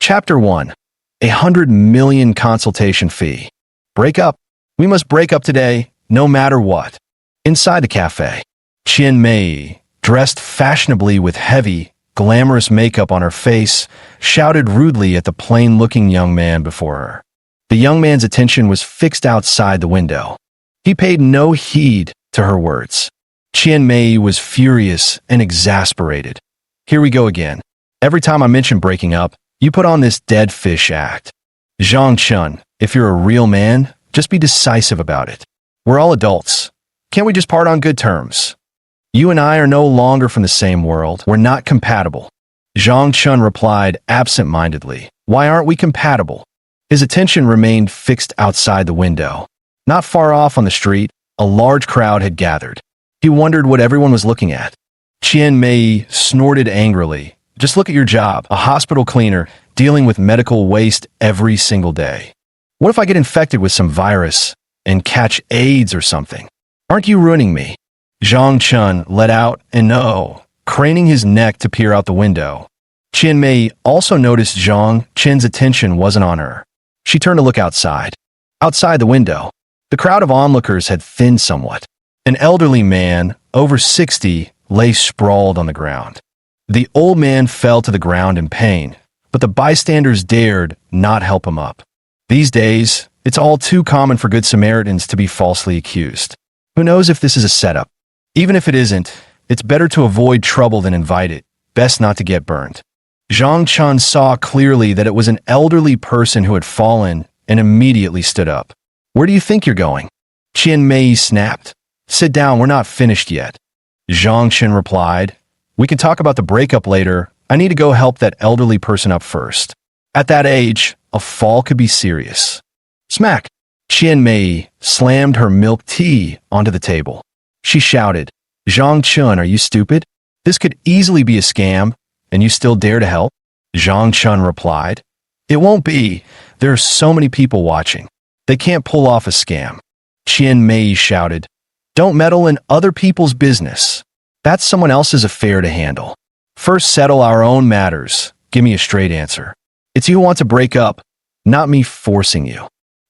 Chapter 1. 100 million consultation fee. Break up. We must break up today, no matter what. Inside the cafe, Qian Mei, dressed fashionably with heavy, glamorous makeup on her face, shouted rudely at the plain-looking young man before her. The young man's attention was fixed outside the window. He paid no heed to her words. Qian Mei was furious and exasperated. Here we go again. Every time I mention breaking up, you put on this dead fish act. Zhang Chun, if you're a real man, just be decisive about it. We're all adults. Can't we just part on good terms? You and I are no longer from the same world. We're not compatible. Zhang Chun replied absent-mindedly. Why aren't we compatible? His attention remained fixed outside the window. Not far off on the street, a large crowd had gathered. He wondered what everyone was looking at. Qian Mei snorted angrily. Just look at your job, a hospital cleaner, dealing with medical waste every single day. What if I get infected with some virus and catch AIDS or something? Aren't you ruining me? Zhang Chun let out an "oh," craning his neck to peer out the window. Qian Mei also noticed Zhang Chun's attention wasn't on her. She turned to look outside. Outside the window, the crowd of onlookers had thinned somewhat. An elderly man, over 60, lay sprawled on the ground. The old man fell to the ground in pain, but the bystanders dared not help him up. These days, it's all too common for good Samaritans to be falsely accused. Who knows if this is a setup? Even if it isn't, it's better to avoid trouble than invite it. Best not to get burned. Zhang Chun saw clearly that it was an elderly person who had fallen and immediately stood up. Where do you think you're going? Qian Mei snapped. Sit down, we're not finished yet. Zhang Chun replied. We can talk about the breakup later. I need to go help that elderly person up first. At that age, a fall could be serious. Smack! Qian Mei slammed her milk tea onto the table. She shouted, Zhang Chun, are you stupid? This could easily be a scam, and you still dare to help? Zhang Chun replied, It won't be. There are so many people watching. They can't pull off a scam. Qian Mei shouted, Don't meddle in other people's business. That's someone else's affair to handle. First settle our own matters. Give me a straight answer. It's you who want to break up, not me forcing you.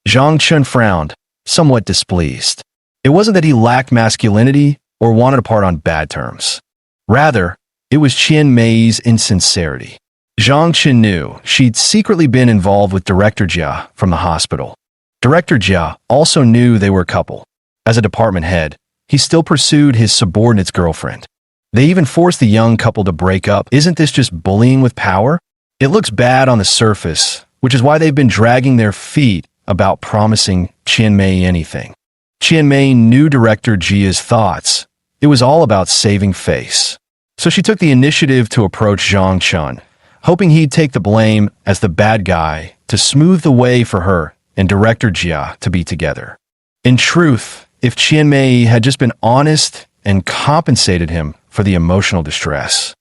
Zhang Chun frowned, somewhat displeased. It wasn't that he lacked masculinity or wanted to part on bad terms. Rather, it was Qian Mei's insincerity. Zhang Chun knew she'd secretly been involved with Director Jia from the hospital. Director Jia also knew they were a couple. As a department head, he still pursued his subordinate's girlfriend. They even forced the young couple to break up. Isn't this just bullying with power? It looks bad on the surface, which is why they've been dragging their feet about promising Qian Mei anything. Qian Mei knew Director Jia's thoughts. It was all about saving face. So she took the initiative to approach Zhang Chun, hoping he'd take the blame as the bad guy to smooth the way for her and Director Jia to be together. In truth, if Qian Mei had just been honest and compensated him for the emotional distress,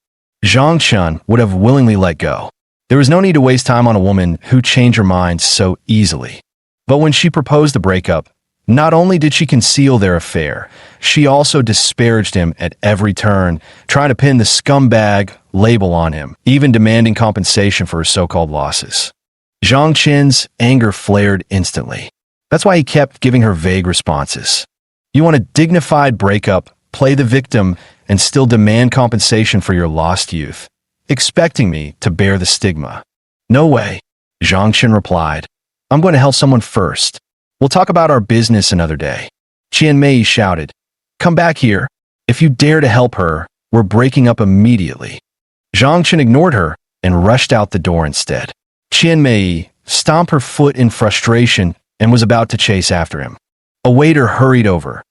Zhang Chun would have willingly let go. There was no need to waste time on a woman who changed her mind so easily. But when she proposed the breakup, not only did she conceal their affair, she also disparaged him at every turn, trying to pin the scumbag label on him, even demanding compensation for his so-called losses. Zhang Chun's anger flared instantly. That's why he kept giving her vague responses. You want a dignified breakup, play the victim, and still demand compensation for your lost youth, expecting me to bear the stigma. No way, Zhang Chun replied. I'm going to help someone first. We'll talk about our business another day. Qian Mei shouted, Come back here. If you dare to help her, we're breaking up immediately. Zhang Chun ignored her and rushed out the door instead. Qian Mei stomped her foot in frustration and was about to chase after him. A waiter hurried over.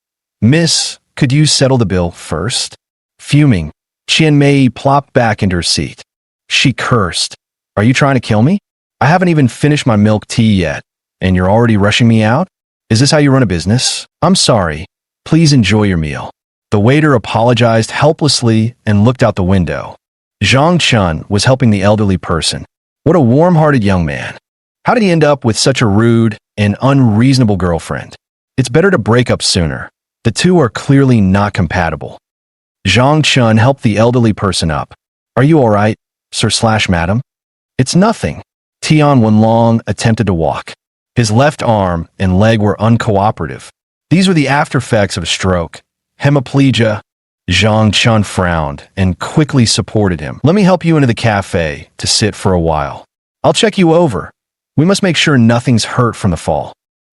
Miss, could you settle the bill first? Fuming, Qian Mei plopped back into her seat. She cursed. Are you trying to kill me? I haven't even finished my milk tea yet, and you're already rushing me out? Is this how you run a business? I'm sorry. Please enjoy your meal. The waiter apologized helplessly and looked out the window. Zhang Chun was helping the elderly person. What a warm-hearted young man. How did he end up with such a rude and unreasonable girlfriend? It's better to break up sooner. The two are clearly not compatible. Zhang Chun helped the elderly person up. Are you all right, sir/madam? It's nothing. Tian Wenlong attempted to walk. His left arm and leg were uncooperative. These were the aftereffects of a stroke. Hemiplegia. Zhang Chun frowned and quickly supported him. Let me help you into the cafe to sit for a while. I'll check you over. We must make sure nothing's hurt from the fall.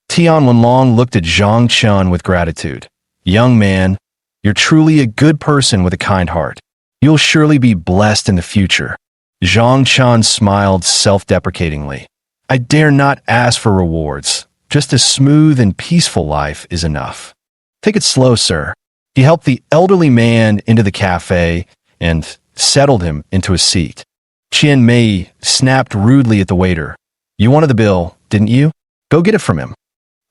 Tian Wenlong looked at Zhang Chun with gratitude. Young man, you're truly a good person with a kind heart. You'll surely be blessed in the future. Zhang Chun smiled self-deprecatingly. I dare not ask for rewards. Just a smooth and peaceful life is enough. Take it slow, sir. He helped the elderly man into the cafe and settled him into a seat. Qian Mei snapped rudely at the waiter. You wanted the bill, didn't you? Go get it from him.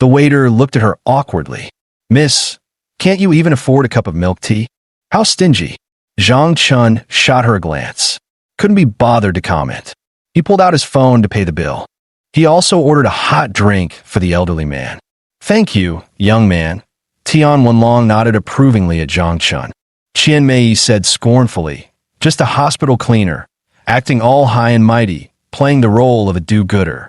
The waiter looked at her awkwardly. Miss, can't you even afford a cup of milk tea? How stingy. Zhang Chun shot her a glance. Couldn't be bothered to comment. He pulled out his phone to pay the bill. He also ordered a hot drink for the elderly man. Thank you, young man. Tian Wenlong nodded approvingly at Zhang Chun. Qian Mei said scornfully, just a hospital cleaner, acting all high and mighty, playing the role of a do-gooder.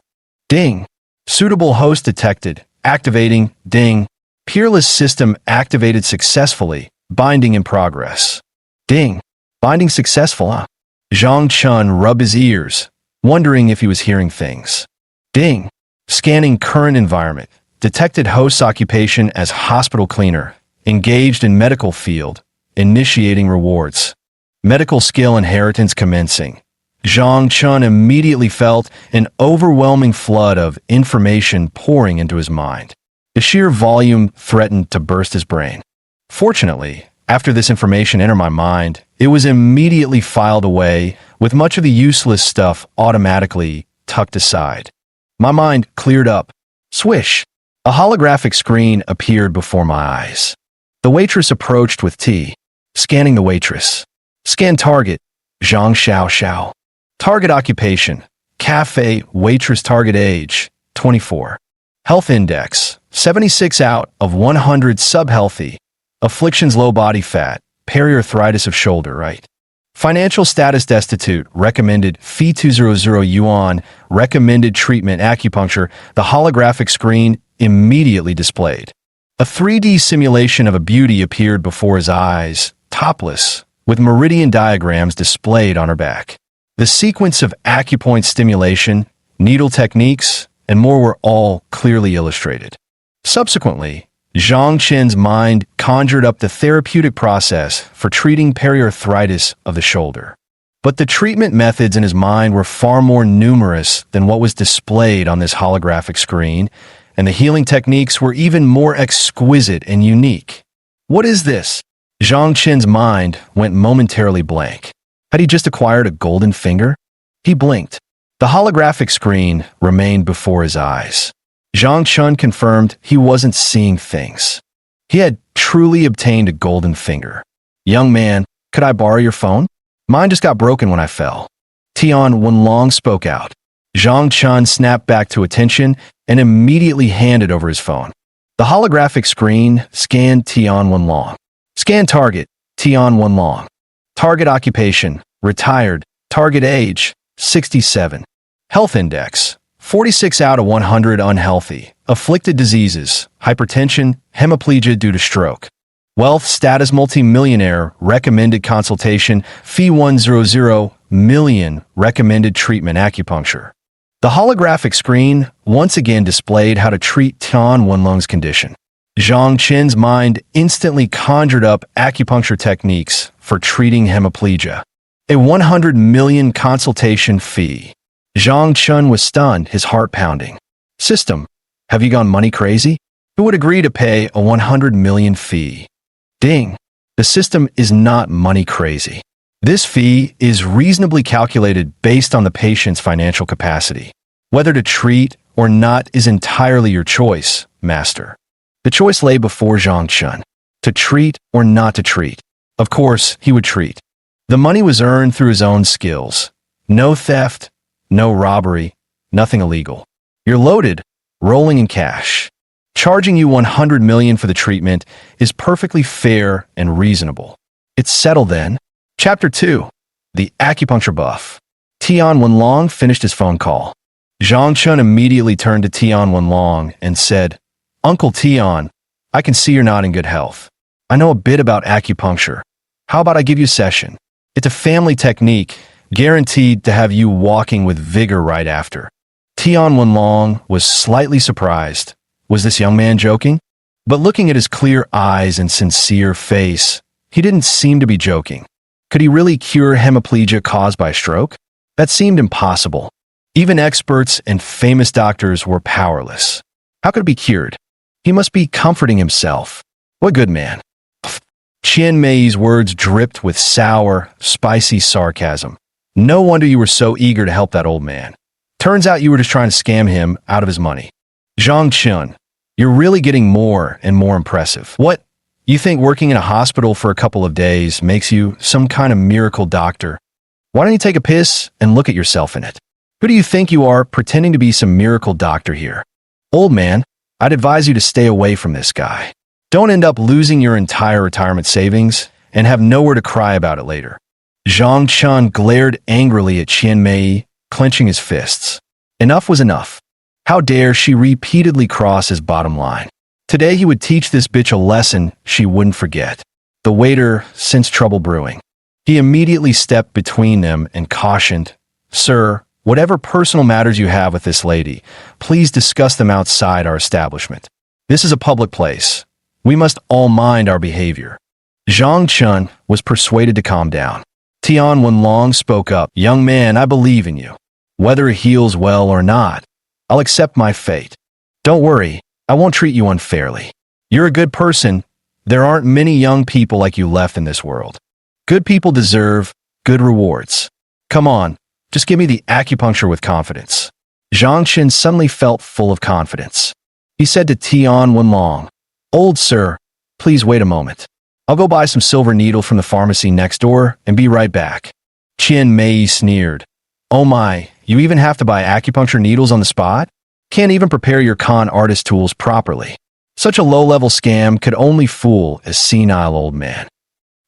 Ding. Suitable host detected. Activating. Ding. Peerless system activated successfully. Binding in progress. Ding. Binding successful, huh? Zhang Chun rubbed his ears, wondering if he was hearing things. Ding. Scanning current environment. Detected host's occupation as hospital cleaner. Engaged in medical field. Initiating rewards. Medical skill inheritance commencing. Zhang Chun immediately felt an overwhelming flood of information pouring into his mind. The sheer volume threatened to burst his brain. Fortunately, after this information entered my mind, it was immediately filed away, with much of the useless stuff automatically tucked aside. My mind cleared up. Swish! A holographic screen appeared before my eyes. The waitress approached with tea. Scanning the waitress. Scan target. Zhang Xiao. Target occupation. Cafe waitress. Target age. 24. Health index. 76 out of 100. Sub-healthy. Afflictions. Low body fat. Periarthritis of shoulder, right? Financial status. Destitute. Recommended fee 200 yuan. Recommended treatment. Acupuncture. The holographic screen immediately displayed. A 3D simulation of a beauty appeared before his eyes, topless, with meridian diagrams displayed on her back. The sequence of acupoint stimulation, needle techniques, and more were all clearly illustrated. Subsequently, Zhang Chen's mind conjured up the therapeutic process for treating periarthritis of the shoulder. But the treatment methods in his mind were far more numerous than what was displayed on this holographic screen, and the healing techniques were even more exquisite and unique. What is this? Zhang Chen's mind went momentarily blank. Had he just acquired a golden finger? He blinked. The holographic screen remained before his eyes. Zhang Chun confirmed he wasn't seeing things. He had truly obtained a golden finger. Young man, could I borrow your phone? Mine just got broken when I fell. Tian Wenlong spoke out. Zhang Chun snapped back to attention and immediately handed over his phone. The holographic screen scanned Tian Wenlong. Scan target, Tian Wenlong. Target occupation, retired. Target age, 67. Health index, 46 out of 100. Unhealthy. Afflicted diseases, hypertension, hemiplegia due to stroke. Wealth status multi-millionaire. Recommended consultation, fee 100 million. Recommended treatment acupuncture. The holographic screen once again displayed how to treat Tian Wenlong's condition. Zhang Chen's mind instantly conjured up acupuncture techniques for treating hemiplegia. A 100 million consultation fee. Zhang Chun was stunned, his heart pounding. System, have you gone money crazy? Who would agree to pay a 100 million fee? Ding. The system is not money crazy. This fee is reasonably calculated based on the patient's financial capacity. Whether to treat or not is entirely your choice, master. The choice lay before Zhang Chun. To treat or not to treat. Of course, he would treat. The money was earned through his own skills. No theft, no robbery, nothing illegal. You're loaded, rolling in cash. Charging you 100 million for the treatment is perfectly fair and reasonable. It's settled then. Chapter 2. The Acupuncture Buff. Tian Wenlong finished his phone call. Zhang Chun immediately turned to Tian Wenlong and said, Uncle Tian, I can see you're not in good health. I know a bit about acupuncture. How about I give you a session? It's a family technique, guaranteed to have you walking with vigor right after. Tian Wenlong was slightly surprised. Was this young man joking? But looking at his clear eyes and sincere face, he didn't seem to be joking. Could he really cure hemiplegia caused by stroke? That seemed impossible. Even experts and famous doctors were powerless. How could it be cured? He must be comforting himself. What good man. Qian Mei's words dripped with sour, spicy sarcasm. No wonder you were so eager to help that old man. Turns out you were just trying to scam him out of his money. Zhang Chun, you're really getting more and more impressive. What? You think working in a hospital for a couple of days makes you some kind of miracle doctor? Why don't you take a piss and look at yourself in it? Who do you think you are, pretending to be some miracle doctor here? Old man, I'd advise you to stay away from this guy. Don't end up losing your entire retirement savings and have nowhere to cry about it later. Zhang Chun glared angrily at Qian Mei, clenching his fists. Enough was enough. How dare she repeatedly cross his bottom line? Today he would teach this bitch a lesson she wouldn't forget. The waiter sensed trouble brewing. He immediately stepped between them and cautioned, Sir, whatever personal matters you have with this lady, please discuss them outside our establishment. This is a public place. We must all mind our behavior. Zhang Chun was persuaded to calm down. Tian Wenlong spoke up. Young man, I believe in you. Whether it heals well or not, I'll accept my fate. Don't worry, I won't treat you unfairly. You're a good person. There aren't many young people like you left in this world. Good people deserve good rewards. Come on, just give me the acupuncture with confidence. Zhang Chun suddenly felt full of confidence. He said to Tian Wenlong, Old sir, please wait a moment. I'll go buy some silver needle from the pharmacy next door and be right back. Qian Mei sneered. Oh my, you even have to buy acupuncture needles on the spot? Can't even prepare your con artist tools properly. Such a low-level scam could only fool a senile old man.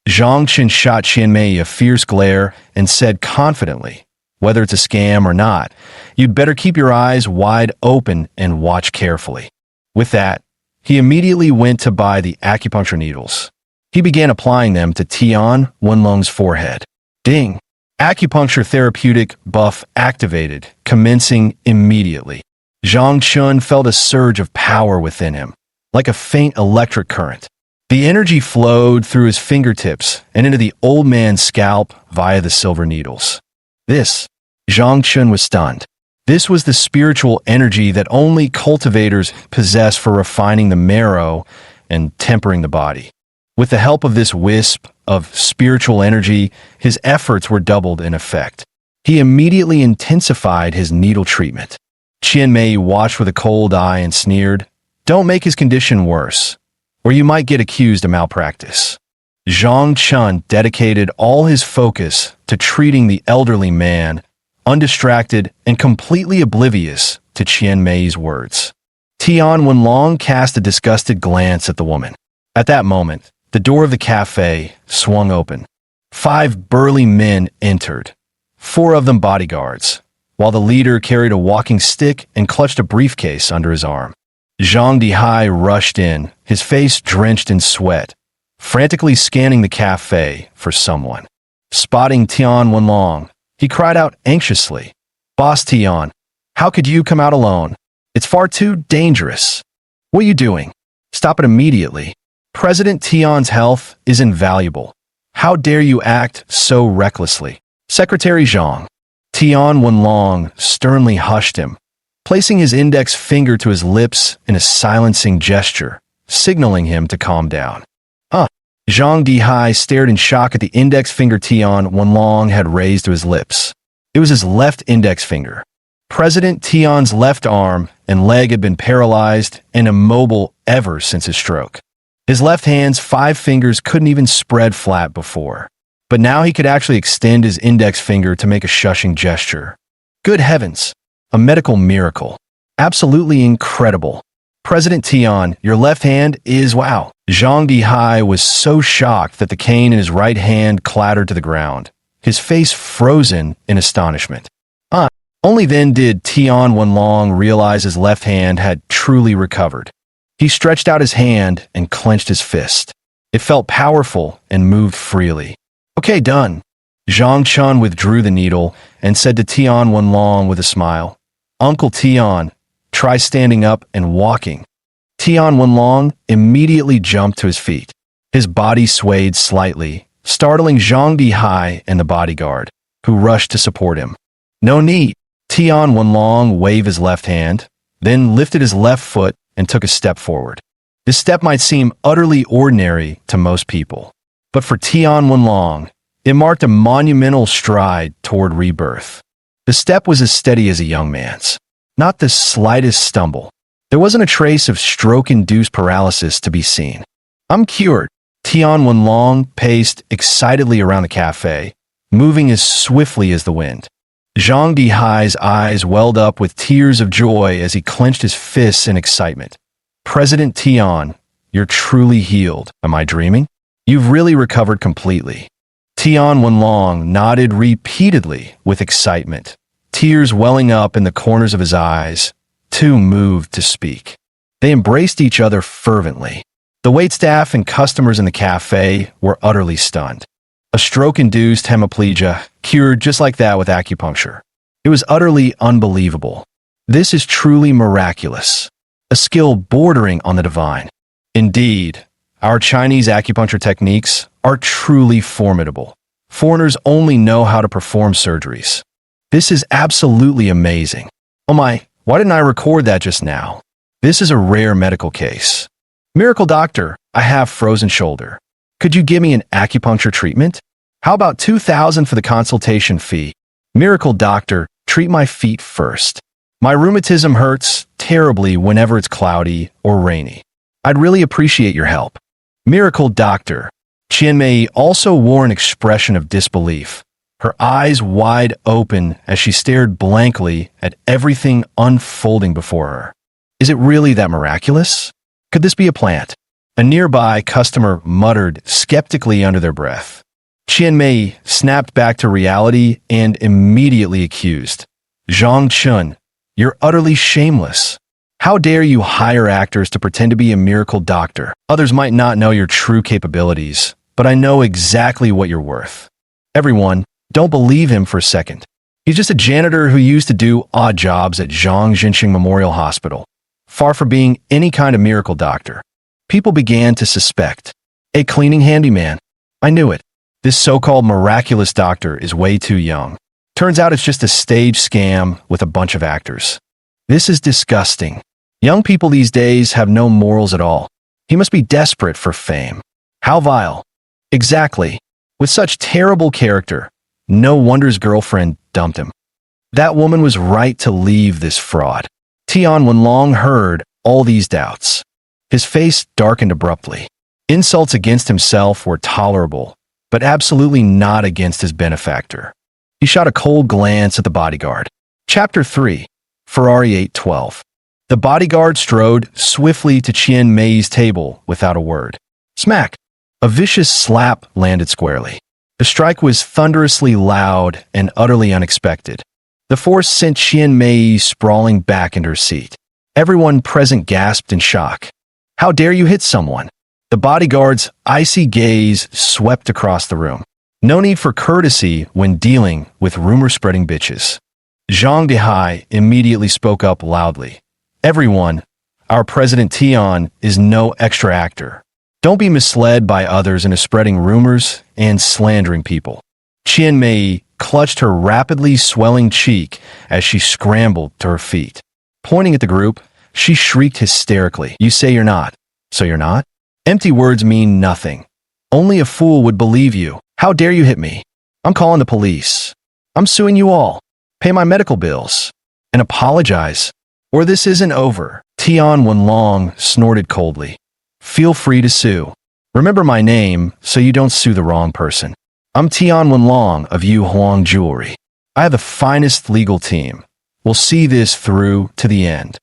Zhang Chun shot Qian Mei a fierce glare and said confidently, whether it's a scam or not, you'd better keep your eyes wide open and watch carefully. With that, he immediately went to buy the acupuncture needles. He began applying them to Tian Wenlong's forehead. Ding! Acupuncture therapeutic buff activated, commencing immediately. Zhang Chun felt a surge of power within him, like a faint electric current. The energy flowed through his fingertips and into the old man's scalp via the silver needles. Zhang Chun was stunned. This was the spiritual energy that only cultivators possess for refining the marrow and tempering the body. With the help of this wisp of spiritual energy, his efforts were doubled in effect. He immediately intensified his needle treatment. Qian Mei watched with a cold eye and sneered, Don't make his condition worse, or you might get accused of malpractice. Zhang Chun dedicated all his focus to treating the elderly man, undistracted and completely oblivious to Qian Mei's words. Tian Wenlong cast a disgusted glance at the woman. At that moment, the door of the cafe swung open. 5 burly men entered, 4 of them bodyguards, while the leader carried a walking stick and clutched a briefcase under his arm. Zhang Dihai rushed in, his face drenched in sweat, frantically scanning the cafe for someone. Spotting Tian Wenlong, he cried out anxiously, Boss Tian, how could you come out alone? It's far too dangerous. What are you doing? Stop it immediately. President Tian's health is invaluable. How dare you act so recklessly? Secretary Zhang. Tian Wenlong sternly hushed him, placing his index finger to his lips in a silencing gesture, signaling him to calm down. Zhang Dihai stared in shock at the index finger Tian Wenlong had raised to his lips. It was his left index finger. President Tian's left arm and leg had been paralyzed and immobile ever since his stroke. His left hand's 5 fingers couldn't even spread flat before, but now he could actually extend his index finger to make a shushing gesture. Good heavens, a medical miracle. Absolutely incredible. President Tian, your left hand is wow. Zhang Dihai was so shocked that the cane in his right hand clattered to the ground, his face frozen in astonishment. Only then did Tian Wenlong realize his left hand had truly recovered. He stretched out his hand and clenched his fist. It felt powerful and moved freely. Okay, done. Zhang Chun withdrew the needle and said to Tian Wenlong with a smile, Uncle Tian, try standing up and walking. Tian Wenlong immediately jumped to his feet. His body swayed slightly, startling Zhang Dihai and the bodyguard, who rushed to support him. No need. Tian Wenlong waved his left hand, then lifted his left foot and took a step forward. This step might seem utterly ordinary to most people, but for Tian Wenlong, it marked a monumental stride toward rebirth. The step was as steady as a young man's, not the slightest stumble. There wasn't a trace of stroke-induced paralysis to be seen. I'm cured. Tian Wenlong paced excitedly around the cafe, moving as swiftly as the wind. Zhang Dihai's eyes welled up with tears of joy as he clenched his fists in excitement. President Tian, you're truly healed. Am I dreaming? You've really recovered completely. Tian Wenlong nodded repeatedly with excitement, tears welling up in the corners of his eyes, too moved to speak. They embraced each other fervently. The waitstaff and customers in the cafe were utterly stunned. A stroke-induced hemiplegia, cured just like that with acupuncture. It was utterly unbelievable. This is truly miraculous. A skill bordering on the divine. Indeed, our Chinese acupuncture techniques are truly formidable. Foreigners only know how to perform surgeries. This is absolutely amazing. Oh my, why didn't I record that just now? This is a rare medical case. Miracle doctor, I have frozen shoulder. Could you give me an acupuncture treatment? How about $2,000 for the consultation fee? Miracle doctor, treat my feet first. My rheumatism hurts terribly whenever it's cloudy or rainy. I'd really appreciate your help. Miracle doctor. Qian Mei also wore an expression of disbelief, her eyes wide open as she stared blankly at everything unfolding before her. Is it really that miraculous? Could this be a plant? A nearby customer muttered skeptically under their breath. Qian Mei snapped back to reality and immediately accused. Zhang Chun, you're utterly shameless. How dare you hire actors to pretend to be a miracle doctor? Others might not know your true capabilities, but I know exactly what you're worth. Everyone, don't believe him for a second. He's just a janitor who used to do odd jobs at Zhang Jinxing Memorial Hospital, far from being any kind of miracle doctor. People began to suspect. A cleaning handyman. I knew it. This so-called miraculous doctor is way too young. Turns out it's just a stage scam with a bunch of actors. This is disgusting. Young people these days have no morals at all. He must be desperate for fame. How vile. Exactly. With such terrible character, no wonder his girlfriend dumped him. That woman was right to leave this fraud. Tian Wenlong heard all these doubts. His face darkened abruptly. Insults against himself were tolerable, but absolutely not against his benefactor. He shot a cold glance at the bodyguard. Chapter 3. Ferrari 812. The bodyguard strode swiftly to Qian Mei's table without a word. Smack! A vicious slap landed squarely. The strike was thunderously loud and utterly unexpected. The force sent Qian Mei sprawling back into her seat. Everyone present gasped in shock. How dare you hit someone? The bodyguard's icy gaze swept across the room. No need for courtesy when dealing with rumor-spreading bitches. Zhang Dihai immediately spoke up loudly. Everyone, our President Tian is no extra actor. Don't be misled by others into spreading rumors and slandering people. Qian Mei clutched her rapidly swelling cheek as she scrambled to her feet. Pointing at the group, she shrieked hysterically. You say you're not, so you're not? Empty words mean nothing. Only a fool would believe you. How dare you hit me? I'm calling the police. I'm suing you all. Pay my medical bills. And apologize. Or this isn't over. Tian Wenlong snorted coldly. Feel free to sue. Remember my name so you don't sue the wrong person. I'm Tian Wenlong of Yu Huang Jewelry. I have the finest legal team. We'll see this through to the end.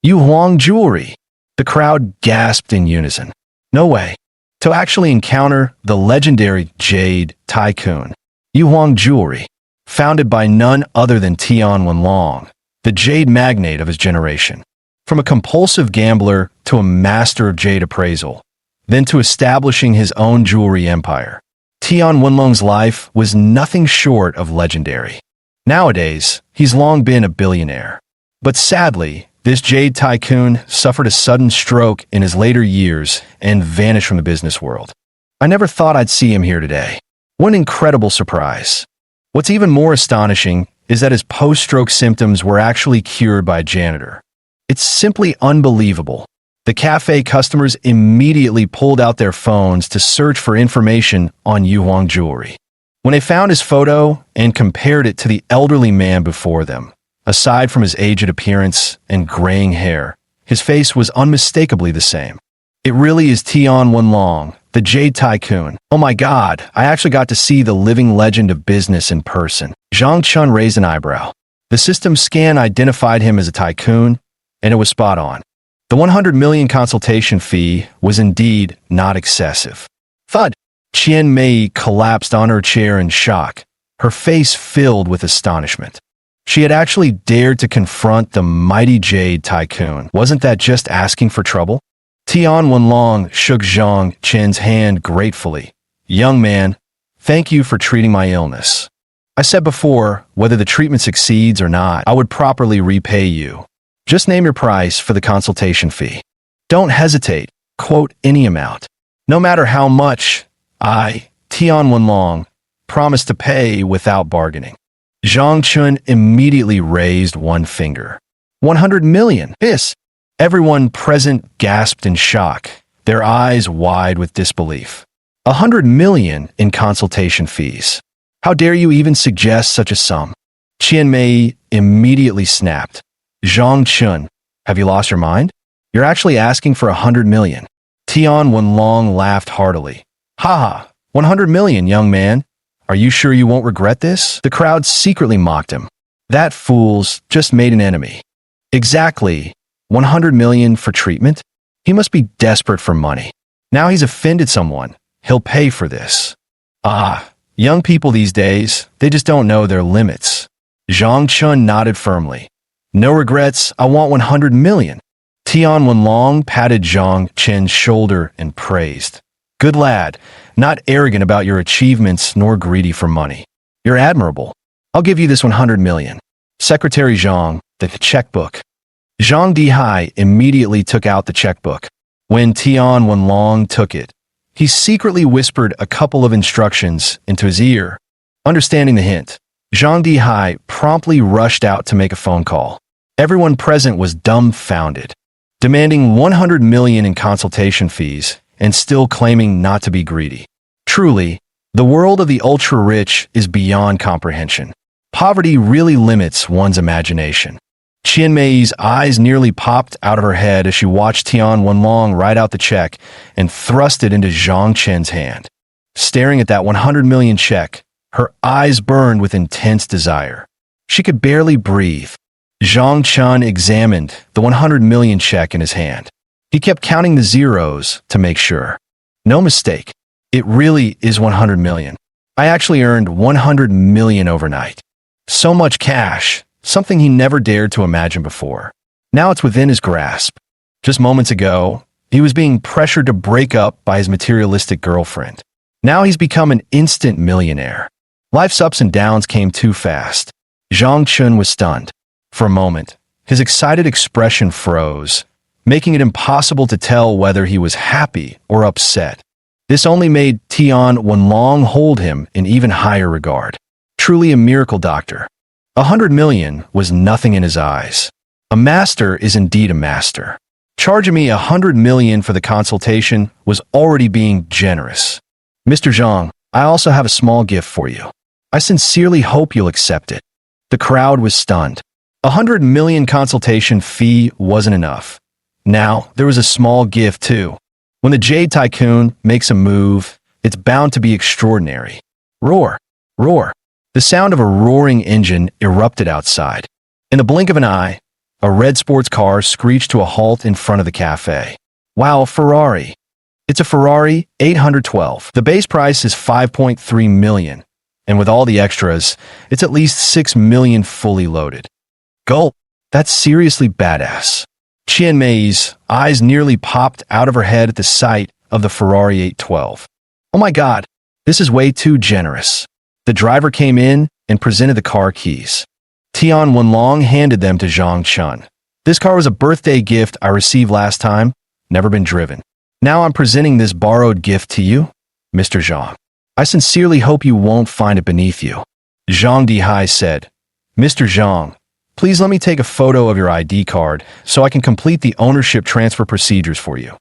Yu Huang Jewelry. The crowd gasped in unison. No way. To actually encounter the legendary Jade Tycoon. Yu Huang Jewelry. founded by none other than Tian Wenlong, the jade magnate of his generation. From a compulsive gambler to a master of jade appraisal, then to establishing his own jewelry empire, Tian Wenlong's life was nothing short of legendary. Nowadays, he's long been a billionaire. But sadly, this jade tycoon suffered a sudden stroke in his later years and vanished from the business world. I never thought I'd see him here today. What an incredible surprise. What's even more astonishing is that his post-stroke symptoms were actually cured by a janitor. It's simply unbelievable. The cafe customers immediately pulled out their phones to search for information on Yu Huang jewelry. When they found his photo and compared it to the elderly man before them, aside from his aged appearance and graying hair, his face was unmistakably the same. It really is Tian Wenlong, the jade tycoon. Oh my God, I actually got to see the living legend of business in person. Zhang Chun raised an eyebrow. The system scan identified him as a tycoon, and it was spot on. The 100 million consultation fee was indeed not excessive. Thud! Qian Mei collapsed on her chair in shock, her face filled with astonishment. She had actually dared to confront the mighty jade tycoon. Wasn't that just asking for trouble? Tian Wenlong shook Zhang Chen's hand gratefully. Young man, thank you for treating my illness. I said before, whether the treatment succeeds or not, I would properly repay you. Just name your price for the consultation fee. Don't hesitate. Quote any amount. No matter how much, I, Tian Wenlong, promise to pay without bargaining. Zhang Chun immediately raised one finger. 100 million! Hiss! Everyone present gasped in shock, their eyes wide with disbelief. 100 million in consultation fees. How dare you even suggest such a sum? Qian Mei immediately snapped. Zhang Chun, have you lost your mind? You're actually asking for 100 million. Tian Wenlong laughed heartily. Ha! 100 million, young man. Are you sure you won't regret this? The crowd secretly mocked him. That fool's just made an enemy. Exactly. 100 million for treatment? He must be desperate for money. Now he's offended someone. He'll pay for this. Ah, young people these days, they just don't know their limits. Zhang Chun nodded firmly. No regrets, I want 100 million. Tian Wenlong patted Zhang Chen's shoulder and praised. Good lad, not arrogant about your achievements nor greedy for money. You're admirable. I'll give you this 100 million. Secretary Zhang, the checkbook. Zhang Dihai immediately took out the checkbook. When Tian Wenlong took it, he secretly whispered a couple of instructions into his ear. Understanding the hint, Zhang Dihai promptly rushed out to make a phone call. Everyone present was dumbfounded, demanding 100 million in consultation fees and still claiming not to be greedy. Truly, the world of the ultra-rich is beyond comprehension. Poverty really limits one's imagination. Qian Mei's eyes nearly popped out of her head as she watched Tian Wenlong write out the check and thrust it into Zhang Chen's hand. Staring at that 100 million check, her eyes burned with intense desire. She could barely breathe. Zhang Chun examined the 100 million check in his hand. He kept counting the zeros to make sure. No mistake. It really is 100 million. I actually earned 100 million overnight. So much cash, something he never dared to imagine before. Now it's within his grasp. Just moments ago, he was being pressured to break up by his materialistic girlfriend. Now he's become an instant millionaire. Life's ups and downs came too fast. Zhang Chun was stunned. For a moment, his excited expression froze, making it impossible to tell whether he was happy or upset. This only made Tian Wenlong hold him in even higher regard. Truly a miracle doctor. 100 million was nothing in his eyes. A master is indeed a master. Charging me 100 million for the consultation was already being generous. Mr. Zhang, I also have a small gift for you. I sincerely hope you'll accept it. The crowd was stunned. 100 million consultation fee wasn't enough. Now, there was a small gift too. When the Jade Tycoon makes a move, it's bound to be extraordinary. Roar! Roar! The sound of a roaring engine erupted outside. In the blink of an eye, a red sports car screeched to a halt in front of the cafe. Wow, a Ferrari. It's a Ferrari 812. The base price is 5.3 million. And with all the extras, it's at least 6 million fully loaded. Gulp. That's seriously badass. Qian Mei's eyes nearly popped out of her head at the sight of the Ferrari 812. Oh my god, this is way too generous. The driver came in and presented the car keys. Tian Wenlong handed them to Zhang Chun. This car was a birthday gift I received last time, never been driven. Now I'm presenting this borrowed gift to you, Mr. Zhang. I sincerely hope you won't find it beneath you. Zhang Dihai said, Mr. Zhang, please let me take a photo of your ID card so I can complete the ownership transfer procedures for you.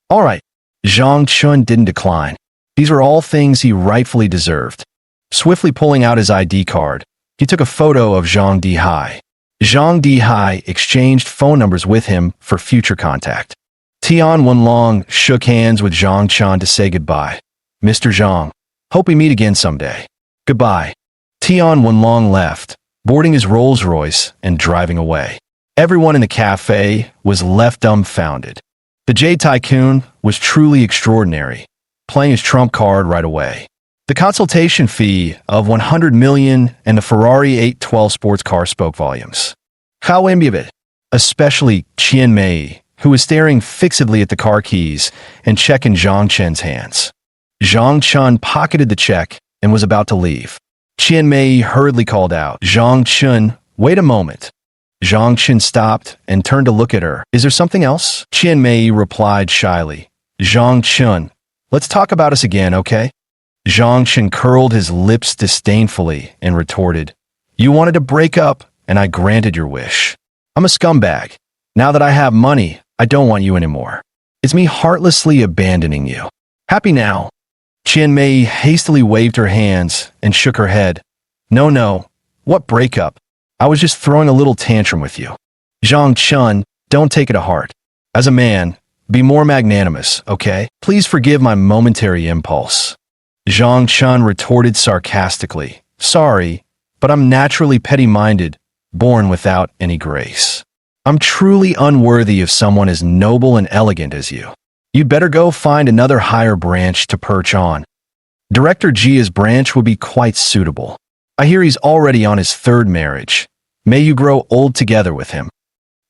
All right. Zhang Chun didn't decline. These were all things he rightfully deserved. Swiftly pulling out his ID card, he took a photo of Zhang Dihai. Zhang Dihai exchanged phone numbers with him for future contact. Tian Wenlong shook hands with Zhang Chun to say goodbye. Mr. Zhang, hope we meet again someday. Goodbye. Tian Wenlong left, boarding his Rolls-Royce and driving away. Everyone in the cafe was left dumbfounded. The Jade Tycoon was truly extraordinary, playing his trump card right away. The consultation fee of 100 million and the Ferrari 812 sports car spoke volumes. How enviable, especially Qian Mei, who was staring fixedly at the car keys and check in Zhang Chen's hands. Zhang Chun pocketed the check and was about to leave. Qian Mei hurriedly called out, Zhang Chun, wait a moment. Zhang Chun stopped and turned to look at her. Is there something else? Qian Mei replied shyly. Zhang Chun, let's talk about us again, okay? Zhang Chun curled his lips disdainfully and retorted, you wanted to break up, and I granted your wish. I'm a scumbag. Now that I have money, I don't want you anymore. It's me heartlessly abandoning you. Happy now? Qian Mei hastily waved her hands and shook her head. No, what breakup? I was just throwing a little tantrum with you. Zhang Chun, don't take it to heart. As a man, be more magnanimous, okay? Please forgive my momentary impulse. Zhang Chun retorted sarcastically. Sorry, but I'm naturally petty-minded, born without any grace. I'm truly unworthy of someone as noble and elegant as you. You'd better go find another higher branch to perch on. Director Jia's branch would be quite suitable. I hear he's already on his third marriage. May you grow old together with him.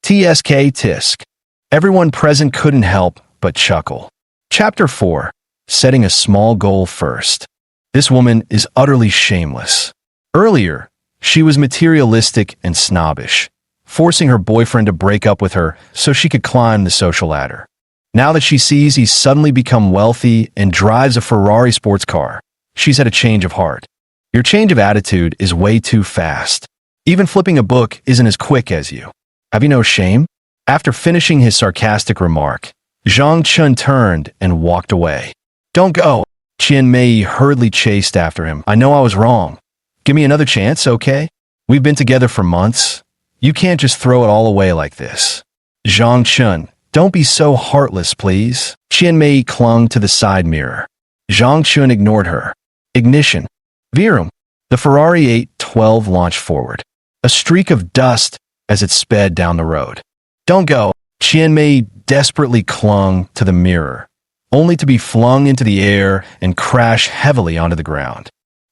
TSK Tisk. Everyone present couldn't help but chuckle. Chapter 4. Setting a small goal first. This woman is utterly shameless. Earlier, she was materialistic and snobbish, forcing her boyfriend to break up with her so she could climb the social ladder. Now that she sees he's suddenly become wealthy and drives a Ferrari sports car, she's had a change of heart. Your change of attitude is way too fast. Even flipping a book isn't as quick as you. Have you no shame? After finishing his sarcastic remark, Zhang Chun turned and walked away. Don't go. Qian Mei hurriedly chased after him. I know I was wrong. Give me another chance, okay? We've been together for months. You can't just throw it all away like this. Zhang Chun, don't be so heartless, please. Qian Mei clung to the side mirror. Zhang Chun ignored her. Ignition. Virum. The Ferrari 812 launched forward. A streak of dust as it sped down the road. Don't go. Qian Mei desperately clung to the mirror, only to be flung into the air and crash heavily onto the ground.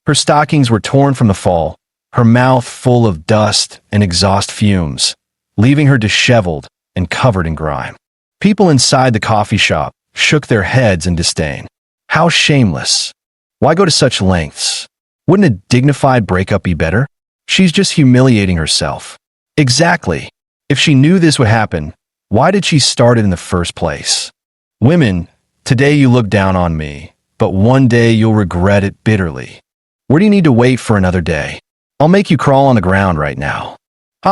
Her stockings were torn from the fall, her mouth full of dust and exhaust fumes, leaving her disheveled and covered in grime. People inside the coffee shop shook their heads in disdain. How shameless. Why go to such lengths? Wouldn't a dignified breakup be better? She's just humiliating herself. Exactly. If she knew this would happen, why did she start it in the first place? Women, today you look down on me, but one day you'll regret it bitterly. Where do you need to wait for another day? I'll make you crawl on the ground right now.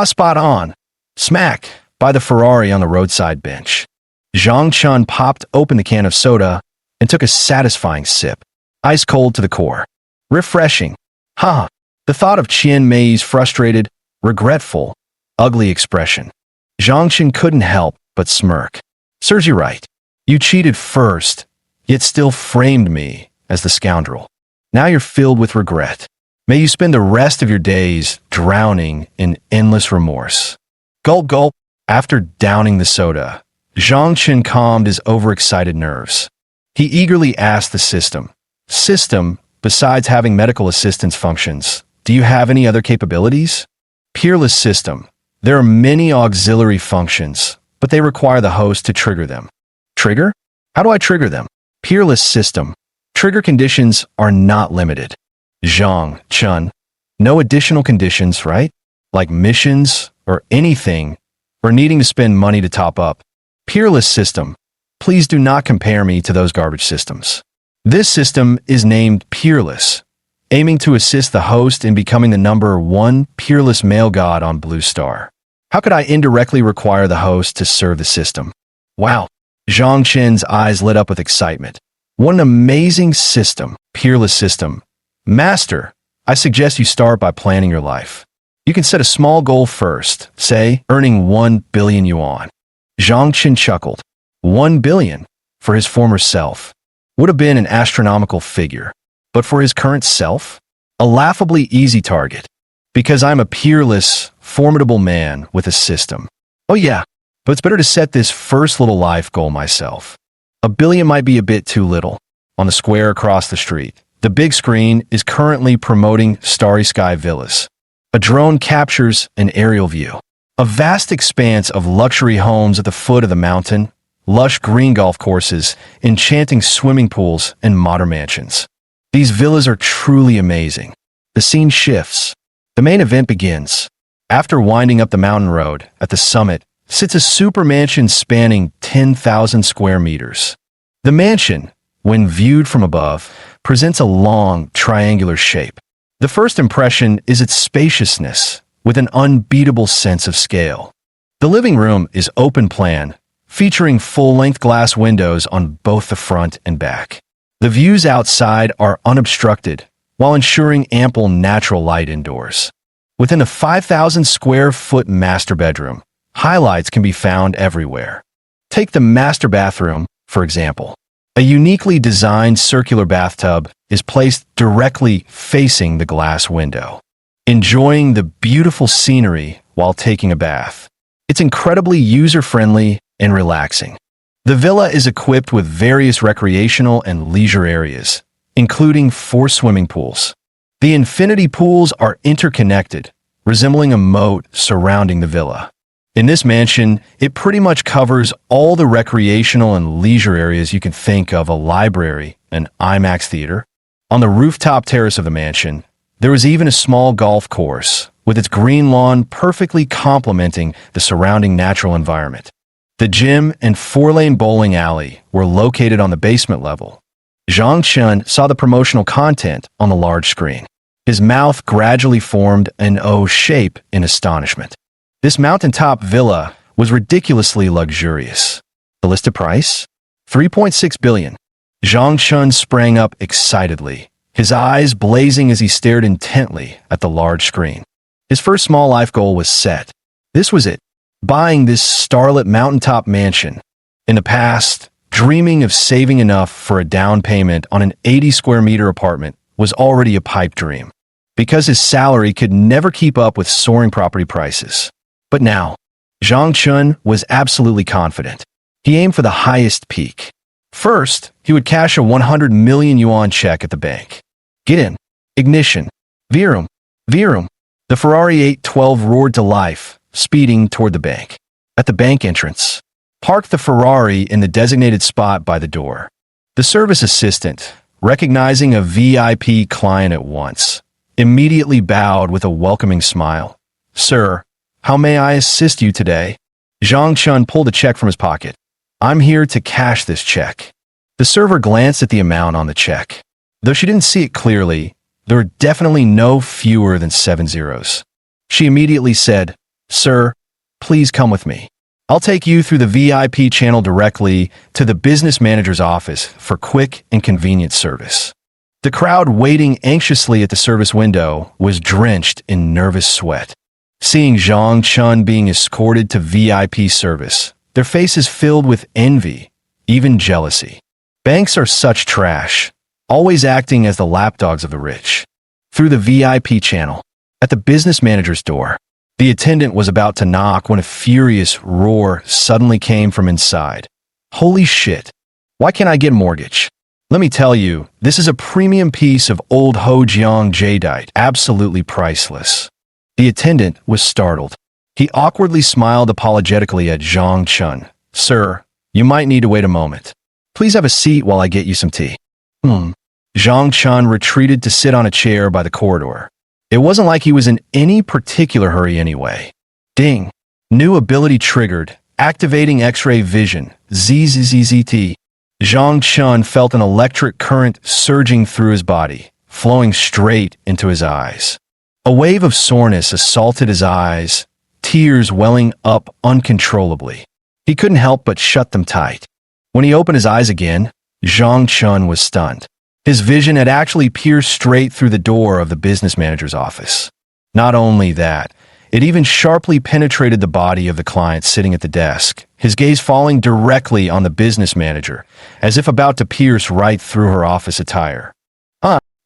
Spot on. Smack, by the Ferrari on the roadside bench. Zhang Chun popped open the can of soda and took a satisfying sip. Ice cold to the core. Refreshing. The thought of Qian Mei's frustrated, regretful, ugly expression. Zhang Chun couldn't help but smirk. Serves you right. You cheated first, yet still framed me as the scoundrel. Now you're filled with regret. May you spend the rest of your days drowning in endless remorse. Gulp, gulp. After downing the soda, Zhang Chun calmed his overexcited nerves. He eagerly asked the system, besides having medical assistance functions, do you have any other capabilities? Peerless system. There are many auxiliary functions, but they require the host to trigger them. Trigger? How do I trigger them? Peerless system. Trigger conditions are not limited. Zhang Chun. No additional conditions, right? Like missions or anything, or needing to spend money to top up. Peerless system. Please do not compare me to those garbage systems. This system is named Peerless, aiming to assist the host in becoming the number one peerless male god on Blue Star. How could I indirectly require the host to serve the system? Wow. Zhang Chen's eyes lit up with excitement. What an amazing system, Peerless system. Master, I suggest you start by planning your life. You can set a small goal first, say, earning 1 billion yuan. Zhang Chen chuckled. 1 billion, for his former self, would have been an astronomical figure. But for his current self, a laughably easy target. Because I'm a peerless, formidable man with a system. Oh yeah, but it's better to set this first little life goal myself. 1 billion might be a bit too little. On the square across the street, the big screen is currently promoting Starry Sky Villas. A drone captures an aerial view. A vast expanse of luxury homes at the foot of the mountain, lush green golf courses, enchanting swimming pools, and modern mansions. These villas are truly amazing. The scene shifts. The main event begins. After winding up the mountain road, at the summit, sits a super mansion spanning 10,000 square meters. The mansion, when viewed from above, presents a long, triangular shape. The first impression is its spaciousness, with an unbeatable sense of scale. The living room is open plan, featuring full-length glass windows on both the front and back. The views outside are unobstructed, while ensuring ample natural light indoors. Within a 5,000 square foot master bedroom, highlights can be found everywhere. Take the master bathroom, for example. A uniquely designed circular bathtub is placed directly facing the glass window, enjoying the beautiful scenery while taking a bath. It's incredibly user-friendly and relaxing. The villa is equipped with various recreational and leisure areas, including 4 swimming pools. The infinity pools are interconnected, resembling a moat surrounding the villa. In this mansion, it pretty much covers all the recreational and leisure areas you can think of: a library, an IMAX theater. On the rooftop terrace of the mansion, there is even a small golf course, with its green lawn perfectly complementing the surrounding natural environment. The gym and 4-lane bowling alley were located on the basement level. Zhang Chen saw the promotional content on the large screen. His mouth gradually formed an O shape in astonishment. This mountaintop villa was ridiculously luxurious. The listed price? 3.6 billion. Zhang Chen sprang up excitedly, his eyes blazing as he stared intently at the large screen. His first small life goal was set. This was it, buying this starlit mountaintop mansion. In the past, dreaming of saving enough for a down payment on an 80 square meter apartment was already a pipe dream, because his salary could never keep up with soaring property prices. But now, Zhang Chen was absolutely confident. He aimed for the highest peak. First, he would cash a 100 million yuan check at the bank. Get in. Ignition. Vroom. Vroom. The Ferrari 812 roared to life, speeding toward the bank. At the bank entrance, park the Ferrari in the designated spot by the door. The service assistant, recognizing a VIP client at once, immediately bowed with a welcoming smile. Sir, how may I assist you today? Zhang Chen pulled a check from his pocket. I'm here to cash this check. The server glanced at the amount on the check. Though she didn't see it clearly, there were definitely no fewer than 7 zeros. She immediately said, Sir, please come with me. I'll take you through the VIP channel directly to the business manager's office for quick and convenient service. The crowd waiting anxiously at the service window was drenched in nervous sweat. Seeing Zhang Chen being escorted to VIP service, their faces filled with envy, even jealousy. Banks are such trash, always acting as the lapdogs of the rich. Through the VIP channel, at the business manager's door, the attendant was about to knock when a furious roar suddenly came from inside. Holy shit! Why can't I get a mortgage? Let me tell you, this is a premium piece of old Hojiang jadeite, absolutely priceless. The attendant was startled. He awkwardly smiled apologetically at Zhang Chun. Sir, you might need to wait a moment. Please have a seat while I get you some tea. Zhang Chun retreated to sit on a chair by the corridor. It wasn't like he was in any particular hurry anyway. Ding. New ability triggered. Activating X-ray vision. ZZZZT. Zhang Chun felt an electric current surging through his body, flowing straight into his eyes. A wave of soreness assaulted his eyes, tears welling up uncontrollably. He couldn't help but shut them tight. When he opened his eyes again, Zhang Chun was stunned. His vision had actually pierced straight through the door of the business manager's office. Not only that, it even sharply penetrated the body of the client sitting at the desk, his gaze falling directly on the business manager, as if about to pierce right through her office attire.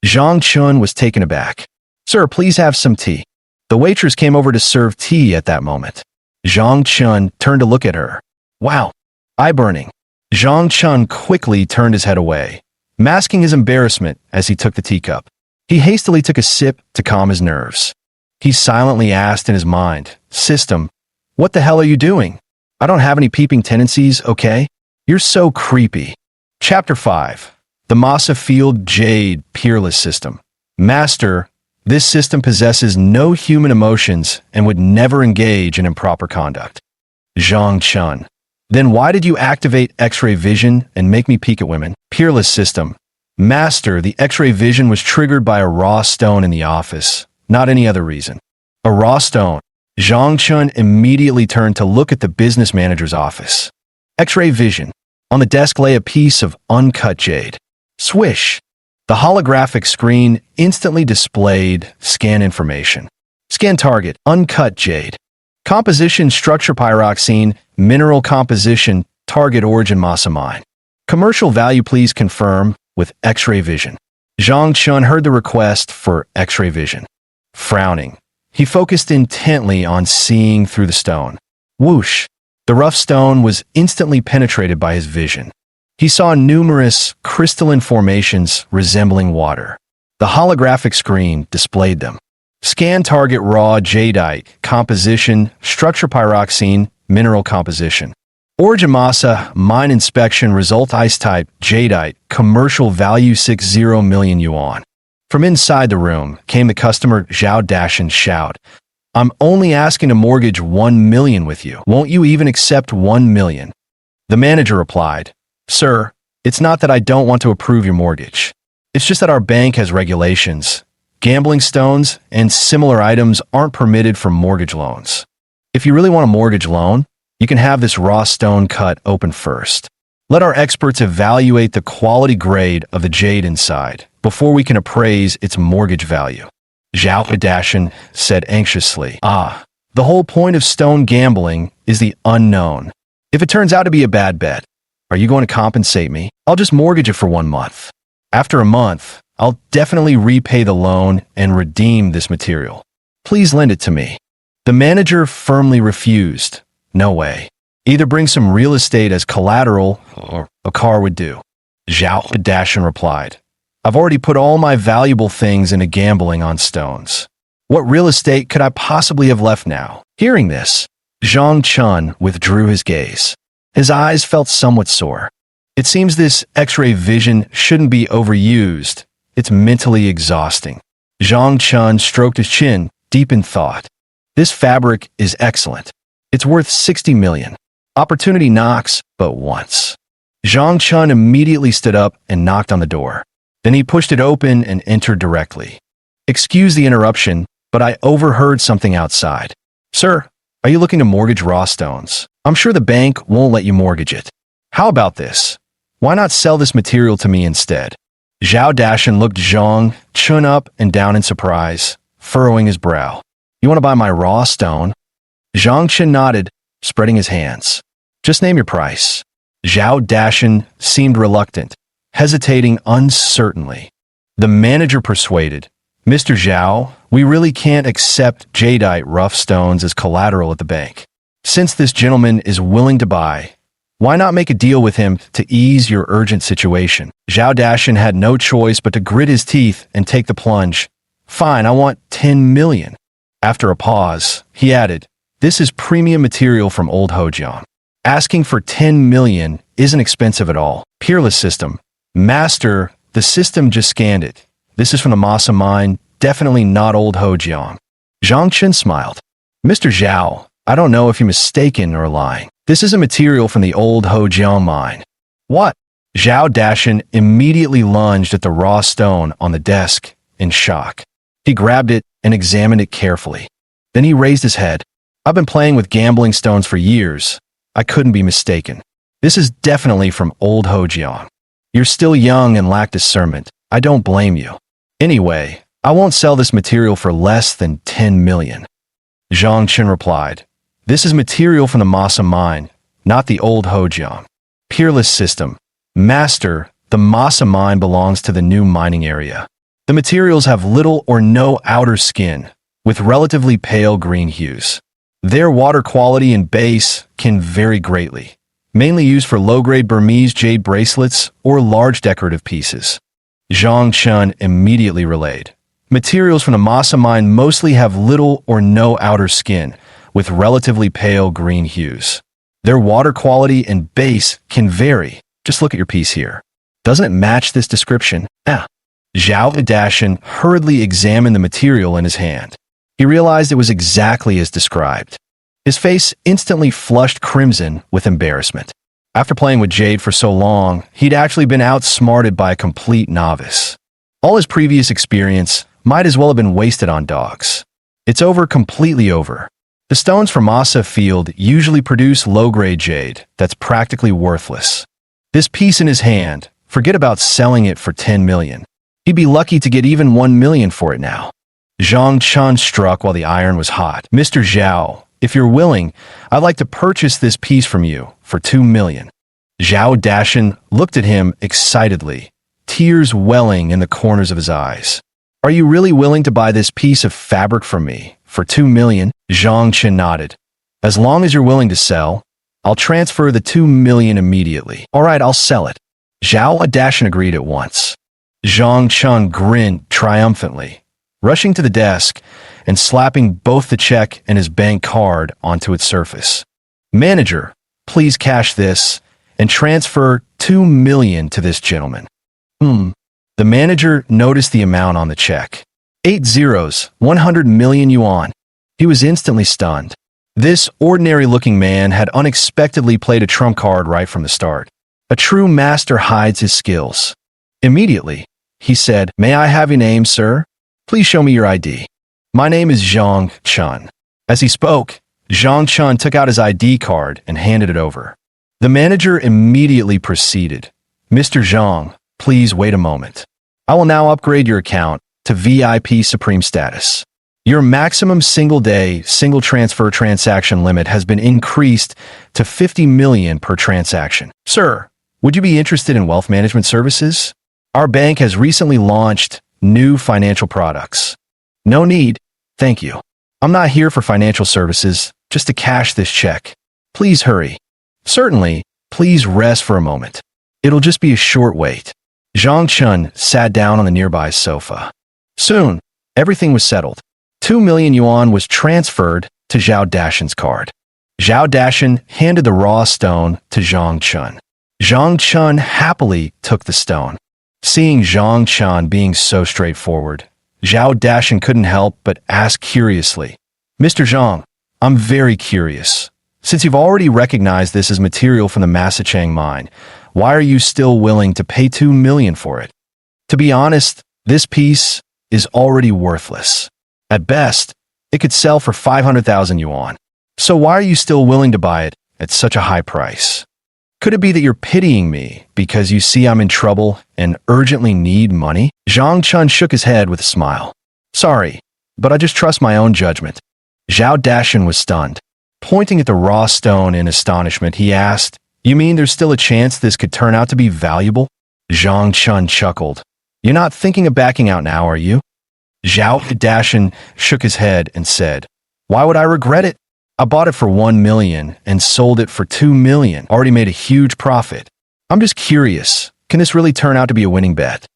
Zhang Chun was taken aback. Sir, please have some tea. The waitress came over to serve tea at that moment. Zhang Chun turned to look at her. Wow, eye-burning. Zhang Chun quickly turned his head away, masking his embarrassment as he took the teacup. He hastily took a sip to calm his nerves. He silently asked in his mind, System, what the hell are you doing? I don't have any peeping tendencies, okay? You're so creepy. Chapter 5. The Masa Field Jade Peerless System. Master, this system possesses no human emotions and would never engage in improper conduct. Zhang Chun. Then why did you activate X-ray vision and make me peek at women? Peerless System. Master, the X-ray vision was triggered by a raw stone in the office. Not any other reason. A raw stone. Zhang Chun immediately turned to look at the business manager's office. X-ray vision. On the desk lay a piece of uncut jade. Swish. The holographic screen instantly displayed scan information. Scan target, uncut jade. Composition, structure pyroxene, mineral composition, target origin masa mine. Commercial value, please confirm with X-ray vision. Zhang Chun heard the request for X-ray vision. Frowning, he focused intently on seeing through the stone. Whoosh! The rough stone was instantly penetrated by his vision. He saw numerous crystalline formations resembling water. The holographic screen displayed them. Scan target raw jadeite, composition, structure pyroxene, mineral composition. Origin masa, mine inspection, result ice type, jadeite, commercial value 60 million yuan. From inside the room came the customer Zhao Dashin shout, I'm only asking to mortgage 1 million with you. Won't you even accept 1 million? The manager replied, Sir, it's not that I don't want to approve your mortgage. It's just that our bank has regulations. Gambling stones and similar items aren't permitted for mortgage loans. If you really want a mortgage loan, you can have this raw stone cut open first. Let our experts evaluate the quality grade of the jade inside before we can appraise its mortgage value. Zhao Dashin said anxiously, the whole point of stone gambling is the unknown. If it turns out to be a bad bet, are you going to compensate me? I'll just mortgage it for 1 month. After a month, I'll definitely repay the loan and redeem this material. Please lend it to me. The manager firmly refused. No way. Either bring some real estate as collateral or a car would do. Zhao Dashin replied, I've already put all my valuable things into gambling on stones. What real estate could I possibly have left now? Hearing this, Zhang Chun withdrew his gaze. His eyes felt somewhat sore. It seems this X-ray vision shouldn't be overused. It's mentally exhausting. Zhang Chun stroked his chin, deep in thought. This fabric is excellent. It's worth 60 million. Opportunity knocks but once. Zhang Chun immediately stood up and knocked on the door. Then he pushed it open and entered directly. Excuse the interruption, but I overheard something outside. Sir, are you looking to mortgage raw stones? I'm sure the bank won't let you mortgage it. How about this? Why not sell this material to me instead? Zhao Dashin looked Zhang Chun up and down in surprise, furrowing his brow. You want to buy my raw stone? Zhang Chun nodded, spreading his hands. Just name your price. Zhao Dashin seemed reluctant, hesitating uncertainly. The manager persuaded, Mr. Zhao, we really can't accept jadeite rough stones as collateral at the bank. Since this gentleman is willing to buy, Why not make a deal with him to ease your urgent situation? Zhao Dashan had no choice but to grit his teeth and take the plunge. Fine, I want 10 million. After a pause, he added, this is premium material from Old Hojiang. Asking for 10 million isn't expensive at all. Peerless system. Master, the system just scanned it. This is from the Masa mine, definitely not Old Hojiang. Zhang Chen smiled. Mr. Zhao, I don't know if you're mistaken or lying. This is a material from the Old Hojiang mine. What? Zhao Dashan immediately lunged at the raw stone on the desk in shock. He grabbed it and examined it carefully. Then he raised his head. I've been playing with gambling stones for years. I couldn't be mistaken. This is definitely from Old Hojiang. You're still young and lack discernment. I don't blame you. Anyway, I won't sell this material for less than 10 million. Zhang Chen replied, this is material from the Masa mine, not the Old Hojiang. Peerless system. Master, the Masa mine belongs to the new mining area. The materials have little or no outer skin, with relatively pale green hues. Their water quality and base can vary greatly, mainly used for low-grade Burmese jade bracelets or large decorative pieces. Zhang Chen immediately relayed, materials from the Masa mine mostly have little or no outer skin, with relatively pale green hues. Their water quality and base can vary. Just look at your piece here. Doesn't it match this description? Zhao Dashan hurriedly examined the material in his hand. He realized it was exactly as described. His face instantly flushed crimson with embarrassment. After playing with jade for so long, he'd actually been outsmarted by a complete novice. All his previous experience might as well have been wasted on dogs. It's over, completely over. The stones from Masa Field usually produce low-grade jade that's practically worthless. This piece in his hand, forget about selling it for 10 million. He'd be lucky to get even 1 million for it now. Zhang Chen struck while the iron was hot. Mr. Zhao, if you're willing, I'd like to purchase this piece from you for 2 million. Zhao Dashan looked at him excitedly, tears welling in the corners of his eyes. Are you really willing to buy this piece of fabric from me for 2 million? Zhang Chen nodded. As long as you're willing to sell, I'll transfer the 2 million immediately. All right, I'll sell it. Zhao Dashan agreed at once. Zhang Chen grinned triumphantly, rushing to the desk and slapping both the check and his bank card onto its surface. Manager, please cash this and transfer 2 million to this gentleman. The manager noticed the amount on the check. 8 zeros, 100 million yuan. He was instantly stunned. This ordinary-looking man had unexpectedly played a trump card right from the start. A true master hides his skills. Immediately, he said, "May I have your name, sir? Please show me your ID." "My name is Zhang Chen." As he spoke, Zhang Chen took out his ID card and handed it over. The manager immediately proceeded, "Mr. Zhang, please wait a moment. I will now upgrade your account to VIP Supreme status. Your maximum single-day, single-transfer transaction limit has been increased to 50 million per transaction. Sir, would you be interested in wealth management services? Our bank has recently launched new financial products." "No need, thank you. I'm not here for financial services, just to cash this check. Please hurry." "Certainly, please rest for a moment. It'll just be a short wait." Zhang Chen sat down on the nearby sofa. Soon, everything was settled. 2 million yuan was transferred to Zhao Dashan's card. Zhao Dashan handed the raw stone to Zhang Chen. Zhang Chen happily took the stone. Seeing Zhang Chen being so straightforward, Zhao Dashan couldn't help but ask curiously, "Mr. Zhang, I'm very curious. Since you've already recognized this as material from the Masachang mine, why are you still willing to pay 2 million for it? To be honest, this piece is already worthless. At best, it could sell for 500,000 yuan. So why are you still willing to buy it at such a high price? Could it be that you're pitying me because you see I'm in trouble and urgently need money?" Zhang Chen shook his head with a smile. "Sorry, but I just trust my own judgment." Zhao Dashan was stunned. Pointing at the raw stone in astonishment, he asked, "You mean there's still a chance this could turn out to be valuable?" Zhang Chen chuckled. "You're not thinking of backing out now, are you?" Zhao Dashan shook his head and said, "Why would I regret it? I bought it for 1 million and sold it for 2 million. Already made a huge profit. I'm just curious. Can this really turn out to be a winning bet?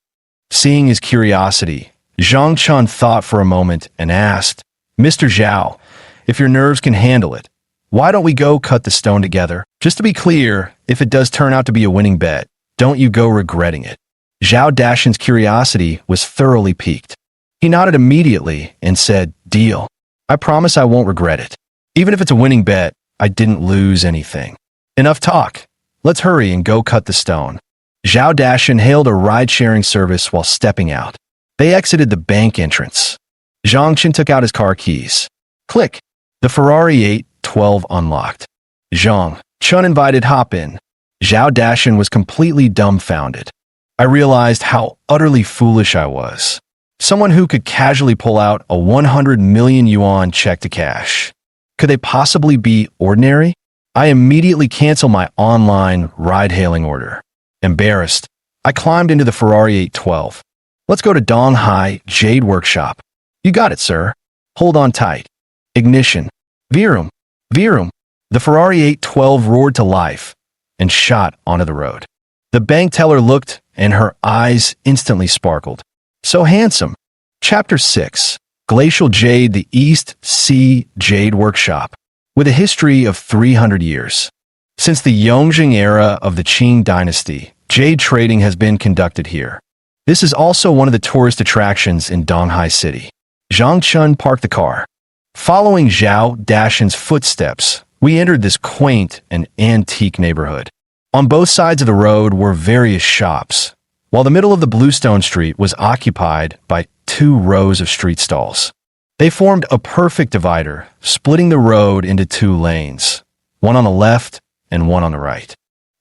Seeing his curiosity, Zhang Chun thought for a moment and asked, Mr. Zhao, if your nerves can handle it, why don't we go cut the stone together? Just to be clear, if it does turn out to be a winning bet, don't you go regretting it. Zhao Dashan's curiosity was thoroughly piqued. He nodded immediately and said, Deal. I promise I won't regret it. Even if it's a winning bet, I didn't lose anything. Enough talk. Let's hurry and go cut the stone. Zhao Dashan hailed a ride-sharing service while stepping out. They exited the bank entrance. Zhang Chen took out his car keys. Click. The Ferrari 812 unlocked. Zhang Chun invited hop in. Zhao Dashan was completely dumbfounded. I realized how utterly foolish I was. Someone who could casually pull out a 100 million yuan check to cash. Could they possibly be ordinary? I immediately canceled my online ride-hailing order. Embarrassed, I climbed into the Ferrari 812. Let's go to Donghai Jade Workshop. You got it, sir. Hold on tight. Ignition. Vroom. Vroom. The Ferrari 812 roared to life and shot onto the road. The bank teller looked and her eyes instantly sparkled. So handsome. Chapter 6. Glacial Jade, the East Sea Jade Workshop. With a history of 300 years. Since the Yongjing era of the Qing dynasty, jade trading has been conducted here. This is also one of the tourist attractions in Donghai City. Zhang Chun parked the car. Following Zhao Dashan's footsteps, we entered this quaint and antique neighborhood. On both sides of the road were various shops, while the middle of the Bluestone Street was occupied by 2 rows of street stalls. They formed a perfect divider, splitting the road into 2 lanes, one on the left and one on the right.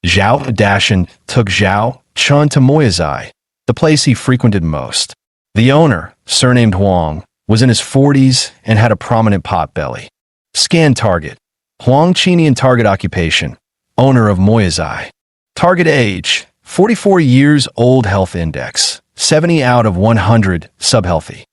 Zhao Dashan took Zhao Chun to Moyazai, the place he frequented most. The owner, surnamed Huang, was in his 40s and had a prominent pot belly. Scan target. Huang Qinian target occupation. Owner of Moyazai. Target age. 44 years old. Health index. 70 out of 100. Subhealthy.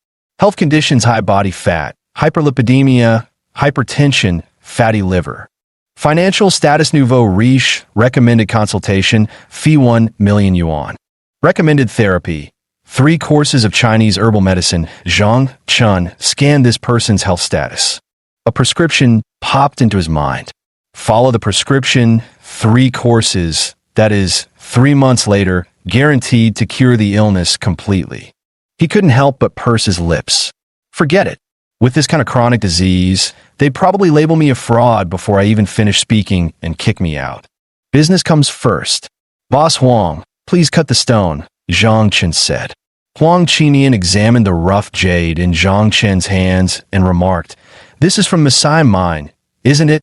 Health conditions: high body fat, hyperlipidemia, hypertension, fatty liver. Financial status: nouveau riche. Recommended consultation. Fee 1 million yuan. Recommended therapy: 3 courses of Chinese herbal medicine. Zhang Chun scanned this person's health status. A prescription popped into his mind. Follow the prescription. 3 courses, that is, 3 months later, guaranteed to cure the illness completely. He couldn't help but purse his lips. Forget it. With this kind of chronic disease, they'd probably label me a fraud before I even finish speaking and kick me out. Business comes first. Boss Huang, please cut the stone, Zhang Chen said. Huang Qinian examined the rough jade in Zhang Chen's hands and remarked, This is from Masai Mine, isn't it?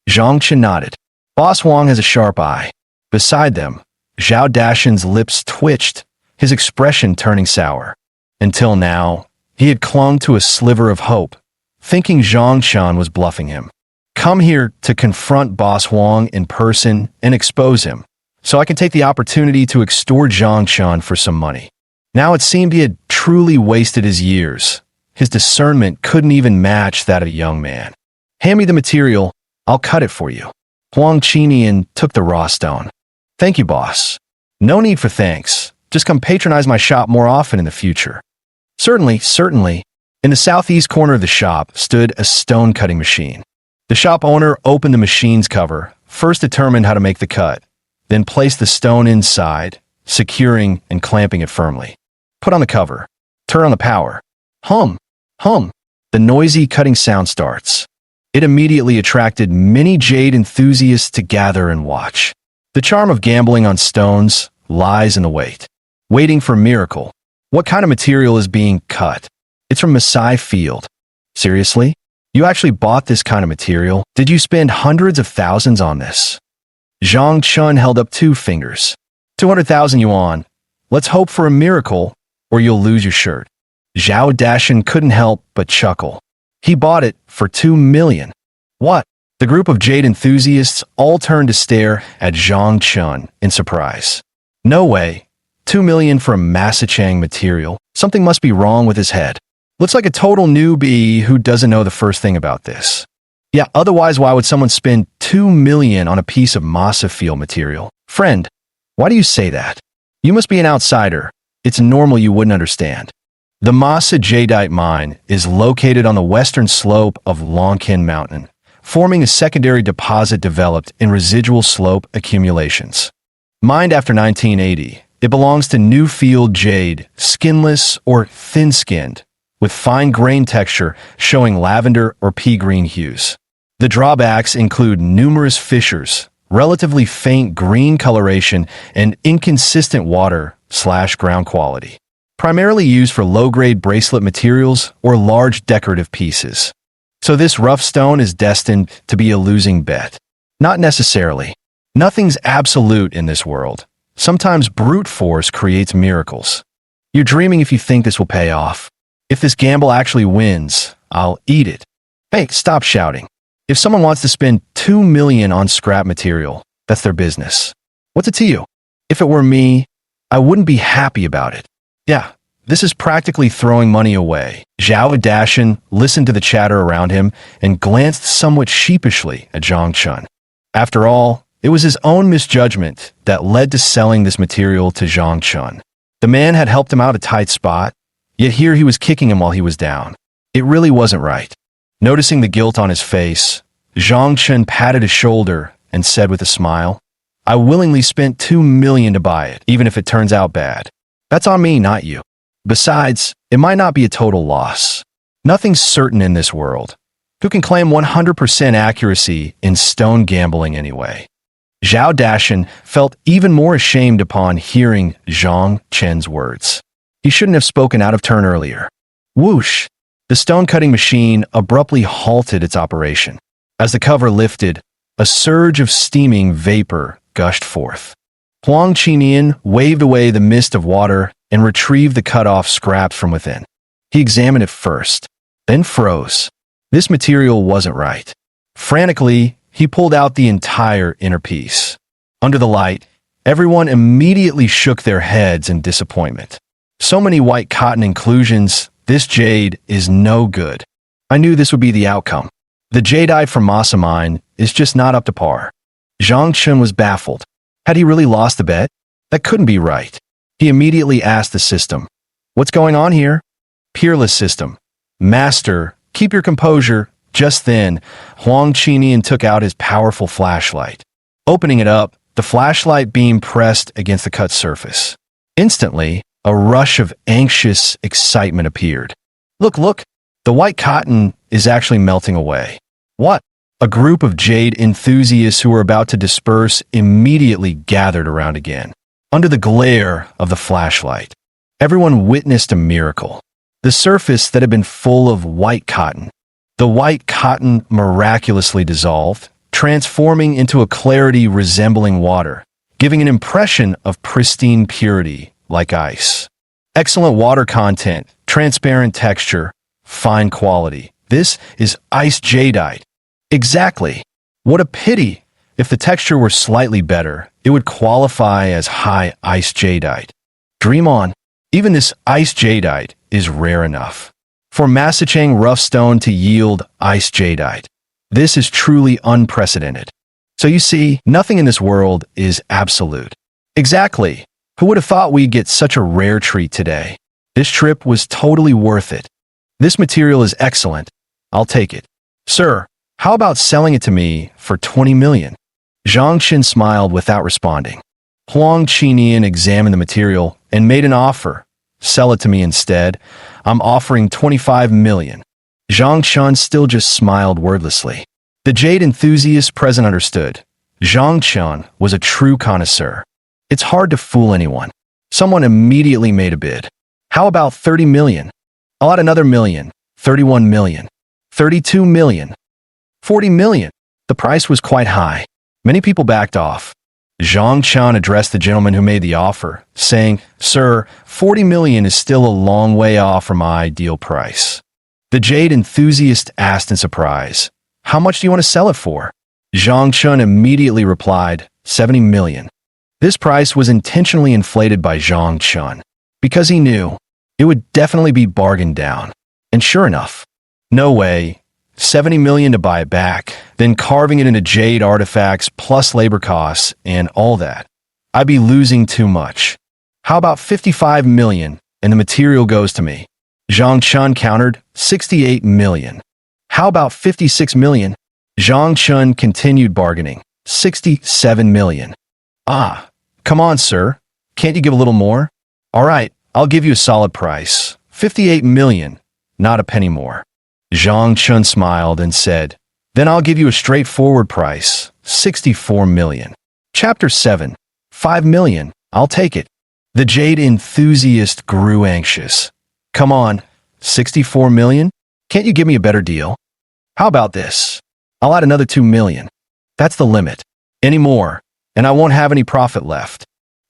Zhang Chen nodded. Boss Huang has a sharp eye. Beside them, Zhao Dashan's lips twitched, his expression turning sour. Until now, he had clung to a sliver of hope, thinking Zhang Chen was bluffing him. Come here to confront Boss Huang in person and expose him, so I can take the opportunity to extort Zhang Chen for some money. Now it seemed he had truly wasted his years. His discernment couldn't even match that of a young man. Hand me the material, I'll cut it for you. Huang Qinian took the raw stone. Thank you, boss. No need for thanks. Just come patronize my shop more often in the future. Certainly, certainly. In the southeast corner of the shop stood a stone-cutting machine. The shop owner opened the machine's cover, first determined how to make the cut, then placed the stone inside, securing and clamping it firmly. Put on the cover. Turn on the power. Hum. Hum. The noisy cutting sound starts. It immediately attracted many jade enthusiasts to gather and watch. The charm of gambling on stones lies in the wait. Waiting for a miracle. What kind of material is being cut? It's from Masai Field. Seriously? You actually bought this kind of material? Did you spend hundreds of thousands on this? Zhang Chun held up 2 fingers. 200,000 yuan. Let's hope for a miracle, or you'll lose your shirt. Zhao Dashan couldn't help but chuckle. He bought it for 2 million. What? The group of jade enthusiasts all turned to stare at Zhang Chun in surprise. No way. 2 million for a Massichang material. Something must be wrong with his head. Looks like a total newbie who doesn't know the first thing about this. Yeah, otherwise why would someone spend 2 million on a piece of masa field material? Friend, why do you say that? You must be an outsider. It's normal you wouldn't understand. The Masa Jadeite mine is located on the western slope of Longkin Mountain, forming a secondary deposit developed in residual slope accumulations. Mined after 1980, it belongs to Newfield jade, skinless or thin-skinned, with fine grain texture showing lavender or pea green hues. The drawbacks include numerous fissures, relatively faint green coloration, and inconsistent water/ground quality. Primarily used for low-grade bracelet materials or large decorative pieces. So this rough stone is destined to be a losing bet. Not necessarily. Nothing's absolute in this world. Sometimes brute force creates miracles. You're dreaming if you think this will pay off. If this gamble actually wins, I'll eat it. Hey, stop shouting. If someone wants to spend 2 million on scrap material, that's their business. What's it to you? If it were me, I wouldn't be happy about it. Yeah, this is practically throwing money away. Zhao Dashan listened to the chatter around him and glanced somewhat sheepishly at Zhang Chun. After all, it was his own misjudgment that led to selling this material to Zhang Chun. The man had helped him out a tight spot, yet here he was kicking him while he was down. It really wasn't right. Noticing the guilt on his face, Zhang Chun patted his shoulder and said with a smile, I willingly spent 2 million to buy it, even if it turns out bad. That's on me, not you. Besides, it might not be a total loss. Nothing's certain in this world. Who can claim 100% accuracy in stone gambling anyway? Zhao Dashan felt even more ashamed upon hearing Zhang Chen's words. He shouldn't have spoken out of turn earlier. Whoosh! The stone-cutting machine abruptly halted its operation. As the cover lifted, a surge of steaming vapor gushed forth. Huang Qinian waved away the mist of water and retrieved the cut-off scraps from within. He examined it first, then froze. This material wasn't right. Frantically, he pulled out the entire inner piece. Under the light, everyone immediately shook their heads in disappointment. So many white cotton inclusions, this jade is no good. I knew this would be the outcome. The jadeite from Masa Mine is just not up to par. Zhang Chun was baffled. Had he really lost the bet? That couldn't be right. He immediately asked the system, What's going on here? Peerless system. Master, keep your composure. Just then, Huang Qinian took out his powerful flashlight. Opening it up, the flashlight beam pressed against the cut surface. Instantly, a rush of anxious excitement appeared. Look, the white cotton is actually melting away. What? A group of jade enthusiasts who were about to disperse immediately gathered around again. Under the glare of the flashlight, everyone witnessed a miracle. The surface that had been full of white cotton. The white cotton miraculously dissolved, transforming into a clarity resembling water, giving an impression of pristine purity like ice. Excellent water content, transparent texture, fine quality. This is ice jadeite. Exactly. What a pity. If the texture were slightly better, it would qualify as high ice jadeite. Dream on. Even this ice jadeite is rare enough. For Masachang rough stone to yield ice jadeite, this is truly unprecedented. So you see, nothing in this world is absolute. Exactly. Who would have thought we'd get such a rare treat today? This trip was totally worth it. This material is excellent. I'll take it. Sir, how about selling it to me for 20 million? Zhang Qin smiled without responding. Huang Qinian examined the material and made an offer. Sell it to me instead. I'm offering 25 million. Zhang Chun still just smiled wordlessly. The jade enthusiast present understood. Zhang Chun was a true connoisseur. It's hard to fool anyone. Someone immediately made a bid. How about 30 million? I'll add another million. 31 million. 32 million. 40 million. The price was quite high. Many people backed off. Zhang Chun addressed the gentleman who made the offer, saying, Sir, 40 million is still a long way off from my ideal price. The jade enthusiast asked in surprise, How much do you want to sell it for? Zhang Chun immediately replied, 70 million. This price was intentionally inflated by Zhang Chun, because he knew it would definitely be bargained down. And sure enough, no way, 70 million to buy it back, then carving it into jade artifacts plus labor costs and all that. I'd be losing too much. How about 55 million and the material goes to me? Zhang Chun countered, 68 million. How about 56 million? Zhang Chun continued bargaining, 67 million. Ah, come on, sir. Can't you give a little more? All right, I'll give you a solid price, 58 million, not a penny more. Zhang Chun smiled and said, then I'll give you a straightforward price, 64 million. Chapter 7, 5 million, I'll take it. The jade enthusiast grew anxious. Come on, 64 million? Can't you give me a better deal? How about this? I'll add another 2 million. That's the limit. Any more, and I won't have any profit left.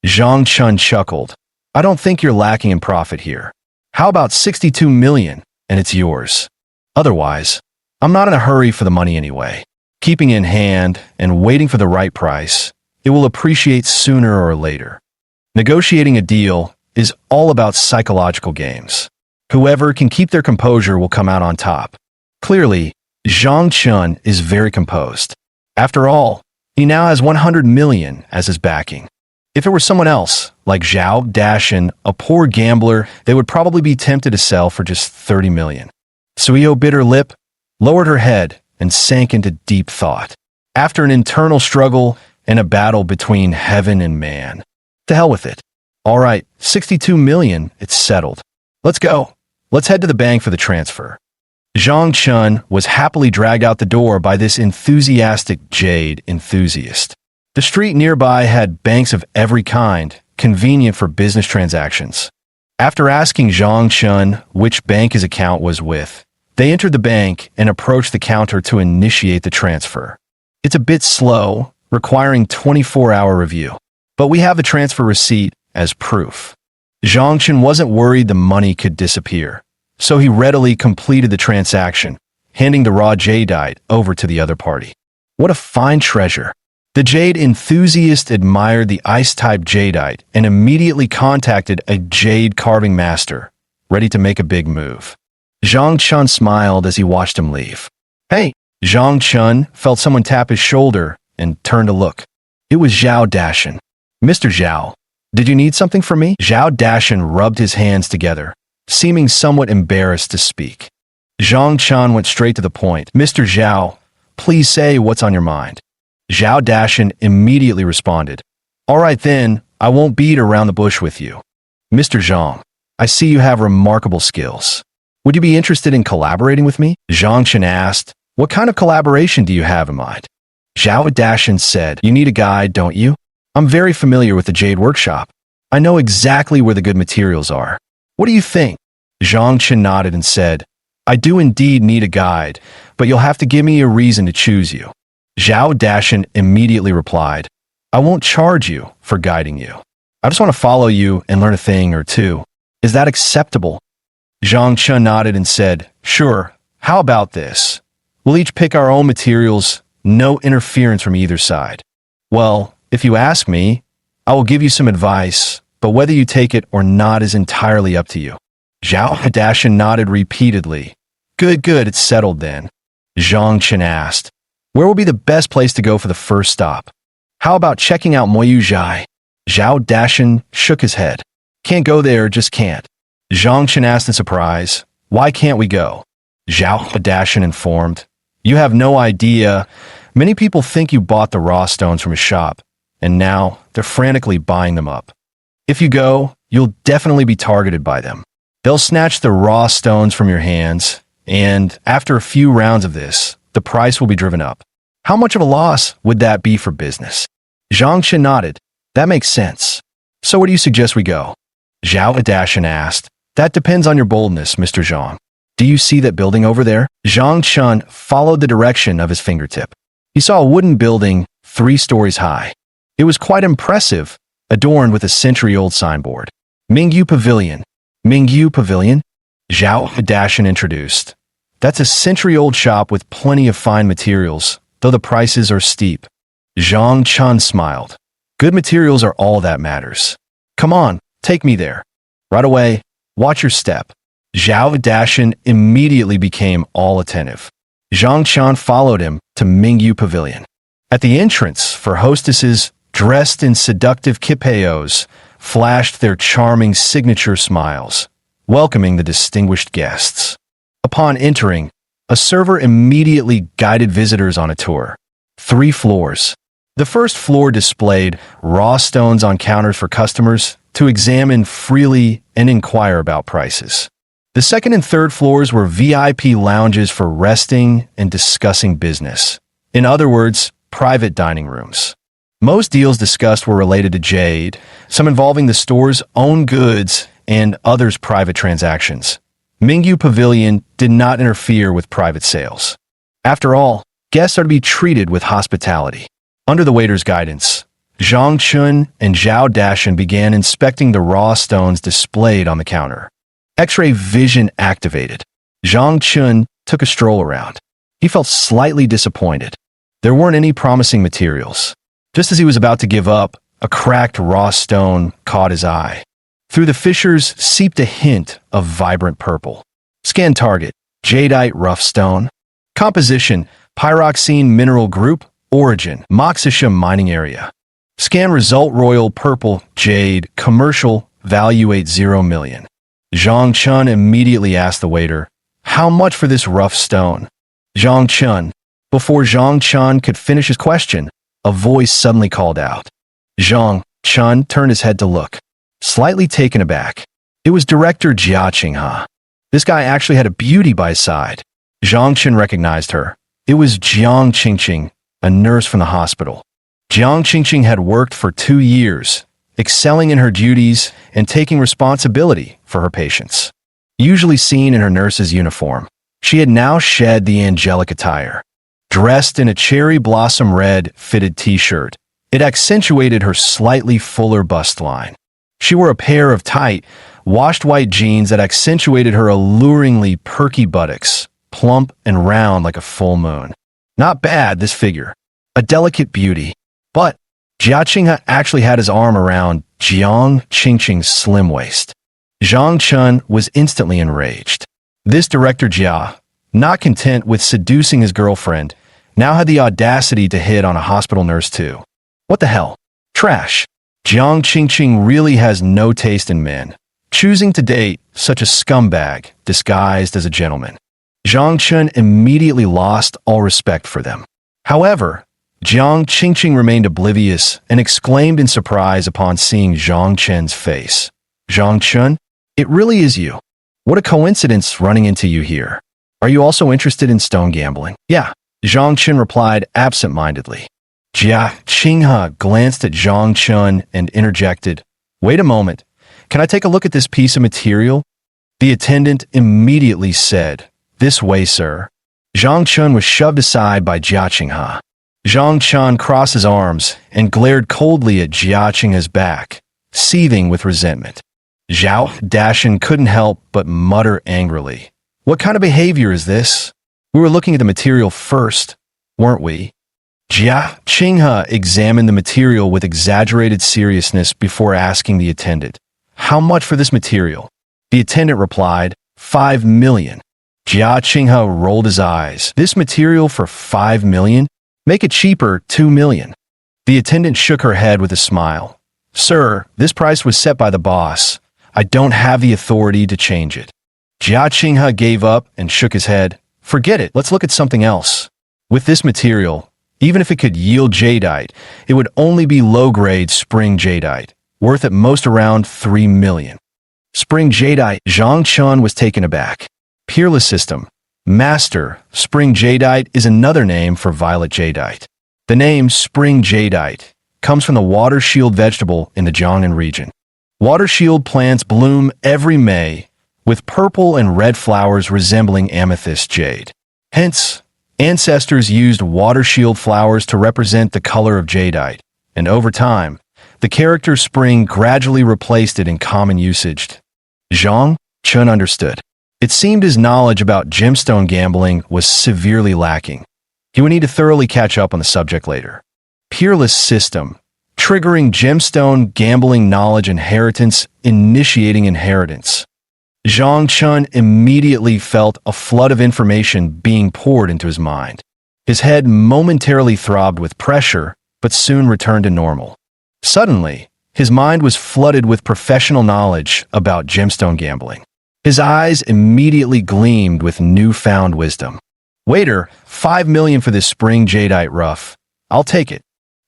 Zhang Chun chuckled. I don't think you're lacking in profit here. How about 62 million, and it's yours? Otherwise, I'm not in a hurry for the money anyway. Keeping in hand and waiting for the right price, it will appreciate sooner or later. Negotiating a deal is all about psychological games. Whoever can keep their composure will come out on top. Clearly, Zhang Chun is very composed. After all, he now has 100 million as his backing. If it were someone else, like Zhao Dashan, a poor gambler, they would probably be tempted to sell for just 30 million. Suio bit her lip, lowered her head, and sank into deep thought. After an internal struggle and a battle between heaven and man. To hell with it. All right, 62 million, it's settled. Let's go. Let's head to the bank for the transfer. Zhang Chun was happily dragged out the door by this enthusiastic jade enthusiast. The street nearby had banks of every kind, convenient for business transactions. After asking Zhang Chun which bank his account was with, they entered the bank and approached the counter to initiate the transfer. It's a bit slow, requiring 24-hour review, but we have the transfer receipt as proof. Zhang Chun wasn't worried the money could disappear, so he readily completed the transaction, handing the raw jadeite over to the other party. What a fine treasure! The jade enthusiast admired the ice-type jadeite and immediately contacted a jade carving master, ready to make a big move. Zhang Chun smiled as he watched him leave. Hey! Zhang Chun felt someone tap his shoulder and turned to look. It was Zhao Dashan. Mr. Zhao, did you need something from me? Zhao Dashan rubbed his hands together, seeming somewhat embarrassed to speak. Zhang Chun went straight to the point. Mr. Zhao, please say what's on your mind. Zhao Dashan immediately responded. All right then, I won't beat around the bush with you. Mr. Zhang, I see you have remarkable skills. Would you be interested in collaborating with me? Zhang Chun asked. What kind of collaboration do you have in mind? Zhao Dashan said, you need a guide, don't you? I'm very familiar with the Jade Workshop. I know exactly where the good materials are. What do you think? Zhang Chun nodded and said, I do indeed need a guide, but you'll have to give me a reason to choose you. Zhao Dashan immediately replied, I won't charge you for guiding you. I just want to follow you and learn a thing or two. Is that acceptable? Zhang Chun nodded and said, sure, how about this? We'll each pick our own materials, no interference from either side. Well, if you ask me, I will give you some advice, but whether you take it or not is entirely up to you. Zhao Dashan nodded repeatedly. Good, it's settled then. Zhang Chun asked, where will be the best place to go for the first stop? How about checking out Moyu Zhai? Zhao Dashan shook his head. Can't go there, just can't. Zhang Chun asked in surprise, why can't we go? Zhao Dashan informed, you have no idea. Many people think you bought the raw stones from a shop, and now they're frantically buying them up. If you go, you'll definitely be targeted by them. They'll snatch the raw stones from your hands, and after a few rounds of this, the price will be driven up. How much of a loss would that be for business? Zhang Chun nodded. That makes sense. So where do you suggest we go? Zhao Dashan asked. That depends on your boldness, Mr. Zhang. Do you see that building over there? Zhang Chun followed the direction of his fingertip. He saw a wooden building 3 stories high. It was quite impressive, adorned with a century-old signboard. Mingyu Pavilion. Mingyu Pavilion? Zhao Dashan introduced. That's a century-old shop with plenty of fine materials, though the prices are steep. Zhang Chun smiled. Good materials are all that matters. Come on, take me there. Right away, watch your step. Zhao Dashan immediately became all attentive. Zhang Qian followed him to Mingyu Pavilion. At the entrance, for hostesses dressed in seductive kipeos flashed their charming signature smiles, welcoming the distinguished guests. Upon entering, a server immediately guided visitors on a tour. 3 floors. The first floor displayed raw stones on counters for customers to examine freely and inquire about prices. The second and third floors were VIP lounges for resting and discussing business. In other words, private dining rooms. Most deals discussed were related to jade, some involving the store's own goods and others' private transactions. Mingyu Pavilion did not interfere with private sales. After all, guests are to be treated with hospitality. Under the waiter's guidance, Zhang Chun and Zhao Dashan began inspecting the raw stones displayed on the counter. X-ray vision activated. Zhang Chun took a stroll around. He felt slightly disappointed. There weren't any promising materials. Just as he was about to give up, a cracked raw stone caught his eye. Through the fissures seeped a hint of vibrant purple. Scan target, jadeite rough stone. Composition, pyroxene mineral group. Origin, Moxisha mining area. Scan result, royal purple, jade, commercial, value 80 million. Zhang Chun immediately asked the waiter, "How much for this rough stone?" Zhang Chun. Before Zhang Chun could finish his question, a voice suddenly called out. Zhang Chun turned his head to look, slightly taken aback. It was director Jia Qinghe. This guy actually had a beauty by his side. Zhang Chun recognized her. It was Jiang Qingqing, a nurse from the hospital. Jiang Qingqing had worked for 2 years, excelling in her duties and taking responsibility for her patients. Usually seen in her nurse's uniform, she had now shed the angelic attire. Dressed in a cherry blossom red fitted t-shirt, it accentuated her slightly fuller bust line. She wore a pair of tight, washed white jeans that accentuated her alluringly perky buttocks, plump and round like a full moon. Not bad, this figure. A delicate beauty. But Jia Qinghe actually had his arm around Jiang Qingqing's slim waist. Zhang Chun was instantly enraged. This director Jia, not content with seducing his girlfriend, now had the audacity to hit on a hospital nurse too. What the hell? Trash. Jiang Qingqing really has no taste in men, choosing to date such a scumbag disguised as a gentleman. Zhang Chun immediately lost all respect for them. However, Jiang Qingqing remained oblivious and exclaimed in surprise upon seeing Zhang Chun's face. Zhang Chun, it really is you. What a coincidence running into you here. Are you also interested in stone gambling? Yeah, Zhang Chun replied absent-mindedly. Jia Qinghe glanced at Zhang Chun and interjected, "Wait a moment. Can I take a look at this piece of material?" The attendant immediately said, "This way, sir." Zhang Chun was shoved aside by Jia Qinghe. Zhang Chun crossed his arms and glared coldly at Jia Qinghe's back, seething with resentment. Zhao Dashan couldn't help but mutter angrily, "What kind of behavior is this? We were looking at the material first, weren't we?" Jia Qinghe examined the material with exaggerated seriousness before asking the attendant, "How much for this material?" The attendant replied, 5 million. Jia Qinghe rolled his eyes. "This material for 5 million? Make it cheaper, 2 million. The attendant shook her head with a smile. "Sir, this price was set by the boss. I don't have the authority to change it." Jia Qinghe gave up and shook his head. "Forget it, let's look at something else. With this material, even if it could yield jadeite, it would only be low-grade spring jadeite, worth at most around 3 million. Spring jadeite, Zhang Chun was taken aback. Peerless system. Master, spring jadeite is another name for violet jadeite. The name spring jadeite comes from the water shield vegetable in the Jiangnan region. Water shield plants bloom every May, with purple and red flowers resembling amethyst jade. Hence, ancestors used water shield flowers to represent the color of jadeite, and over time, the character spring gradually replaced it in common usage. Zhang Chun understood. It seemed his knowledge about gemstone gambling was severely lacking. He would need to thoroughly catch up on the subject later. Peerless system. Triggering gemstone gambling knowledge inheritance, initiating inheritance. Zhang Chun immediately felt a flood of information being poured into his mind. His head momentarily throbbed with pressure, but soon returned to normal. Suddenly, his mind was flooded with professional knowledge about gemstone gambling. His eyes immediately gleamed with newfound wisdom. "Waiter, 5 million for this spring jadeite rough. I'll take it."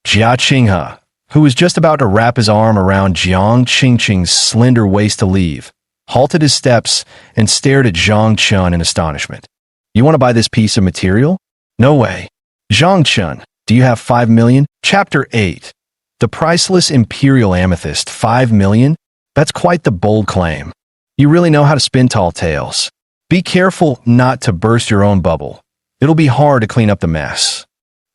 Jia Qinghe, who was just about to wrap his arm around Jiang Qingqing's slender waist to leave, halted his steps and stared at Zhang Chun in astonishment. "You want to buy this piece of material? No way. Zhang Chun, do you have 5 million? Chapter 8. The priceless imperial amethyst, 5 million? That's quite the bold claim. You really know how to spin tall tales. Be careful not to burst your own bubble. It'll be hard to clean up the mess."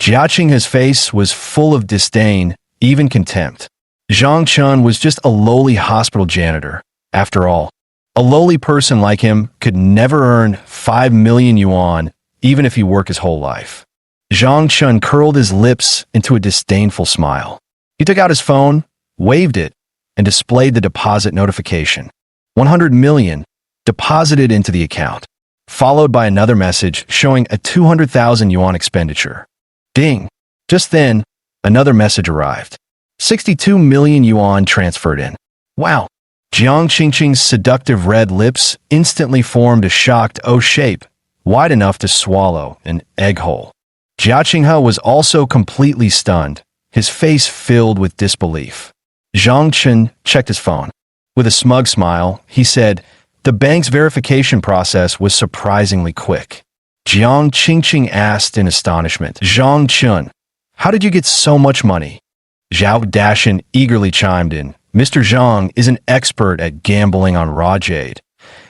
Jia Qinghe's face was full of disdain, even contempt. Zhang Chun was just a lowly hospital janitor. After all, a lowly person like him could never earn 5 million yuan, even if he worked his whole life. Zhang Chun curled his lips into a disdainful smile. He took out his phone, waved it, and displayed the deposit notification. 100 million deposited into the account, followed by another message showing a 200,000 yuan expenditure. Ding! Just then, another message arrived. 62 million yuan transferred in. Wow! Jiang Qingqing's seductive red lips instantly formed a shocked O shape, wide enough to swallow an egg hole. Jia Qinghe was also completely stunned, his face filled with disbelief. Zhang Chun checked his phone. With a smug smile, he said, "The bank's verification process was surprisingly quick." Jiang Qingqing asked in astonishment, "Zhang Chun, how did you get so much money?" Zhao Dashin eagerly chimed in, "Mr. Zhang is an expert at gambling on raw jade.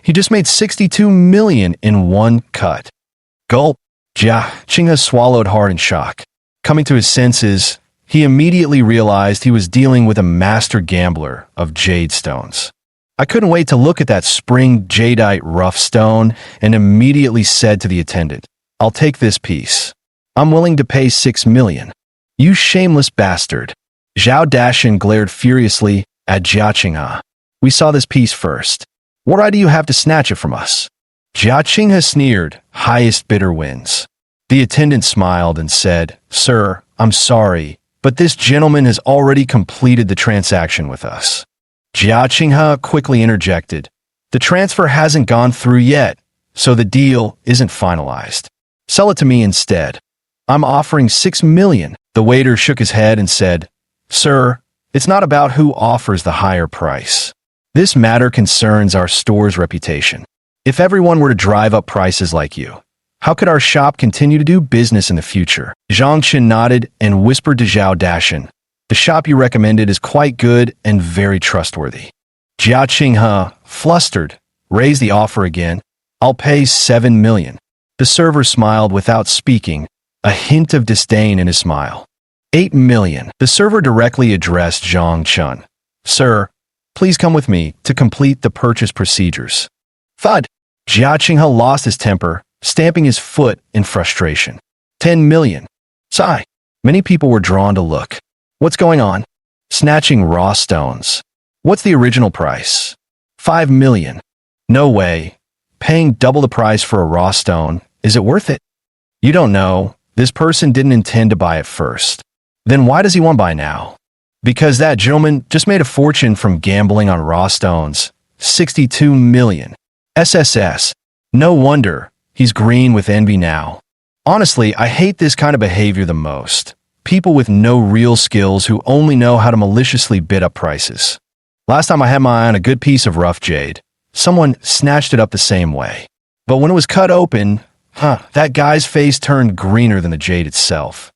He just made 62 million in one cut." Gulp! Jia Qinghe swallowed hard in shock. Coming to his senses, he immediately realized he was dealing with a master gambler of jade stones. I couldn't wait to look at that spring jadeite rough stone and immediately said to the attendant, "I'll take this piece. I'm willing to pay 6 million. You shameless bastard." Zhao Dashin glared furiously at Jia Qinghe. "We saw this piece first. What right do you have to snatch it from us?" Jia Qinghe sneered, "Highest bidder wins." The attendant smiled and said, "Sir, I'm sorry, but this gentleman has already completed the transaction with us." Jia Qinghe quickly interjected, "The transfer hasn't gone through yet, so the deal isn't finalized. Sell it to me instead. I'm offering 6 million. The waiter shook his head and said, "Sir, it's not about who offers the higher price. This matter concerns our store's reputation. If everyone were to drive up prices like you, how could our shop continue to do business in the future?" Zhang Chun nodded and whispered to Zhao Dashin, "The shop you recommended is quite good and very trustworthy." Jia Qinghe, flustered, raised the offer again. "I'll pay 7 million. The server smiled without speaking, a hint of disdain in his smile. 8 million. The server directly addressed Zhang Chun. "Sir, please come with me to complete the purchase procedures." Thud! Jia Qinghe lost his temper, stamping his foot in frustration. 10 million. Sigh. Many people were drawn to look. What's going on? Snatching raw stones. What's the original price? 5 million. No way. Paying double the price for a raw stone, is it worth it? You don't know. This person didn't intend to buy it first. Then why does he want to buy now? Because that gentleman just made a fortune from gambling on raw stones. 62 million. SSS. No wonder. He's green with envy now. Honestly, I hate this kind of behavior the most. People with no real skills who only know how to maliciously bid up prices. Last time I had my eye on a good piece of rough jade, someone snatched it up the same way. But when it was cut open, that guy's face turned greener than the jade itself.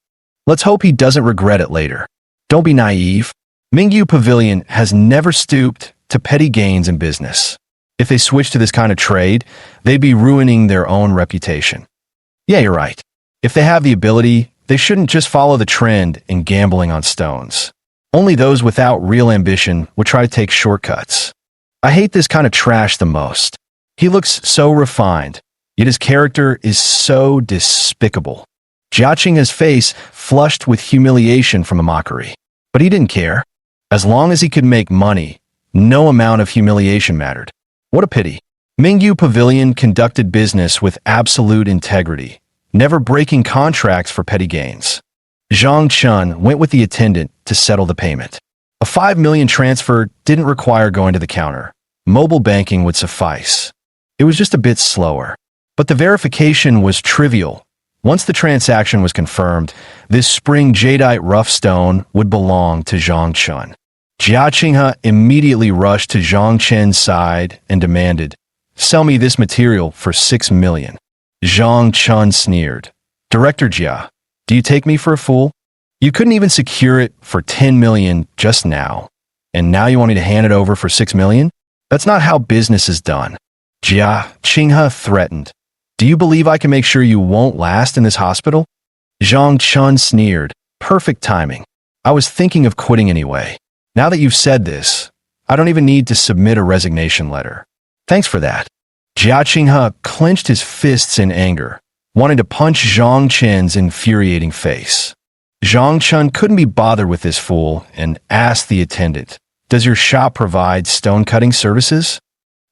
Let's hope he doesn't regret it later. Don't be naive. Mingyu Pavilion has never stooped to petty gains in business. If they switch to this kind of trade, they'd be ruining their own reputation. Yeah, you're right. If they have the ability, they shouldn't just follow the trend in gambling on stones. Only those without real ambition would try to take shortcuts. I hate this kind of trash the most. He looks so refined, yet his character is so despicable. Jia Qinghe's face flushed with humiliation from a mockery. But he didn't care. As long as he could make money, no amount of humiliation mattered. What a pity. Mingyu Pavilion conducted business with absolute integrity, never breaking contracts for petty gains. Zhang Chun went with the attendant to settle the payment. A 5 million transfer didn't require going to the counter. Mobile banking would suffice. It was just a bit slower. But the verification was trivial. Once the transaction was confirmed, this spring jadeite rough stone would belong to Zhang Chun. Jia Qinghe immediately rushed to Zhang Chen's side and demanded, "Sell me this material for 6 million. Zhang Chun sneered. "Director Jia, do you take me for a fool? You couldn't even secure it for 10 million just now. And now you want me to hand it over for 6 million? That's not how business is done." Jia Qinghe threatened. "Do you believe I can make sure you won't last in this hospital?" Zhang Chun sneered. "Perfect timing. I was thinking of quitting anyway. Now that you've said this, I don't even need to submit a resignation letter. Thanks for that." Jia Qinghe clenched his fists in anger, wanting to punch Zhang Chen's infuriating face. Zhang Chun couldn't be bothered with this fool and asked the attendant, "Does your shop provide stone-cutting services?"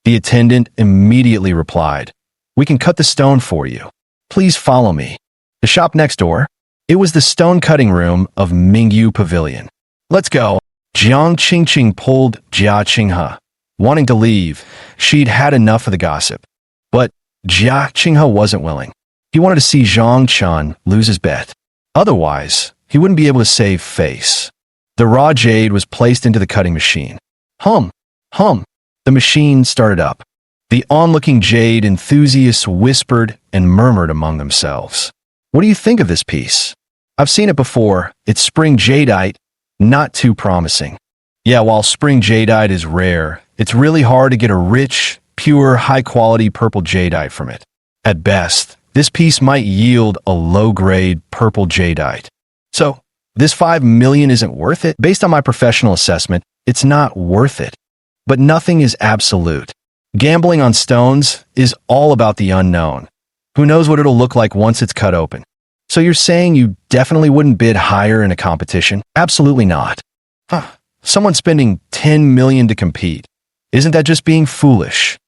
The attendant immediately replied, "We can cut the stone for you. Please follow me." The shop next door? It was the stone-cutting room of Mingyu Pavilion. "Let's go." Jiang Qingqing pulled Jia Qinghe. Wanting to leave, she'd had enough of the gossip. But Jia Qinghe wasn't willing. He wanted to see Zhang Chun lose his bet. Otherwise, he wouldn't be able to save face. The raw jade was placed into the cutting machine. Hum, hum. The machine started up. The onlooking jade enthusiasts whispered and murmured among themselves. "What do you think of this piece?" "I've seen it before. It's spring jadeite. Not too promising." Yeah, while spring jadeite is rare, it's really hard to get a rich, pure, high-quality purple jadeite from it. At best, this piece might yield a low-grade purple jadeite. So, this 5 million isn't worth it? Based on my professional assessment, it's not worth it. But nothing is absolute. Gambling on stones is all about the unknown. Who knows what it'll look like once it's cut open? So you're saying you definitely wouldn't bid higher in a competition? Absolutely not. Someone spending 10 million to compete. Isn't that just being foolish?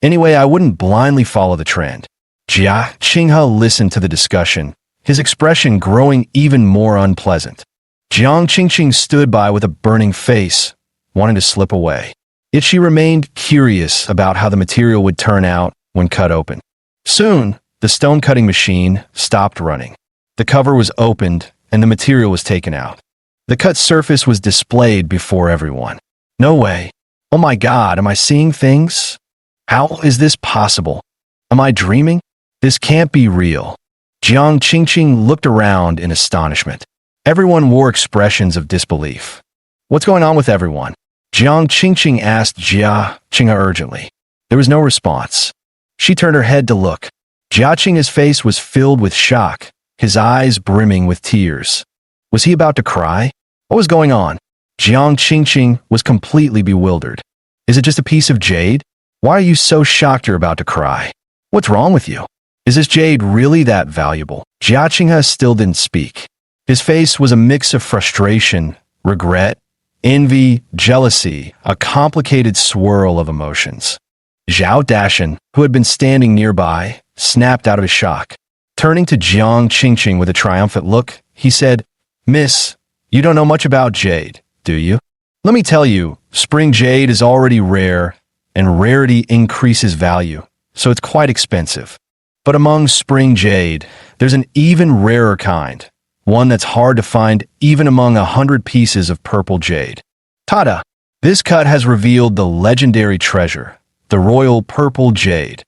Anyway, I wouldn't blindly follow the trend. Jia Qinghe listened to the discussion, his expression growing even more unpleasant. Jiang Qingqing stood by with a burning face, wanting to slip away. Yet she remained curious about how the material would turn out when cut open. Soon, the stone-cutting machine stopped running. The cover was opened, and the material was taken out. The cut surface was displayed before everyone. No way. Oh my God, am I seeing things? How is this possible? Am I dreaming? This can't be real. Jiang Qingqing looked around in astonishment. Everyone wore expressions of disbelief. What's going on with everyone? Jiang Qingqing asked Jia Qinghe urgently. There was no response. She turned her head to look. Jia Qinghe's face was filled with shock, his eyes brimming with tears. Was he about to cry? What was going on? Jiang Qingqing was completely bewildered. Is it just a piece of jade? Why are you so shocked you're about to cry? What's wrong with you? Is this jade really that valuable? Jia Qinghe still didn't speak. His face was a mix of frustration, regret, envy, jealousy, a complicated swirl of emotions. Zhao Dashan, who had been standing nearby, snapped out of his shock. Turning to Jiang Qingqing with a triumphant look, he said, "Miss, you don't know much about jade, do you? Let me tell you, spring jade is already rare, and rarity increases value, so it's quite expensive. But among spring jade, there's an even rarer kind, one that's hard to find even among 100 pieces of purple jade. Tada! This cut has revealed the legendary treasure, the royal purple jade."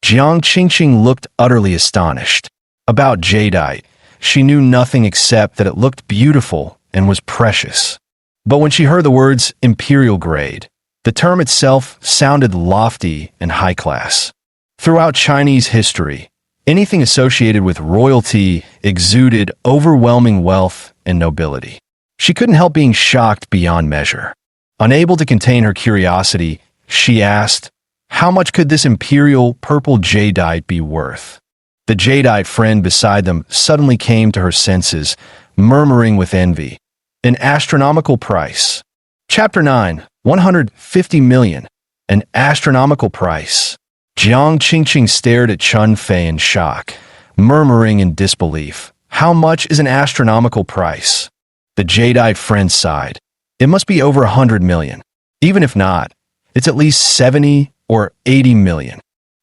Jiang Qingqing looked utterly astonished. About jadeite, she knew nothing except that it looked beautiful and was precious. But when she heard the words imperial grade, the term itself sounded lofty and high class. Throughout Chinese history, anything associated with royalty exuded overwhelming wealth and nobility. She couldn't help being shocked beyond measure. Unable to contain her curiosity, she asked, "How much could this imperial purple jadeite be worth?" The jadeite friend beside them suddenly came to her senses, murmuring with envy, "An astronomical price." Chapter 9, 150 million. An astronomical price. Jiang Qingqing stared at Chun Fei in shock, murmuring in disbelief. How much is an astronomical price? The jadeite friend sighed. It must be over 100 million. Even if not, it's at least 70 or 80 million.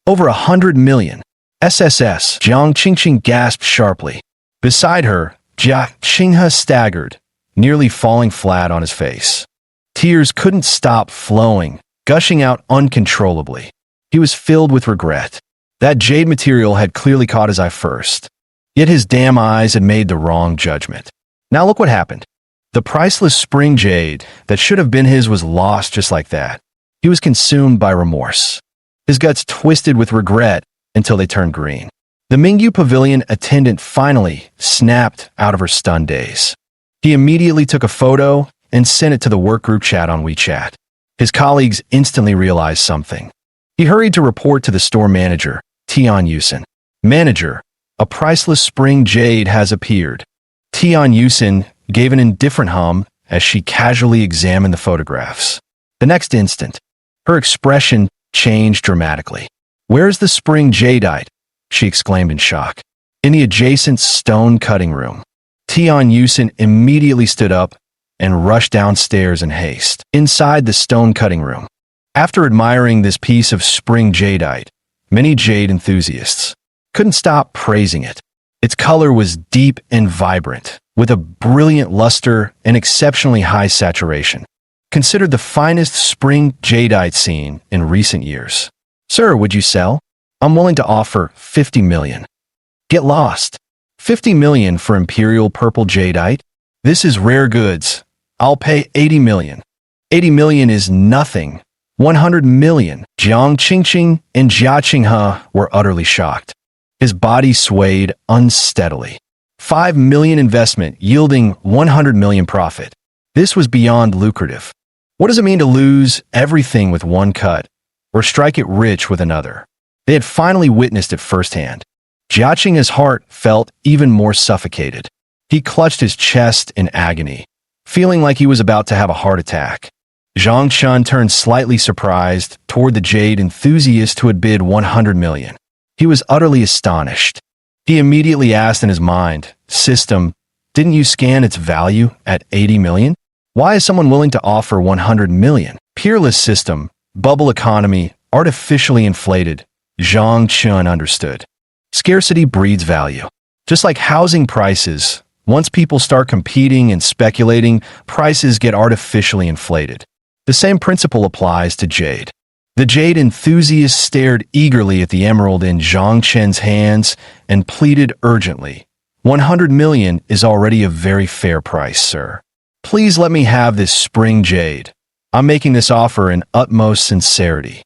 Over 100 million. SSS. Jiang Qingqing gasped sharply. Beside her, Jia Qinghe staggered, nearly falling flat on his face. Tears couldn't stop flowing, gushing out uncontrollably. He was filled with regret. That jade material had clearly caught his eye first. Yet his damn eyes had made the wrong judgment. Now look what happened. The priceless spring jade that should have been his was lost just like that. He was consumed by remorse. His guts twisted with regret until they turned green. The Mingyu Pavilion attendant finally snapped out of her stunned daze. He immediately took a photo and sent it to the work group chat on WeChat. His colleagues instantly realized something. He hurried to report to the store manager, Tian Yusin. Manager, a priceless spring jade has appeared. Tian Yusin gave an indifferent hum as she casually examined the photographs. The next instant, her expression changed dramatically. Where's the spring jadeite? She exclaimed in shock. In the adjacent stone cutting room. Tian Yusin immediately stood up and rushed downstairs in haste. Inside the stone cutting room, after admiring this piece of spring jadeite, many jade enthusiasts couldn't stop praising it. Its color was deep and vibrant, with a brilliant luster and exceptionally high saturation. Considered the finest spring jadeite seen in recent years. Sir, would you sell? I'm willing to offer 50 million. Get lost. 50 million for imperial purple jadeite? This is rare goods. I'll pay 80 million. 80 million is nothing. 100 million. Jiang Qingqing and Jia Qinghe were utterly shocked. His body swayed unsteadily. 5 million investment yielding 100 million profit. This was beyond lucrative. What does it mean to lose everything with one cut, or strike it rich with another? They had finally witnessed it firsthand. Jia Qinghe's heart felt even more suffocated. He clutched his chest in agony, feeling like he was about to have a heart attack. Zhang Chun turned slightly surprised toward the jade enthusiast who had bid 100 million. He was utterly astonished. He immediately asked in his mind, System, didn't you scan its value at 80 million? Why is someone willing to offer 100 million? Peerless system, bubble economy, artificially inflated. Zhang Chun understood. Scarcity breeds value. Just like housing prices, once people start competing and speculating, prices get artificially inflated. The same principle applies to jade. The jade enthusiast stared eagerly at the emerald in Zhang Chen's hands and pleaded urgently. 100 million is already a very fair price, sir. Please let me have this spring jade. I'm making this offer in utmost sincerity.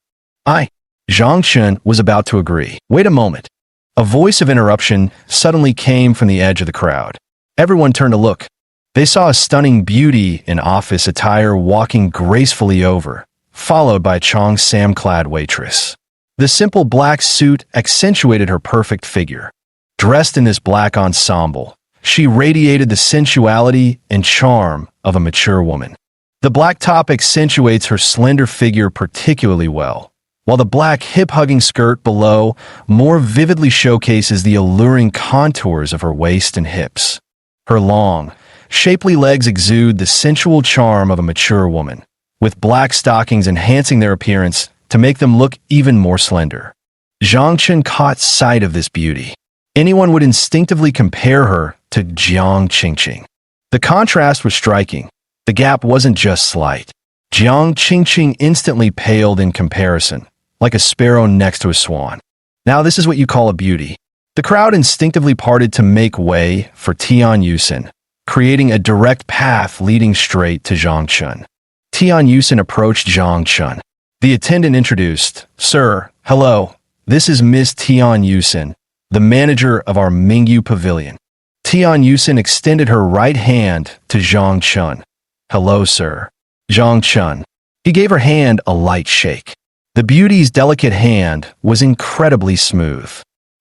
Zhang Chen was about to agree. Wait a moment. A voice of interruption suddenly came from the edge of the crowd. Everyone turned to look. They saw a stunning beauty in office attire walking gracefully over, followed by a cheongsam-clad waitress. The simple black suit accentuated her perfect figure. Dressed in this black ensemble, she radiated the sensuality and charm of a mature woman. The black top accentuates her slender figure particularly well, while the black hip-hugging skirt below more vividly showcases the alluring contours of her waist and hips. Her long, shapely legs exude the sensual charm of a mature woman, with black stockings enhancing their appearance to make them look even more slender. Zhang Chen caught sight of this beauty. Anyone would instinctively compare her to Jiang Qingqing. The contrast was striking. The gap wasn't just slight. Jiang Qingqing instantly paled in comparison, like a sparrow next to a swan. Now this is what you call a beauty. The crowd instinctively parted to make way for Tian Yusin, creating a direct path leading straight to Zhang Chun. Tian Yusin approached Zhang Chun. The attendant introduced, Sir, hello, this is Miss Tian Yusin, the manager of our Mingyu Pavilion. Tian Yusin extended her right hand to Zhang Chun. Hello, sir. Zhang Chun. He gave her hand a light shake. The beauty's delicate hand was incredibly smooth.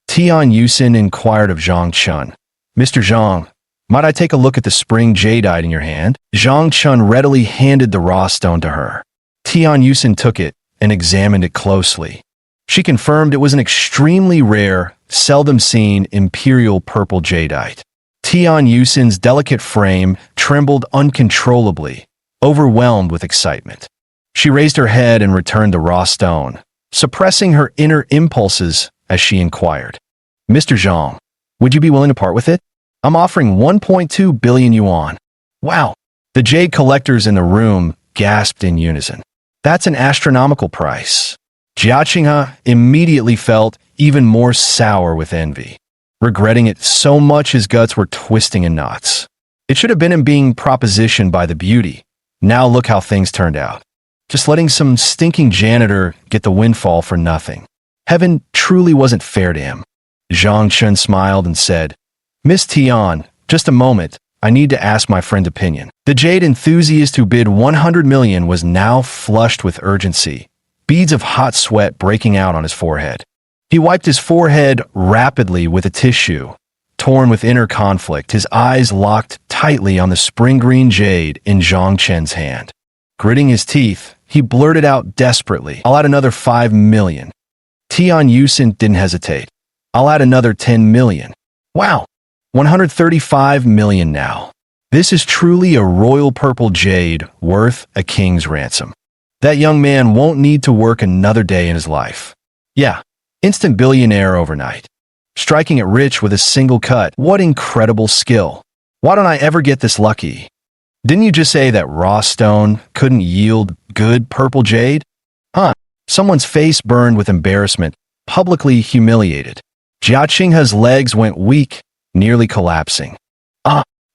Tian Yusin inquired of Zhang Chun. Mr. Zhang, might I take a look at the spring jadeite in your hand? Zhang Chun readily handed the raw stone to her. Tian Yusin took it and examined it closely. She confirmed it was an extremely rare, seldom seen imperial purple jadeite. Tian Yusin's delicate frame trembled uncontrollably, overwhelmed with excitement. She raised her head and returned the raw stone, suppressing her inner impulses as she inquired, "Mr. Zhang, would you be willing to part with it? I'm offering 1.2 billion yuan. Wow. The jade collectors in the room gasped in unison. That's an astronomical price. Jia Qinghe immediately felt even more sour with envy, regretting it so much his guts were twisting in knots. It should have been him being propositioned by the beauty. Now look how things turned out. Just letting some stinking janitor get the windfall for nothing. Heaven truly wasn't fair to him. Zhang Chun smiled and said, "Miss Tian, just a moment. I need to ask my friend's opinion." The jade enthusiast who bid 100 million was now flushed with urgency, beads of hot sweat breaking out on his forehead. He wiped his forehead rapidly with a tissue, torn with inner conflict, his eyes locked tightly on the spring-green jade in Zhang Chen's hand. Gritting his teeth, he blurted out desperately, "I'll add another 5 million. Tian Yusin didn't hesitate. "I'll add another 10 million. Wow, 135 million now. This is truly a royal purple jade worth a king's ransom. That young man won't need to work another day in his life. Yeah, instant billionaire overnight. Striking it rich with a single cut. What incredible skill. Why don't I ever get this lucky? Didn't you just say that raw stone couldn't yield good purple jade?" Huh. Someone's face burned with embarrassment, publicly humiliated. Jia Qinghe's legs went weak, nearly collapsing.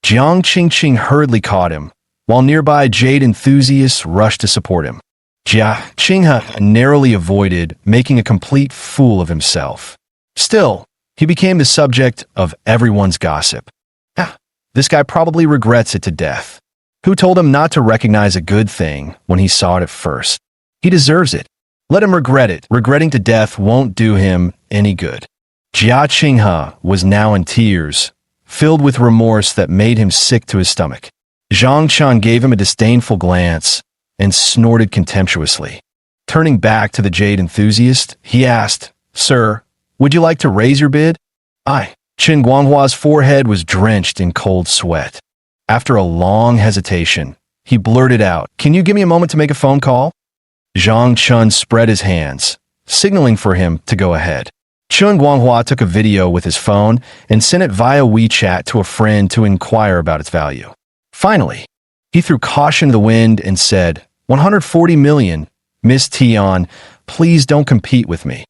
Jiang Qingqing hurriedly caught him, while nearby jade enthusiasts rushed to support him. Jia Qinghe narrowly avoided making a complete fool of himself. Still, he became the subject of everyone's gossip. This guy probably regrets it to death. Who told him not to recognize a good thing when he saw it at first? He deserves it. Let him regret it. Regretting to death won't do him any good. Jia Qinghe was now in tears, filled with remorse that made him sick to his stomach. Zhang Chun gave him a disdainful glance and snorted contemptuously. Turning back to the jade enthusiast, he asked, "Sir, would you like to raise your bid?" Qin Guanghua's forehead was drenched in cold sweat. After a long hesitation, he blurted out, "Can you give me a moment to make a phone call?" Zhang Chun spread his hands, signaling for him to go ahead. Qin Guanghua took a video with his phone and sent it via WeChat to a friend to inquire about its value. Finally, he threw caution to the wind and said, 140 million, Miss Tian, please don't compete with me.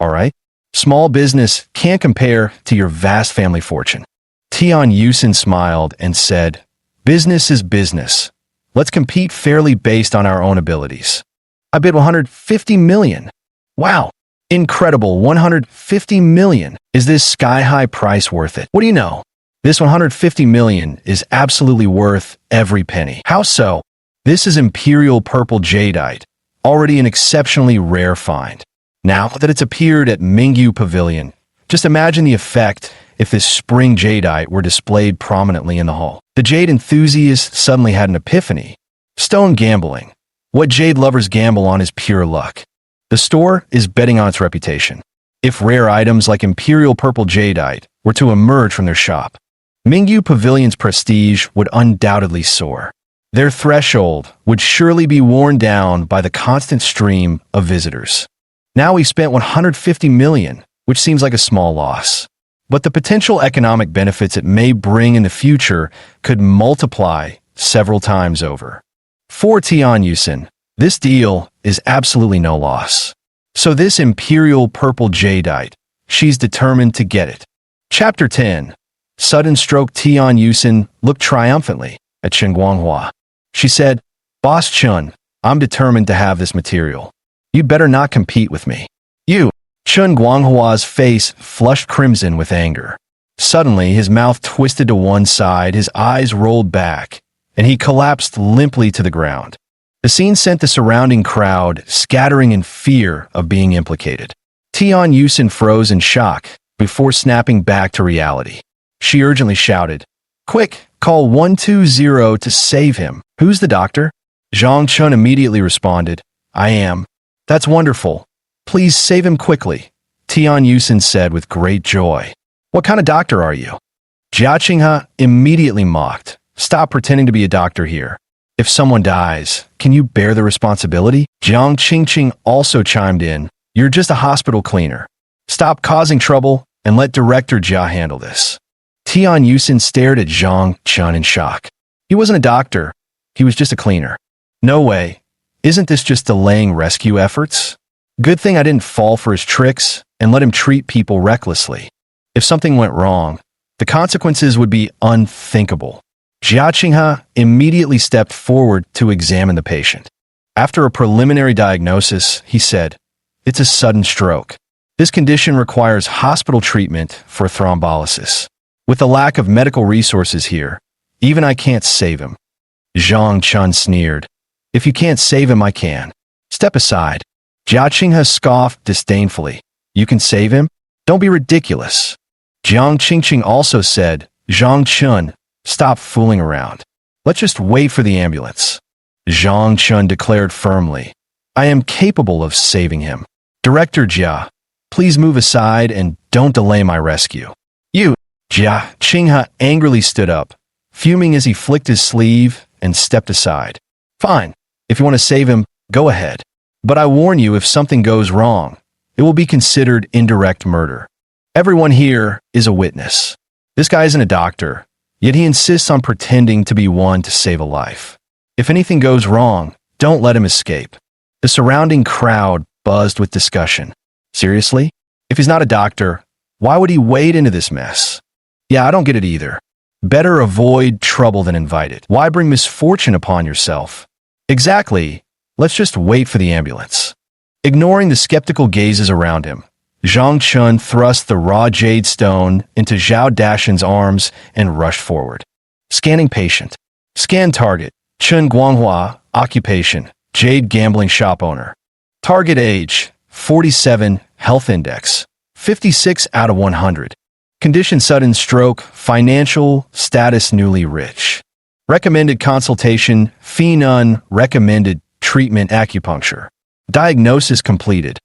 All right? Small business can't compare to your vast family fortune. Tian Yusin smiled and said, "Business is business. Let's compete fairly based on our own abilities. I bid 150 million. Wow. Incredible, 150 million. Is this sky-high price worth it? What do you know? This 150 million is absolutely worth every penny. How so? This is imperial purple jadeite, already an exceptionally rare find. Now that it's appeared at Mingyu Pavilion, just imagine the effect if this spring jadeite were displayed prominently in the hall." The jade enthusiast suddenly had an epiphany. Stone gambling. What jade lovers gamble on is pure luck. The store is betting on its reputation. If rare items like imperial purple jadeite were to emerge from their shop, Mingyu Pavilion's prestige would undoubtedly soar. Their threshold would surely be worn down by the constant stream of visitors. Now we spent 150 million, which seems like a small loss. But the potential economic benefits it may bring in the future could multiply several times over. For Tian Yusin, this deal is absolutely no loss. So this imperial purple jadeite, she's determined to get it. Chapter 10. Sudden stroke. Tian Yusin looked triumphantly at Qin Guanghua. She said, "Boss Chun, I'm determined to have this material. You'd better not compete with me." "You." Qin Guanghua's face flushed crimson with anger. Suddenly, his mouth twisted to one side, his eyes rolled back, and he collapsed limply to the ground. The scene sent the surrounding crowd scattering in fear of being implicated. Tian Yusin froze in shock before snapping back to reality. She urgently shouted, "Quick, call 120 to save him." "Who's the doctor?" Zhang Chun immediately responded, "I am." That's wonderful. Please save him quickly, Tian Yusin said with great joy. What kind of doctor are you? Jia Qinghe immediately mocked. Stop pretending to be a doctor here. If someone dies, can you bear the responsibility? Jiang Qingqing also chimed in. You're just a hospital cleaner. Stop causing trouble and let Director Jia handle this. Tian Yusin stared at Zhang Chun in shock. He wasn't a doctor. He was just a cleaner. No way. Isn't this just delaying rescue efforts? Good thing I didn't fall for his tricks and let him treat people recklessly. If something went wrong, the consequences would be unthinkable. Jia Qinghe immediately stepped forward to examine the patient. After a preliminary diagnosis, he said, "It's a sudden stroke. This condition requires hospital treatment for thrombolysis. With the lack of medical resources here, even I can't save him." Zhang Chun sneered. "If you can't save him, I can. Step aside." Jia Qinghe scoffed disdainfully. "You can save him? Don't be ridiculous." Jiang Qingqing also said, "Zhang Chun, stop fooling around. Let's just wait for the ambulance." Zhang Chun declared firmly, "I am capable of saving him. Director Jia, please move aside and don't delay my rescue." "You!" Jia Qinghe angrily stood up, fuming as he flicked his sleeve and stepped aside. "Fine. If you want to save him, go ahead. But I warn you, if something goes wrong, it will be considered indirect murder. Everyone here is a witness. This guy isn't a doctor, yet he insists on pretending to be one to save a life. If anything goes wrong, don't let him escape." The surrounding crowd buzzed with discussion. Seriously? If he's not a doctor, why would he wade into this mess? Yeah, I don't get it either. Better avoid trouble than invite it. Why bring misfortune upon yourself? Exactly. Let's just wait for the ambulance. Ignoring the skeptical gazes around him, Zhang Chun thrust the raw jade stone into Zhao Dashan's arms and rushed forward. Scanning patient. Scan target. Chen Guanghua. Occupation. Jade gambling shop owner. Target age. 47. Health index. 56 out of 100. Condition sudden stroke. Financial status newly rich. Recommended consultation. Fee none. Recommended treatment acupuncture. Diagnosis completed.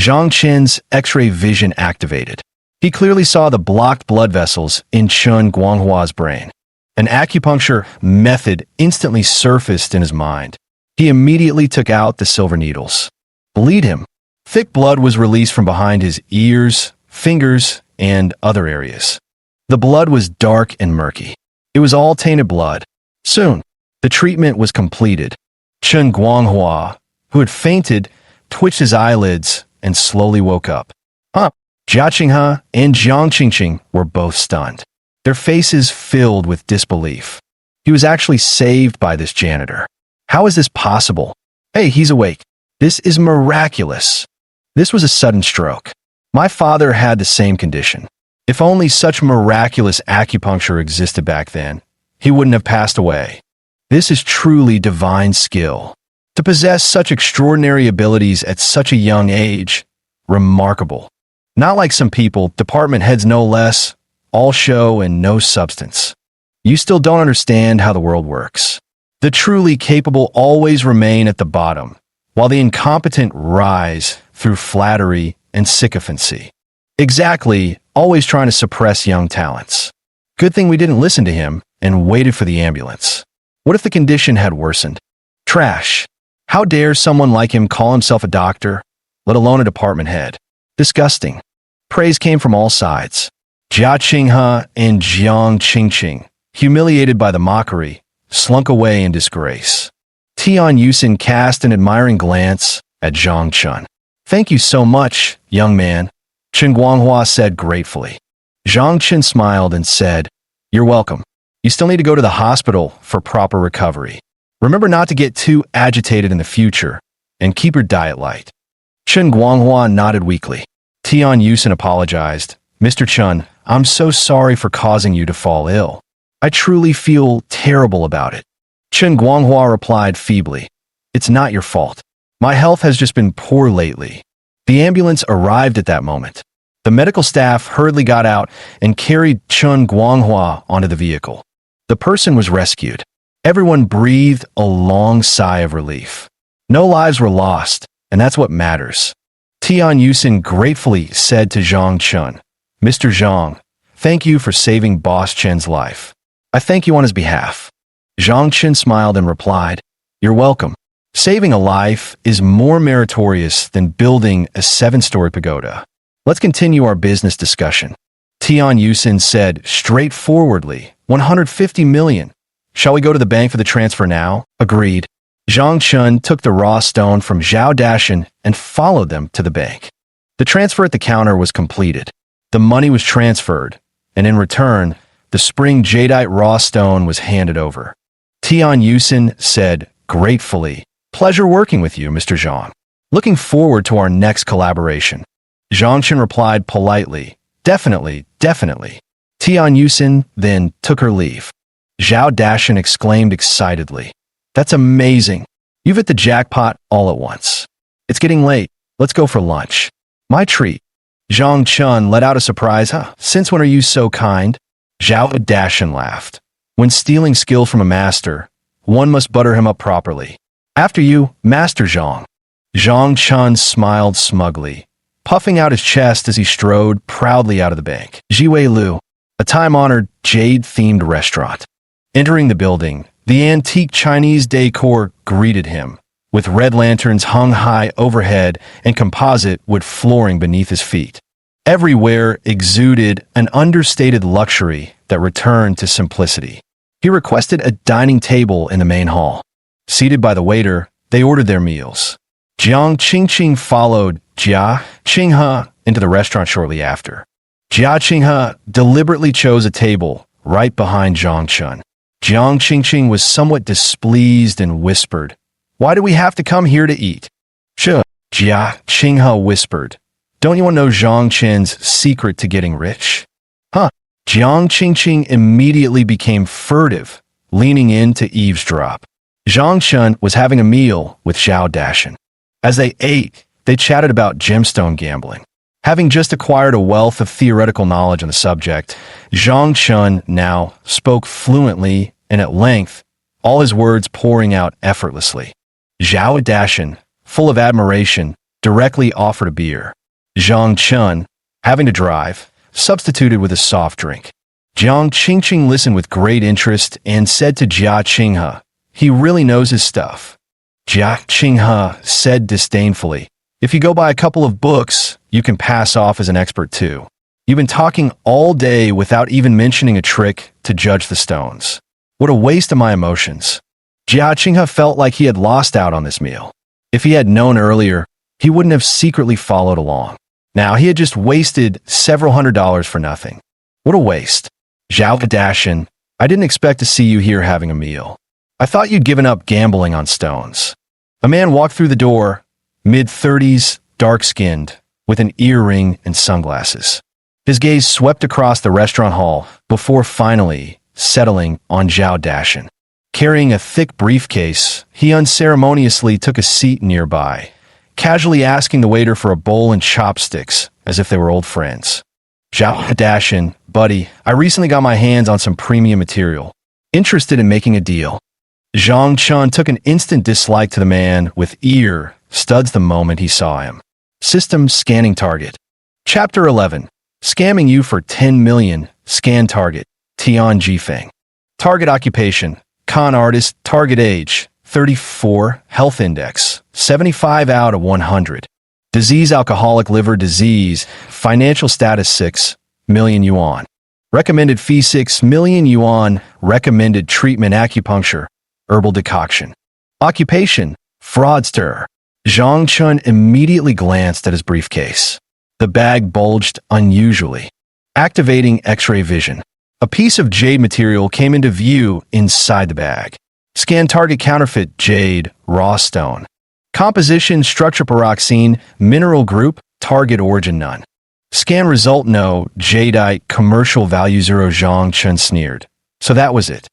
Zhang Chen's X-ray vision activated. He clearly saw the blocked blood vessels in Chen Guanghua's brain. An acupuncture method instantly surfaced in his mind. He immediately took out the silver needles. Bleed him. Thick blood was released from behind his ears, fingers, and other areas. The blood was dark and murky. It was all tainted blood. Soon, the treatment was completed. Chen Guanghua, who had fainted, twitched his eyelids and slowly woke up. Jia Qinghe and Jiang Qingqing were both stunned, their faces filled with disbelief. He was actually saved by this janitor. How is this possible? Hey, he's awake. This is miraculous. This was a sudden stroke. My father had the same condition. If only such miraculous acupuncture existed back then, he wouldn't have passed away. This is truly divine skill. To possess such extraordinary abilities at such a young age, remarkable. Not like some people, department heads no less, all show and no substance. You still don't understand how the world works. The truly capable always remain at the bottom, while the incompetent rise through flattery and sycophancy. Exactly, always trying to suppress young talents. Good thing we didn't listen to him and waited for the ambulance. What if the condition had worsened? Trash. How dare someone like him call himself a doctor, let alone a department head? Disgusting. Praise came from all sides. Jia Qinghe and Jiang Qingqing, humiliated by the mockery, slunk away in disgrace. Tian Yusin cast an admiring glance at Zhang Chun. "Thank you so much, young man," Chen Guanghua said gratefully. Zhang Chun smiled and said, "You're welcome. You still need to go to the hospital for proper recovery. Remember not to get too agitated in the future, and keep your diet light." Chen Guanghua nodded weakly. Tian Yusin apologized. "Mr. Chun, I'm so sorry for causing you to fall ill. I truly feel terrible about it." Chen Guanghua replied feebly, "It's not your fault. My health has just been poor lately." The ambulance arrived at that moment. The medical staff hurriedly got out and carried Chen Guanghua onto the vehicle. The person was rescued. Everyone breathed a long sigh of relief. No lives were lost, and that's what matters. Tian Yusin gratefully said to Zhang Chun, Mr. Zhang, thank you for saving Boss Chen's life. I thank you on his behalf. Zhang Chun smiled and replied, You're welcome. Saving a life is more meritorious than building a 7-story pagoda. Let's continue our business discussion. Tian Yusin said straightforwardly, 150 million. Shall we go to the bank for the transfer now? Agreed. Zhang Chun took the raw stone from Zhao Dashan and followed them to the bank. The transfer at the counter was completed. The money was transferred, and in return, the spring jadeite raw stone was handed over. Tian Yusin said gratefully, Pleasure working with you, Mr. Zhang. Looking forward to our next collaboration. Zhang Chun replied politely, Definitely, definitely. Tian Yusin then took her leave. Zhao Dashan exclaimed excitedly, That's amazing. You've hit the jackpot all at once. It's getting late. Let's go for lunch. My treat. Zhang Chun let out a surprise, Since when are you so kind? Zhao Dashan laughed. When stealing skill from a master, one must butter him up properly. After you, Master Zhang. Zhang Chun smiled smugly, puffing out his chest as he strode proudly out of the bank. Jiwei Lu, a time-honored jade-themed restaurant. Entering the building, the antique Chinese decor greeted him, with red lanterns hung high overhead and composite wood flooring beneath his feet. Everywhere exuded an understated luxury that returned to simplicity. He requested a dining table in the main hall. Seated by the waiter, they ordered their meals. Jiang Qingqing followed Jia Qinghe into the restaurant shortly after. Jia Qinghe deliberately chose a table right behind Zhang Chun. Jiang Qingqing was somewhat displeased and whispered, Why do we have to come here to eat? Jia Qinghe whispered, Don't you want to know Zhang Chen's secret to getting rich? Jiang Qingqing immediately became furtive, leaning in to eavesdrop. Zhang Chun was having a meal with Zhao Dashan. As they ate, they chatted about gemstone gambling. Having just acquired a wealth of theoretical knowledge on the subject, Zhang Chun now spoke fluently and at length, all his words pouring out effortlessly. Zhao Dashan, full of admiration, directly offered a beer. Zhang Chun, having to drive, substituted with a soft drink. Jiang Qingqing listened with great interest and said to Jia Qinghe, He really knows his stuff. Jia Qinghe said disdainfully, If you go by a couple of books, you can pass off as an expert too. You've been talking all day without even mentioning a trick to judge the stones. What a waste of my emotions. Jia Qinghe felt like he had lost out on this meal. If he had known earlier, he wouldn't have secretly followed along. Now he had just wasted several $100s for nothing. What a waste. Zhao Dashan, I didn't expect to see you here having a meal. I thought you'd given up gambling on stones. A man walked through the door, mid-30s, dark-skinned, with an earring and sunglasses. His gaze swept across the restaurant hall before finally settling on Zhao Dashan. Carrying a thick briefcase, he unceremoniously took a seat nearby, casually asking the waiter for a bowl and chopsticks as if they were old friends. Zhao Dashan, buddy, I recently got my hands on some premium material. Interested in making a deal. Zhang Chun took an instant dislike to the man with ear studs the moment he saw him. System scanning target. Chapter 11. Scamming you for 10 million. Scan target. Tian Jifeng. Target occupation. Con artist. Target age. 34. Health index. 75 out of 100. Disease alcoholic liver disease. Financial status 6 million yuan. Recommended fee 6 million yuan. Recommended treatment acupuncture. Herbal decoction. Occupation. Fraudster. Zhang Chun immediately glanced at his briefcase. The bag bulged unusually. Activating X-ray vision. A piece of jade material came into view inside the bag. Scan target counterfeit jade, raw stone. Composition structure pyroxene, mineral group, target origin none. Scan result no, jadeite, commercial value 0. Zhang Chun sneered. So that was it.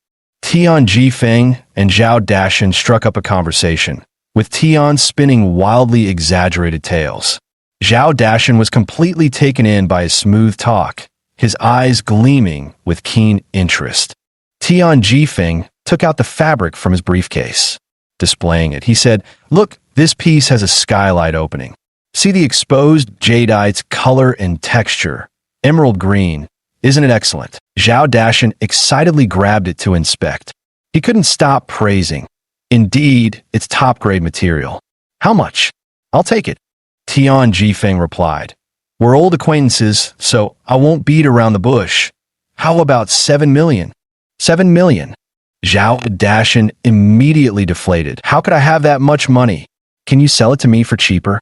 Tian Jifeng and Zhao Dashan struck up a conversation, with Tian spinning wildly exaggerated tales. Zhao Dashan was completely taken in by his smooth talk, his eyes gleaming with keen interest. Tian Jifeng took out the fabric from his briefcase. Displaying it, he said, Look, This piece has a skylight opening. See the exposed jadeite's color and texture. Emerald green. Isn't it excellent? Zhao Dashan excitedly grabbed it to inspect. He couldn't stop praising. Indeed, it's top-grade material. How much? I'll take it. Tian Jifeng replied. We're old acquaintances, so I won't beat around the bush. How about 7 million? 7 million. Zhao Dashan immediately deflated. How could I have that much money? Can you sell it to me for cheaper?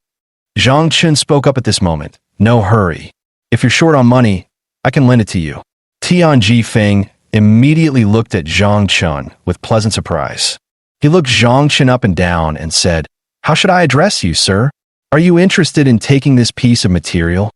Zhang Chun spoke up at this moment. No hurry. If you're short on money, I can lend it to you. Tian Jifeng immediately looked at Zhang Chun with pleasant surprise. He looked Zhang Chun up and down and said, How should I address you, sir? Are you interested in taking this piece of material?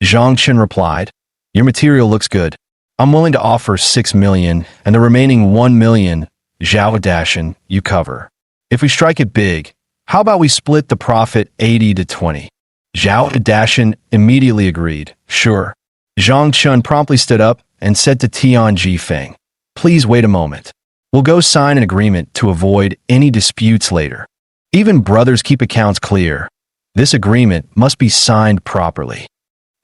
Zhang Chun replied, Your material looks good. I'm willing to offer 6 million, and the remaining 1 million, Zhao Dashan, you cover. If we strike it big, how about we split the profit 80 to 20? Zhao Dashan immediately agreed. Sure. Zhang Chun promptly stood up and said to Tian Jifeng, Please wait a moment. We'll go sign an agreement to avoid any disputes later. Even brothers keep accounts clear. This agreement must be signed properly.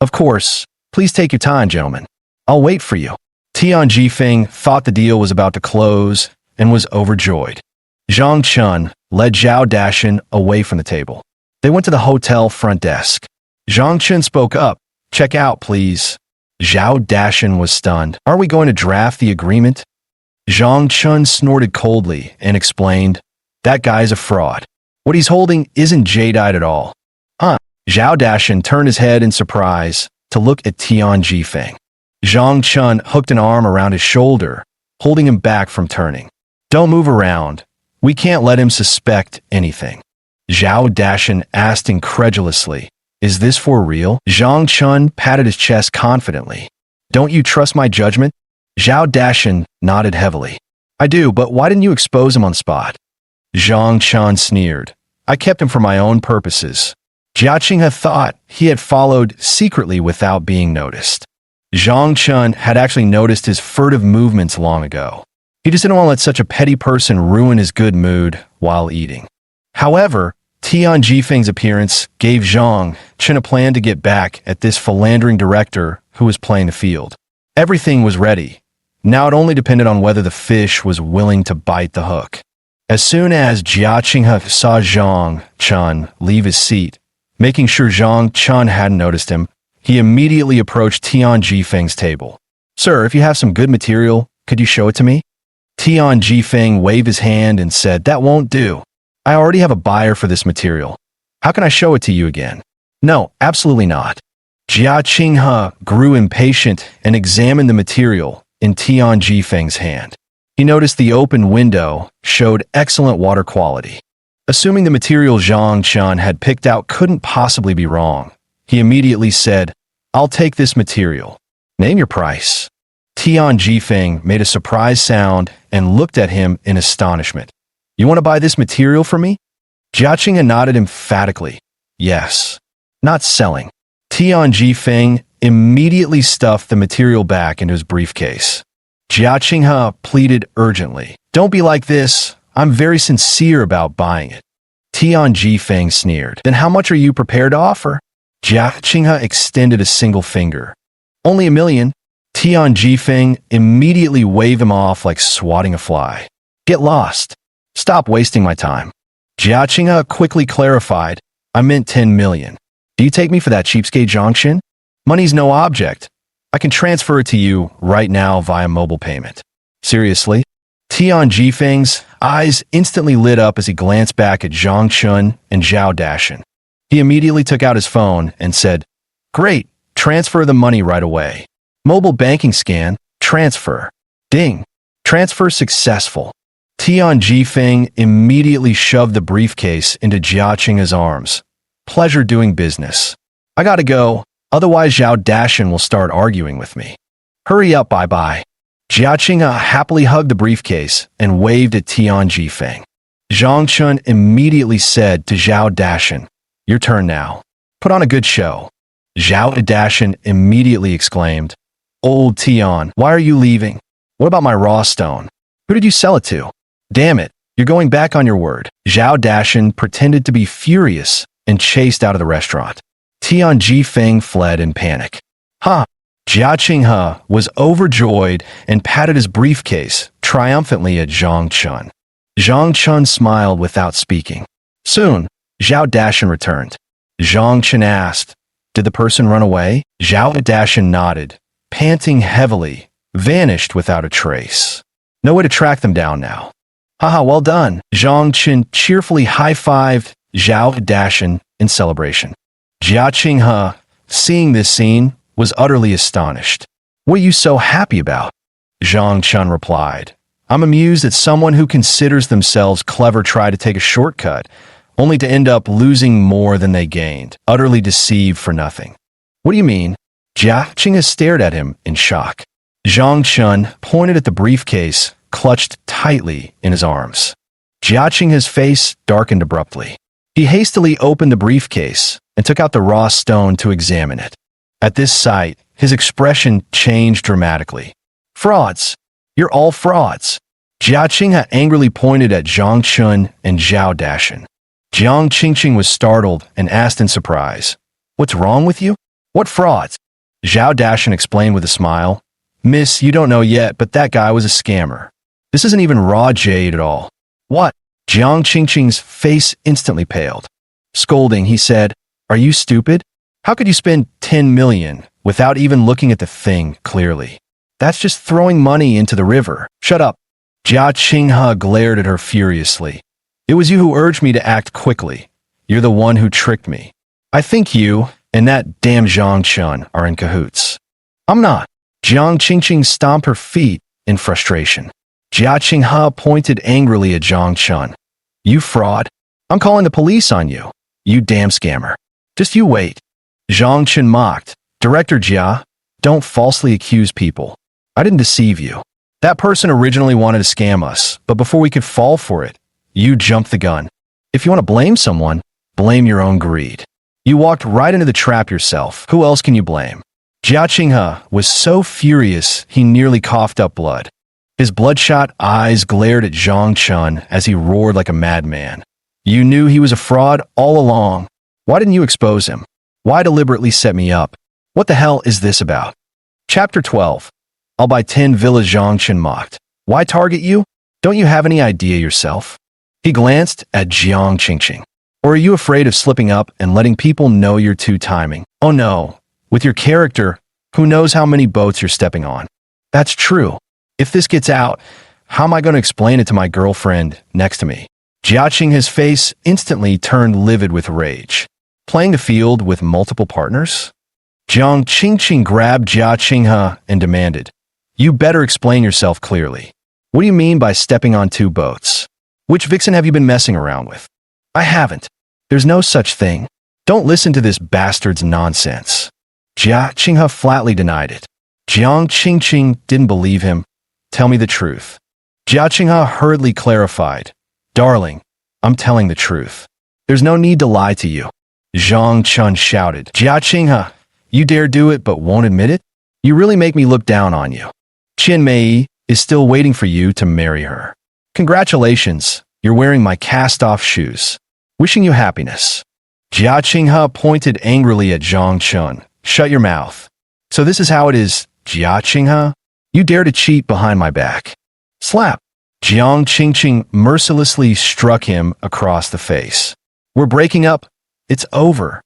Of course, please take your time, gentlemen. I'll wait for you. Tian Jifeng thought the deal was about to close and was overjoyed. Zhang Chun led Zhao Dashan away from the table. They went to the hotel front desk. Zhang Chun spoke up. Check out, please. Zhao Dashan was stunned. Are we going to draft the agreement? Zhang Chun snorted coldly and explained, That guy's a fraud. What he's holding isn't jadeite at all. Zhao Dashan turned his head in surprise to look at Tian Jifeng. Zhang Chun hooked an arm around his shoulder, holding him back from turning. Don't move around. We can't let him suspect anything. Zhao Dashan asked incredulously, Is this for real? Zhang Chun patted his chest confidently. Don't you trust my judgment? Zhao Dashan nodded heavily. I do, but why didn't you expose him on spot? Zhang Chun sneered. I kept him for my own purposes. Jia Qinghe thought he had followed secretly without being noticed. Zhang Chun had actually noticed his furtive movements long ago. He just didn't want to let such a petty person ruin his good mood while eating. However, Tian Jifeng's appearance gave Zhang Chun a plan to get back at this philandering director who was playing the field. Everything was ready. Now it only depended on whether the fish was willing to bite the hook. As soon as Jia Qinghe saw Zhang Chun leave his seat, making sure Zhang Chun hadn't noticed him, he immediately approached Tian Jifeng's table. Sir, if you have some good material, could you show it to me? Tian Jifeng waved his hand and said, That won't do. I already have a buyer for this material. How can I show it to you again? No, absolutely not. Jia Qinghe grew impatient and examined the material in Tian Jifeng's hand. He noticed the open window showed excellent water quality. Assuming the material Zhang Chun had picked out couldn't possibly be wrong, he immediately said, I'll take this material. Name your price. Tian Jifeng made a surprised sound and looked at him in astonishment. You want to buy this material from me? Jia Qinghe nodded emphatically. Yes. Not selling. Tian Jifeng immediately stuffed the material back into his briefcase. Jia Qinghe pleaded urgently. Don't be like this. I'm very sincere about buying it. Tian Jifeng sneered. Then how much are you prepared to offer? Jia Qinghe extended a single finger. Only 1 million. Tian Jifeng immediately waved him off like swatting a fly. Get lost. Stop wasting my time. Jia Qinghe quickly clarified. I meant 10 million. Do you take me for that cheapskate Zhongxin? Money's no object. I can transfer it to you right now via mobile payment. Seriously? Tian Jifeng's eyes instantly lit up as he glanced back at Zhang Chun and Zhao Dashan. He immediately took out his phone and said, Great, transfer the money right away. Mobile banking scan, transfer. Ding. Transfer successful. Tian Jifeng immediately shoved the briefcase into Jia Qinghe's arms. Pleasure doing business. I gotta go, otherwise Zhao Dashan will start arguing with me. Hurry up, bye-bye. Jia Qinghe happily hugged the briefcase and waved at Tian Jifeng. Zhang Chun immediately said to Zhao Dashan, Your turn now. Put on a good show. Zhao Dashan immediately exclaimed, Old Tian, why are you leaving? What about my raw stone? Who did you sell it to? Damn it, You're going back on your word. Zhao Dashan pretended to be furious and chased out of the restaurant. Tian Jifeng fled in panic. Ha! Jia Qinghe was overjoyed and patted his briefcase triumphantly at Zhang Chun. Zhang Chun smiled without speaking. Soon, Zhao Dashan returned. Zhang Chun asked, "Did the person run away?" Zhao Dashan nodded, panting heavily, vanished without a trace. No way to track them down now. Haha, well done. Zhang Chun cheerfully high-fived Zhao Dashan in celebration. Jia Qinghe, seeing this scene, was utterly astonished. "What are you so happy about?" Zhang Chun replied, "I'm amused that someone who considers themselves clever tried to take a shortcut, only to end up losing more than they gained, utterly deceived for nothing." "What do you mean?" Jia Qinghe stared at him in shock. Zhang Chun pointed at the briefcase, clutched tightly in his arms. Jia Qinghe's face darkened abruptly. He hastily opened the briefcase and took out the raw stone to examine it. At this sight, his expression changed dramatically. "Frauds! You're all frauds!" Jia Qinghe angrily pointed at Zhang Chun and Zhao Dashan. Jiang Qingqing was startled and asked in surprise, "What's wrong with you?" "What frauds?" Zhao Dashan explained with a smile. "Miss, you don't know yet, but that guy was a scammer. This isn't even raw jade at all." "What?" Jiang Qingqing's face instantly paled. Scolding, he said, "Are you stupid? How could you spend 10 million without even looking at the thing clearly? That's just throwing money into the river." "Shut up." Jia Qinghe glared at her furiously. "It was you who urged me to act quickly. You're the one who tricked me. I think you and that damn Zhang Chun are in cahoots." "I'm not." Jiang Qingqing stomped her feet in frustration. Jia Qinghe pointed angrily at Zhang Chun. "You fraud. I'm calling the police on you. You damn scammer. Just you wait." Zhang Chun mocked. "Director Jia, don't falsely accuse people. I didn't deceive you. That person originally wanted to scam us, but before we could fall for it, you jumped the gun. If you want to blame someone, blame your own greed. You walked right into the trap yourself. Who else can you blame?" Jia Qinghe was so furious he nearly coughed up blood. His bloodshot eyes glared at Zhang Chun as he roared like a madman. "You knew he was a fraud all along. Why didn't you expose him? Why deliberately set me up? What the hell is this about?" Chapter 12. I'll buy 10 villas. Zhang Chun mocked. "Why target you? Don't you have any idea yourself?" He glanced at Jiang Qingqing. "Or are you afraid of slipping up and letting people know you're two-timing? Oh no, with your character, who knows how many boats you're stepping on?" "That's true. If this gets out, how am I going to explain it to my girlfriend next to me?" Jia Qinghe's face instantly turned livid with rage. Playing the field with multiple partners? Jiang Qingqing grabbed Jia Qinghe and demanded, "You better explain yourself clearly. What do you mean by stepping on two boats? Which vixen have you been messing around with?" "I haven't. There's no such thing. Don't listen to this bastard's nonsense." Jia Qinghe flatly denied it. Jiang Qingqing didn't believe him. "Tell me the truth." Jia Qinghe hurriedly clarified, "Darling, I'm telling the truth. There's no need to lie to you." Zhang Chun shouted, "Jia Qinghe, you dare do it but won't admit it? You really make me look down on you. Qian Mei is still waiting for you to marry her. Congratulations, you're wearing my cast-off shoes. Wishing you happiness." Jia Qinghe pointed angrily at Zhang Chun. "Shut your mouth. So this is how it is, Jia Qinghe? You dare to cheat behind my back." Slap! Jiang Qingqing mercilessly struck him across the face. "We're breaking up. It's over."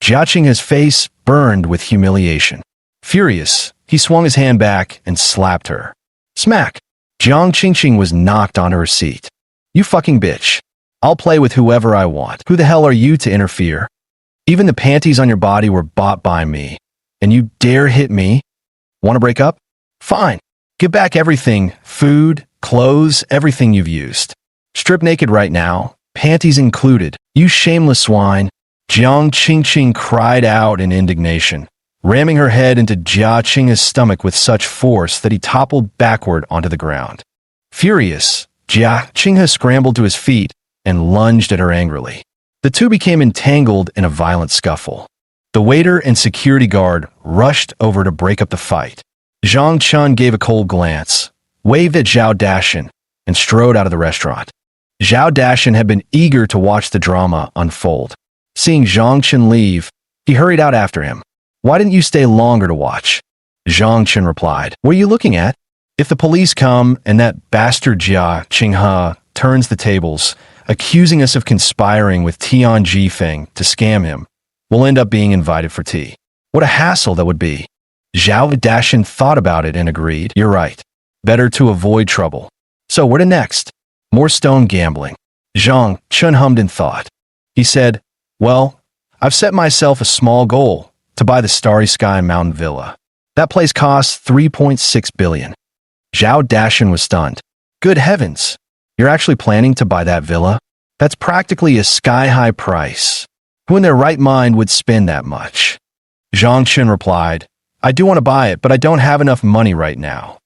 Jia Qinghe's face burned with humiliation. Furious, he swung his hand back and slapped her. Smack! Jiang Qingqing was knocked onto her seat. "You fucking bitch. I'll play with whoever I want. Who the hell are you to interfere? Even the panties on your body were bought by me. And you dare hit me? Want to break up? Fine. Give back everything, food, clothes, everything you've used. Strip naked right now, panties included. You shameless swine." Jiang Qingqing cried out in indignation, ramming her head into Jia Qinghe's stomach with such force that he toppled backward onto the ground. Furious, Jia Qinghe scrambled to his feet and lunged at her angrily. The two became entangled in a violent scuffle. The waiter and security guard rushed over to break up the fight. Zhang Chun gave a cold glance, waved at Zhao Dashan, and strode out of the restaurant. Zhao Dashan had been eager to watch the drama unfold. Seeing Zhang Chen leave, he hurried out after him. Why didn't you stay longer to watch? Zhang Chen replied. What are you looking at? If the police come and that bastard Jia Qinghe turns the tables, accusing us of conspiring with Tian Jifeng to scam him, we'll end up being invited for tea. What a hassle that would be. Zhao Dashan thought about it and agreed. You're right. Better to avoid trouble. So where to next? More stone gambling. Zhang Chen hummed in thought. He said, well, I've set myself a small goal to buy the Starry Sky Mountain Villa. That place costs 3.6 billion. Zhao Dashan was stunned. Good heavens. You're actually planning to buy that villa? That's practically a sky-high price. Who in their right mind would spend that much? Zhang Chen replied, I do want to buy it, but I don't have enough money right now.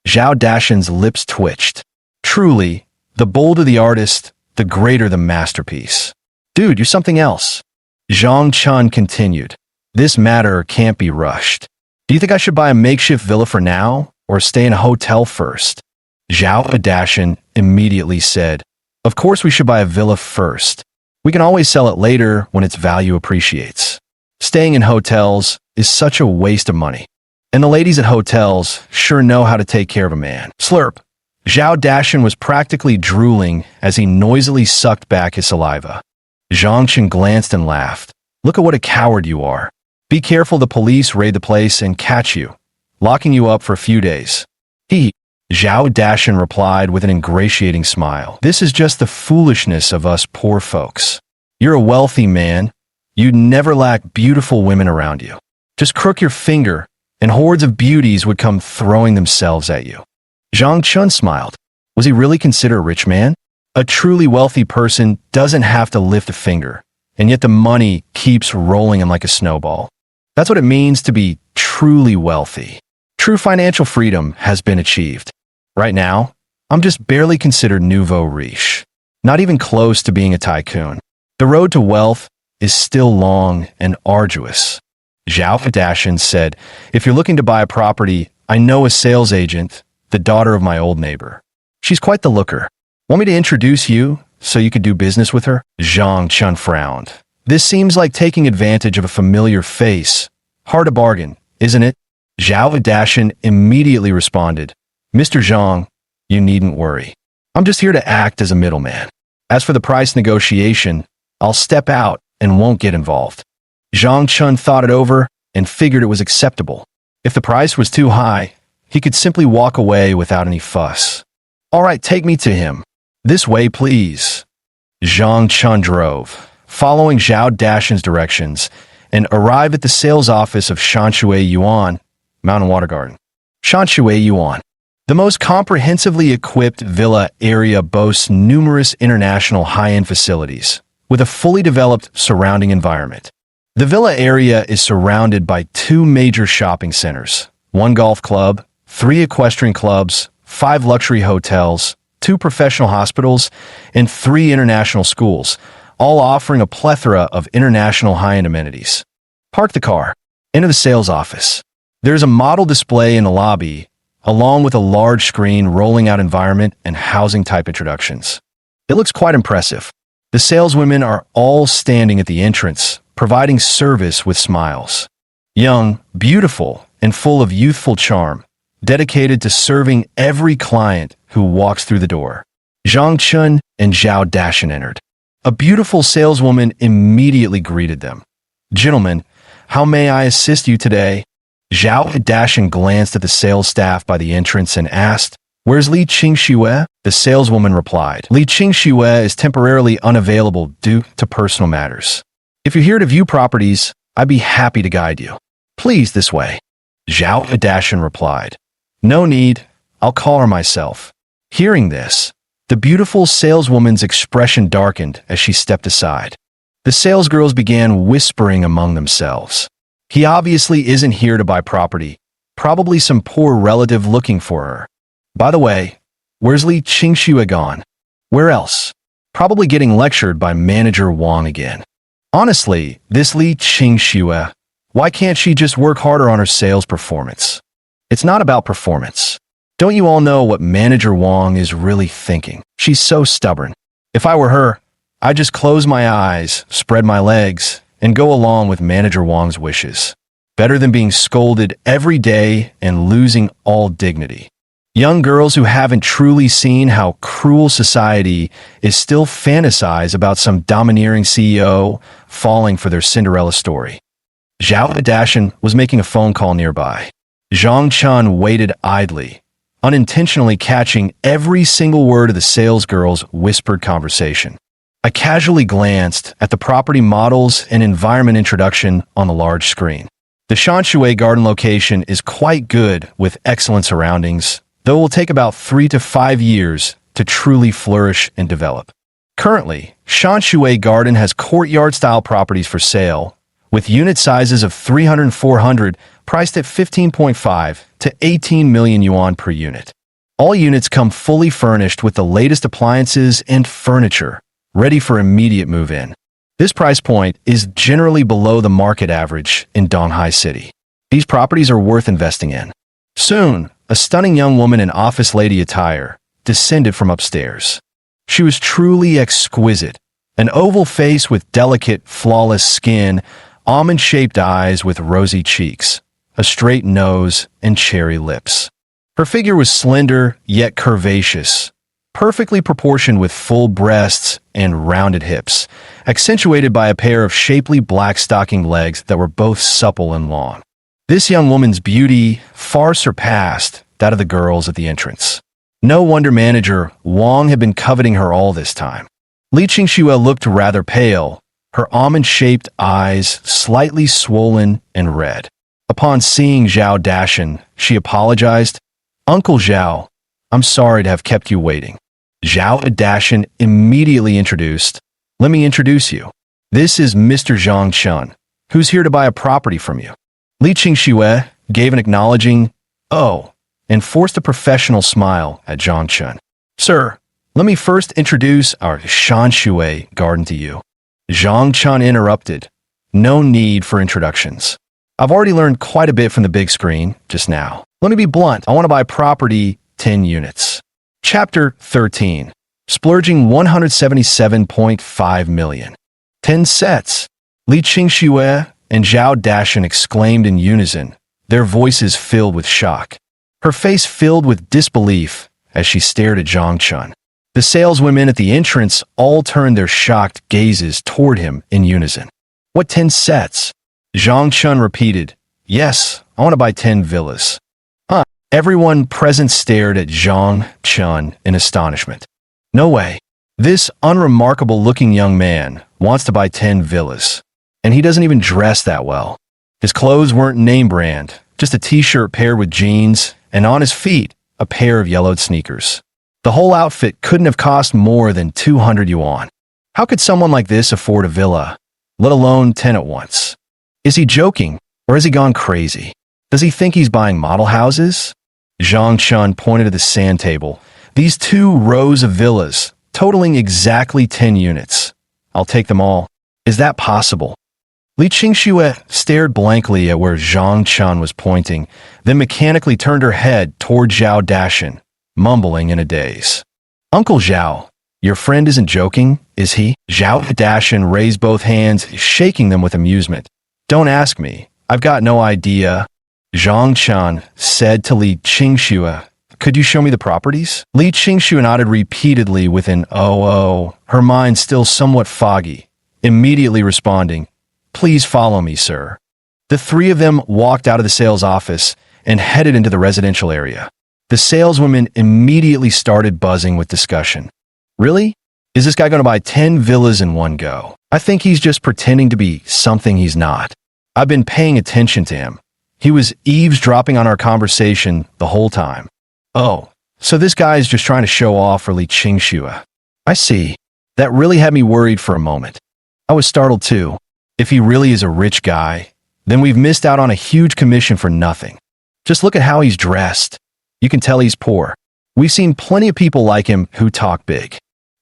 Zhao Dashan's lips twitched. Truly, the bolder the artist, the greater the masterpiece. Dude, you're something else. Zhang Chen continued. This matter can't be rushed. Do you think I should buy a makeshift villa for now, or stay in a hotel first? Zhao Dashan immediately said, Of course we should buy a villa first. We can always sell it later when its value appreciates. Staying in hotels is such a waste of money. And the ladies at hotels sure know how to take care of a man. Slurp. Zhao Dashan was practically drooling as he noisily sucked back his saliva. Zhang Chen glanced and laughed. Look at what a coward you are. Be careful the police raid the place and catch you, locking you up for a few days. Zhao Dashan replied with an ingratiating smile. This is just the foolishness of us poor folks. You're a wealthy man. You'd never lack beautiful women around you. Just crook your finger, and hordes of beauties would come throwing themselves at you. Zhang Chen smiled. Was he really considered a rich man? A truly wealthy person doesn't have to lift a finger, and yet the money keeps rolling in like a snowball. That's what it means to be truly wealthy. True financial freedom has been achieved. Right now, I'm just barely considered nouveau riche. Not even close to being a tycoon. The road to wealth is still long and arduous. Zhao Dashan said, If you're looking to buy a property, I know a sales agent, the daughter of my old neighbor. She's quite the looker. Want me to introduce you so you could do business with her? Zhang Chen frowned. This seems like taking advantage of a familiar face. Hard to bargain, isn't it? Zhao Dashan immediately responded, Mr. Zhang, you needn't worry. I'm just here to act as a middleman. As for the price negotiation, I'll step out and won't get involved. Zhang Chen thought it over and figured it was acceptable. If the price was too high, he could simply walk away without any fuss. All right, take me to him. This way, please. Zhang Chen drove, following Zhao Dashan's directions, and arrived at the sales office of Shanshui Yuan, Mountain Water Garden. Shanshui Yuan. The most comprehensively equipped villa area boasts numerous international high-end facilities, with a fully developed surrounding environment. The villa area is surrounded by 2 major shopping centers, 1 golf club, 3 equestrian clubs, 5 luxury hotels, 2 professional hospitals, and 3 international schools, all offering a plethora of international high-end amenities. Park the car. Enter the sales office. There's a model display in the lobby, along with a large screen rolling out environment and housing type introductions. It looks quite impressive. The saleswomen are all standing at the entrance, providing service with smiles. Young, beautiful, and full of youthful charm, dedicated to serving every client who walks through the door. Zhang Chen and Zhao Dashan entered. A beautiful saleswoman immediately greeted them. Gentlemen, how may I assist you today? Zhao Dashan glanced at the sales staff by the entrance and asked, Where's Li Qingxue? The saleswoman replied, Li Qingxue is temporarily unavailable due to personal matters. If you're here to view properties, I'd be happy to guide you. Please, this way. Zhao Dashan replied, No need, I'll call her myself. Hearing this, the beautiful saleswoman's expression darkened as she stepped aside. The salesgirls began whispering among themselves. He obviously isn't here to buy property, probably some poor relative looking for her. By the way, where's Li Qingxue gone? Where else? Probably getting lectured by Manager Wang again. Honestly, this Li Qingxue, why can't she just work harder on her sales performance? It's not about performance. Don't you all know what Manager Wang is really thinking? She's so stubborn. If I were her, I'd just close my eyes, spread my legs, and go along with Manager Wang's wishes. Better than being scolded every day and losing all dignity. Young girls who haven't truly seen how cruel society is still fantasize about some domineering CEO falling for their Cinderella story. Zhao Dashan was making a phone call nearby. Zhang Chun waited idly, unintentionally catching every single word of the salesgirl's whispered conversation. I casually glanced at the property models and environment introduction on the large screen. The Shanshui Garden location is quite good with excellent surroundings, though it will take about 3 to 5 years to truly flourish and develop. Currently, Shanshui Garden has courtyard-style properties for sale, with unit sizes of 300 and 400 priced at 15.5 to 18 million yuan per unit. All units come fully furnished with the latest appliances and furniture, ready for immediate move-in. This price point is generally below the market average in Donghai City. These properties are worth investing in. Soon, a stunning young woman in office lady attire descended from upstairs. She was truly exquisite, an oval face with delicate, flawless skin, almond-shaped eyes with rosy cheeks, a straight nose, and cherry lips. Her figure was slender yet curvaceous, perfectly proportioned with full breasts and rounded hips, accentuated by a pair of shapely black stocking legs that were both supple and long. This young woman's beauty far surpassed that of the girls at the entrance. No wonder Manager Wang had been coveting her all this time. Li Qingxue looked rather pale, her almond-shaped eyes slightly swollen and red. Upon seeing Zhao Dashan, she apologized. "Uncle Zhao, I'm sorry to have kept you waiting." Zhao Dashan immediately introduced, "Let me introduce you. This is Mr. Zhang Chun, who's here to buy a property from you." Li Qingxue gave an acknowledging, "Oh," and forced a professional smile at Zhang Chun. "Sir, let me first introduce our Shanshui Garden to you." Zhang Chun interrupted. "No need for introductions. I've already learned quite a bit from the big screen just now. Let me be blunt. I want to buy property 10 units. Chapter 13. Splurging 177.5 million. 10 sets. Li Qingxue and Zhao Dashan exclaimed in unison, their voices filled with shock. Her face filled with disbelief as she stared at Zhang Chun. The saleswomen at the entrance all turned their shocked gazes toward him in unison. "What 10 sets?" Zhang Chun repeated. "Yes, I want to buy 10 villas." "Huh?" Everyone present stared at Zhang Chun in astonishment. "No way. This unremarkable-looking young man wants to buy 10 villas. And he doesn't even dress that well. His clothes weren't name brand, just a t-shirt paired with jeans, and on his feet, a pair of yellowed sneakers. The whole outfit couldn't have cost more than 200 yuan. How could someone like this afford a villa, let alone 10 at once? Is he joking, or has he gone crazy? Does he think he's buying model houses?" Zhang Chun pointed to the sand table. "These 2 rows of villas, totaling exactly 10 units. I'll take them all. Is that possible?" Li Qingxue stared blankly at where Zhang Chun was pointing, then mechanically turned her head toward Zhao Dashan, mumbling in a daze. "Uncle Zhao, your friend isn't joking, is he?" Zhao Dashan raised both hands, shaking them with amusement. "Don't ask me. I've got no idea." Zhang Chun said to Li Qingxue, "Could you show me the properties?" Li Qingxue nodded repeatedly with an "oh," her mind still somewhat foggy, immediately responding, "Please follow me, sir." The 3 of them walked out of the sales office and headed into the residential area. The saleswomen immediately started buzzing with discussion. "Really? Is this guy going to buy 10 villas in one go? I think he's just pretending to be something he's not. I've been paying attention to him. He was eavesdropping on our conversation the whole time. Oh, so this guy is just trying to show off for Li Qingxue. I see. That really had me worried for a moment. I was startled too. If he really is a rich guy, then we've missed out on a huge commission for nothing. Just look at how he's dressed. You can tell he's poor. We've seen plenty of people like him who talk big.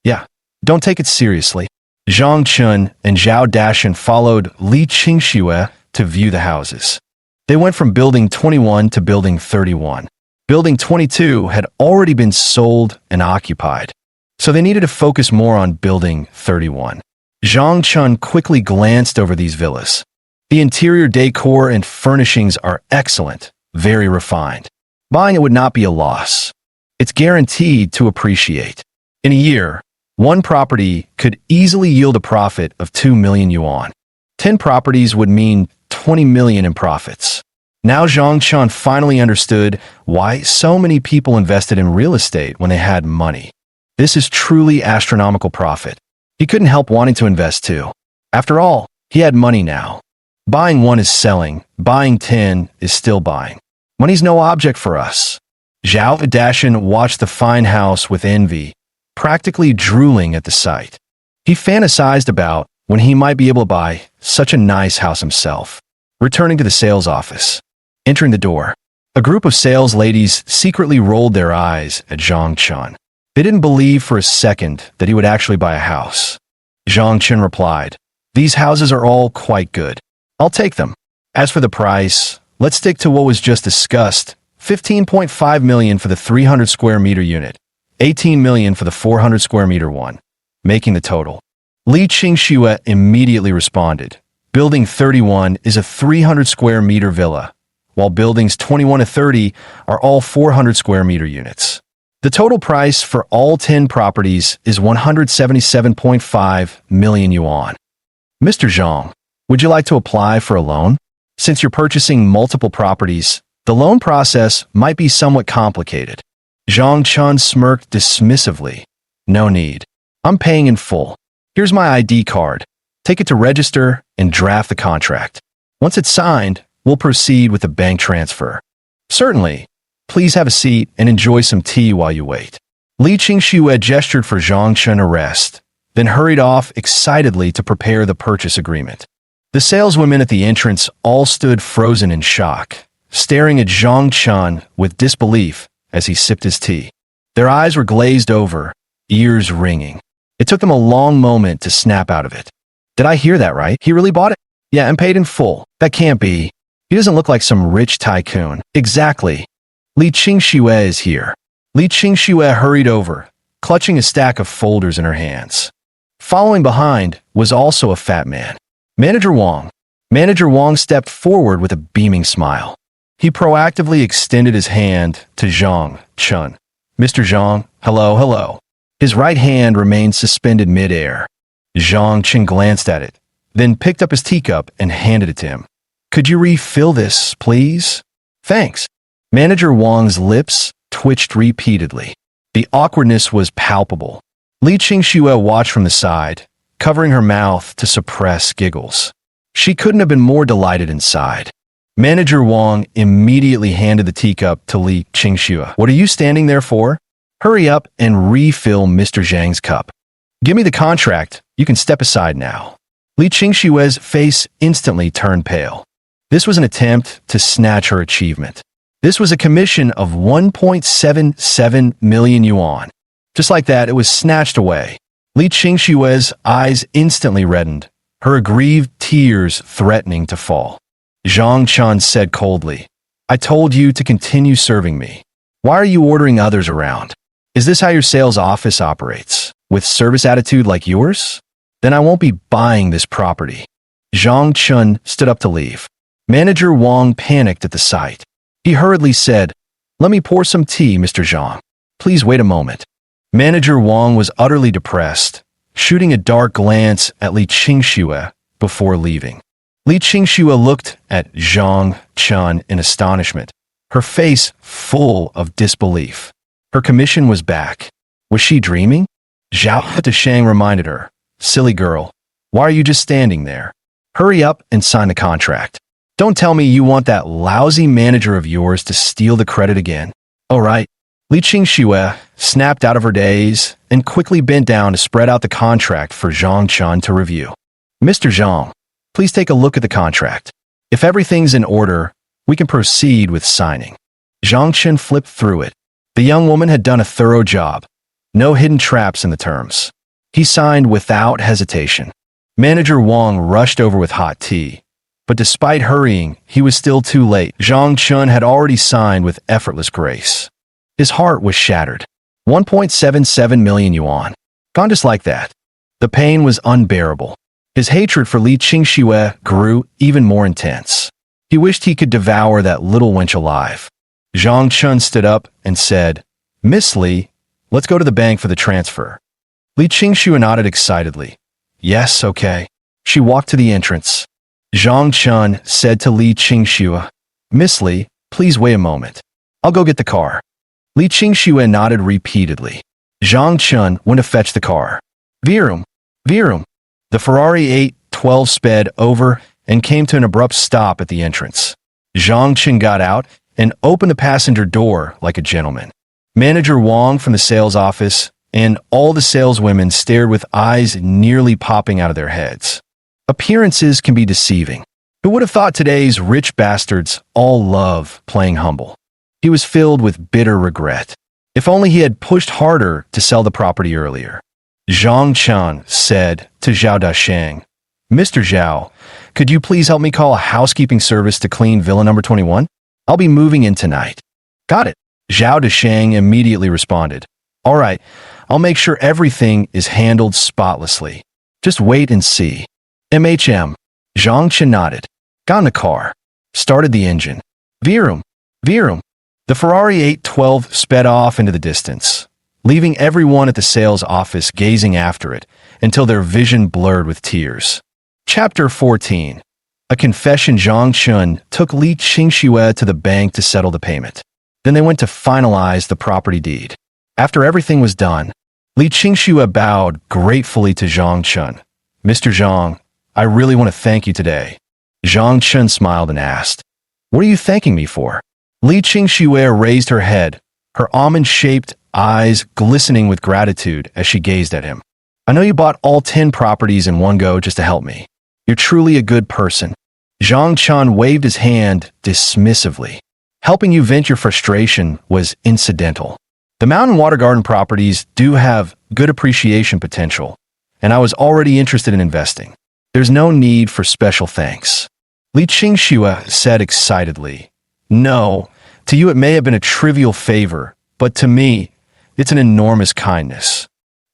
Yeah, don't take it seriously." Zhang Chun and Zhao Dashan followed Li Qingxue to view the houses. They went from Building 21 to Building 31. Building 22 had already been sold and occupied. so they needed to focus more on building 31. Zhang Chun quickly glanced over these villas. The interior decor and furnishings are excellent, very refined. Buying it would not be a loss. It's guaranteed to appreciate. In a year, one property could easily yield a profit of 2 million yuan. 10 properties would mean 20 million in profits. Now Zhang Chun finally understood why so many people invested in real estate when they had money. This is truly astronomical profit. He couldn't help wanting to invest too. After all, he had money now. Buying one is selling, buying 10 is still buying. Money's no object for us. Zhao Dashan watched the fine house with envy, practically drooling at the sight. He fantasized about when he might be able to buy such a nice house himself. Returning to the sales office. Entering the door, a group of sales ladies secretly rolled their eyes at Zhang Chun. They didn't believe for a second that he would actually buy a house. Zhang Chun replied, "These houses are all quite good. I'll take them. As for the price, let's stick to what was just discussed. 15.5 million for the 300 square meter unit, 18 million for the 400 square meter one, making the total." Li Qingxue immediately responded, "Building 31 is a 300 square meter villa, while buildings 21 to 30 are all 400 square meter units. The total price for all 10 properties is 177.5 million yuan. Mr. Zhang, would you like to apply for a loan? Since you're purchasing multiple properties, the loan process might be somewhat complicated." Zhang Chun smirked dismissively. "No need. I'm paying in full. Here's my ID card. Take it to register and draft the contract. Once it's signed, we'll proceed with the bank transfer." "Certainly. Please have a seat and enjoy some tea while you wait." Li Qingxue gestured for Zhang Chun to rest, then hurried off excitedly to prepare the purchase agreement. The saleswomen at the entrance all stood frozen in shock, staring at Zhang Chun with disbelief as he sipped his tea. Their eyes were glazed over, ears ringing. It took them a long moment to snap out of it. "Did I hear that right? He really bought it? Yeah, and paid in full. That can't be. He doesn't look like some rich tycoon." "Exactly. Li Qingxue is here." Li Qingxue hurried over, clutching a stack of folders in her hands. Following behind was also a fat man. Manager Wang. Manager Wang stepped forward with a beaming smile. He proactively extended his hand to Zhang Chun. "Mr. Zhang, hello, hello." His right hand remained suspended mid-air. Zhang Chun glanced at it, then picked up his teacup and handed it to him. "Could you refill this, please?" "Thanks." Manager Wang's lips twitched repeatedly. The awkwardness was palpable. Li Qingxue watched from the side, covering her mouth to suppress giggles. She couldn't have been more delighted inside. Manager Wang immediately handed the teacup to Li Qingxue. "What are you standing there for? Hurry up and refill Mr. Zhang's cup. Give me the contract. You can step aside now." Li Qingxue's face instantly turned pale. This was an attempt to snatch her achievement. This was a commission of 1.77 million yuan. Just like that, it was snatched away. Li Qingxue's eyes instantly reddened, her aggrieved tears threatening to fall. Zhang Chun said coldly, "I told you to continue serving me. Why are you ordering others around? Is this how your sales office operates? With service attitude like yours? Then I won't be buying this property." Zhang Chun stood up to leave. Manager Wang panicked at the sight. He hurriedly said, "Let me pour some tea, Mr. Zhang. Please wait a moment." Manager Wang was utterly depressed, shooting a dark glance at Li Qingxue before leaving. Li Qingxue looked at Zhang Chun in astonishment, her face full of disbelief. Her commission was back. Was she dreaming? Zhao Deshang reminded her, "Silly girl, why are you just standing there? Hurry up and sign the contract. Don't tell me you want that lousy manager of yours to steal the credit again." "All right." Li Qingxue snapped out of her daze and quickly bent down to spread out the contract for Zhang Chun to review. "Mr. Zhang, please take a look at the contract. If everything's in order, we can proceed with signing." Zhang Chun flipped through it. The young woman had done a thorough job. No hidden traps in the terms. He signed without hesitation. Manager Wang rushed over with hot tea. But despite hurrying, he was still too late. Zhang Chun had already signed with effortless grace. His heart was shattered. 1.77 million yuan. Gone just like that. The pain was unbearable. His hatred for Li Qingxue grew even more intense. He wished he could devour that little wench alive. Zhang Chun stood up and said, "Miss Li, let's go to the bank for the transfer." Li Qingxue nodded excitedly. "Yes, okay." She walked to the entrance. Zhang Chun said to Li Qingxue, "Miss Li, please wait a moment. I'll go get the car." Li Qingxue nodded repeatedly. Zhang Chun went to fetch the car. Virum, virum. The Ferrari 812 sped over and came to an abrupt stop at the entrance. Zhang Chun got out and opened the passenger door like a gentleman. Manager Wang from the sales office and all the saleswomen stared with eyes nearly popping out of their heads. Appearances can be deceiving. Who would have thought today's rich bastards all love playing humble? He was filled with bitter regret. If only he had pushed harder to sell the property earlier. Zhang Chun said to Zhao Dasheng, "Mr. Zhao, could you please help me call a housekeeping service to clean Villa number 21? I'll be moving in tonight." "Got it." Zhao Dasheng immediately responded. "All right, I'll make sure everything is handled spotlessly. Just wait and see." MHM. Zhang Chun nodded. Got in the car. Started the engine. Virum, virum. The Ferrari 812 sped off into the distance, leaving everyone at the sales office gazing after it until their vision blurred with tears. Chapter 14. A confession. Zhang Chun took Li Qingxue to the bank to settle the payment. Then they went to finalize the property deed. After everything was done, Li Qingxue bowed gratefully to Zhang Chun. "Mr. Zhang, I really want to thank you today." Zhang Chun smiled and asked, "What are you thanking me for?" Li Qingxue raised her head, her almond-shaped eyes glistening with gratitude as she gazed at him. "I know you bought all 10 properties in one go just to help me. You're truly a good person." Zhang Chun waved his hand dismissively. "Helping you vent your frustration was incidental. The Mountain Water Garden properties do have good appreciation potential, and I was already interested in investing. There's no need for special thanks." Li Qingxue said excitedly. "No, to you it may have been a trivial favor, but to me, it's an enormous kindness.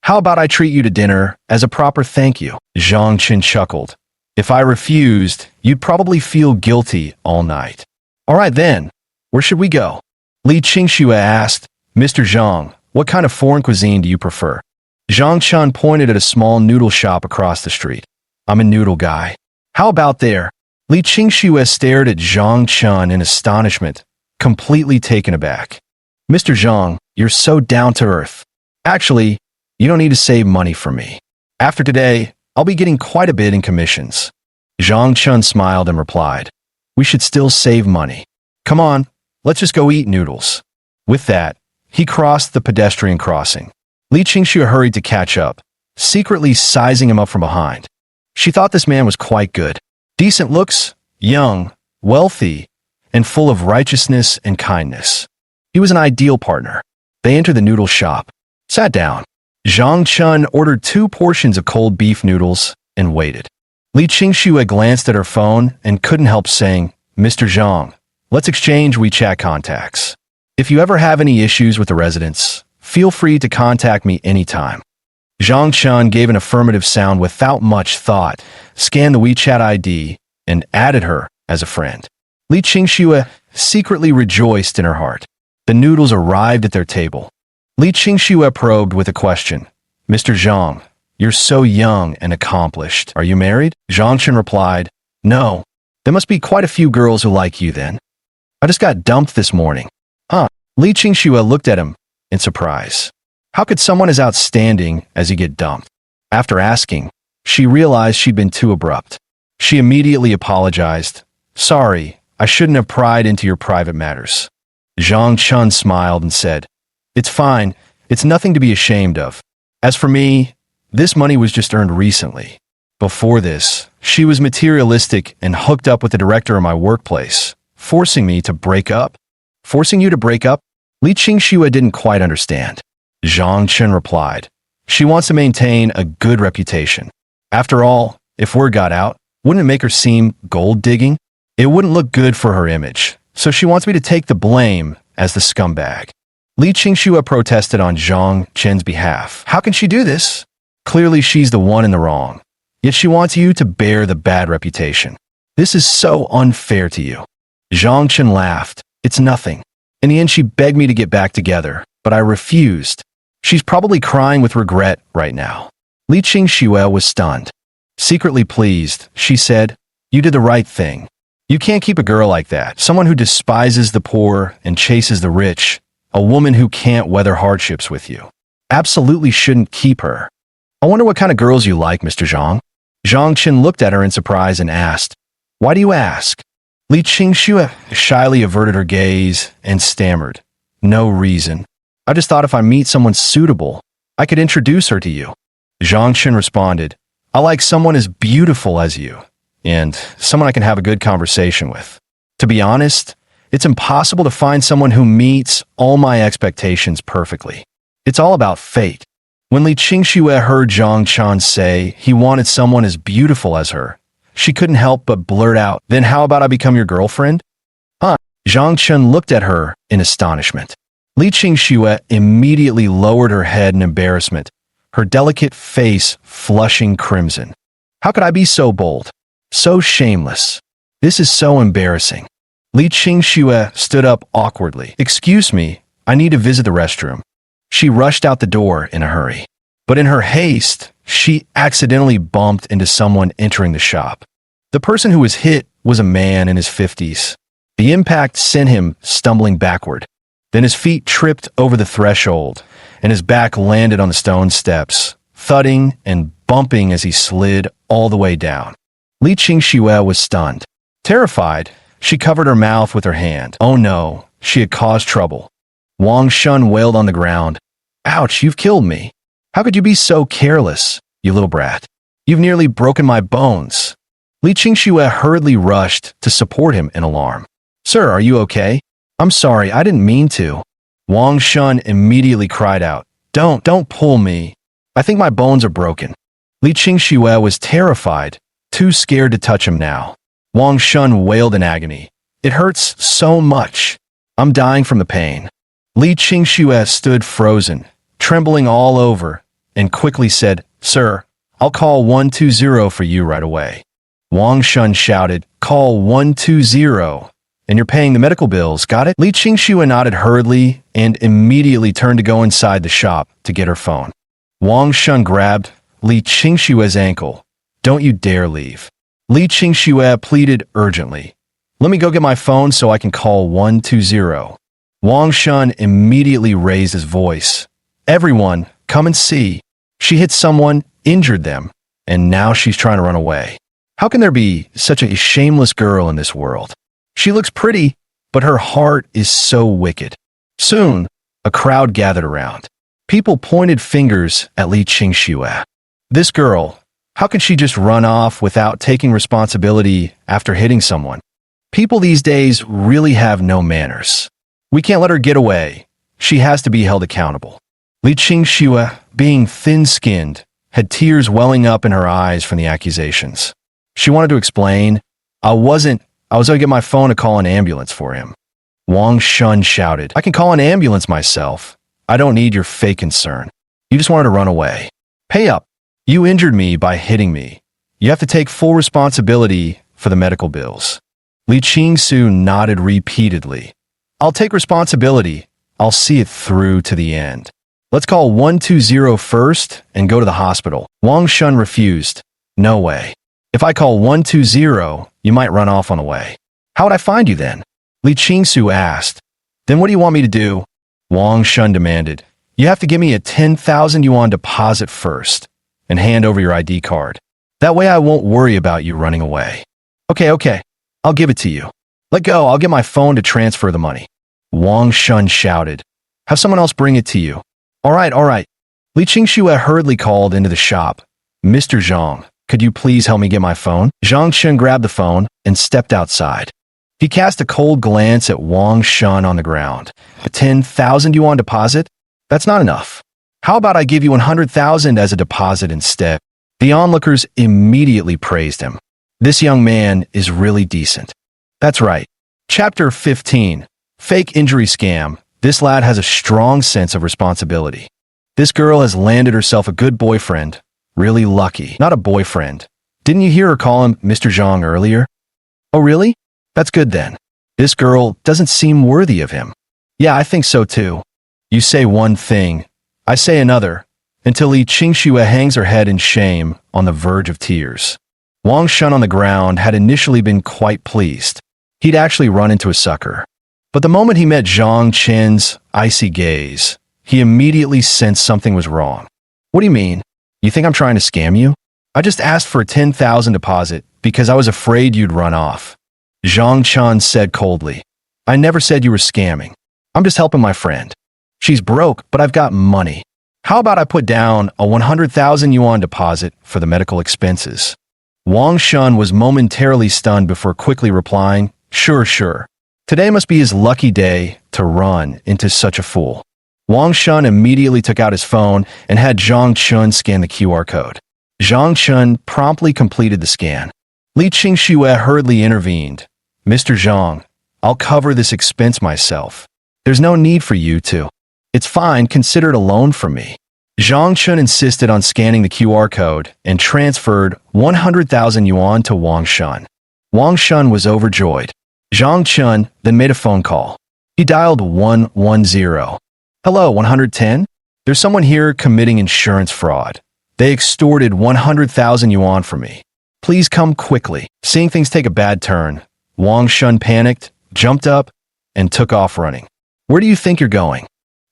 How about I treat you to dinner as a proper thank you?" Zhang Chun chuckled. "If I refused, you'd probably feel guilty all night." "All right then, where should we go?" Li Qingxue asked. "Mr. Zhang, what kind of foreign cuisine do you prefer?" Zhang Chun pointed at a small noodle shop across the street. "I'm a noodle guy." "How about there?" Li Qingxue stared at Zhang Chun in astonishment, completely taken aback. "Mr. Zhang, you're so down to earth. Actually, you don't need to save money from me. After today, I'll be getting quite a bit in commissions." Zhang Chun smiled and replied, "We should still save money. Come on, let's just go eat noodles." With that, he crossed the pedestrian crossing. Li Qingxue hurried to catch up, secretly sizing him up from behind. She thought this man was quite good. Decent looks, young, wealthy, and full of righteousness and kindness. He was an ideal partner. They entered the noodle shop, sat down. Zhang Chun ordered 2 portions of cold beef noodles and waited. Li Qingxue glanced at her phone and couldn't help saying, "Mr. Zhang, let's exchange WeChat contacts. If you ever have any issues with the residents, feel free to contact me anytime." Zhang Chun gave an affirmative sound without much thought, scanned the WeChat ID, and added her as a friend. Li Qingxue secretly rejoiced in her heart. The noodles arrived at their table. Li Qingxue probed with a question. "Mr. Zhang, you're so young and accomplished. Are you married?" Zhang Chun replied, "No. There must be quite a few girls who like you then. I just got dumped this morning." "Huh?" Li Qingxue looked at him in surprise. How could someone as outstanding as he get dumped? After asking, she realized she'd been too abrupt. She immediately apologized. "Sorry, I shouldn't have pried into your private matters." Zhang Chun smiled and said, "It's fine. It's nothing to be ashamed of. As for me, this money was just earned recently. Before this, she was materialistic and hooked up with the director of my workplace, forcing me to break up." "Forcing you to break up?" Li Qingxue didn't quite understand. Zhang Chun replied, "She wants to maintain a good reputation. After all, if word got out, wouldn't it make her seem gold-digging? It wouldn't look good for her image, so she wants me to take the blame as the scumbag." Li Qingxue protested on Zhang Chen's behalf. How can she do this? Clearly she's the one in the wrong. Yet she wants you to bear the bad reputation. This is so unfair to you. Zhang Chen laughed. It's nothing. In the end, she begged me to get back together, but I refused. She's probably crying with regret right now. Li Qingxue was stunned. Secretly pleased, she said, "You did the right thing. You can't keep a girl like that, someone who despises the poor and chases the rich, a woman who can't weather hardships with you. Absolutely shouldn't keep her. I wonder what kind of girls you like, Mr. Zhang." Zhang Chen looked at her in surprise and asked, "Why do you ask?" Li Qingxue shyly averted her gaze and stammered, "No reason. I just thought if I meet someone suitable, I could introduce her to you." Zhang Chen responded, "I like someone as beautiful as you, and someone I can have a good conversation with. To be honest, it's impossible to find someone who meets all my expectations perfectly. It's all about fate." When Li Qingxue heard Zhang Chen say he wanted someone as beautiful as her, she couldn't help but blurt out, "Then how about I become your girlfriend?" Huh? Zhang Chen looked at her in astonishment. Li Qingxue immediately lowered her head in embarrassment, her delicate face flushing crimson. "How could I be so bold? So shameless. This is so embarrassing." Li Qingxue stood up awkwardly. "Excuse me, I need to visit the restroom." She rushed out the door in a hurry. But in her haste, she accidentally bumped into someone entering the shop. The person who was hit was a man in his 50s. The impact sent him stumbling backward. Then his feet tripped over the threshold, and his back landed on the stone steps, thudding and bumping as he slid all the way down. Li Qingxue was stunned. Terrified, she covered her mouth with her hand. Oh no, she had caused trouble. Wang Shun wailed on the ground. "Ouch, you've killed me. How could you be so careless, you little brat? You've nearly broken my bones." Li Qingxue hurriedly rushed to support him in alarm. "Sir, are you okay?" "I'm sorry, I didn't mean to." Wang Shun immediately cried out. Don't pull me. I think my bones are broken." Li Qingxue was terrified, too scared to touch him now. Wang Shun wailed in agony. "It hurts so much. I'm dying from the pain." Li Qingxue stood frozen, trembling all over, and quickly said, "Sir, I'll call 120 for you right away." Wang Shun shouted, "Call 120, and you're paying the medical bills, got it?" Li Qingxue nodded hurriedly and immediately turned to go inside the shop to get her phone. Wang Shun grabbed Li Qingxue's ankle. "Don't you dare leave." Li Qingxue pleaded urgently. "Let me go get my phone so I can call 120. Wang Shun immediately raised his voice. "Everyone, come and see. She hit someone, injured them, and now she's trying to run away. How can there be such a shameless girl in this world? She looks pretty, but her heart is so wicked." Soon, a crowd gathered around. People pointed fingers at Li Qingxue. "This girl, how can she just run off without taking responsibility after hitting someone? People these days really have no manners. We can't let her get away. She has to be held accountable." Li Qingxue, being thin-skinned, had tears welling up in her eyes from the accusations. She wanted to explain, I was going to get my phone to call an ambulance for him." Wang Shun shouted, "I can call an ambulance myself. I don't need your fake concern. You just wanted to run away. Pay up. You injured me by hitting me. You have to take full responsibility for the medical bills." Li Qingxue nodded repeatedly. "I'll take responsibility. I'll see it through to the end. Let's call 120 first and go to the hospital." Wang Shun refused. "No way. If I call 120, you might run off on the way." "How would I find you then?" Li Qingxue asked. "Then what do you want me to do?" Wang Shun demanded. "You have to give me a 10,000 yuan deposit first and hand over your ID card. That way I won't worry about you running away." Okay. I'll give it to you. Let go, I'll get my phone to transfer the money." Wang Shun shouted. "Have someone else bring it to you." All right. Li Qingxue hurriedly called into the shop. "Mr. Zhang, could you please help me get my phone?" Zhang Chen grabbed the phone and stepped outside. He cast a cold glance at Wang Shun on the ground. "A 10,000 yuan deposit? That's not enough. How about I give you 100,000 as a deposit instead?" The onlookers immediately praised him. This young man is really decent. That's right. Chapter 15. Fake Injury Scam. This lad has a strong sense of responsibility. This girl has landed herself a good boyfriend. Really lucky. Not a boyfriend. Didn't you hear her call him Mr. Zhang earlier? Oh, really? That's good then. This girl doesn't seem worthy of him. Yeah, I think so too. You say one thing, I say another, until Li Qingxue hangs her head in shame on the verge of tears. Wang Shun on the ground had initially been quite pleased. He'd actually run into a sucker. But the moment he met Zhang Qin's icy gaze, he immediately sensed something was wrong. What do you mean? You think I'm trying to scam you? I just asked for a 10,000 deposit because I was afraid you'd run off. Zhang Chen said coldly. I never said you were scamming. I'm just helping my friend. She's broke, but I've got money. How about I put down a 100,000 yuan deposit for the medical expenses? Wang Shun was momentarily stunned before quickly replying, Sure. Today must be his lucky day to run into such a fool. Wang Shun immediately took out his phone and had Zhang Chun scan the QR code. Zhang Chun promptly completed the scan. Li Qingxue hurriedly intervened. Mr. Zhang, I'll cover this expense myself. There's no need for you to. It's fine, consider it a loan from me. Zhang Chun insisted on scanning the QR code and transferred 100,000 yuan to Wang Shun. Wang Shun was overjoyed. Zhang Chun then made a phone call. He dialed 110. Hello, 110? There's someone here committing insurance fraud. They extorted 100,000 yuan from me. Please come quickly. Seeing things take a bad turn, Wang Shun panicked, jumped up, and took off running. Where do you think you're going?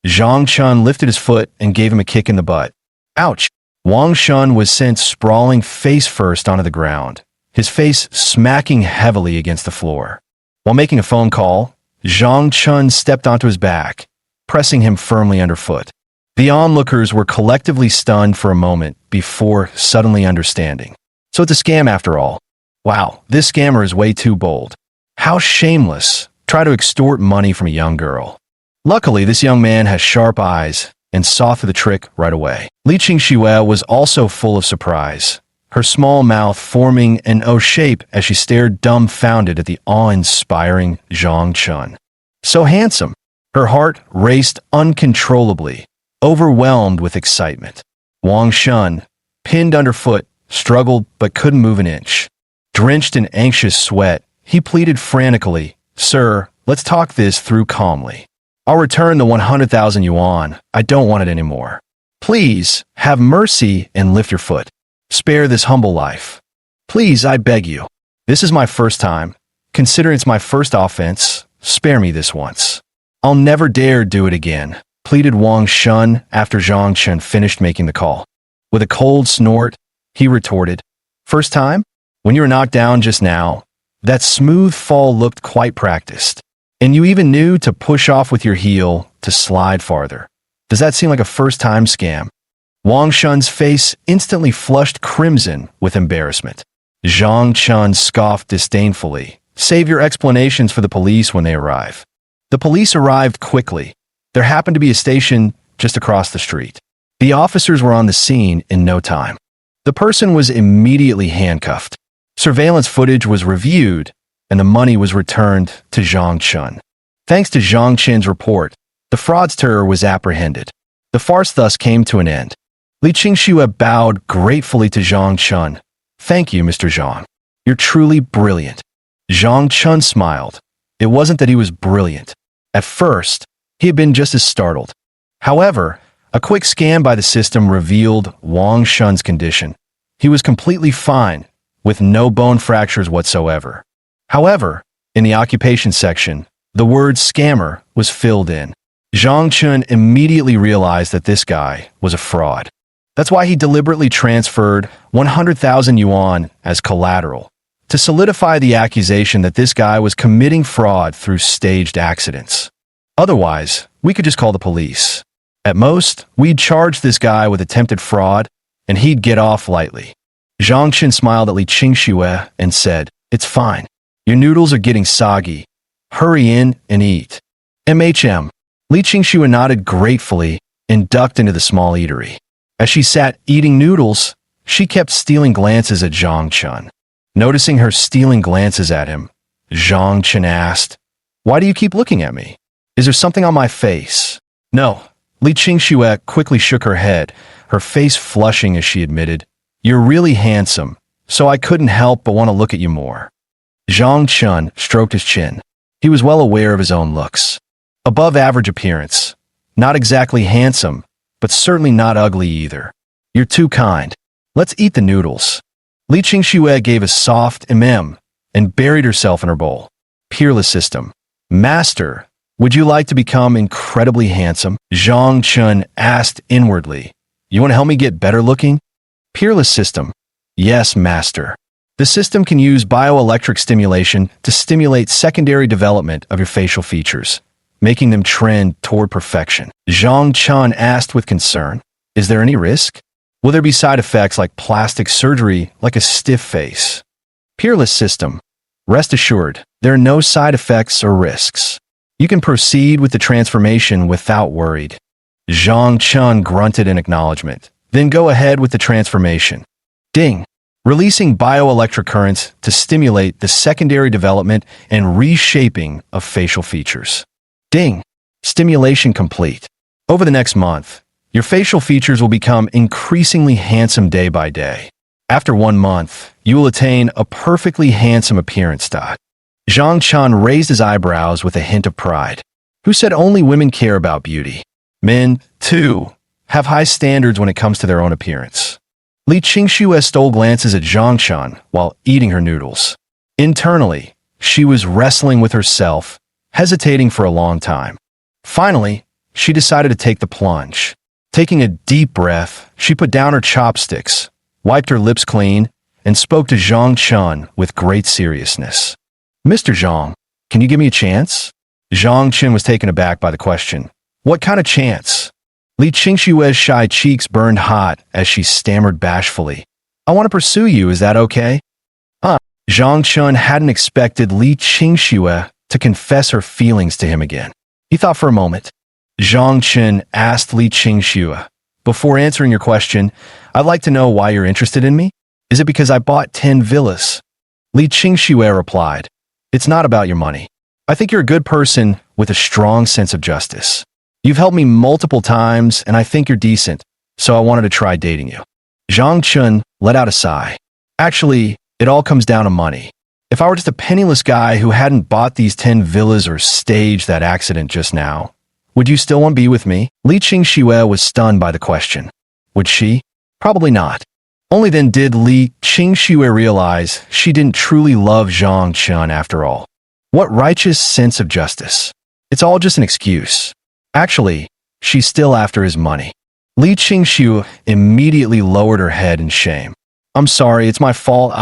Zhang Chun lifted his foot and gave him a kick in the butt. Ouch! Wang Shun was sent sprawling face first onto the ground, his face smacking heavily against the floor. While making a phone call, Zhang Chun stepped onto his back, pressing him firmly underfoot. The onlookers were collectively stunned for a moment before suddenly understanding. So it's a scam after all. Wow, this scammer is way too bold. How shameless. Try to extort money from a young girl. Luckily, this young man has sharp eyes and saw through the trick right away. Li Qingxue was also full of surprise, her small mouth forming an O shape as she stared dumbfounded at the awe-inspiring Zhang Chun. So handsome. Her heart raced uncontrollably, overwhelmed with excitement. Wang Shun, pinned underfoot, struggled but couldn't move an inch. Drenched in anxious sweat, he pleaded frantically, Sir, let's talk this through calmly. I'll return the 100,000 yuan. I don't want it anymore. Please, have mercy and lift your foot. Spare this humble life. Please, I beg you. This is my first time. Considering it's my first offense, spare me this once. I'll never dare do it again, pleaded Wang Shun after Zhang Chen finished making the call. With a cold snort, he retorted, First time? When you were knocked down just now, that smooth fall looked quite practiced. And you even knew to push off with your heel to slide farther. Does that seem like a first-time scam? Wang Shun's face instantly flushed crimson with embarrassment. Zhang Chun scoffed disdainfully. Save your explanations for the police when they arrive. The police arrived quickly. There happened to be a station just across the street. The officers were on the scene in no time. The person was immediately handcuffed. Surveillance footage was reviewed, and the money was returned to Zhang Chun. Thanks to Zhang Chen's report, the fraudster was apprehended. The farce thus came to an end. Li Qingxue bowed gratefully to Zhang Chun. Thank you, Mr. Zhang. You're truly brilliant. Zhang Chun smiled. It wasn't that he was brilliant. At first, he had been just as startled. However, a quick scan by the system revealed Wang Shun's condition. He was completely fine, with no bone fractures whatsoever. However, in the occupation section, the word scammer was filled in. Zhang Chun immediately realized that this guy was a fraud. That's why he deliberately transferred 100,000 yuan as collateral, to solidify the accusation that this guy was committing fraud through staged accidents. Otherwise, we could just call the police. At most, we'd charge this guy with attempted fraud, and he'd get off lightly. Zhang Chun smiled at Li Qingxue and said, It's fine. Your noodles are getting soggy. Hurry in and eat. MHM. Li Qingxue nodded gratefully and ducked into the small eatery. As she sat eating noodles, she kept stealing glances at Zhang Chun. Noticing her stealing glances at him, Zhang Chun asked, Why do you keep looking at me? Is there something on my face? No. Li Qingxue quickly shook her head, her face flushing as she admitted, You're really handsome, so I couldn't help but want to look at you more. Zhang Chun stroked his chin. He was well aware of his own looks. Above average appearance. Not exactly handsome, but certainly not ugly either. You're too kind. Let's eat the noodles. Li Qingxue gave a soft and buried herself in her bowl. Peerless system. Master, would you like to become incredibly handsome? Zhang Chun asked inwardly. You want to help me get better looking? Peerless system. Yes, master. The system can use bioelectric stimulation to stimulate secondary development of your facial features, making them trend toward perfection. Zhang Chun asked with concern, Is there any risk? Will there be side effects like plastic surgery, like a stiff face? Peerless system. Rest assured, there are no side effects or risks. You can proceed with the transformation without worried. Zhang Chun grunted in acknowledgement. Then go ahead with the transformation. Ding. Releasing bioelectric currents to stimulate the secondary development and reshaping of facial features. Ding. Stimulation complete. Over the next month, your facial features will become increasingly handsome day by day. After 1 month, you will attain a perfectly handsome appearance. Zhang Chun raised his eyebrows with a hint of pride. Who said only women care about beauty? Men, too, have high standards when it comes to their own appearance. Li Qingxue stole glances at Zhang Chun while eating her noodles. Internally, she was wrestling with herself, hesitating for a long time. Finally, she decided to take the plunge. Taking a deep breath, she put down her chopsticks, wiped her lips clean, and spoke to Zhang Chun with great seriousness. Mr. Zhang, can you give me a chance? Zhang Chun was taken aback by the question. What kind of chance? Li Qingxue's shy cheeks burned hot as she stammered bashfully. I want to pursue you, is that okay? Zhang Chun hadn't expected Li Qingxue to confess her feelings to him again. He thought for a moment. Zhang Chun asked Li Qingxue, Before answering your question, I'd like to know why you're interested in me. Is it because I bought 10 villas? Li Qingxue replied, It's not about your money. I think you're a good person with a strong sense of justice. You've helped me multiple times, and I think you're decent, so I wanted to try dating you. Zhang Chun let out a sigh. Actually, it all comes down to money. If I were just a penniless guy who hadn't bought these 10 villas or staged that accident just now, would you still want to be with me? Li Qingxue was stunned by the question. Would she? Probably not. Only then did Li Qingxue realize she didn't truly love Zhang Chun after all. What righteous sense of justice. It's all just an excuse. Actually, she's still after his money. Li Qingxue immediately lowered her head in shame. I'm sorry, it's my fault.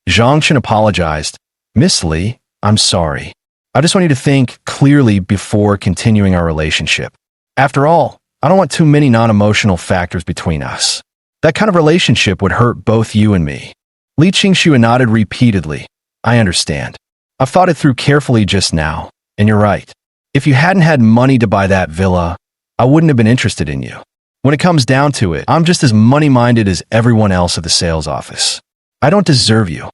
Zhang Chun apologized. Miss Li, I'm sorry. I just want you to think clearly before continuing our relationship. After all, I don't want too many non-emotional factors between us. That kind of relationship would hurt both you and me. Li Qingxue nodded repeatedly. I understand. I've thought it through carefully just now, and you're right. If you hadn't had money to buy that villa, I wouldn't have been interested in you. When it comes down to it, I'm just as money-minded as everyone else at the sales office. I don't deserve you.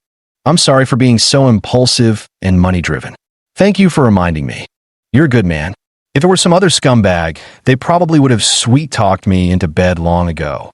I'm sorry for being so impulsive and money-driven. Thank you for reminding me. You're a good man. If it were some other scumbag, they probably would have sweet-talked me into bed long ago.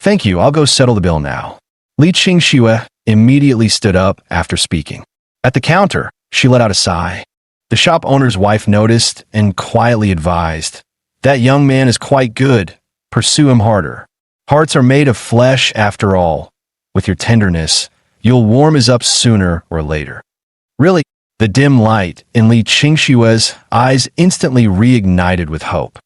Thank you, I'll go settle the bill now. Li Qingxue immediately stood up after speaking. At the counter, she let out a sigh. The shop owner's wife noticed and quietly advised, That young man is quite good. Pursue him harder. Hearts are made of flesh after all. With your tenderness, you'll warm his up sooner or later. Really, the dim light in Li Qingxue's eyes instantly reignited with hope.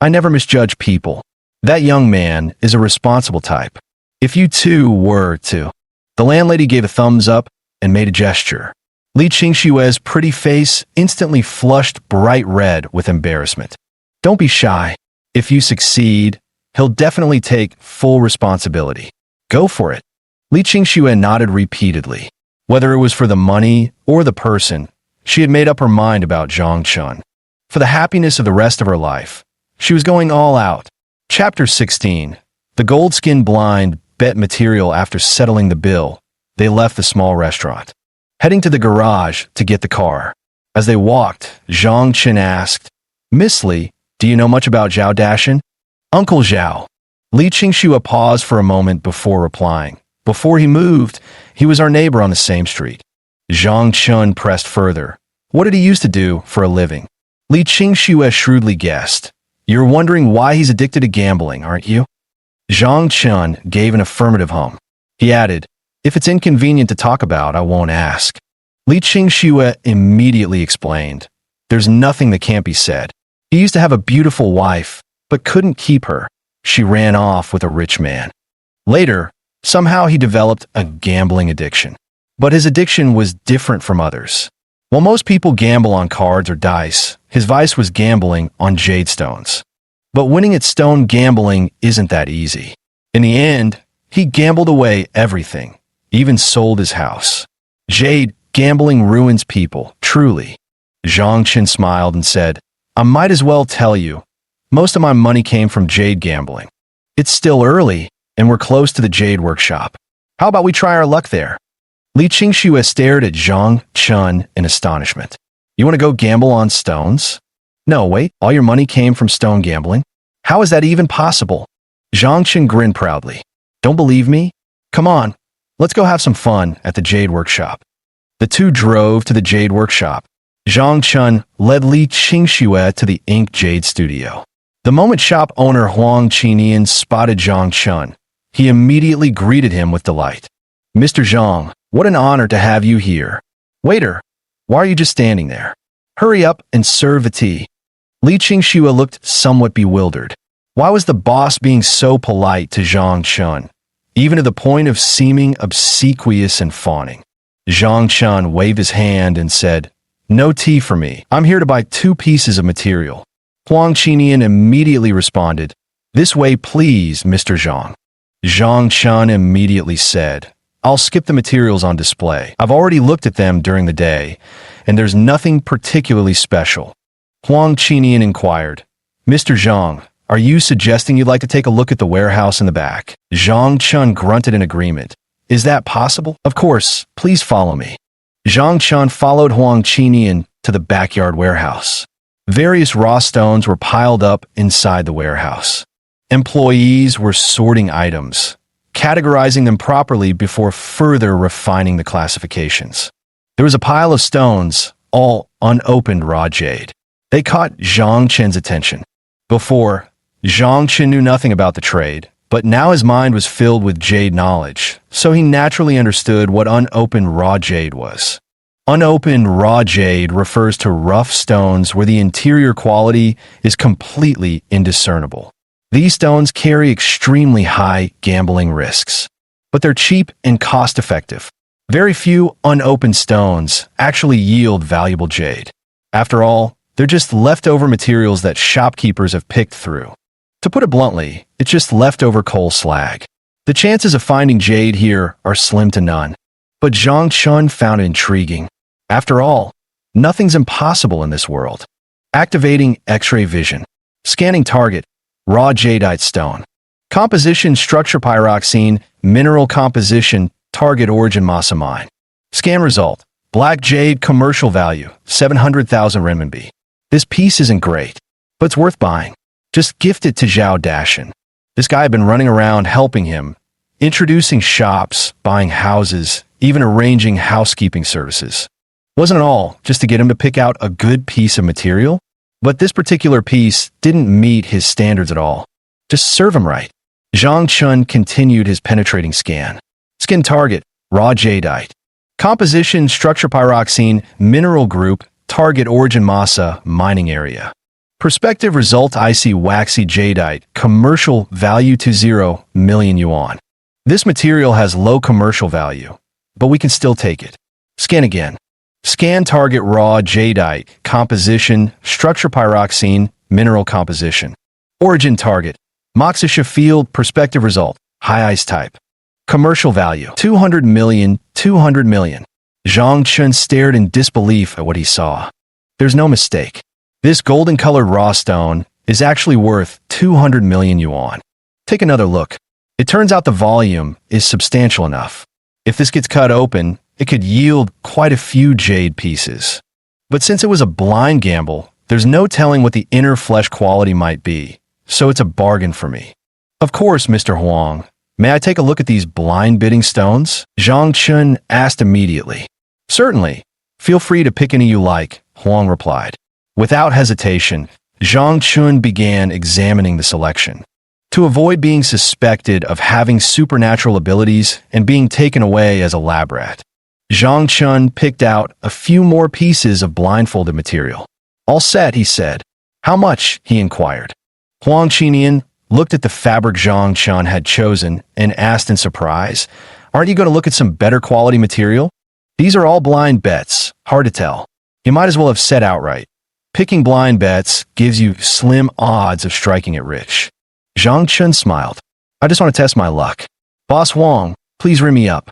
I never misjudge people. That young man is a responsible type. If you too were to. The landlady gave a thumbs up and made a gesture. Li Qingxue's pretty face instantly flushed bright red with embarrassment. Don't be shy. If you succeed, he'll definitely take full responsibility. Go for it. Li Qingxue nodded repeatedly. Whether it was for the money or the person, she had made up her mind about Zhang Chun. For the happiness of the rest of her life, she was going all out. Chapter 16. The gold-skinned blind bet material. After settling the bill, they left the small restaurant, heading to the garage to get the car. As they walked, Zhang Chun asked, Miss Li, do you know much about Zhao Dashan? Uncle Zhao. Li Qingxue paused for a moment before replying. Before he moved, he was our neighbor on the same street. Zhang Chun pressed further. What did he used to do for a living? Li Qingxue shrewdly guessed. You're wondering why he's addicted to gambling, aren't you? Zhang Chun gave an affirmative hum. He added, if it's inconvenient to talk about, I won't ask. Li Qingxue immediately explained. There's nothing that can't be said. He used to have a beautiful wife, but couldn't keep her. She ran off with a rich man. Later, somehow he developed a gambling addiction. But his addiction was different from others. While most people gamble on cards or dice, his vice was gambling on jade stones. But winning at stone gambling isn't that easy. In the end, he gambled away everything, even sold his house. Jade gambling ruins people, truly. Zhang Qin smiled and said, I might as well tell you, most of my money came from jade gambling. It's still early, and we're close to the jade workshop. How about we try our luck there? Li Qingxue stared at Zhang Chun in astonishment. You want to go gamble on stones? No, wait, all your money came from stone gambling? How is that even possible? Zhang Chun grinned proudly. Don't believe me? Come on, let's go have some fun at the jade workshop. The two drove to the jade workshop. Zhang Chun led Li Qingxue to the ink jade studio. The moment shop owner Huang Qinian spotted Zhang Chun, he immediately greeted him with delight. Mr. Zhang, what an honor to have you here. Waiter, why are you just standing there? Hurry up and serve the tea. Li Qingxue looked somewhat bewildered. Why was the boss being so polite to Zhang Chun, even to the point of seeming obsequious and fawning? Zhang Chun waved his hand and said, No tea for me. I'm here to buy 2 pieces of material. Huang Qinian immediately responded, This way, please, Mr. Zhang. Zhang Chun immediately said, I'll skip the materials on display. I've already looked at them during the day, and there's nothing particularly special. Huang Qinian inquired, Mr. Zhang, are you suggesting you'd like to take a look at the warehouse in the back? Zhang Chun grunted in agreement. Is that possible? Of course, please follow me. Zhang Chun followed Huang Qinian to the backyard warehouse. Various raw stones were piled up inside the warehouse. Employees were sorting items, categorizing them properly before further refining the classifications. There was a pile of stones, all unopened raw jade. They caught Zhang Chen's attention. Before, Zhang Chen knew nothing about the trade, but now his mind was filled with jade knowledge, so he naturally understood what unopened raw jade was. Unopened raw jade refers to rough stones where the interior quality is completely indiscernible. These stones carry extremely high gambling risks, but they're cheap and cost-effective. Very few unopened stones actually yield valuable jade. After all, they're just leftover materials that shopkeepers have picked through. To put it bluntly, it's just leftover coal slag. The chances of finding jade here are slim to none. But Zhang Chun found it intriguing. After all, nothing's impossible in this world. Activating X-ray vision. Scanning target. Raw jadeite stone. Composition structure pyroxene. Mineral composition. Target origin masa mine. Scan result. Black jade commercial value. 700,000 renminbi. This piece isn't great, but it's worth buying. Just gift it to Zhao Dashan. This guy had been running around helping him, introducing shops, buying houses, even arranging housekeeping services. Wasn't it all just to get him to pick out a good piece of material? But this particular piece didn't meet his standards at all. Just serve him right. Zhang Chun continued his penetrating scan. Skin target, raw jadeite. Composition, structure pyroxene, mineral group, target origin masa, mining area. Perspective result IC waxy jadeite, commercial value to 0 million yuan. This material has low commercial value, but we can still take it. Scan again. Scan target raw jadeite, composition, structure pyroxene, mineral composition. Origin target, Moxisha field, perspective result, high ice type. Commercial value, 200 million, 200 million. Zhang Chun stared in disbelief at what he saw. There's no mistake. This golden-colored raw stone is actually worth 200 million yuan. Take another look. It turns out the volume is substantial enough. If this gets cut open, it could yield quite a few jade pieces. But since it was a blind gamble, There's no telling what the inner flesh quality might be, so it's a bargain for me. Of course, Mr. Huang. May I take a look at these blind bidding stones? Zhang Chun asked immediately. Certainly. Feel free to pick any you like, Huang replied. Without hesitation, Zhang Chun began examining the selection. To avoid being suspected of having supernatural abilities and being taken away as a lab rat, Zhang Chun picked out a few more pieces of blindfolded material. All set, he said. How much? He inquired. Huang Qinian looked at the fabric Zhang Chun had chosen and asked in surprise, Aren't you going to look at some better quality material? These are all blind bets, hard to tell. You might as well have said outright. Picking blind bets gives you slim odds of striking it rich. Zhang Chun smiled. I just want to test my luck. Boss Huang, please ring me up.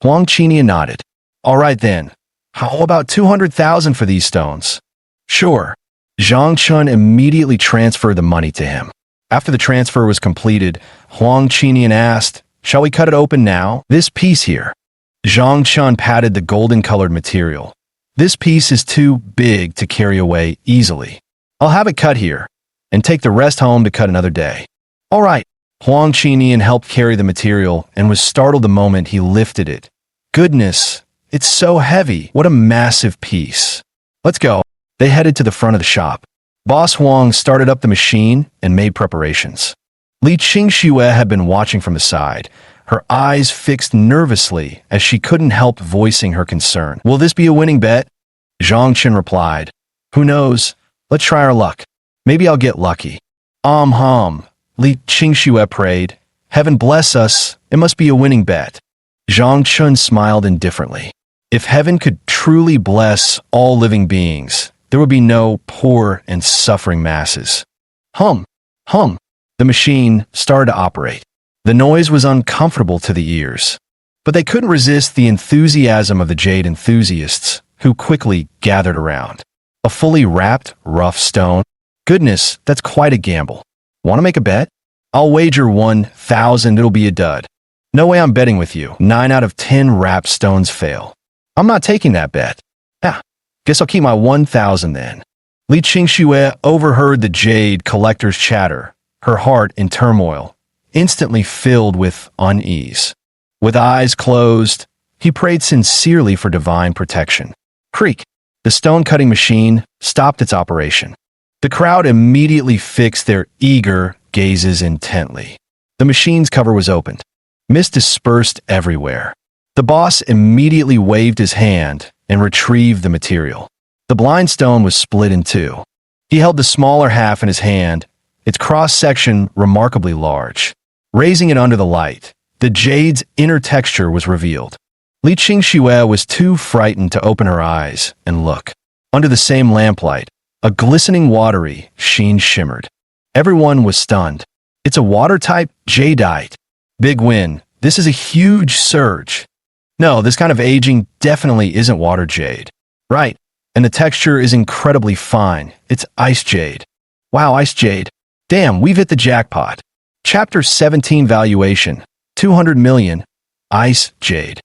Huang Qinian nodded. All right then. How about 200,000 for these stones? Sure. Zhang Chun immediately transferred the money to him. After the transfer was completed, Huang Qinian asked, Shall we cut it open now? This piece here. Zhang Chun patted the golden-colored material. This piece is too big to carry away easily. I'll have it cut here, and take the rest home to cut another day. All right. Huang Qinian helped carry the material and was startled the moment he lifted it. Goodness, it's so heavy. What a massive piece. Let's go. They headed to the front of the shop. Boss Huang started up the machine and made preparations. Li Qingxue had been watching from the side, her eyes fixed nervously as she couldn't help voicing her concern. Will this be a winning bet? Zhang Chun replied. Who knows? Let's try our luck. Maybe I'll get lucky. Hum. Li Qingxue prayed. Heaven bless us. It must be a winning bet. Zhang Chun smiled indifferently. If heaven could truly bless all living beings, there would be no poor and suffering masses. Hum. The machine started to operate. The noise was uncomfortable to the ears, but they couldn't resist the enthusiasm of the jade enthusiasts, who quickly gathered around. A fully wrapped, rough stone? Goodness, that's quite a gamble. Want to make a bet? I'll wager 1,000 it'll be a dud. No way I'm betting with you. 9 out of 10 wrapped stones fail. I'm not taking that bet. Guess I'll keep my 1,000 then. Li Qingxue overheard the jade collector's chatter, her heart in turmoil, instantly filled with unease. With eyes closed, he prayed sincerely for divine protection. Creak! The stone-cutting machine stopped its operation. The crowd immediately fixed their eager gazes intently. The machine's cover was opened. Mist dispersed everywhere. The boss immediately waved his hand and retrieved the material. The blind stone was split in two. He held the smaller half in his hand, its cross-section remarkably large. Raising it under the light, the jade's inner texture was revealed. Li Qingxue was too frightened to open her eyes and look. Under the same lamplight, a glistening watery sheen shimmered. Everyone was stunned. It's a water-type jadeite. Big win. This is a huge surge. No, this kind of aging definitely isn't water jade. Right, and the texture is incredibly fine. It's ice jade. Wow, ice jade. Damn, we've hit the jackpot. Chapter 17 Valuation, 200 million, Ice Jade.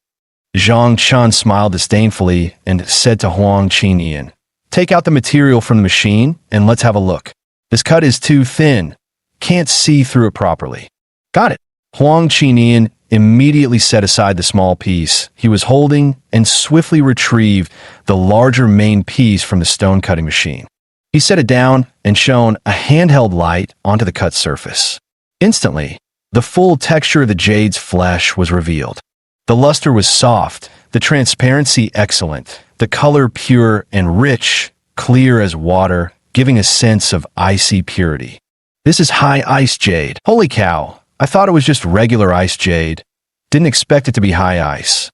Zhang Chun smiled disdainfully and said to Huang Qinian, Take out the material from the machine and let's have a look. This cut is too thin. Can't see through it properly. Got it. Huang Qinian immediately set aside the small piece he was holding and swiftly retrieved the larger main piece from the stone-cutting machine. He set it down and shone a handheld light onto the cut surface. Instantly, the full texture of the jade's flesh was revealed. The luster was soft, the transparency excellent, the color pure and rich, clear as water, giving a sense of icy purity. This is high ice jade. Holy cow, I thought it was just regular ice jade. Didn't expect it to be high ice.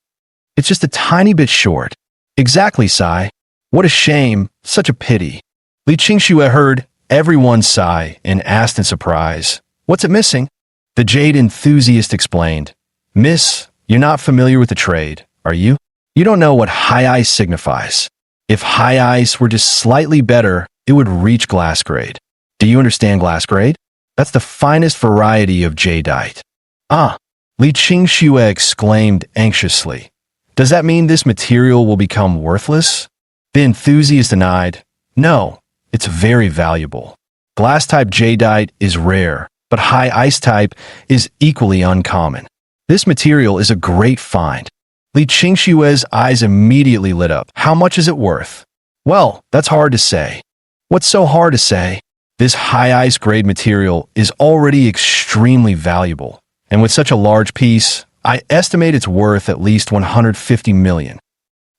It's just a tiny bit short. Exactly, Sai. What a shame, such a pity. Li Qingxue heard everyone sigh and asked in surprise, What's it missing? The jade enthusiast explained, Miss, you're not familiar with the trade, are you? You don't know what high ice signifies. If high ice were just slightly better, it would reach glass grade. Do you understand glass grade? That's the finest variety of jadeite. Ah, Li Qingxue exclaimed anxiously. Does that mean this material will become worthless? The enthusiast denied. No, it's very valuable. Glass-type jadeite is rare, but high ice type is equally uncommon. This material is a great find. Li Qingshue's eyes immediately lit up. How much is it worth? Well, that's hard to say. What's so hard to say? This high ice grade material is already extremely valuable, and with such a large piece, I estimate it's worth at least 150 million.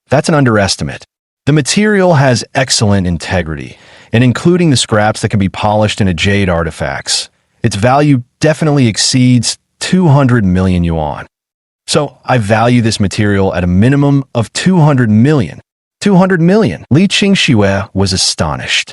That's an underestimate. The material has excellent integrity, and including the scraps that can be polished into jade artifacts, its value definitely exceeds 200 million yuan. So I value this material at a minimum of 200 million. 200 million. Li Qingxue was astonished.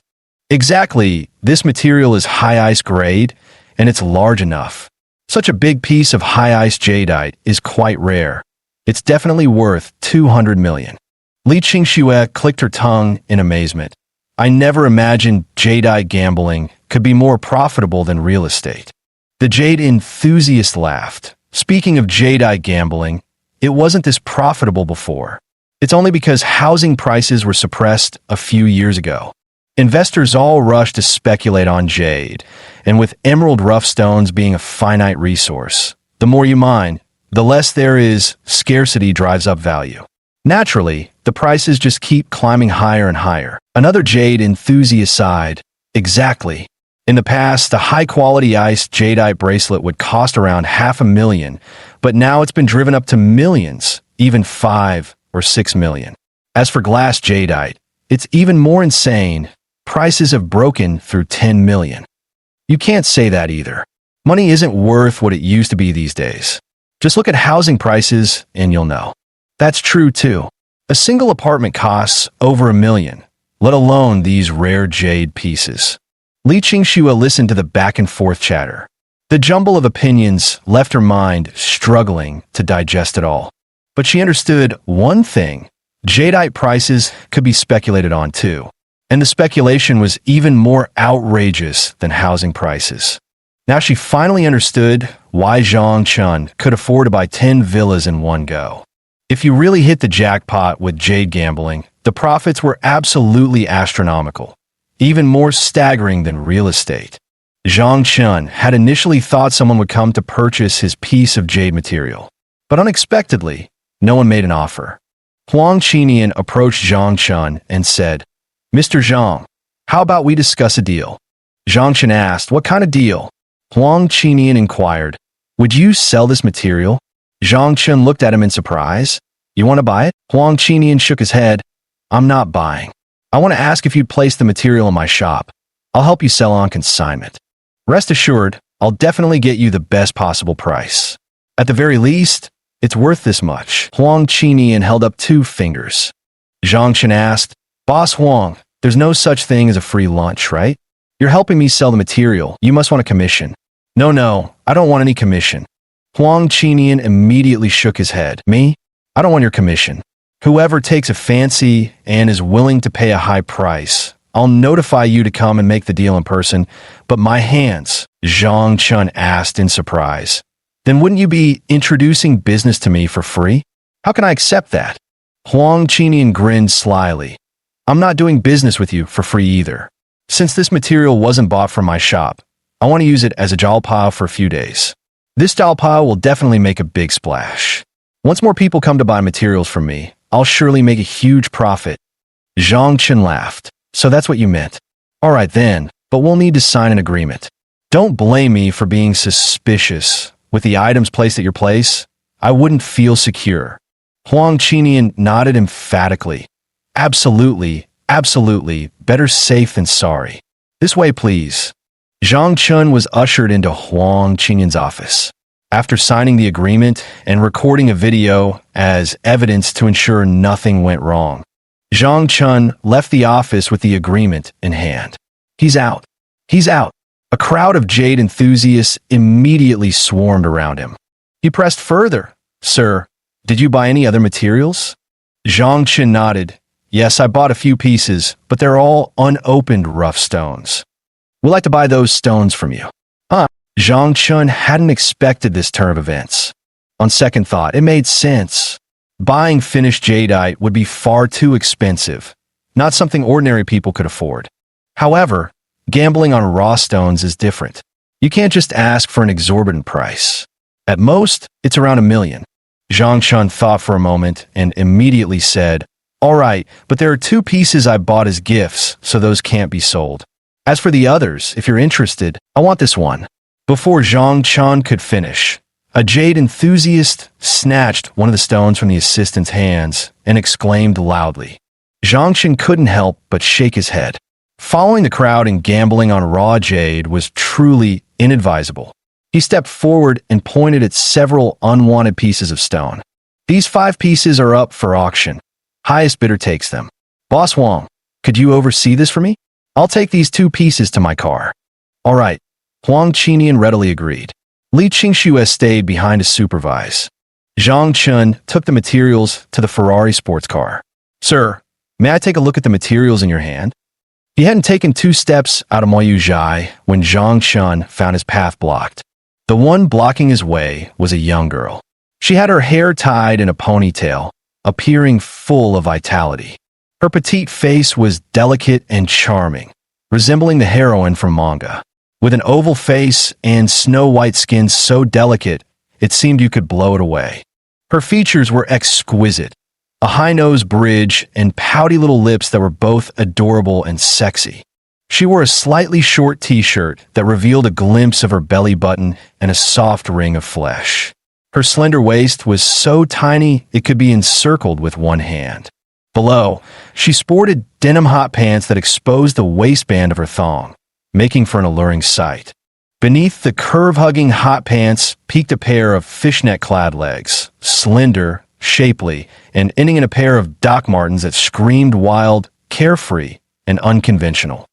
Exactly, this material is high ice grade, and it's large enough. Such a big piece of high ice jadeite is quite rare. It's definitely worth 200 million. Li Qingxue clicked her tongue in amazement. I never imagined jadeite gambling could be more profitable than real estate. The jade enthusiast laughed. Speaking of jadeite gambling, it wasn't this profitable before. It's only because housing prices were suppressed a few years ago. Investors all rushed to speculate on jade, and with emerald rough stones being a finite resource, the more you mine, the less there is, scarcity drives up value. Naturally, the prices just keep climbing higher and higher. Another jade enthusiast sighed. Exactly. In the past, the high-quality ice jadeite bracelet would cost around 500,000, but now it's been driven up to millions, even 5 or 6 million. As for glass jadeite, it's even more insane. Prices have broken through 10 million. You can't say that either. Money isn't worth what it used to be these days. Just look at housing prices and you'll know. That's true too. A single apartment costs over 1 million, let alone these rare jade pieces. Li Qingxue listened to the back-and-forth chatter. The jumble of opinions left her mind struggling to digest it all. But she understood one thing. Jadeite prices could be speculated on too. And the speculation was even more outrageous than housing prices. Now she finally understood why Zhang Chun could afford to buy 10 villas in one go. If you really hit the jackpot with jade gambling, the profits were absolutely astronomical, even more staggering than real estate. Zhang Chun had initially thought someone would come to purchase his piece of jade material, but unexpectedly, no one made an offer. Huang Qinian approached Zhang Chun and said, Mr. Zhang, how about we discuss a deal? Zhang Chun asked, what kind of deal? Huang Qinian inquired, would you sell this material? Zhang Chun looked at him in surprise. You want to buy it? Huang Qinian shook his head. I'm not buying. I want to ask if you'd place the material in my shop. I'll help you sell on consignment. Rest assured, I'll definitely get you the best possible price. At the very least, it's worth this much. Huang Qinian held up 2 fingers. Zhang Chun asked, Boss Huang, there's no such thing as a free lunch, right? You're helping me sell the material. You must want a commission. No, I don't want any commission. Huang Qinian immediately shook his head. Me? I don't want your commission. Whoever takes a fancy and is willing to pay a high price, I'll notify you to come and make the deal in person, but my hands, Zhang Chun asked in surprise. Then wouldn't you be introducing business to me for free? How can I accept that? Huang Qinian grinned slyly. I'm not doing business with you for free either. Since this material wasn't bought from my shop, I want to use it as a jiaopao for a few days. This jiaopao will definitely make a big splash. Once more people come to buy materials from me, I'll surely make a huge profit. Zhang Chun laughed. So that's what you meant. All right then, but we'll need to sign an agreement. Don't blame me for being suspicious. With the items placed at your place, I wouldn't feel secure. Huang Qinian nodded emphatically. Absolutely, better safe than sorry. This way, please. Zhang Chun was ushered into Huang Qinian's office. After signing the agreement and recording a video as evidence to ensure nothing went wrong, Zhang Chun left the office with the agreement in hand. He's out. A crowd of jade enthusiasts immediately swarmed around him. He pressed further. Sir, did you buy any other materials? Zhang Chun nodded. Yes, I bought a few pieces, but they're all unopened rough stones. We'd like to buy those stones from you. Zhang Chun hadn't expected this turn of events. On second thought, it made sense. Buying finished jadeite would be far too expensive, not something ordinary people could afford. However, gambling on raw stones is different. You can't just ask for an exorbitant price. At most, it's around 1 million. Zhang Chun thought for a moment and immediately said, "All right, but there are 2 pieces I bought as gifts, so those can't be sold. As for the others, if you're interested, I want this one." Before Zhang Chun could finish, a jade enthusiast snatched one of the stones from the assistant's hands and exclaimed loudly. Zhang Chun couldn't help but shake his head. Following the crowd and gambling on raw jade was truly inadvisable. He stepped forward and pointed at several unwanted pieces of stone. "These 5 pieces are up for auction. Highest bidder takes them. Boss Wang, could you oversee this for me? I'll take these 2 pieces to my car." "All right," Huang Qinian readily agreed. Li Qingxue stayed behind to supervise. Zhang Chun took the materials to the Ferrari sports car. "Sir, may I take a look at the materials in your hand?" He hadn't taken 2 steps out of Moyu Zhai when Zhang Chun found his path blocked. The one blocking his way was a young girl. She had her hair tied in a ponytail, appearing full of vitality. Her petite face was delicate and charming, resembling the heroine from manga. With an oval face and snow-white skin so delicate, it seemed you could blow it away. Her features were exquisite, a high-nose bridge and pouty little lips that were both adorable and sexy. She wore a slightly short t-shirt that revealed a glimpse of her belly button and a soft ring of flesh. Her slender waist was so tiny it could be encircled with one hand. Below, she sported denim hot pants that exposed the waistband of her thong, making for an alluring sight. Beneath the curve-hugging hot pants peeked a pair of fishnet-clad legs, slender, shapely, and ending in a pair of Doc Martens that screamed wild, carefree, and unconventional.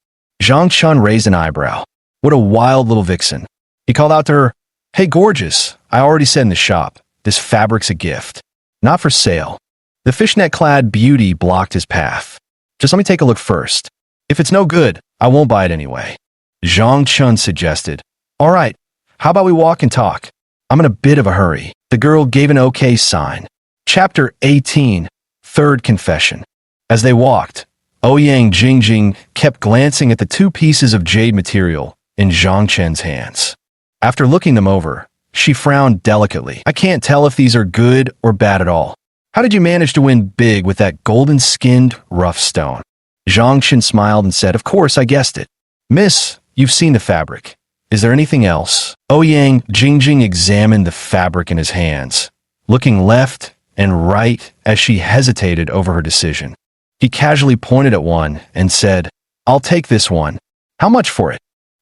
Zhang Chun raised an eyebrow. What a wild little vixen. He called out to her, "Hey, gorgeous, I already said in the shop, this fabric's a gift. Not for sale." The fishnet-clad beauty blocked his path. "Just let me take a look first. If it's no good, I won't buy it anyway." Zhang Chun suggested. "All right, how about we walk and talk? I'm in a bit of a hurry." The girl gave an okay sign. Chapter 18, Third Confession. As they walked, Ouyang Jingjing kept glancing at the 2 pieces of jade material in Zhang Chen's hands. After looking them over, she frowned delicately. "I can't tell if these are good or bad at all. How did you manage to win big with that golden-skinned, rough stone?" Zhang Chen smiled and said, "Of course, I guessed it. Miss, you've seen the fabric. Is there anything else?" Ouyang Jingjing examined the fabric in his hands, looking left and right as she hesitated over her decision. He casually pointed at one and said, "I'll take this one. How much for it?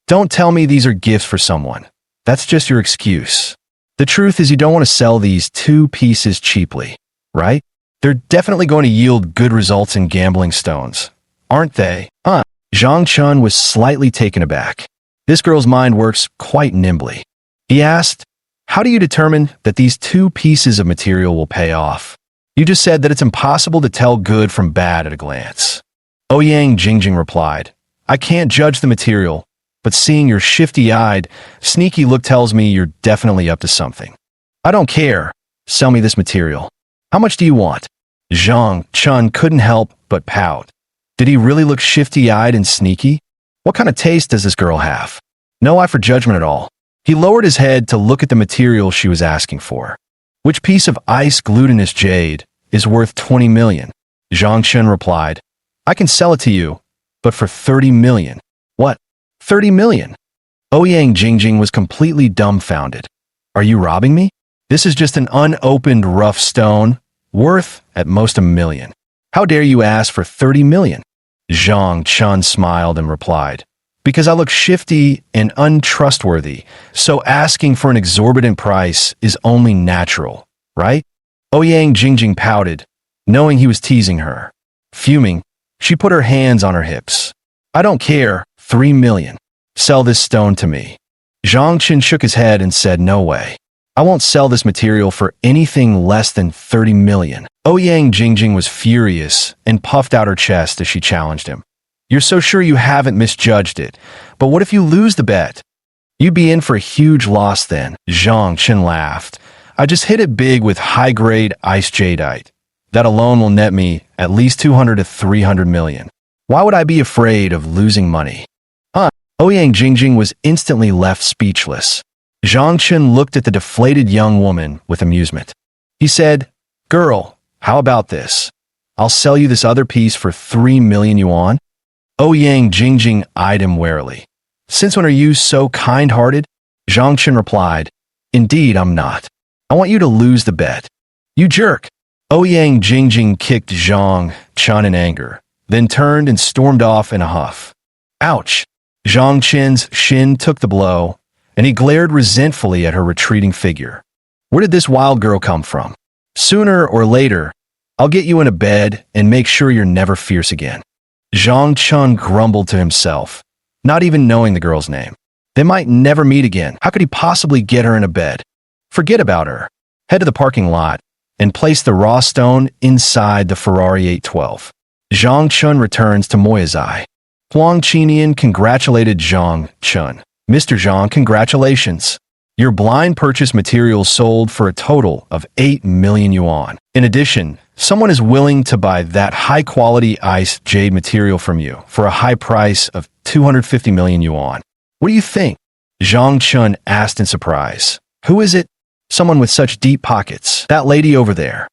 Don't tell me these are gifts for someone. That's just your excuse. The truth is you don't want to sell these 2 pieces cheaply, right? They're definitely going to yield good results in gambling stones, aren't they?" "Huh?" Zhang Chun was slightly taken aback. This girl's mind works quite nimbly. He asked, "How do you determine that these 2 pieces of material will pay off? You just said that it's impossible to tell good from bad at a glance." Ouyang Jingjing replied, "I can't judge the material, but seeing your shifty-eyed, sneaky look tells me you're definitely up to something. I don't care. Sell me this material. How much do you want?" Zhang Chun couldn't help but pout. Did he really look shifty-eyed and sneaky? What kind of taste does this girl have? No eye for judgment at all. He lowered his head to look at the material she was asking for. "Which piece of ice-glutinous jade is worth 20 million? Zhang Chun replied, "I can sell it to you, but for 30 million. "What? 30 million? Ouyang Jingjing was completely dumbfounded. "Are you robbing me? This is just an unopened rough stone, worth at most 1 million. How dare you ask for 30 million? Zhang Chun smiled and replied, "Because I look shifty and untrustworthy, so asking for an exorbitant price is only natural, right?" Ouyang Jingjing pouted, knowing he was teasing her. Fuming, she put her hands on her hips. "I don't care, 3 million. Sell this stone to me." Zhang Chen shook his head and said, "No way. I won't sell this material for anything less than 30 million. Ouyang Jingjing was furious and puffed out her chest as she challenged him. "You're so sure you haven't misjudged it, but what if you lose the bet? You'd be in for a huge loss then." Zhang Chen laughed. "I just hit it big with high-grade ice jadeite. That alone will net me at least 200 to 300 million. Why would I be afraid of losing money? Ouyang Jingjing was instantly left speechless. Zhang Chun looked at the deflated young woman with amusement. He said, "Girl, how about this? I'll sell you this other piece for 3 million yuan." Ouyang Jingjing eyed him warily. "Since when are you so kind-hearted?" Zhang Chun replied, "Indeed, I'm not. I want you to lose the bet." "You jerk!" Ouyang Jingjing kicked Zhang Chun in anger, then turned and stormed off in a huff. Ouch! Zhang Chun's shin took the blow, and he glared resentfully at her retreating figure. Where did this wild girl come from? Sooner or later, I'll get you in a bed and make sure you're never fierce again. Zhang Chun grumbled to himself, not even knowing the girl's name. They might never meet again. How could he possibly get her in a bed? Forget about her. Head to the parking lot and place the raw stone inside the Ferrari 812. Zhang Chun returns to Moyazai. Huang Qinian congratulated Zhang Chun. "Mr. Zhang, congratulations. Your blind purchase materials sold for a total of 8 million yuan. In addition, someone is willing to buy that high-quality ice jade material from you for a high price of 250 million yuan. What do you think?" Zhang Chun asked in surprise. "Who is it?" "Someone with such deep pockets. That lady over there."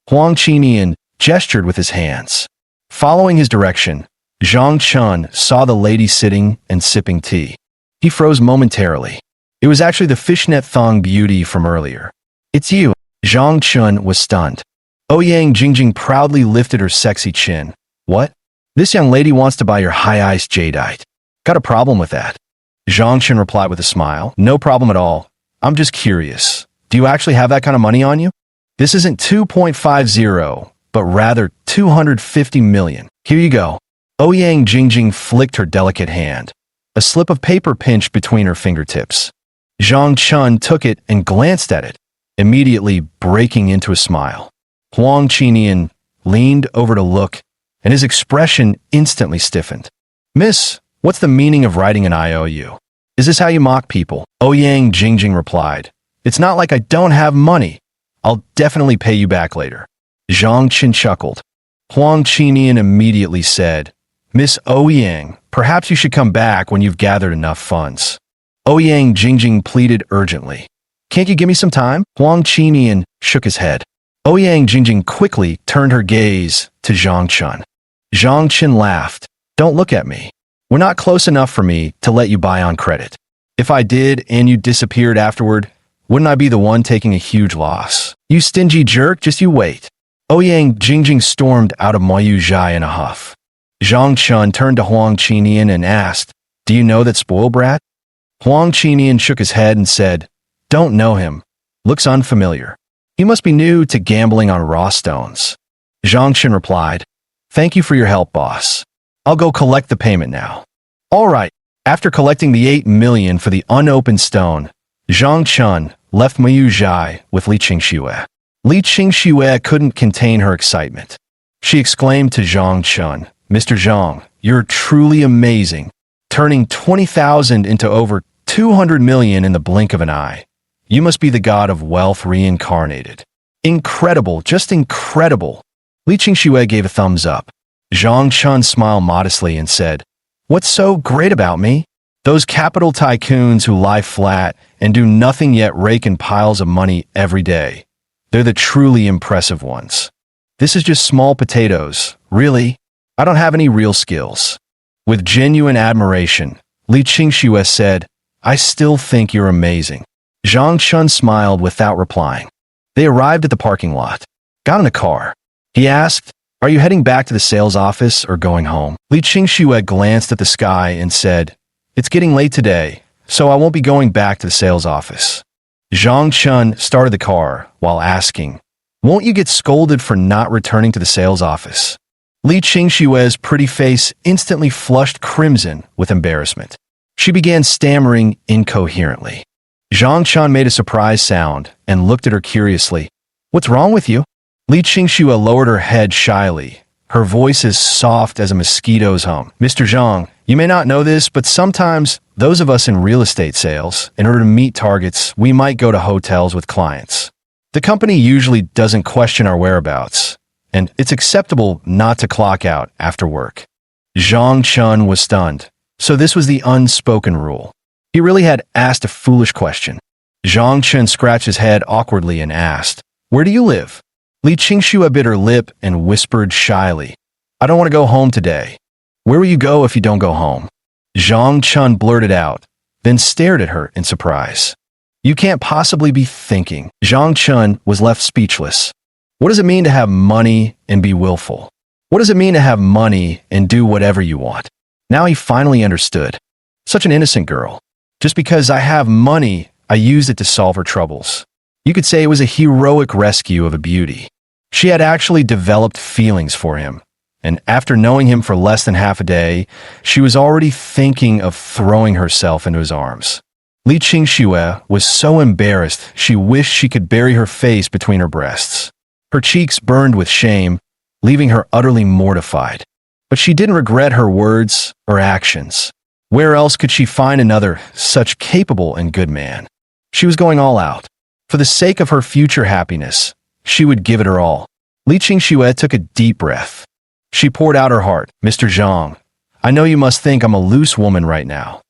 Huang Qinian gestured with his hands. Following his direction, Zhang Chun saw the lady sitting and sipping tea. He froze momentarily. It was actually the fishnet thong beauty from earlier. "It's you." Zhang Chun was stunned. Ouyang Jingjing proudly lifted her sexy chin. "What? This young lady wants to buy your high-ice jadeite. Got a problem with that?" Zhang Chun replied with a smile. "No problem at all. I'm just curious. Do you actually have that kind of money on you? This isn't 2.50, but rather 250 million. Here you go." Ouyang Jingjing flicked her delicate hand. A slip of paper pinched between her fingertips. Zhang Chun took it and glanced at it, immediately breaking into a smile. Huang Qinian leaned over to look, and his expression instantly stiffened. "Miss, what's the meaning of writing an IOU? Is this how you mock people?" Ouyang Jingjing replied, "It's not like I don't have money. I'll definitely pay you back later." Zhang Chun chuckled. Huang Qinian immediately said, "Miss Ouyang, perhaps you should come back when you've gathered enough funds." Ouyang Jingjing pleaded urgently. "Can't you give me some time?" Huang Qinian shook his head. Ouyang Jingjing quickly turned her gaze to Zhang Chun. Zhang Chun laughed. "Don't look at me. We're not close enough for me to let you buy on credit. If I did and you disappeared afterward, wouldn't I be the one taking a huge loss? You stingy jerk, just you wait." Ouyang Jingjing stormed out of Moyu Zhai in a huff. Zhang Chun turned to Huang Qinian and asked, "Do you know that spoil brat?" Huang Qinian shook his head and said, "Don't know him. Looks unfamiliar. He must be new to gambling on raw stones." Zhang Chun replied, "Thank you for your help, boss. I'll go collect the payment now." All right. After collecting the 8 million for the unopened stone, Zhang Chun left Moyu Zhai with Li Qingxue. Li Qingxue couldn't contain her excitement. She exclaimed to Zhang Chun, "Mr. Zhang, you're truly amazing, turning 20,000 into over 200 million in the blink of an eye. You must be the god of wealth reincarnated. Incredible, just incredible." Li Qingxue gave a thumbs up. Zhang Chun smiled modestly and said, "What's so great about me? Those capital tycoons who lie flat and do nothing yet rake in piles of money every day. They're the truly impressive ones. This is just small potatoes, really. I don't have any real skills." With genuine admiration, Li Qingxue said, "I still think you're amazing." Zhang Chun smiled without replying. They arrived at the parking lot. Got in a car. He asked, "Are you heading back to the sales office or going home?" Li Qingxue glanced at the sky and said, "It's getting late today, so I won't be going back to the sales office." Zhang Chun started the car while asking, "Won't you get scolded for not returning to the sales office?" Li Qingxue's pretty face instantly flushed crimson with embarrassment. She began stammering incoherently. Zhang Chun made a surprise sound and looked at her curiously. "What's wrong with you?" Li Qingxue lowered her head shyly, her voice as soft as a mosquito's hum. "Mr. Zhang, you may not know this, but sometimes those of us in real estate sales, in order to meet targets, we might go to hotels with clients. The company usually doesn't question our whereabouts, and it's acceptable not to clock out after work. Zhang Chun was stunned. So this was the unspoken rule. He really had asked a foolish question. Zhang Chun scratched his head awkwardly and asked, "Where do you live?" Li Qingxue bit her lip and whispered shyly, "I don't want to go home today." "Where will you go if you don't go home?" Zhang Chun blurted out, then stared at her in surprise. "You can't possibly be thinking." Zhang Chun was left speechless. What does it mean to have money and be willful? What does it mean to have money and do whatever you want? Now he finally understood. Such an innocent girl. Just because I have money, I used it to solve her troubles. You could say it was a heroic rescue of a beauty. She had actually developed feelings for him. And after knowing him for less than half a day, she was already thinking of throwing herself into his arms. Li Qingxue was so embarrassed she wished she could bury her face between her breasts. Her cheeks burned with shame, leaving her utterly mortified. But she didn't regret her words or actions. Where else could she find another such capable and good man? She was going all out. For the sake of her future happiness, she would give it her all. Li Qingxue took a deep breath. She poured out her heart. "Mr. Zhang, I know you must think I'm a loose woman right now.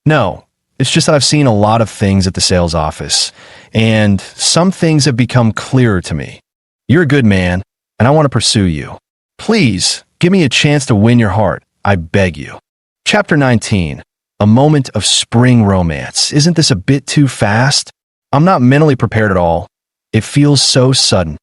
No, it's just that I've seen a lot of things at the sales office, and some things have become clearer to me. You're a good man, and I want to pursue you. Please, give me a chance to win your heart, I beg you." Chapter 19. A moment of spring romance. Isn't this a bit too fast? I'm not mentally prepared at all. It feels so sudden.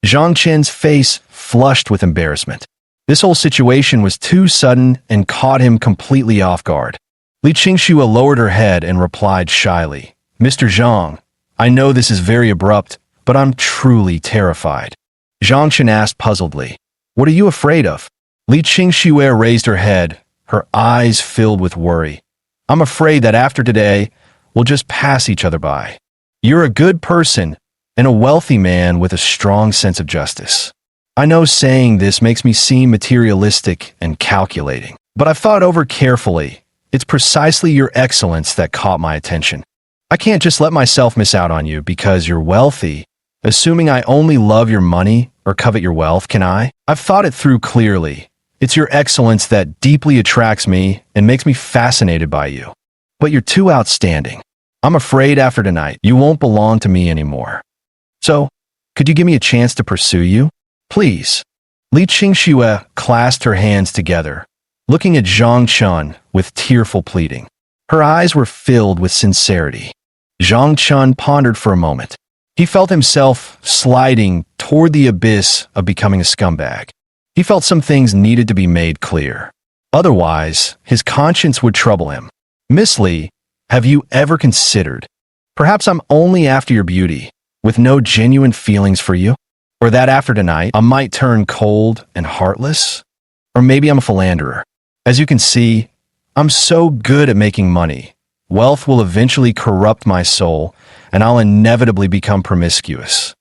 Zhang Chen's face flushed with embarrassment. This whole situation was too sudden and caught him completely off guard. Li Qingxue lowered her head and replied shyly, "Mr. Zhang, I know this is very abrupt, but I'm truly terrified." Zhang Chen asked puzzledly, "What are you afraid of?" Li Qingxue raised her head, her eyes filled with worry. "I'm afraid that after today, we'll just pass each other by. You're a good person and a wealthy man with a strong sense of justice. I know saying this makes me seem materialistic and calculating, but I've thought over carefully. It's precisely your excellence that caught my attention. I can't just let myself miss out on you because you're wealthy, assuming I only love your money or covet your wealth, can I? I've thought it through clearly. It's your excellence that deeply attracts me and makes me fascinated by you. But you're too outstanding. I'm afraid after tonight, you won't belong to me anymore. So, could you give me a chance to pursue you? Please." Li Qingxue clasped her hands together, looking at Zhang Chun with tearful pleading. Her eyes were filled with sincerity. Zhang Chun pondered for a moment. He felt himself sliding toward the abyss of becoming a scumbag. He felt some things needed to be made clear. Otherwise, his conscience would trouble him. "Miss Li, have you ever considered? Perhaps I'm only after your beauty, with no genuine feelings for you? Or that after tonight, I might turn cold and heartless? Or maybe I'm a philanderer. As you can see, I'm so good at making money. Wealth will eventually corrupt my soul, and I'll inevitably become promiscuous.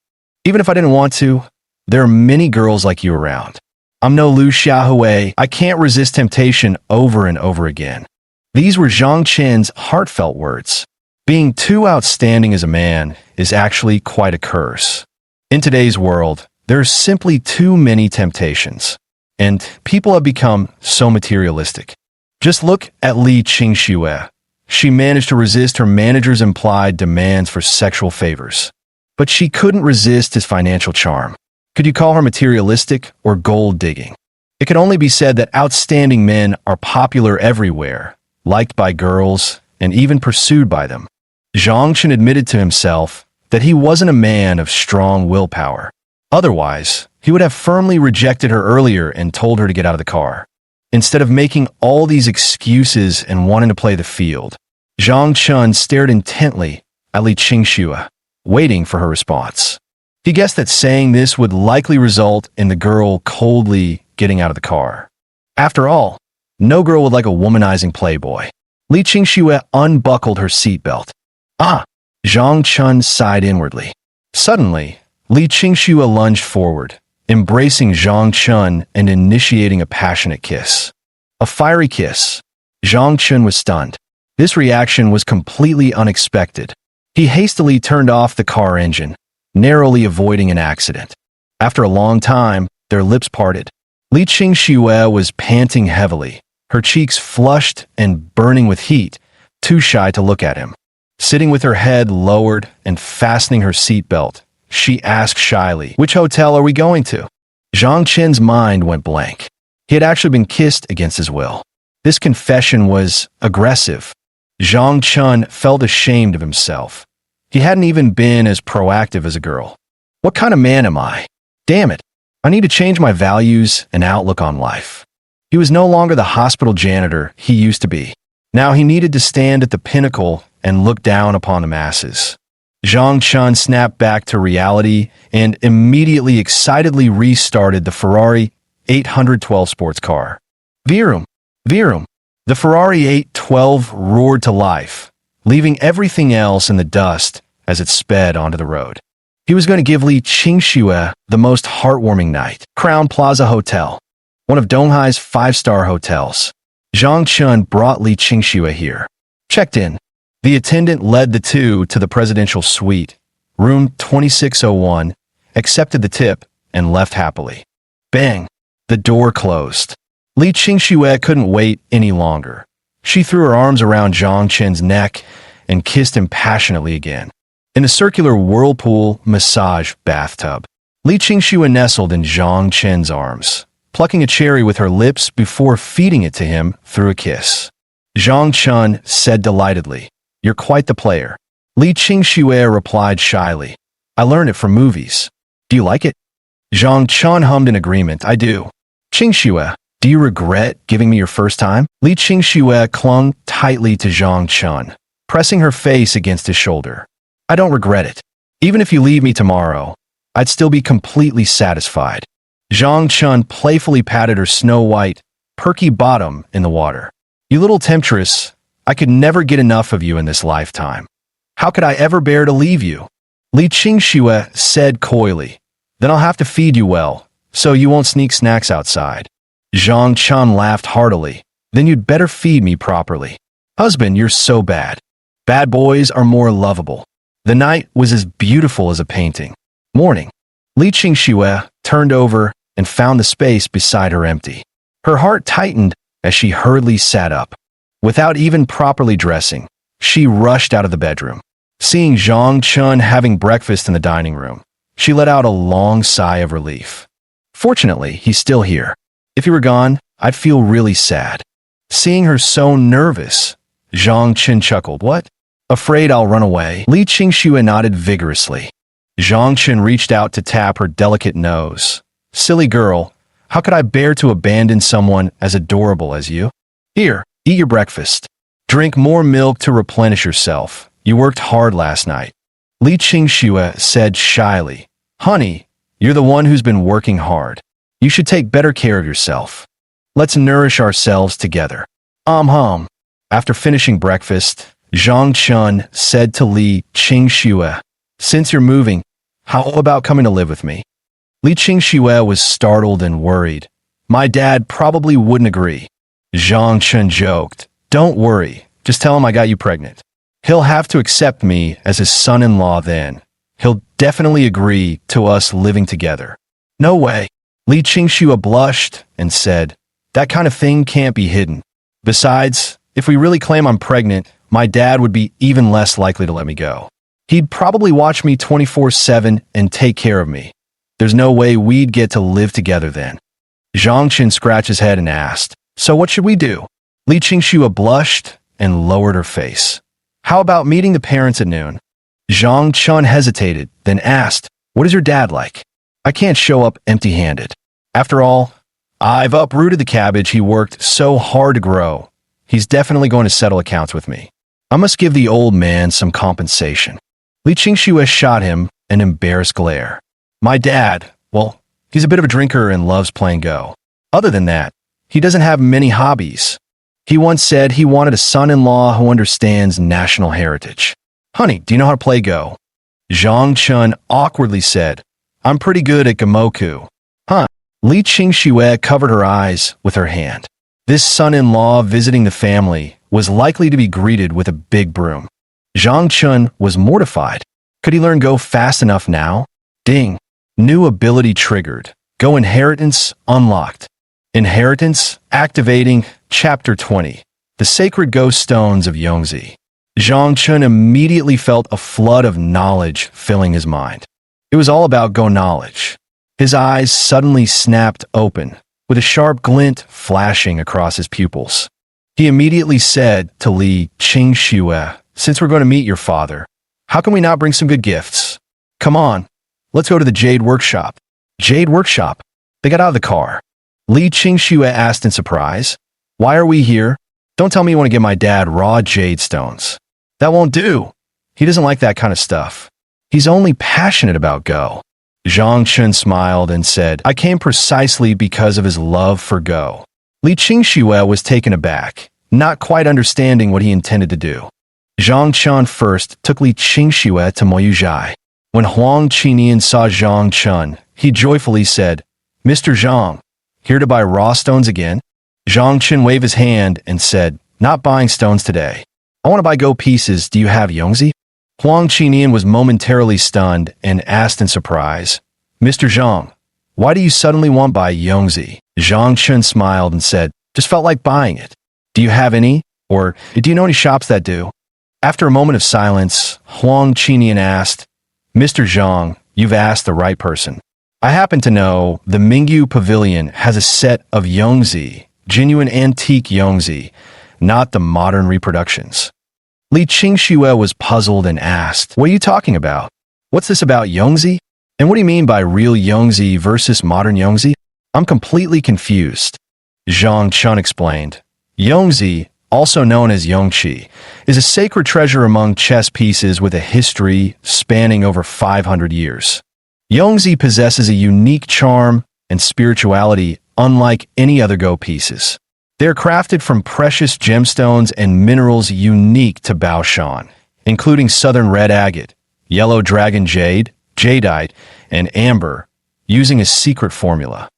Even if I didn't want to, there are many girls like you around. I'm no Lu Xiaohui. I can't resist temptation over and over again." These were Zhang Chen's heartfelt words. Being too outstanding as a man is actually quite a curse. In today's world, there are simply too many temptations, and people have become so materialistic. Just look at Li Qingxue. She managed to resist her manager's implied demands for sexual favors, but she couldn't resist his financial charm. Could you call her materialistic or gold-digging? It can only be said that outstanding men are popular everywhere, liked by girls, and even pursued by them. Zhang Chen admitted to himself that he wasn't a man of strong willpower. Otherwise, he would have firmly rejected her earlier and told her to get out of the car. Instead of making all these excuses and wanting to play the field, Zhang Chun stared intently at Li Qingxue, waiting for her response. He guessed that saying this would likely result in the girl coldly getting out of the car. After all, no girl would like a womanizing playboy. Li Qingxue unbuckled her seatbelt. "Ah!" Zhang Chun sighed inwardly. Suddenly, Li Qingxue lunged forward, embracing Zhang Chun and initiating a passionate kiss. A fiery kiss. Zhang Chun was stunned. This reaction was completely unexpected. He hastily turned off the car engine, narrowly avoiding an accident. After a long time, their lips parted. Li Qingxue was panting heavily, her cheeks flushed and burning with heat, too shy to look at him. Sitting with her head lowered and fastening her seatbelt, she asked shyly, "Which hotel are we going to?" Zhang Qin's mind went blank. He had actually been kissed against his will. This confession was aggressive. Zhang Chun felt ashamed of himself. He hadn't even been as proactive as a girl. What kind of man am I? Damn it. I need to change my values and outlook on life. He was no longer the hospital janitor he used to be. Now he needed to stand at the pinnacle and look down upon the masses. Zhang Chun snapped back to reality and immediately excitedly restarted the Ferrari 812 sports car. Vroom, vroom. The Ferrari 812 roared to life, leaving everything else in the dust as it sped onto the road. He was going to give Li Qingxue the most heartwarming night. Crown Plaza Hotel, one of Donghai's 5-star hotels. Zhang Chun brought Li Qingxue here. Checked in. The attendant led the two to the presidential suite, room 2601, accepted the tip, and left happily. Bang! The door closed. Li Qingxue couldn't wait any longer. She threw her arms around Zhang Chen's neck and kissed him passionately again. In a circular whirlpool massage bathtub, Li Qingxue nestled in Zhang Chen's arms, plucking a cherry with her lips before feeding it to him through a kiss. Zhang Chun said delightedly, "You're quite the player." Li Qingxue replied shyly, "I learned it from movies. Do you like it?" Zhang Chun hummed in agreement, "I do." "Qingxue, do you regret giving me your first time?" Li Qingxue clung tightly to Zhang Chun, pressing her face against his shoulder. "I don't regret it. Even if you leave me tomorrow, I'd still be completely satisfied." Zhang Chun playfully patted her snow-white, perky bottom in the water. "You little temptress, I could never get enough of you in this lifetime. How could I ever bear to leave you?" Li Qingxue said coyly, "Then I'll have to feed you well, so you won't sneak snacks outside." Zhang Chun laughed heartily. "Then you'd better feed me properly." "Husband, you're so bad. Bad boys are more lovable." The night was as beautiful as a painting. Morning. Li Qingxue turned over and found the space beside her empty. Her heart tightened as she hurriedly sat up. Without even properly dressing, she rushed out of the bedroom. Seeing Zhang Chun having breakfast in the dining room, she let out a long sigh of relief. Fortunately, he's still here. If he were gone, I'd feel really sad. Seeing her so nervous, Zhang Chun chuckled. "What? Afraid I'll run away?" Li Qingxue nodded vigorously. Zhang Chun reached out to tap her delicate nose. "Silly girl, how could I bear to abandon someone as adorable as you? Here, eat your breakfast. Drink more milk to replenish yourself. You worked hard last night." Li Qingxue said shyly, "Honey, you're the one who's been working hard. You should take better care of yourself. Let's nourish ourselves together." Hum. After finishing breakfast, Zhang Chun said to Li Qingxue, "Since you're moving, how about coming to live with me?" Li Qingxue was startled and worried. "My dad probably wouldn't agree." Zhang Chun joked, "Don't worry, just tell him I got you pregnant. He'll have to accept me as his son-in-law then. He'll definitely agree to us living together." "No way." Li Qingxue blushed and said, "That kind of thing can't be hidden. Besides, if we really claim I'm pregnant, my dad would be even less likely to let me go. He'd probably watch me 24/7 and take care of me. There's no way we'd get to live together then." Zhang Chun scratched his head and asked, "So what should we do?" Li Qingxue blushed and lowered her face. "How about meeting the parents at noon?" Zhang Chun hesitated, then asked, "What is your dad like? I can't show up empty-handed. After all, I've uprooted the cabbage he worked so hard to grow. He's definitely going to settle accounts with me. I must give the old man some compensation." Li Qingxue shot him an embarrassed glare. "My dad, well, he's a bit of a drinker and loves playing Go. Other than that, he doesn't have many hobbies. He once said he wanted a son-in-law who understands national heritage." "Honey, do you know how to play Go?" Zhang Chun awkwardly said, "I'm pretty good at Gamoku." "Huh?" Li Qingxue covered her eyes with her hand. This son-in-law visiting the family was likely to be greeted with a big broom. Zhang Chun was mortified. Could he learn Go fast enough now? Ding. New ability triggered. Go inheritance unlocked. Inheritance activating. Chapter 20. The Sacred Ghost Stones of Yongzi. Zhang Chun immediately felt a flood of knowledge filling his mind. It was all about go knowledge. His eyes suddenly snapped open, with a sharp glint flashing across his pupils. He immediately said to Li Qingxue, "Since we're going to meet your father, how can we not bring some good gifts? Come on, let's go to the Jade Workshop." Jade Workshop? They got out of the car. Li Qingxue asked in surprise, "Why are we here? Don't tell me you want to give my dad raw jade stones. That won't do. He doesn't like that kind of stuff. He's only passionate about Go." Zhang Chun smiled and said, "I came precisely because of his love for Go." Li Qingxue was taken aback, not quite understanding what he intended to do. Zhang Chun first took Li Qingxue to Moyuzhai. When Huang Qinian saw Zhang Chun, he joyfully said, "Mr. Zhang, here to buy raw stones again?" Zhang Chun waved his hand and said, "Not buying stones today. I want to buy Go pieces. Do you have Yongzi?" Huang Qinian was momentarily stunned and asked in surprise, "Mr. Zhang, why do you suddenly want to buy Yongzi?" Zhang Chun smiled and said, "Just felt like buying it. Do you have any? Or do you know any shops that do?" After a moment of silence, Huang Qinian asked, "Mr. Zhang, you've asked the right person. I happen to know the Mingyu Pavilion has a set of Yongzi, genuine antique Yongzi, not the modern reproductions." Li Qingxue was puzzled and asked, "What are you talking about? What's this about Yongzi? And what do you mean by real Yongzi versus modern Yongzi? I'm completely confused." Zhang Chun explained, "Yongzi, also known as Yongqi, is a sacred treasure among chess pieces with a history spanning over 500 years. Yongzi possesses a unique charm and spirituality unlike any other Go pieces. They are crafted from precious gemstones and minerals unique to Baoshan, including southern red agate, yellow dragon jade, jadeite, and amber, using a secret formula.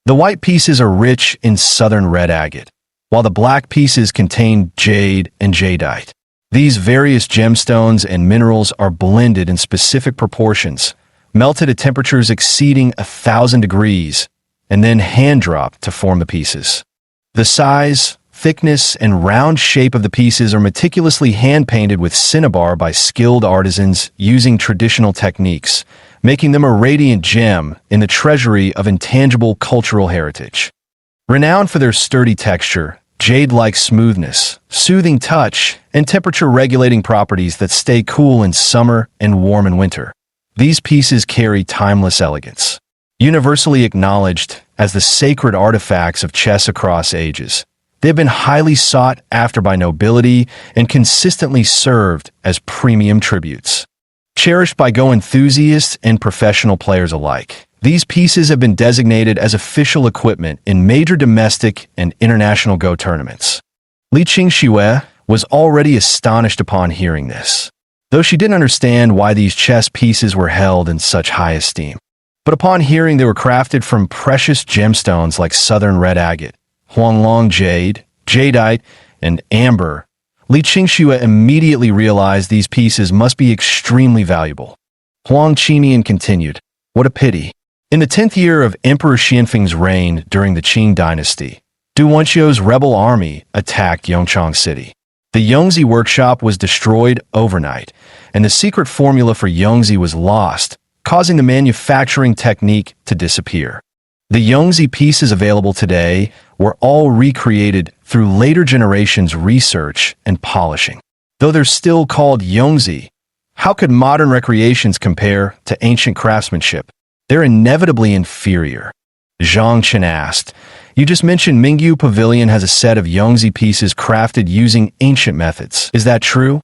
The white pieces are rich in southern red agate, while the black pieces contain jade and jadeite. These various gemstones and minerals are blended in specific proportions, melted at temperatures exceeding 1,000 degrees, and then hand-dropped to form the pieces. The size, thickness, and round shape of the pieces are meticulously hand-painted with cinnabar by skilled artisans using traditional techniques, making them a radiant gem in the treasury of intangible cultural heritage. Renowned for their sturdy texture, jade-like smoothness, soothing touch, and temperature-regulating properties that stay cool in summer and warm in winter, these pieces carry timeless elegance. Universally acknowledged as the sacred artifacts of chess across ages, they have been highly sought after by nobility and consistently served as premium tributes. Cherished by Go enthusiasts and professional players alike, these pieces have been designated as official equipment in major domestic and international Go tournaments. Li Qingxue was already astonished upon hearing this, though she didn't understand why these chess pieces were held in such high esteem. But upon hearing they were crafted from precious gemstones like southern red agate, Huanglong jade, jadeite, and amber, Li Qingxue immediately realized these pieces must be extremely valuable. Huang Qinian continued, "What a pity. In the 10th year of Emperor Xianfeng's reign during the Qing dynasty, Du Wenxiu's rebel army attacked Yongchang City. The Yongzi workshop was destroyed overnight, and the secret formula for Yongzi was lost, causing the manufacturing technique to disappear. The Yongzi pieces available today were all recreated through later generations' research and polishing. Though they're still called Yongzi, how could modern recreations compare to ancient craftsmanship? They're inevitably inferior." Zhang Chun asked, "You just mentioned Mingyu Pavilion has a set of Yongzi pieces crafted using ancient methods. Is that true?"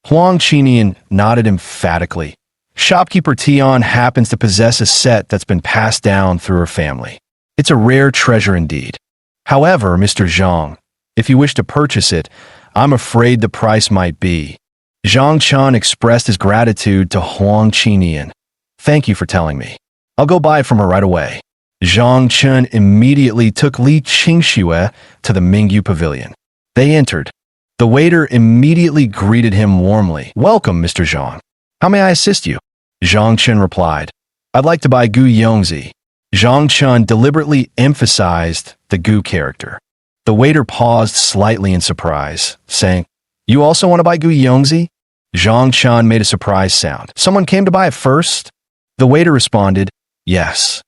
Huang Qinian nodded emphatically. "Shopkeeper Tian happens to possess a set that's been passed down through her family. It's a rare treasure indeed. However, Mr. Zhang, if you wish to purchase it, I'm afraid the price might be." Zhang Chun expressed his gratitude to Huang Qinian. "Thank you for telling me. I'll go buy it from her right away." Zhang Chun immediately took Li Qingxue to the Mingyu Pavilion. They entered. The waiter immediately greeted him warmly. "Welcome, Mr. Zhang. How may I assist you?" Zhang Chun replied, "I'd like to buy Gu Yongzi." Zhang Chun deliberately emphasized the Gu character. The waiter paused slightly in surprise, saying, "You also want to buy Gu Yongzi?" Zhang Chun made a surprise sound. "Someone came to buy it first?" The waiter responded, "Yes."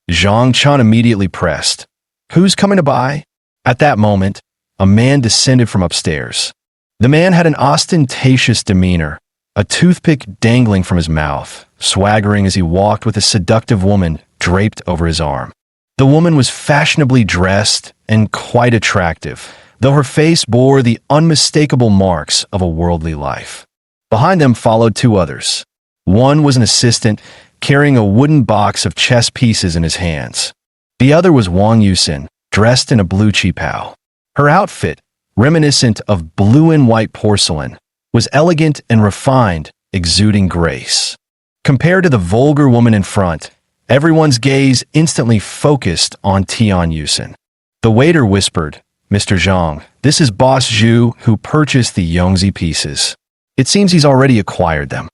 Zhang Chun immediately pressed, "Who's coming to buy?" At that moment, a man descended from upstairs. The man had an ostentatious demeanor, a toothpick dangling from his mouth, swaggering as he walked with a seductive woman draped over his arm. The woman was fashionably dressed and quite attractive, though her face bore the unmistakable marks of a worldly life. Behind them followed two others. One was an assistant carrying a wooden box of chess pieces in his hands. The other was Wang Yusin, dressed in a blue qipao. Her outfit, reminiscent of blue and white porcelain, was elegant and refined, exuding grace. Compared to the vulgar woman in front, everyone's gaze instantly focused on Tian Yusin. The waiter whispered, "Mr. Zhang, this is Boss Zhu who purchased the Yongzi pieces. It seems he's already acquired them."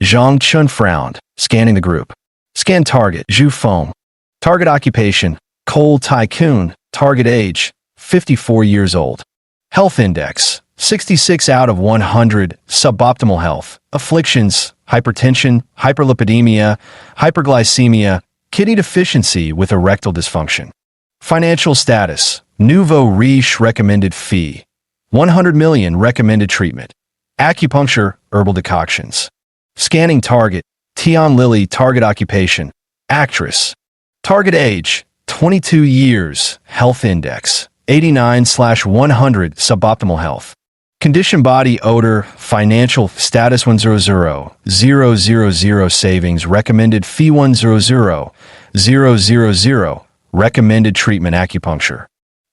Zhang Chun frowned, scanning the group. Scan target, Zhu Feng. Target occupation, coal tycoon. Target age, 54 years old. Health index, 66 out of 100. Suboptimal health, afflictions, hypertension, hyperlipidemia, hyperglycemia, kidney deficiency with erectile dysfunction. Financial status, nouveau riche recommended fee, 100 million recommended treatment. Acupuncture, herbal decoctions. Scanning target, Tian Lily. Target occupation, actress. Target age, 22 years. Health index, 89/100. Suboptimal health. Condition, body odor. Financial status, 100,000. Savings recommended fee, 100,000. Recommended treatment, acupuncture.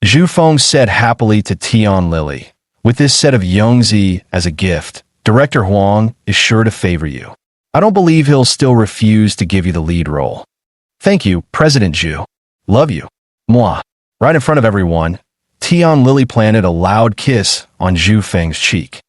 Zhu Feng said happily to Tian Lily, "With this set of Yongzi as a gift, Director Huang is sure to favor you. I don't believe he'll still refuse to give you the lead role." "Thank you, President Zhu. Love you. Mwah." Right in front of everyone, Tian Lily planted a loud kiss on Zhu Feng's cheek.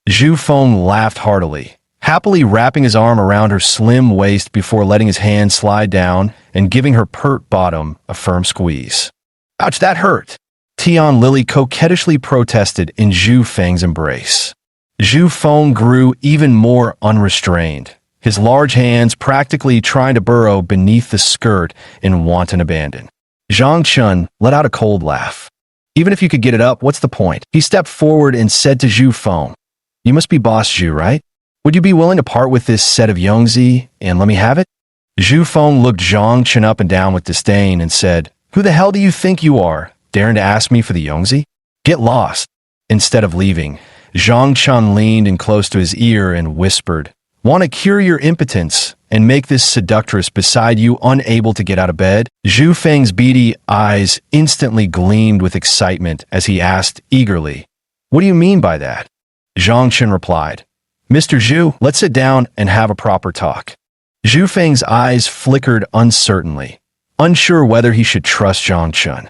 Zhu Feng laughed heartily, happily wrapping his arm around her slim waist before letting his hand slide down and giving her pert bottom a firm squeeze. "Ouch, that hurt!" Tian Lily coquettishly protested in Zhu Feng's embrace. Zhu Feng grew even more unrestrained, his large hands practically trying to burrow beneath the skirt in wanton abandon. Zhang Chun let out a cold laugh. "Even if you could get it up, what's the point?" He stepped forward and said to Zhu Feng, "You must be Boss Zhu, right? Would you be willing to part with this set of Yongzi and let me have it?" Zhu Feng looked Zhang Chun up and down with disdain and said, "Who the hell do you think you are, daring to ask me for the Yongzi? Get lost." Instead of leaving, Zhang Chun leaned in close to his ear and whispered, "Want to cure your impotence and make this seductress beside you unable to get out of bed?" Zhu Feng's beady eyes instantly gleamed with excitement as he asked eagerly, "What do you mean by that?" Zhang Chun replied, "Mr. Zhu, let's sit down and have a proper talk." Zhu Feng's eyes flickered uncertainly, unsure whether he should trust Zhang Chun.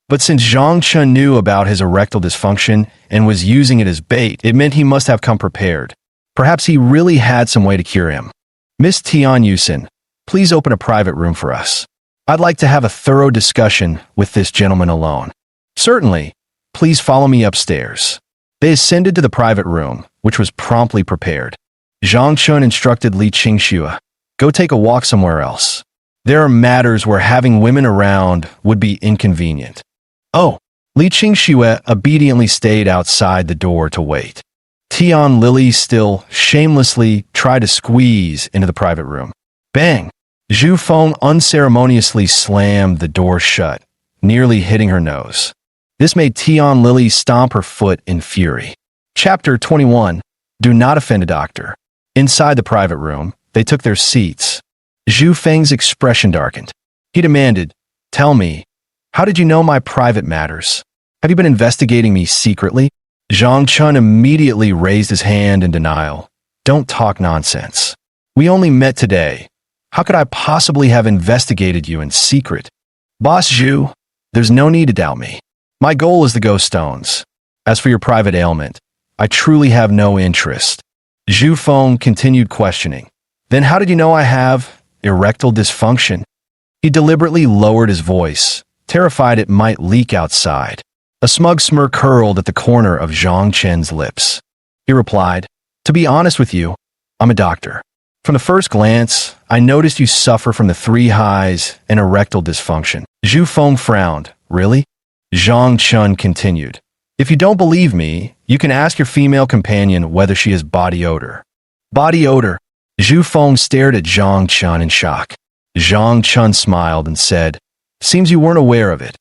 But since Zhang Chun knew about his erectile dysfunction and was using it as bait, it meant he must have come prepared. Perhaps he really had some way to cure him. "Miss Tian Yusin, please open a private room for us. I'd like to have a thorough discussion with this gentleman alone." "Certainly. Please follow me upstairs." They ascended to the private room, which was promptly prepared. Zhang Chun instructed Li Qingxue, "Go take a walk somewhere else. There are matters where having women around would be inconvenient." "Oh." Li Qingxue obediently stayed outside the door to wait. Tian Lily still shamelessly tried to squeeze into the private room. Bang! Zhu Feng unceremoniously slammed the door shut, nearly hitting her nose. This made Tian Lily stomp her foot in fury. Chapter 21. Do not offend a doctor. Inside the private room, they took their seats. Zhu Feng's expression darkened. He demanded, "Tell me, how did you know my private matters? Have you been investigating me secretly?" Zhang Chun immediately raised his hand in denial. "Don't talk nonsense. We only met today. How could I possibly have investigated you in secret?" "Boss Zhu, there's no need to doubt me. My goal is the ghost stones. As for your private ailment, I truly have no interest." Zhu Feng continued questioning. "Then how did you know I have erectile dysfunction?" He deliberately lowered his voice, terrified it might leak outside. A smug smirk curled at the corner of Zhang Chen's lips. He replied, "To be honest with you, I'm a doctor. From the first glance, I noticed you suffer from the 3 highs and erectile dysfunction." Zhu Feng frowned. "Really?" Zhang Chen continued. "If you don't believe me, you can ask your female companion whether she has body odor." Body odor? Zhu Feng stared at Zhang Chen in shock. Zhang Chen smiled and said, "Seems you weren't aware of it."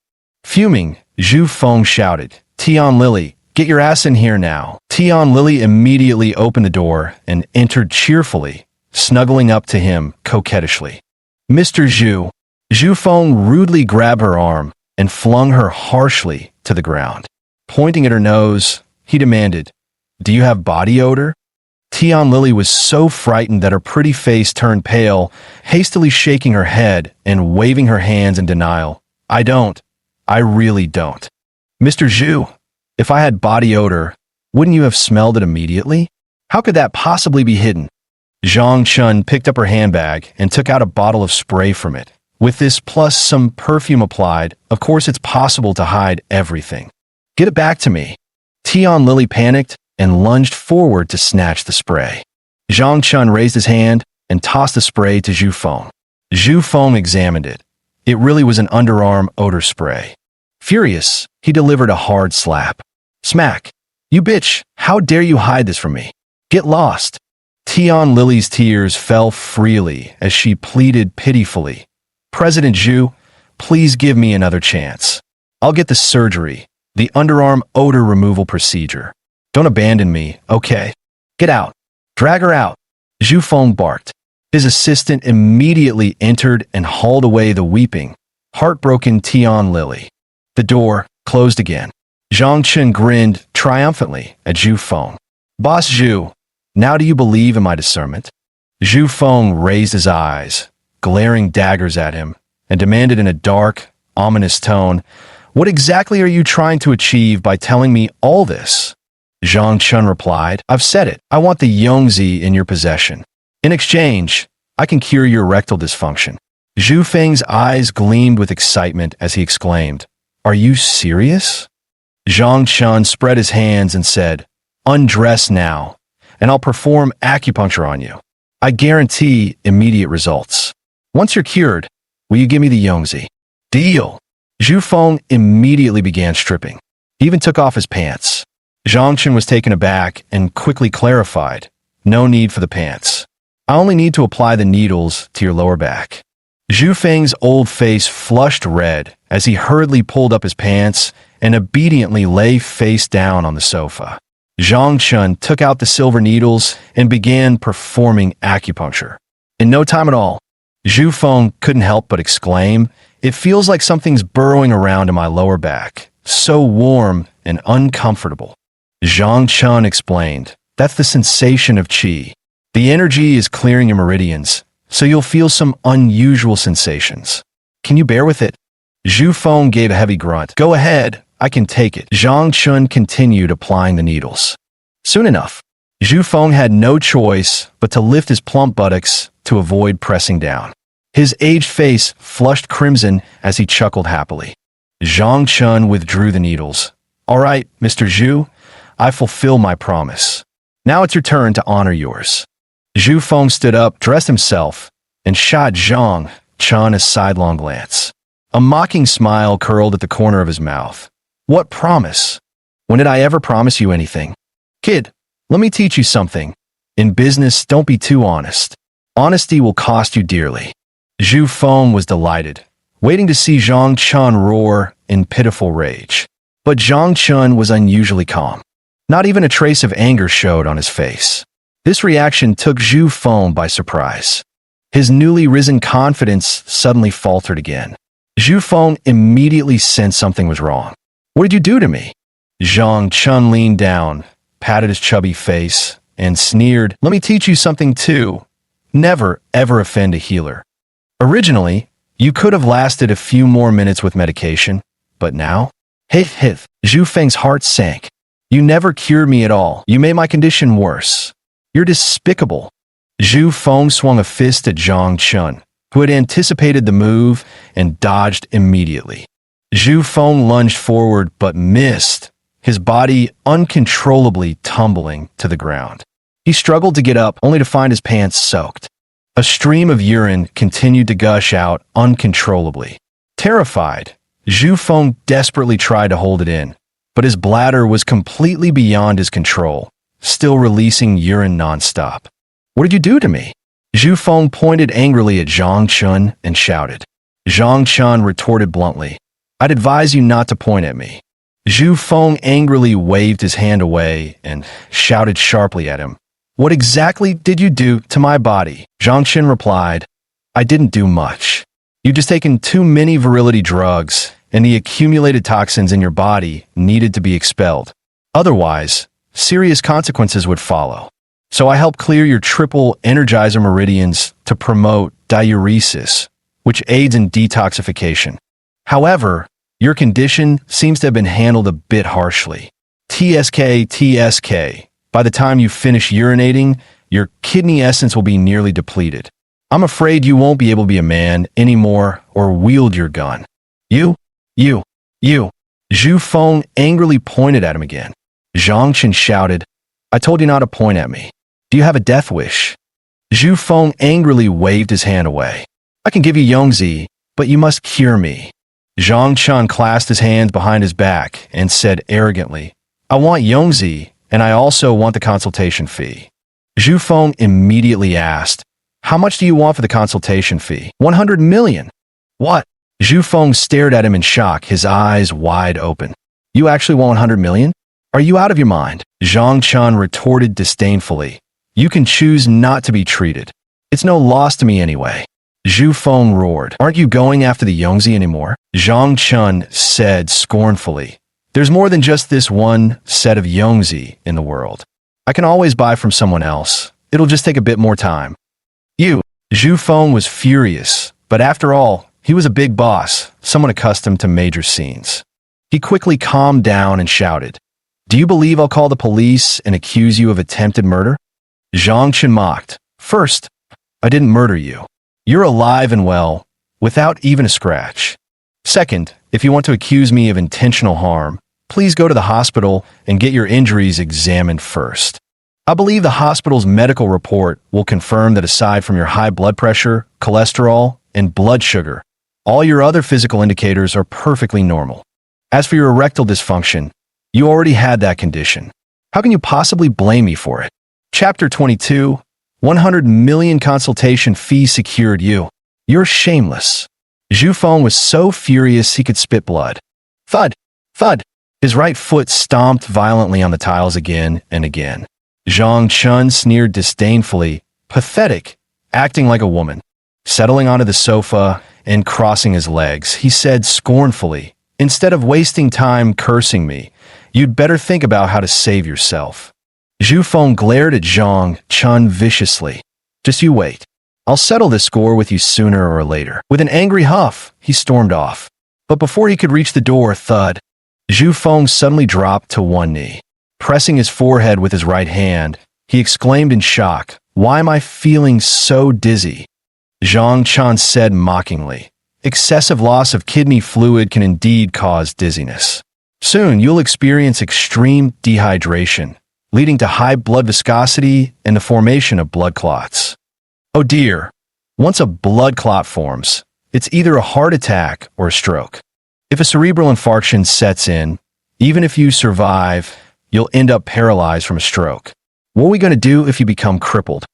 Fuming, Zhu Feng shouted, "Tian Lily, get your ass in here now." Tian Lily immediately opened the door and entered cheerfully, snuggling up to him coquettishly. "Mr. Zhu." Zhu Feng rudely grabbed her arm and flung her harshly to the ground. Pointing at her nose, he demanded, "Do you have body odor?" Tian Lily was so frightened that her pretty face turned pale, hastily shaking her head and waving her hands in denial. "I don't. I really don't." "Mr. Zhu, if I had body odor, wouldn't you have smelled it immediately? How could that possibly be hidden?" Zhang Chen picked up her handbag and took out a bottle of spray from it. "With this plus some perfume applied, of course it's possible to hide everything. Get it back to me." Tian Lily panicked and lunged forward to snatch the spray. Zhang Chen raised his hand and tossed the spray to Zhu Feng. Zhu Feng examined it. It really was an underarm odor spray. Furious, he delivered a hard slap. Smack. "You bitch, how dare you hide this from me? Get lost." Tian Lily's tears fell freely as she pleaded pitifully. "President Zhu, please give me another chance. I'll get the surgery, the underarm odor removal procedure. Don't abandon me, okay? Get out. Drag her out." Zhu Feng barked. His assistant immediately entered and hauled away the weeping, heartbroken Tian Lily. The door closed again. Zhang Chen grinned triumphantly at Zhu Feng. "Boss Zhu, now do you believe in my discernment?" Zhu Feng raised his eyes, glaring daggers at him, and demanded in a dark, ominous tone, "What exactly are you trying to achieve by telling me all this?" Zhang Chen replied, "I've said it. I want the Yongzi in your possession. In exchange, I can cure your rectal dysfunction." Zhu Feng's eyes gleamed with excitement as he exclaimed, "Are you serious?" Zhang Chen spread his hands and said, "Undress now, and I'll perform acupuncture on you. I guarantee immediate results. Once you're cured, will you give me the Yongzi?" "Deal." Zhu Feng immediately began stripping. He even took off his pants. Zhang Chen was taken aback and quickly clarified, "No need for the pants. I only need to apply the needles to your lower back." Zhu Feng's old face flushed red as he hurriedly pulled up his pants and obediently lay face down on the sofa. Zhang Chen took out the silver needles and began performing acupuncture. In no time at all, Zhu Feng couldn't help but exclaim, "It feels like something's burrowing around in my lower back. So warm and uncomfortable." Zhang Chen explained, "That's the sensation of qi. The energy is clearing your meridians, so you'll feel some unusual sensations. Can you bear with it?" Zhu Feng gave a heavy grunt. "Go ahead, I can take it." Zhang Chen continued applying the needles. Soon enough, Zhu Feng had no choice but to lift his plump buttocks to avoid pressing down. His aged face flushed crimson as he chuckled happily. Zhang Chen withdrew the needles. "All right, Mr. Zhu, I fulfill my promise. Now it's your turn to honor yours." Zhu Feng stood up, dressed himself, and shot Zhang Chen a sidelong glance. A mocking smile curled at the corner of his mouth. "What promise? When did I ever promise you anything? Kid, let me teach you something. In business, don't be too honest. Honesty will cost you dearly." Zhu Feng was delighted, waiting to see Zhang Chen roar in pitiful rage. But Zhang Chen was unusually calm. Not even a trace of anger showed on his face. This reaction took Zhu Feng by surprise. His newly risen confidence suddenly faltered again. Zhu Feng immediately sensed something was wrong. "What did you do to me?" Zhang Chen leaned down, patted his chubby face, and sneered, "Let me teach you something too. Never, ever offend a healer. Originally, you could have lasted a few more minutes with medication, but now?" Hith hith. Zhu Feng's heart sank. "You never cured me at all. You made my condition worse. You're despicable." Zhu Feng swung a fist at Zhang Chen, who had anticipated the move and dodged immediately. Zhu Feng lunged forward but missed, his body uncontrollably tumbling to the ground. He struggled to get up, only to find his pants soaked. A stream of urine continued to gush out uncontrollably. Terrified, Zhu Feng desperately tried to hold it in, but his bladder was completely beyond his control, still releasing urine nonstop. "What did you do to me?" Zhu Feng pointed angrily at Zhang Chun and shouted. Zhang Chun retorted bluntly, "I'd advise you not to point at me." Zhu Feng angrily waved his hand away and shouted sharply at him. "What exactly did you do to my body?" Zhang Chun replied, "I didn't do much. You've just taken too many virility drugs, and the accumulated toxins in your body needed to be expelled. Otherwise, serious consequences would follow. So I helped clear your triple energizer meridians to promote diuresis, which aids in detoxification. However, your condition seems to have been handled a bit harshly. TSK. By the time you finish urinating, your kidney essence will be nearly depleted. I'm afraid you won't be able to be a man anymore or wield your gun." You. Zhu Feng angrily pointed at him again. Zhang Chen shouted, "I told you not to point at me. Do you have a death wish?" Zhu Feng angrily waved his hand away. "I can give you Yongzi, but you must cure me." Zhang Chen clasped his hands behind his back and said arrogantly, "I want Yongzi, and I also want the consultation fee." Zhu Feng immediately asked, "How much do you want for the consultation fee?" 100 million. What? Zhu Feng stared at him in shock, his eyes wide open. "You actually want 100 million? Are you out of your mind?" Zhang Chun retorted disdainfully. "You can choose not to be treated. It's no loss to me anyway." Zhu Feng roared. "Aren't you going after the Yongzi anymore?" Zhang Chun said scornfully, "There's more than just this one set of Yongzi in the world. I can always buy from someone else. It'll just take a bit more time." Zhu Feng was furious, but after all, he was a big boss, someone accustomed to major scenes. He quickly calmed down and shouted, "Do you believe I'll call the police and accuse you of attempted murder?" Zhang Chen mocked. "First, I didn't murder you. You're alive and well, without even a scratch. Second, if you want to accuse me of intentional harm, please go to the hospital and get your injuries examined first. I believe the hospital's medical report will confirm that aside from your high blood pressure, cholesterol, and blood sugar, all your other physical indicators are perfectly normal. As for your erectile dysfunction, you already had that condition. How can you possibly blame me for it?" Chapter 22, 100 million consultation fee secured you. You're shameless. Zhu Feng was so furious he could spit blood. Thud! Thud! His right foot stomped violently on the tiles again and again. Zhang Chun sneered disdainfully, pathetic, acting like a woman. Settling onto the sofa and crossing his legs, he said scornfully, "Instead of wasting time cursing me, you'd better think about how to save yourself." Zhu Feng glared at Zhang Chun viciously. "Just you wait. I'll settle this score with you sooner or later." With an angry huff, he stormed off. But before he could reach the door, thud, Zhu Feng suddenly dropped to one knee. Pressing his forehead with his right hand, he exclaimed in shock, "Why am I feeling so dizzy?" Zhang Chun said mockingly, "Excessive loss of kidney fluid can indeed cause dizziness. Soon you'll experience extreme dehydration, leading to high blood viscosity and the formation of blood clots. Oh dear, once a blood clot forms, it's either a heart attack or a stroke. If a cerebral infarction sets in, even if you survive, you'll end up paralyzed from a stroke. What are we going to do if you become crippled?"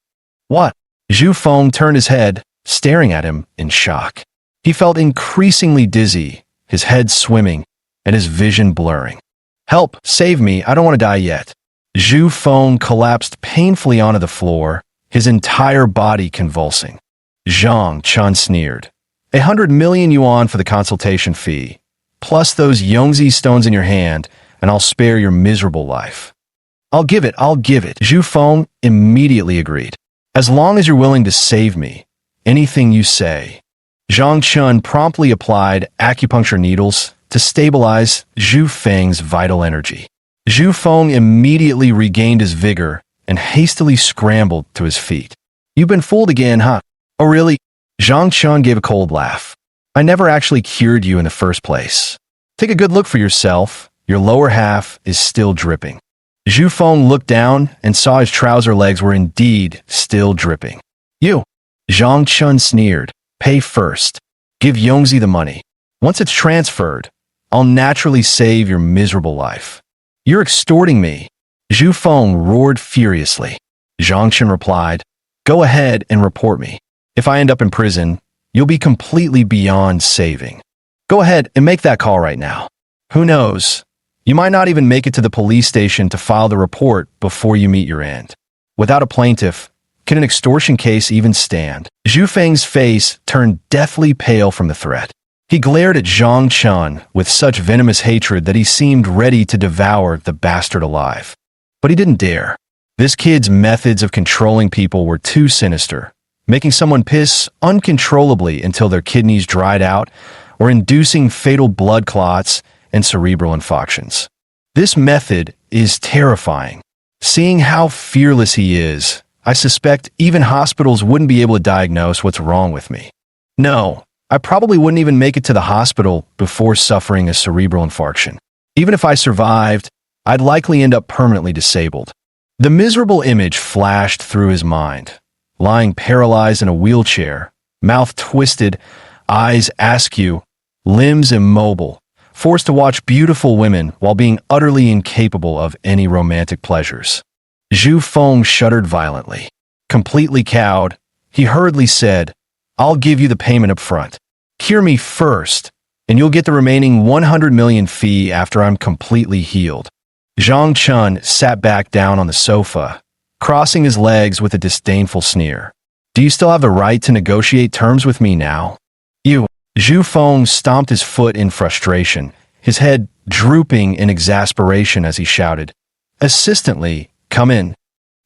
"What?" Zhu Feng turned his head, staring at him in shock. He felt increasingly dizzy, his head swimming, and his vision blurring. "Help! Save me! I don't want to die yet." Zhu Feng collapsed painfully onto the floor, his entire body convulsing. Zhang Chun sneered. 100 million yuan for the consultation fee, plus those Yongzi stones in your hand, and I'll spare your miserable life." I'll give it. Zhu Feng immediately agreed. "As long as you're willing to save me, anything you say." Zhang Chun promptly applied acupuncture needles to stabilize Zhu Feng's vital energy. Zhu Feng immediately regained his vigor and hastily scrambled to his feet. "You've been fooled again, huh?" "Oh really?" Zhang Chun gave a cold laugh. "I never actually cured you in the first place. Take a good look for yourself. Your lower half is still dripping. Zhu Feng looked down and saw his trouser legs were indeed still dripping. You, Zhang Chun sneered. Pay first. Give Yongzi the money. Once it's transferred, I'll naturally save your miserable life. You're extorting me. Zhu Feng roared furiously. Zhang Chun replied, Go ahead and report me. If I end up in prison, you'll be completely beyond saving. Go ahead and make that call right now. Who knows? You might not even make it to the police station to file the report before you meet your end. Without a plaintiff, can an extortion case even stand? Zhu Feng's face turned deathly pale from the threat. He glared at Zhang Chun with such venomous hatred that he seemed ready to devour the bastard alive. But he didn't dare. This kid's methods of controlling people were too sinister, making someone piss uncontrollably until their kidneys dried out, or inducing fatal blood clots and cerebral infarctions. This method is terrifying. Seeing how fearless he is, I suspect even hospitals wouldn't be able to diagnose what's wrong with me. No, I probably wouldn't even make it to the hospital before suffering a cerebral infarction. Even if I survived, I'd likely end up permanently disabled. The miserable image flashed through his mind. Lying paralyzed in a wheelchair, mouth twisted, eyes askew, limbs immobile, forced to watch beautiful women while being utterly incapable of any romantic pleasures. Zhu Feng shuddered violently. Completely cowed, he hurriedly said, I'll give you the payment up front. Cure me first, and you'll get the remaining 100 million fee after I'm completely healed. Zhang Chun sat back down on the sofa, crossing his legs with a disdainful sneer. Do you still have the right to negotiate terms with me now? You. Zhu Feng stomped his foot in frustration, his head drooping in exasperation as he shouted, Assistantly, come in.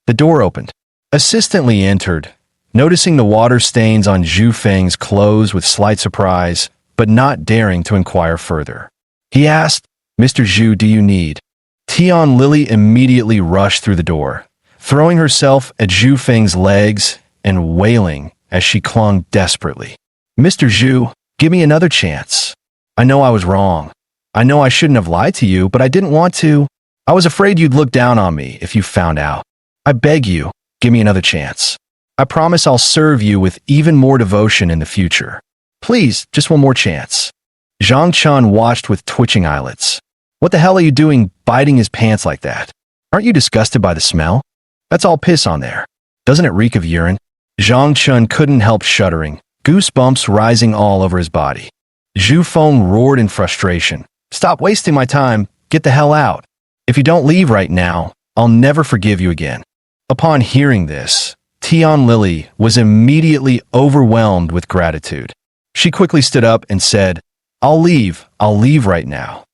The door opened. Assistantly entered, noticing the water stains on Zhu Feng's clothes with slight surprise, but not daring to inquire further. He asked, Mr. Zhu, do you need? Tian Lily immediately rushed through the door, throwing herself at Zhu Feng's legs and wailing as she clung desperately. Mr. Zhu, give me another chance. I know I was wrong. I know I shouldn't have lied to you, but I didn't want to. I was afraid you'd look down on me if you found out. I beg you, give me another chance. I promise I'll serve you with even more devotion in the future. Please, just one more chance. Zhang Chun watched with twitching eyelids. What the hell are you doing biting his pants like that? Aren't you disgusted by the smell? That's all piss on there. Doesn't it reek of urine? Zhang Chun couldn't help shuddering, goosebumps rising all over his body. Zhu Feng roared in frustration. Stop wasting my time. Get the hell out. If you don't leave right now, I'll never forgive you again. Upon hearing this, Tian Lily was immediately overwhelmed with gratitude. She quickly stood up and said, I'll leave right now.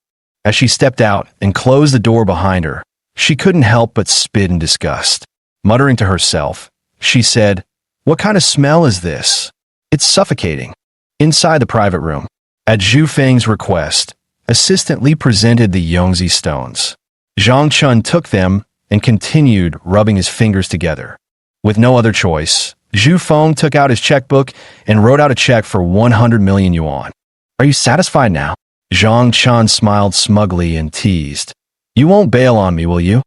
As she stepped out and closed the door behind her, she couldn't help but spit in disgust. Muttering to herself, she said, What kind of smell is this? It's suffocating. Inside the private room, at Zhu Feng's request, Assistant Li presented the Yongzi stones. Zhang Chun took them and continued rubbing his fingers together. With no other choice, Zhu Feng took out his checkbook and wrote out a check for 100 million yuan. Are you satisfied now? Zhang Chun smiled smugly and teased. You won't bail on me, will you?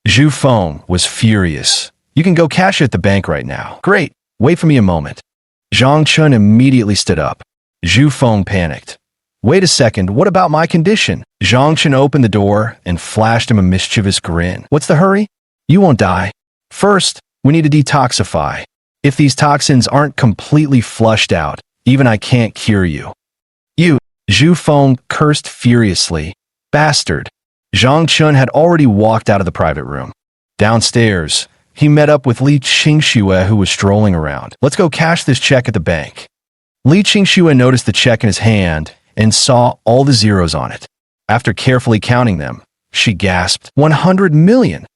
Zhu Feng was furious. You can go cash it at the bank right now. Great. Wait for me a moment. Zhang Chun immediately stood up. Zhu Feng panicked. Wait a second, what about my condition? Zhang Chun opened the door and flashed him a mischievous grin. What's the hurry? You won't die. First, we need to detoxify. If these toxins aren't completely flushed out, even I can't cure you. You, Zhu Feng cursed furiously. Bastard. Zhang Chun had already walked out of the private room. Downstairs, he met up with Li Qingxue, who was strolling around. Let's go cash this check at the bank. Li Qingxue noticed the check in his hand and saw all the zeros on it. After carefully counting them, she gasped, 100 million!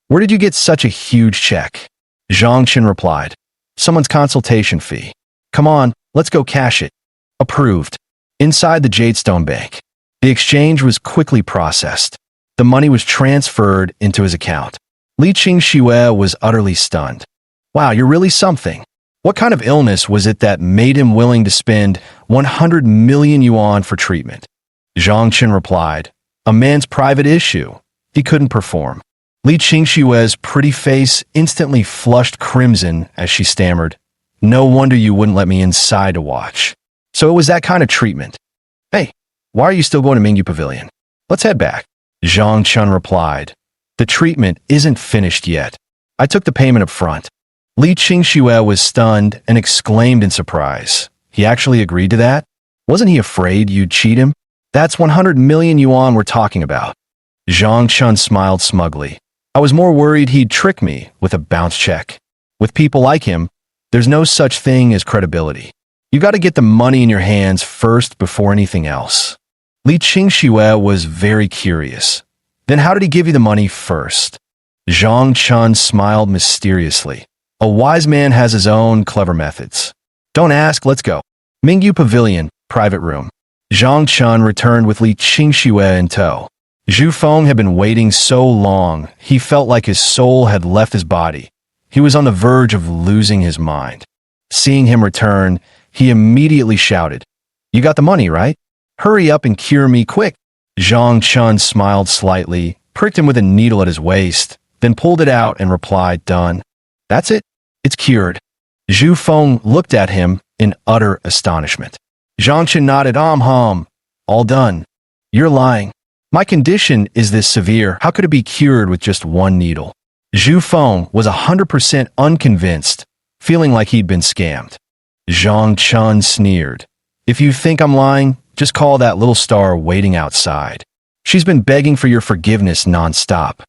Where did you get such a huge check? Zhang Chun replied, someone's consultation fee. Come on, let's go cash it. Approved. Inside the Jadestone Bank, the exchange was quickly processed. The money was transferred into his account. Li Qingxue was utterly stunned. Wow, you're really something. What kind of illness was it that made him willing to spend 100 million yuan for treatment? Zhang Chen replied. A man's private issue. He couldn't perform. Li Qingshue's pretty face instantly flushed crimson as she stammered. No wonder you wouldn't let me inside to watch. So it was that kind of treatment. Hey, why are you still going to Mingyu Pavilion? Let's head back. Zhang Chen replied. The treatment isn't finished yet. I took the payment up front. Li Qingxue was stunned and exclaimed in surprise. He actually agreed to that? Wasn't he afraid you'd cheat him? That's 100 million yuan we're talking about. Zhang Chen smiled smugly. I was more worried he'd trick me with a bounce check. With people like him, there's no such thing as credibility. You got to get the money in your hands first before anything else. Li Qingxue was very curious. Then how did he give you the money first? Zhang Chen smiled mysteriously. A wise man has his own clever methods. Don't ask, let's go. Mingyu Pavilion, private room. Zhang Chen returned with Li Qingxue in tow. Zhu Feng had been waiting so long, he felt like his soul had left his body. He was on the verge of losing his mind. Seeing him return, he immediately shouted, You got the money, right? Hurry up and cure me quick. Zhang Chen smiled slightly, pricked him with a needle at his waist, then pulled it out and replied, Done. That's it? It's cured. Zhu Feng looked at him in utter astonishment. Zhang Chen nodded, all done. You're lying. My condition is this severe. How could it be cured with just one needle? Zhu Feng was 100% unconvinced, feeling like he'd been scammed. Zhang Chen sneered. If you think I'm lying, just call that little star waiting outside. She's been begging for your forgiveness nonstop.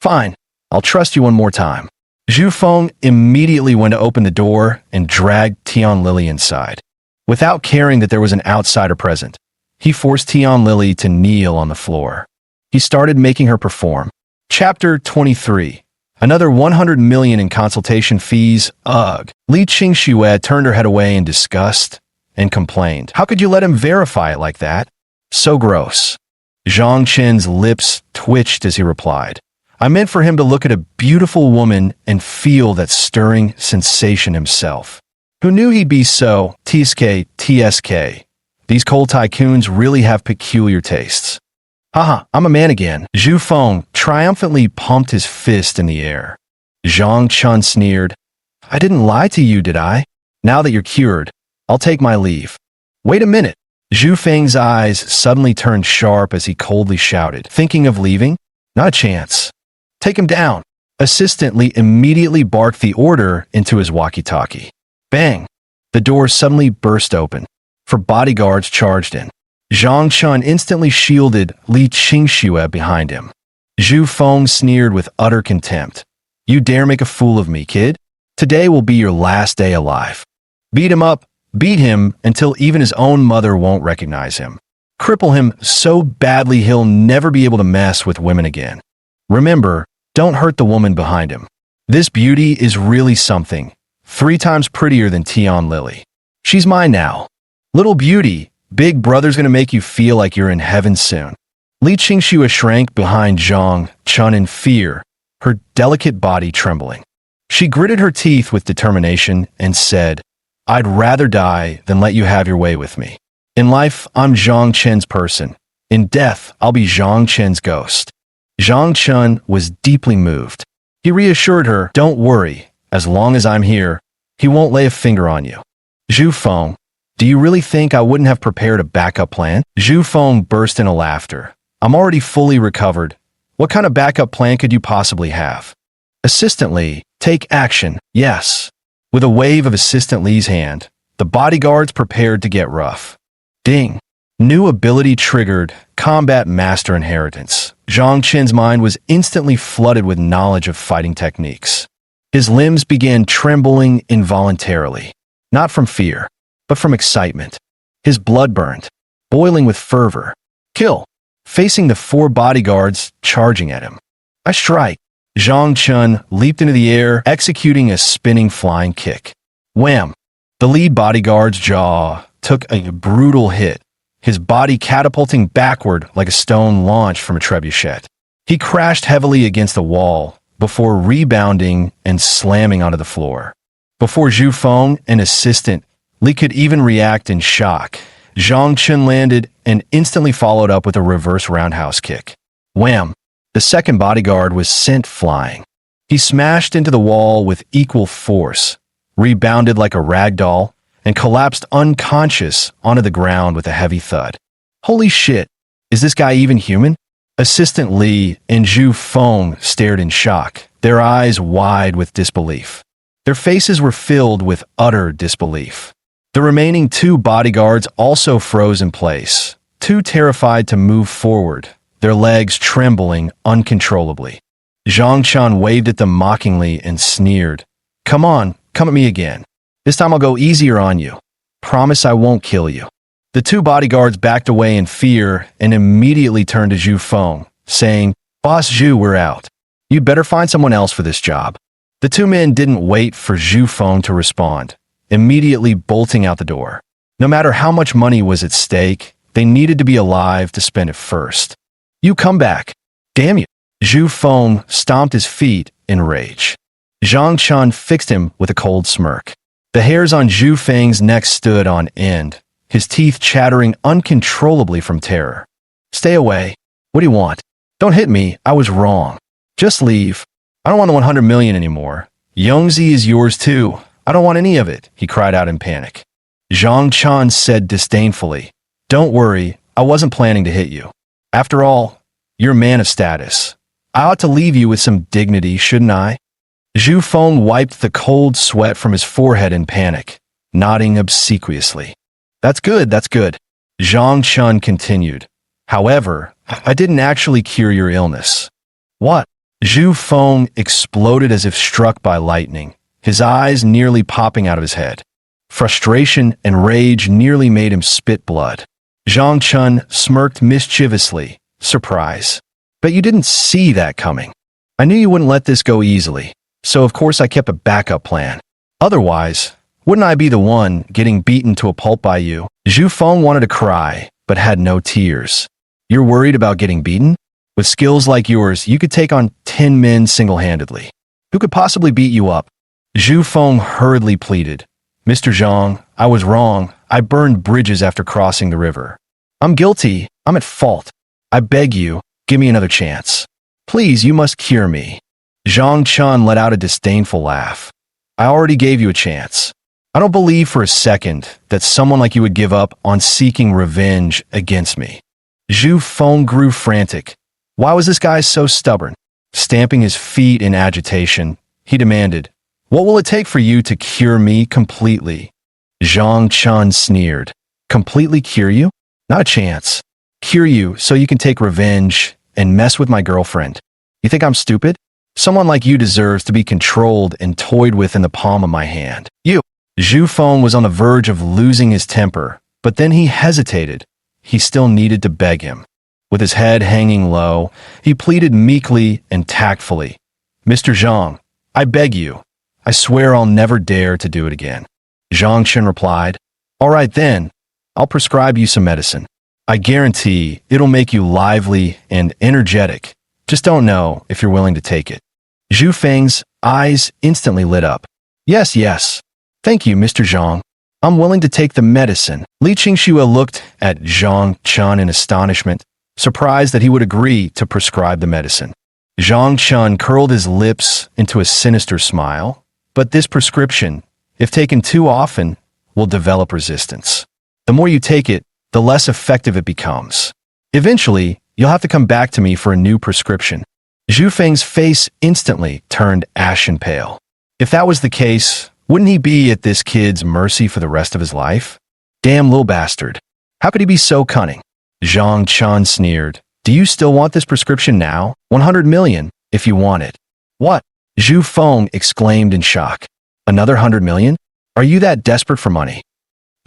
Fine, I'll trust you one more time. Zhu Feng immediately went to open the door and dragged Tian Lily inside. Without caring that there was an outsider present, he forced Tian Lily to kneel on the floor. He started making her perform. Chapter 23. Another 100 million in consultation fees. Ugh. Li Qingxue turned her head away in disgust and complained. How could you let him verify it like that? So gross. Zhang Chen's lips twitched as he replied. I meant for him to look at a beautiful woman and feel that stirring sensation himself. Who knew he'd be so TSK. These coal tycoons really have peculiar tastes. Haha, I'm a man again. Zhu Feng triumphantly pumped his fist in the air. Zhang Chen sneered. I didn't lie to you, did I? Now that you're cured, I'll take my leave. Wait a minute. Zhu Feng's eyes suddenly turned sharp as he coldly shouted. Thinking of leaving? Not a chance. Take him down. Assistant Li immediately barked the order into his walkie-talkie. Bang! The door suddenly burst open. For bodyguards charged in. Zhang Chen instantly shielded Li Qingxue behind him. Zhu Feng sneered with utter contempt. You dare make a fool of me, kid? Today will be your last day alive. Beat him up, beat him until even his own mother won't recognize him. Cripple him so badly he'll never be able to mess with women again. Remember, don't hurt the woman behind him. This beauty is really something. 3 times prettier than Tian Lily. She's mine now. Little beauty, Big Brother's gonna make you feel like you're in heaven soon. Li Qingxue shrank behind Zhang Chen in fear, her delicate body trembling. She gritted her teeth with determination and said, I'd rather die than let you have your way with me. In life, I'm Zhang Chen's person. In death, I'll be Zhang Chen's ghost. Zhang Chen was deeply moved. He reassured her, Don't worry, as long as I'm here, he won't lay a finger on you. Zhu Feng, do you really think I wouldn't have prepared a backup plan? Zhu Feng burst into laughter. I'm already fully recovered. What kind of backup plan could you possibly have? Assistant Li, take action, yes. With a wave of Assistant Li's hand, the bodyguards prepared to get rough. Ding. New ability triggered, Combat Master Inheritance. Zhang Chen's mind was instantly flooded with knowledge of fighting techniques. His limbs began trembling involuntarily, not from fear, but from excitement. His blood burned, boiling with fervor. Kill. Facing the 4 bodyguards charging at him. I strike. Zhang Chen leaped into the air, executing a spinning flying kick. Wham! The lead bodyguard's jaw took a brutal hit, his body catapulting backward like a stone launched from a trebuchet. He crashed heavily against the wall before rebounding and slamming onto the floor. Before Zhu Feng and Assistant Li could even react in shock, Zhang Chun landed and instantly followed up with a reverse roundhouse kick. Wham! The second bodyguard was sent flying. He smashed into the wall with equal force, rebounded like a rag doll, and collapsed unconscious onto the ground with a heavy thud. Holy shit, is this guy even human? Assistant Li and Zhu Feng stared in shock, their eyes wide with disbelief. Their faces were filled with utter disbelief. The remaining two bodyguards also froze in place, too terrified to move forward, their legs trembling uncontrollably. Zhang Chun waved at them mockingly and sneered. Come on, come at me again. This time I'll go easier on you. Promise I won't kill you. The two bodyguards backed away in fear and immediately turned to Zhu Feng, saying, Boss Zhu, we're out. You'd better find someone else for this job. The two men didn't wait for Zhu Feng to respond, immediately bolting out the door. No matter how much money was at stake, they needed to be alive to spend it first. You come back. Damn you. Zhu Feng stomped his feet in rage. Zhang Chun fixed him with a cold smirk. The hairs on Zhu Feng's neck stood on end, his teeth chattering uncontrollably from terror. Stay away. What do you want? Don't hit me. I was wrong. Just leave. I don't want the 100 million anymore. Yongzi is yours too. I don't want any of it, he cried out in panic. Zhang Chun said disdainfully, Don't worry, I wasn't planning to hit you. After all, you're a man of status. I ought to leave you with some dignity, shouldn't I? Zhu Feng wiped the cold sweat from his forehead in panic, nodding obsequiously. That's good, that's good. Zhang Chun continued. However, I didn't actually cure your illness. What? Zhu Feng exploded as if struck by lightning, his eyes nearly popping out of his head. Frustration and rage nearly made him spit blood. Zhang Chun smirked mischievously, surprise. But you didn't see that coming. I knew you wouldn't let this go easily, so of course I kept a backup plan. Otherwise, wouldn't I be the one getting beaten to a pulp by you? Zhu Feng wanted to cry, but had no tears. You're worried about getting beaten? With skills like yours, you could take on 10 men single-handedly. Who could possibly beat you up? Zhu Feng hurriedly pleaded. Mr. Zhang, I was wrong. I burned bridges after crossing the river. I'm guilty. I'm at fault. I beg you, give me another chance. Please, you must cure me. Zhang Chun let out a disdainful laugh. I already gave you a chance. I don't believe for a second that someone like you would give up on seeking revenge against me. Zhu Feng grew frantic. Why was this guy so stubborn? Stamping his feet in agitation, he demanded, What will it take for you to cure me completely? Zhang Chun sneered. Completely cure you? Not a chance. Cure you so you can take revenge and mess with my girlfriend. You think I'm stupid? Someone like you deserves to be controlled and toyed with in the palm of my hand. You! Zhu Feng was on the verge of losing his temper, but then he hesitated. He still needed to beg him. With his head hanging low, he pleaded meekly and tactfully. Mr. Zhang, I beg you. I swear I'll never dare to do it again. Zhang Chun replied, All right then, I'll prescribe you some medicine. I guarantee it'll make you lively and energetic. Just don't know if you're willing to take it. Zhu Feng's eyes instantly lit up. Yes, yes. Thank you, Mr. Zhang. I'm willing to take the medicine. Li Qingxue looked at Zhang Chun in astonishment, surprised that he would agree to prescribe the medicine. Zhang Chun curled his lips into a sinister smile, but this prescription, if taken too often, will develop resistance. The more you take it, the less effective it becomes. Eventually, you'll have to come back to me for a new prescription. Zhu Feng's face instantly turned ashen pale. If that was the case, wouldn't he be at this kid's mercy for the rest of his life? Damn little bastard. How could he be so cunning? Zhang Chun sneered. Do you still want this prescription now? 100 million, if you want it. What? Zhu Feng exclaimed in shock. Another 100 million? Are you that desperate for money?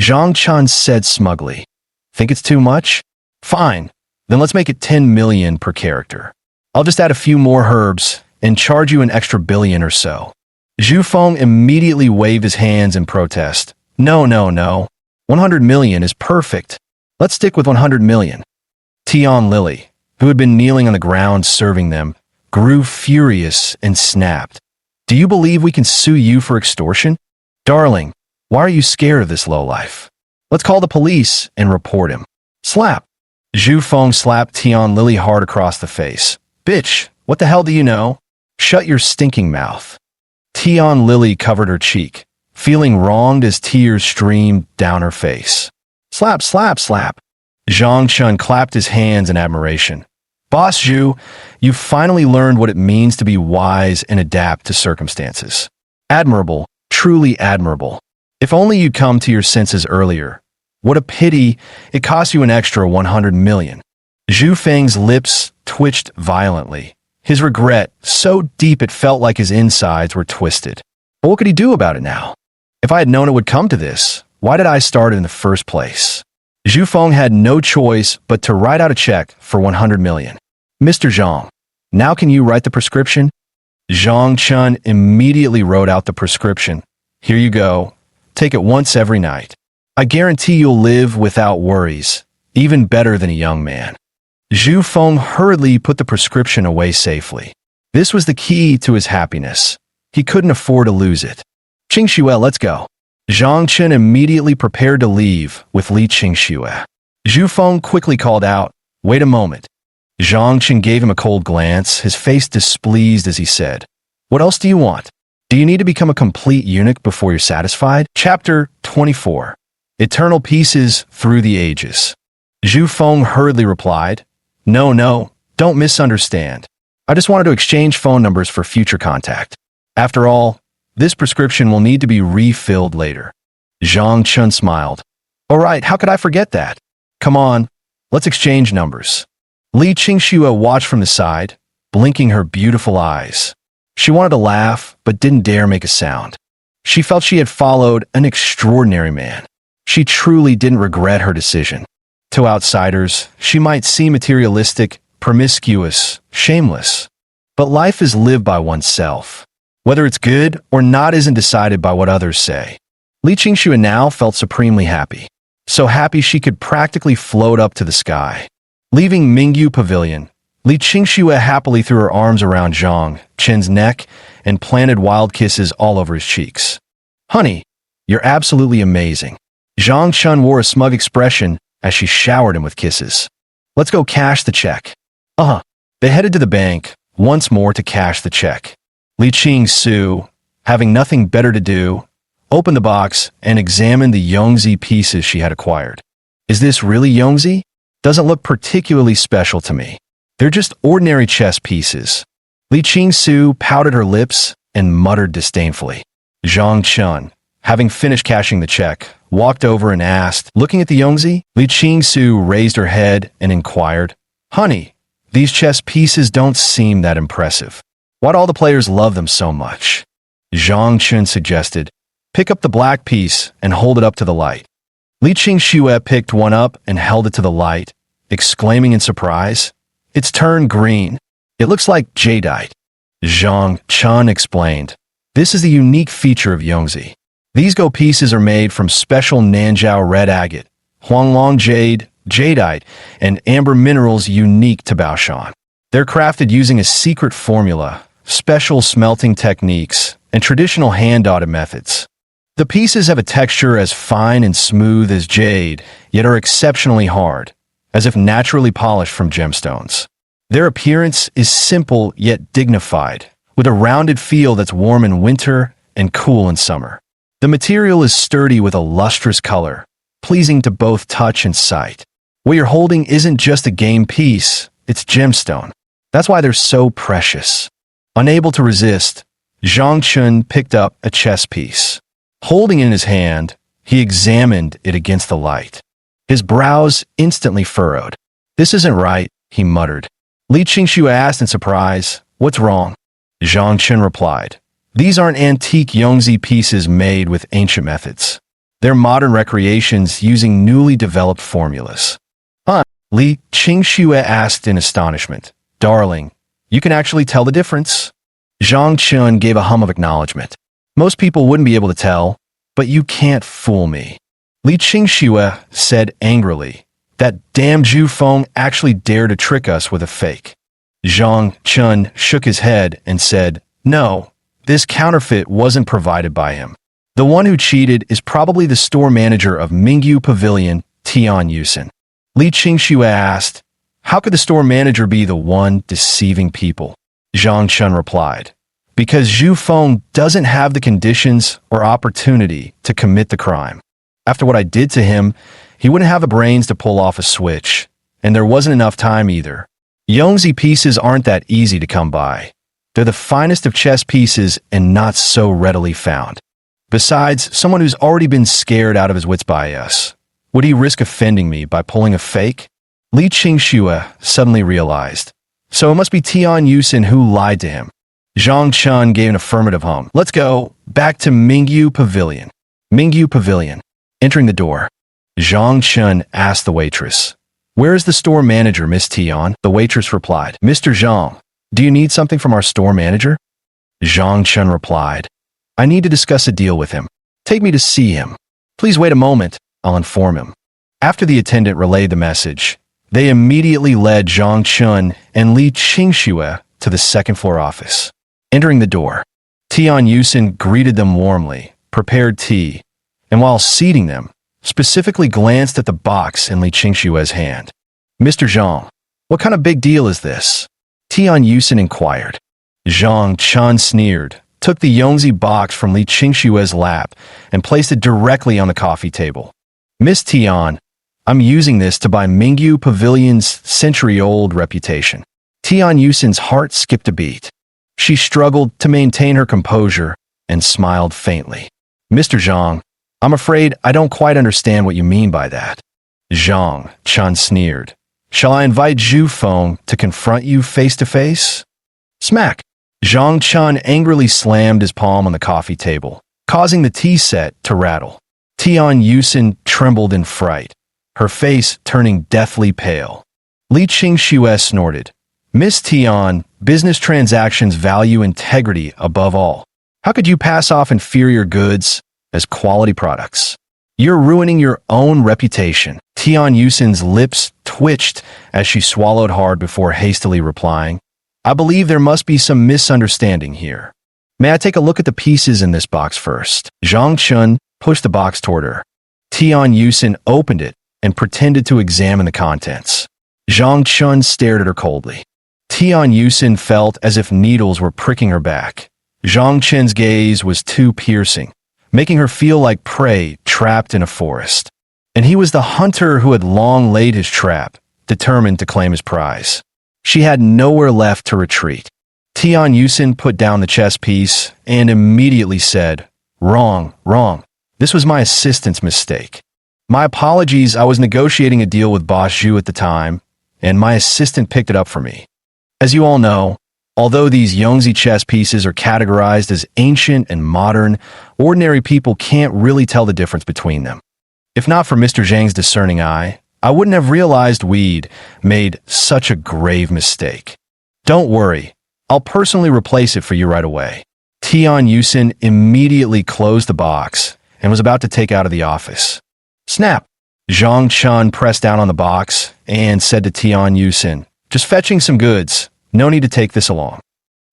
Zhang Chun said smugly. Think it's too much? Fine. Then let's make it 10 million per character. I'll just add a few more herbs and charge you an extra billion or so. Zhu Feng immediately waved his hands in protest. No, no, no. 100 million is perfect. Let's stick with 100 million. Tian Lily, who had been kneeling on the ground serving them, grew furious and snapped. Do you believe we can sue you for extortion? Darling, why are you scared of this lowlife? Let's call the police and report him. Slap. Zhu Feng slapped Tian Lily hard across the face. Bitch, what the hell do you know? Shut your stinking mouth. Tian Lily covered her cheek, feeling wronged as tears streamed down her face. Slap, slap, slap. Zhang Chun clapped his hands in admiration. Boss Zhu, you've finally learned what it means to be wise and adapt to circumstances. Admirable, truly admirable. If only you'd come to your senses earlier. What a pity, it cost you an extra 100 million. Zhu Feng's lips twitched violently. His regret, so deep it felt like his insides were twisted. But what could he do about it now? If I had known it would come to this, why did I start in the first place? Zhu Feng had no choice but to write out a check for 100 million. Mr. Zhang, now can you write the prescription? Zhang Chun immediately wrote out the prescription. Here you go. Take it once every night. I guarantee you'll live without worries, even better than a young man. Zhu Feng hurriedly put the prescription away safely. This was the key to his happiness. He couldn't afford to lose it. Qingxue, let's go. Zhang Chen immediately prepared to leave with Li Qingxue. Zhu Feng quickly called out, wait a moment. Zhang Chen gave him a cold glance, his face displeased as he said, what else do you want? Do you need to become a complete eunuch before you're satisfied? Chapter 24. Eternal Pieces Through the Ages. Zhu Feng hurriedly replied, no, don't misunderstand. I just wanted to exchange phone numbers for future contact. After all, this prescription will need to be refilled later. Zhang Chun smiled. All right, how could I forget that? Come on, let's exchange numbers. Li Qingxue watched from the side, blinking her beautiful eyes. She wanted to laugh, but didn't dare make a sound. She felt she had followed an extraordinary man. She truly didn't regret her decision. To outsiders, she might seem materialistic, promiscuous, shameless. But life is lived by oneself. Whether it's good or not isn't decided by what others say. Li Qingxue now felt supremely happy. So happy she could practically float up to the sky. Leaving Mingyu Pavilion, Li Qingxue happily threw her arms around Zhang Chen's neck and planted wild kisses all over his cheeks. Honey, you're absolutely amazing. Zhang Chun wore a smug expression as she showered him with kisses. Let's go cash the check. They headed to the bank once more to cash the check. Li Qingsu, having nothing better to do, opened the box and examined the Yongzi pieces she had acquired. Is this really Yongzi? Doesn't look particularly special to me. They're just ordinary chess pieces. Li Qingsu pouted her lips and muttered disdainfully. Zhang Chun, having finished cashing the check, walked over and asked, looking at the Yongzi, Li Qingsu raised her head and inquired, Honey, these chess pieces don't seem that impressive. Why do all the players love them so much? Zhang Chun suggested, pick up the black piece and hold it up to the light. Li Qingxue picked one up and held it to the light, exclaiming in surprise, it's turned green. It looks like jadeite. Zhang Chun explained, this is the unique feature of Yongzi. These go pieces are made from special Nanjiao red agate, Huanglong jade, jadeite, and amber minerals unique to Baoshan. They're crafted using a secret formula, special smelting techniques, and traditional hand-dotted methods. The pieces have a texture as fine and smooth as jade, yet are exceptionally hard, as if naturally polished from gemstones. Their appearance is simple yet dignified, with a rounded feel that's warm in winter and cool in summer. The material is sturdy with a lustrous color, pleasing to both touch and sight. What you're holding isn't just a game piece, it's gemstone. That's why they're so precious. Unable to resist, Zhang Chun picked up a chess piece. Holding it in his hand, he examined it against the light. His brows instantly furrowed. This isn't right, he muttered. Li Qingxue asked in surprise, what's wrong? Zhang Chun replied, these aren't antique Yongzi pieces made with ancient methods. They're modern recreations using newly developed formulas. Li Qingxue asked in astonishment, darling, you can actually tell the difference? Zhang Chun gave a hum of acknowledgement. Most people wouldn't be able to tell, but you can't fool me. Li Qingxue said angrily, that damn Zhu Feng actually dared to trick us with a fake. Zhang Chun shook his head and said, no, this counterfeit wasn't provided by him. The one who cheated is probably the store manager of Mingyu Pavilion, Tian Yusen. Li Qingxue asked, "How could the store manager be the one deceiving people?" Zhang Chun replied, "Because Zhu Feng doesn't have the conditions or opportunity to commit the crime. After what I did to him, he wouldn't have the brains to pull off a switch, and there wasn't enough time either. Yongzi pieces aren't that easy to come by. They're the finest of chess pieces and not so readily found. Besides, someone who's already been scared out of his wits by us. Would he risk offending me by pulling a fake?" Li Qingxue suddenly realized. So it must be Tian Yusen who lied to him. Zhang Chun gave an affirmative hum. "Let's go. Back to Mingyu Pavilion." Mingyu Pavilion. Entering the door, Zhang Chun asked the waitress, "Where is the store manager, Miss Tian?" The waitress replied, "Mr. Zhang, do you need something from our store manager?" Zhang Chun replied, "I need to discuss a deal with him. Take me to see him. Please wait a moment. I'll inform him." After the attendant relayed the message, they immediately led Zhang Chun and Li Qingxue to the second-floor office. Entering the door, Tian Yusen greeted them warmly, prepared tea, and while seating them, specifically glanced at the box in Li Qingxue's hand. "Mr. Zhang, what kind of big deal is this?" Tian Yusen inquired. Zhang Chun sneered, took the Yongzi box from Li Qingxue's lap, and placed it directly on the coffee table. "Miss Tian, I'm using this to buy Mingyu Pavilion's century-old reputation." Tian Yusen's heart skipped a beat. She struggled to maintain her composure and smiled faintly. "Mr. Zhang, I'm afraid I don't quite understand what you mean by that." Zhang Chun sneered. "Shall I invite Zhu Feng to confront you face to face?" Smack! Zhang Chun angrily slammed his palm on the coffee table, causing the tea set to rattle. Tian Yusen trembled in fright, her face turning deathly pale. Li Qingxue snorted. "Miss Tian, business transactions value integrity above all. How could you pass off inferior goods as quality products? You're ruining your own reputation." Tian Yusen's lips twitched as she swallowed hard before hastily replying, "I believe there must be some misunderstanding here. May I take a look at the pieces in this box first?" Zhang Chun pushed the box toward her. Tian Yusen opened it and pretended to examine the contents. Zhang Chun stared at her coldly. Tian Yusen felt as if needles were pricking her back. Zhang Chun's gaze was too piercing, making her feel like prey trapped in a forest. And he was the hunter who had long laid his trap, determined to claim his prize. She had nowhere left to retreat. Tian Yusen put down the chess piece and immediately said, "Wrong, wrong. This was my assistant's mistake. My apologies, I was negotiating a deal with Boss Zhu at the time, and my assistant picked it up for me. As you all know, although these Yongzi chess pieces are categorized as ancient and modern, ordinary people can't really tell the difference between them. If not for Mr. Zhang's discerning eye, I wouldn't have realized we'd made such a grave mistake. Don't worry, I'll personally replace it for you right away." Tian Yusen immediately closed the box and was about to take out of the office. Snap! Zhang Chun pressed down on the box and said to Tian Yusen, "Just fetching some goods. No need to take this along."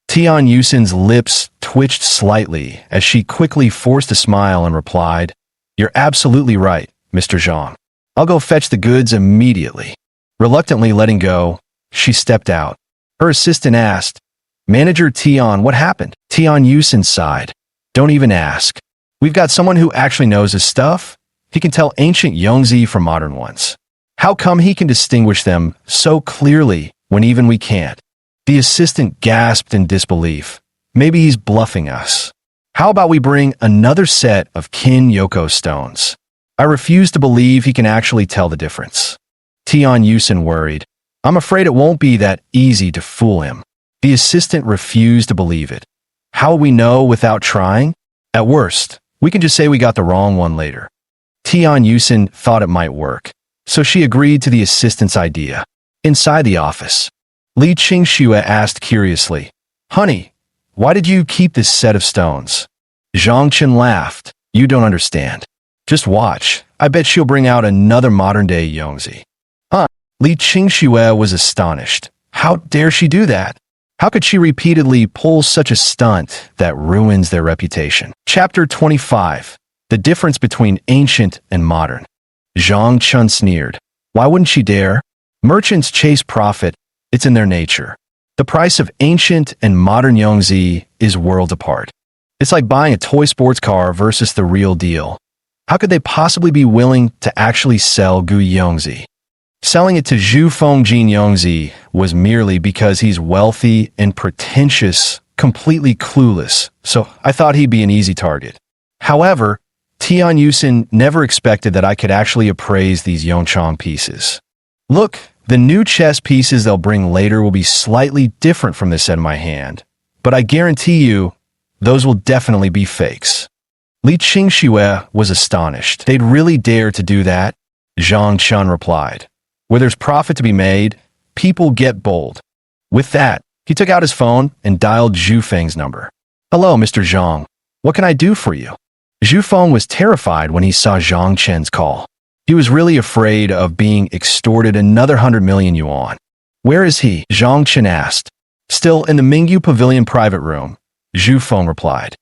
Tian Yusen's lips twitched slightly as she quickly forced a smile and replied, "You're absolutely right, Mr. Zhang. I'll go fetch the goods immediately." Reluctantly letting go, she stepped out. Her assistant asked, "Manager Tian, what happened?" Tian Yusen sighed. "Don't even ask. We've got someone who actually knows his stuff. He can tell ancient Yongzi from modern ones. How come he can distinguish them so clearly when even we can't?" The assistant gasped in disbelief. "Maybe he's bluffing us. How about we bring another set of Kin Yoko stones? I refuse to believe he can actually tell the difference." Tian Yusen worried. "I'm afraid it won't be that easy to fool him." The assistant refused to believe it. "How will we know without trying? At worst, we can just say we got the wrong one later." Tian Yusen thought it might work, so she agreed to the assistant's idea. Inside the office, Li Qingxue asked curiously, "Honey, why did you keep this set of stones?" Zhang Chun laughed. "You don't understand. Just watch. I bet she'll bring out another modern-day Yongzi." Huh? Li Qingxue was astonished. How dare she do that? How could she repeatedly pull such a stunt that ruins their reputation? Chapter 25. The difference between ancient and modern. Zhang Chun sneered. Why wouldn't she dare? Merchants chase profit. It's in their nature. The price of ancient and modern Yongzi is worlds apart. It's like buying a toy sports car versus the real deal. How could they possibly be willing to actually sell Gu Yongzi? Selling it to Zhu Fengjin Yongzi was merely because he's wealthy and pretentious, completely clueless, so I thought he'd be an easy target. However, Tian Yusin never expected that I could actually appraise these Yongchang pieces. Look, the new chess pieces they'll bring later will be slightly different from this set in my hand, but I guarantee you, those will definitely be fakes. Li Qingxue was astonished. They'd really dare to do that? Zhang Chun replied. Where there's profit to be made, people get bold. With that, he took out his phone and dialed Zhu Feng's number. Hello, Mr. Zhang. What can I do for you? Zhu Feng was terrified when he saw Zhang Chen's call. He was really afraid of being extorted another 100 million yuan. Where is he? Zhang Chen asked. Still in the Mingyu Pavilion private room, Zhu Feng replied.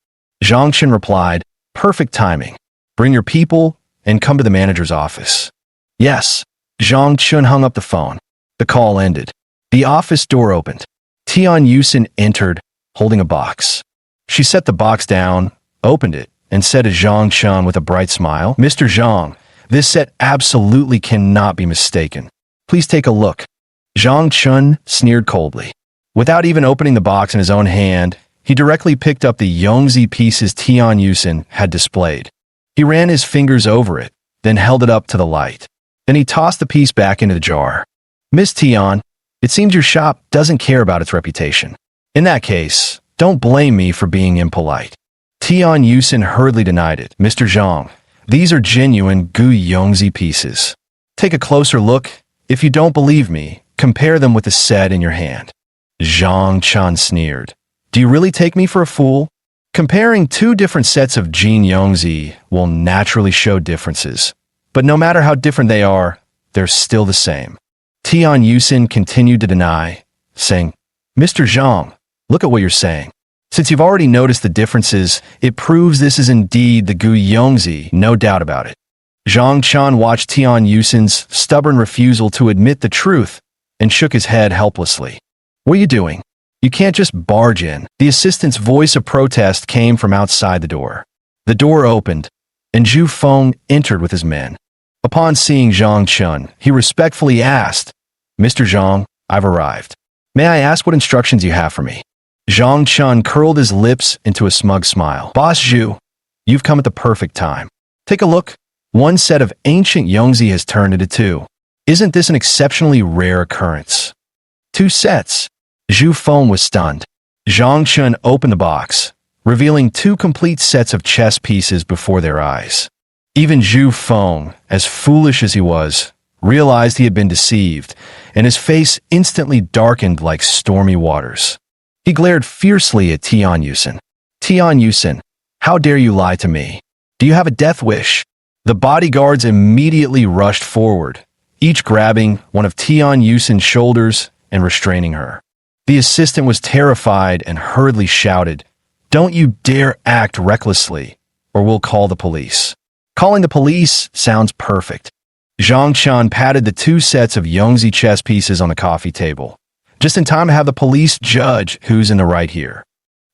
Zhang Chen replied, perfect timing. Bring your people and come to the manager's office. Yes. Zhang Chun hung up the phone. The call ended. The office door opened. Tian Yusin entered, holding a box. She set the box down, opened it, and said to Zhang Chun with a bright smile, Mr. Zhang, this set absolutely cannot be mistaken. Please take a look. Zhang Chun sneered coldly. Without even opening the box in his own hand, he directly picked up the Yongzi pieces Tian Yusin had displayed. He ran his fingers over it, then held it up to the light. Then he tossed the piece back into the jar. Miss Tian, it seems your shop doesn't care about its reputation. In that case, don't blame me for being impolite. Tian Yusin hurriedly denied it. Mr. Zhang, these are genuine Gu Yongzi pieces. Take a closer look. If you don't believe me, compare them with the set in your hand. Zhang Chun sneered. Do you really take me for a fool? Comparing two different sets of Jin Yongzi will naturally show differences. But no matter how different they are, they're still the same. Tian Yusin continued to deny, saying, Mr. Zhang, look at what you're saying. Since you've already noticed the differences, it proves this is indeed the Gu Yongzi, no doubt about it. Zhang Chun watched Tian Yusin's stubborn refusal to admit the truth and shook his head helplessly. What are you doing? You can't just barge in. The assistant's voice of protest came from outside the door. The door opened, and Zhu Feng entered with his men. Upon seeing Zhang Chun, he respectfully asked, Mr. Zhang, I've arrived. May I ask what instructions you have for me? Zhang Chun curled his lips into a smug smile. Boss Zhu, you've come at the perfect time. Take a look. One set of ancient Yongzi has turned into two. Isn't this an exceptionally rare occurrence? 2 sets. Zhu Feng was stunned. Zhang Chun opened the box, revealing 2 complete sets of chess pieces before their eyes. Even Zhu Feng, as foolish as he was, realized he had been deceived, and his face instantly darkened like stormy waters. He glared fiercely at Tian Yusin. Tian Yusin, how dare you lie to me? Do you have a death wish? The bodyguards immediately rushed forward, each grabbing one of Tian Yusin's shoulders and restraining her. The assistant was terrified and hurriedly shouted, Don't you dare act recklessly, or we'll call the police. Calling the police sounds perfect. Zhang Chun patted the 2 sets of Yongzi chess pieces on the coffee table, just in time to have the police judge who's in the right here.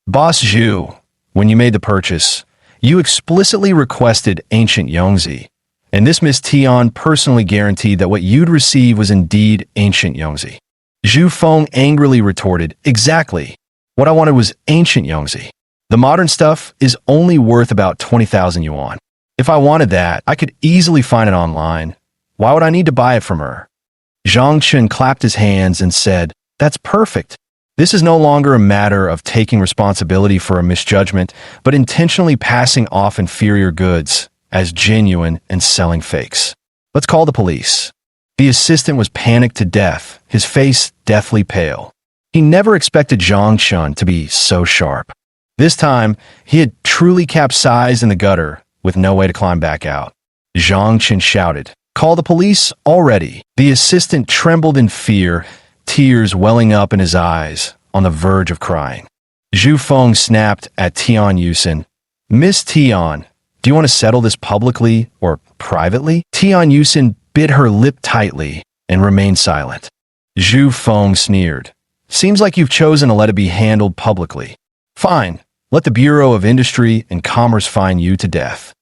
Boss Zhu, when you made the purchase, you explicitly requested ancient Yongzi, and this Miss Tian personally guaranteed that what you'd receive was indeed ancient Yongzi. Zhu Feng angrily retorted, Exactly. What I wanted was ancient Yongzi. The modern stuff is only worth about 20,000 yuan. If I wanted that, I could easily find it online. Why would I need to buy it from her? Zhang Chun clapped his hands and said, That's perfect. This is no longer a matter of taking responsibility for a misjudgment, but intentionally passing off inferior goods as genuine and selling fakes. Let's call the police. The assistant was panicked to death, his face deathly pale. He never expected Zhang Chun to be so sharp. This time, he had truly capsized in the gutter with no way to climb back out. Zhang Chun shouted, Call the police already. The assistant trembled in fear, tears welling up in his eyes, on the verge of crying. Zhu Feng snapped at Tian Yusin. Miss Tian, do you want to settle this publicly or privately? Tian Yusin bit her lip tightly and remained silent. Zhu Feng sneered. Seems like you've chosen to let it be handled publicly. Fine, let the Bureau of Industry and Commerce fine you to death.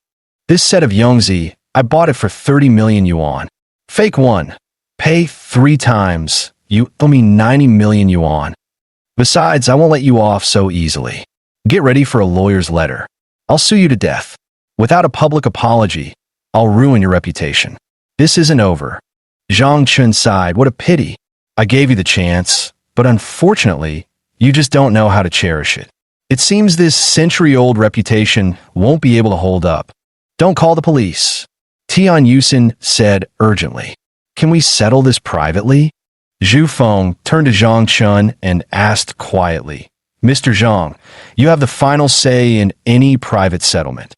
This set of Yongzi, I bought it for 30 million yuan. Fake one. Pay 3 times. You owe me 90 million yuan. Besides, I won't let you off so easily. Get ready for a lawyer's letter. I'll sue you to death. Without a public apology, I'll ruin your reputation. This isn't over. Zhang Chun sighed. What a pity. I gave you the chance, but unfortunately, you just don't know how to cherish it. It seems this century-old reputation won't be able to hold up. Don't call the police. Tian Yusin said urgently. Can we settle this privately? Zhu Feng turned to Zhang Chun and asked quietly, Mr. Zhang, you have the final say in any private settlement.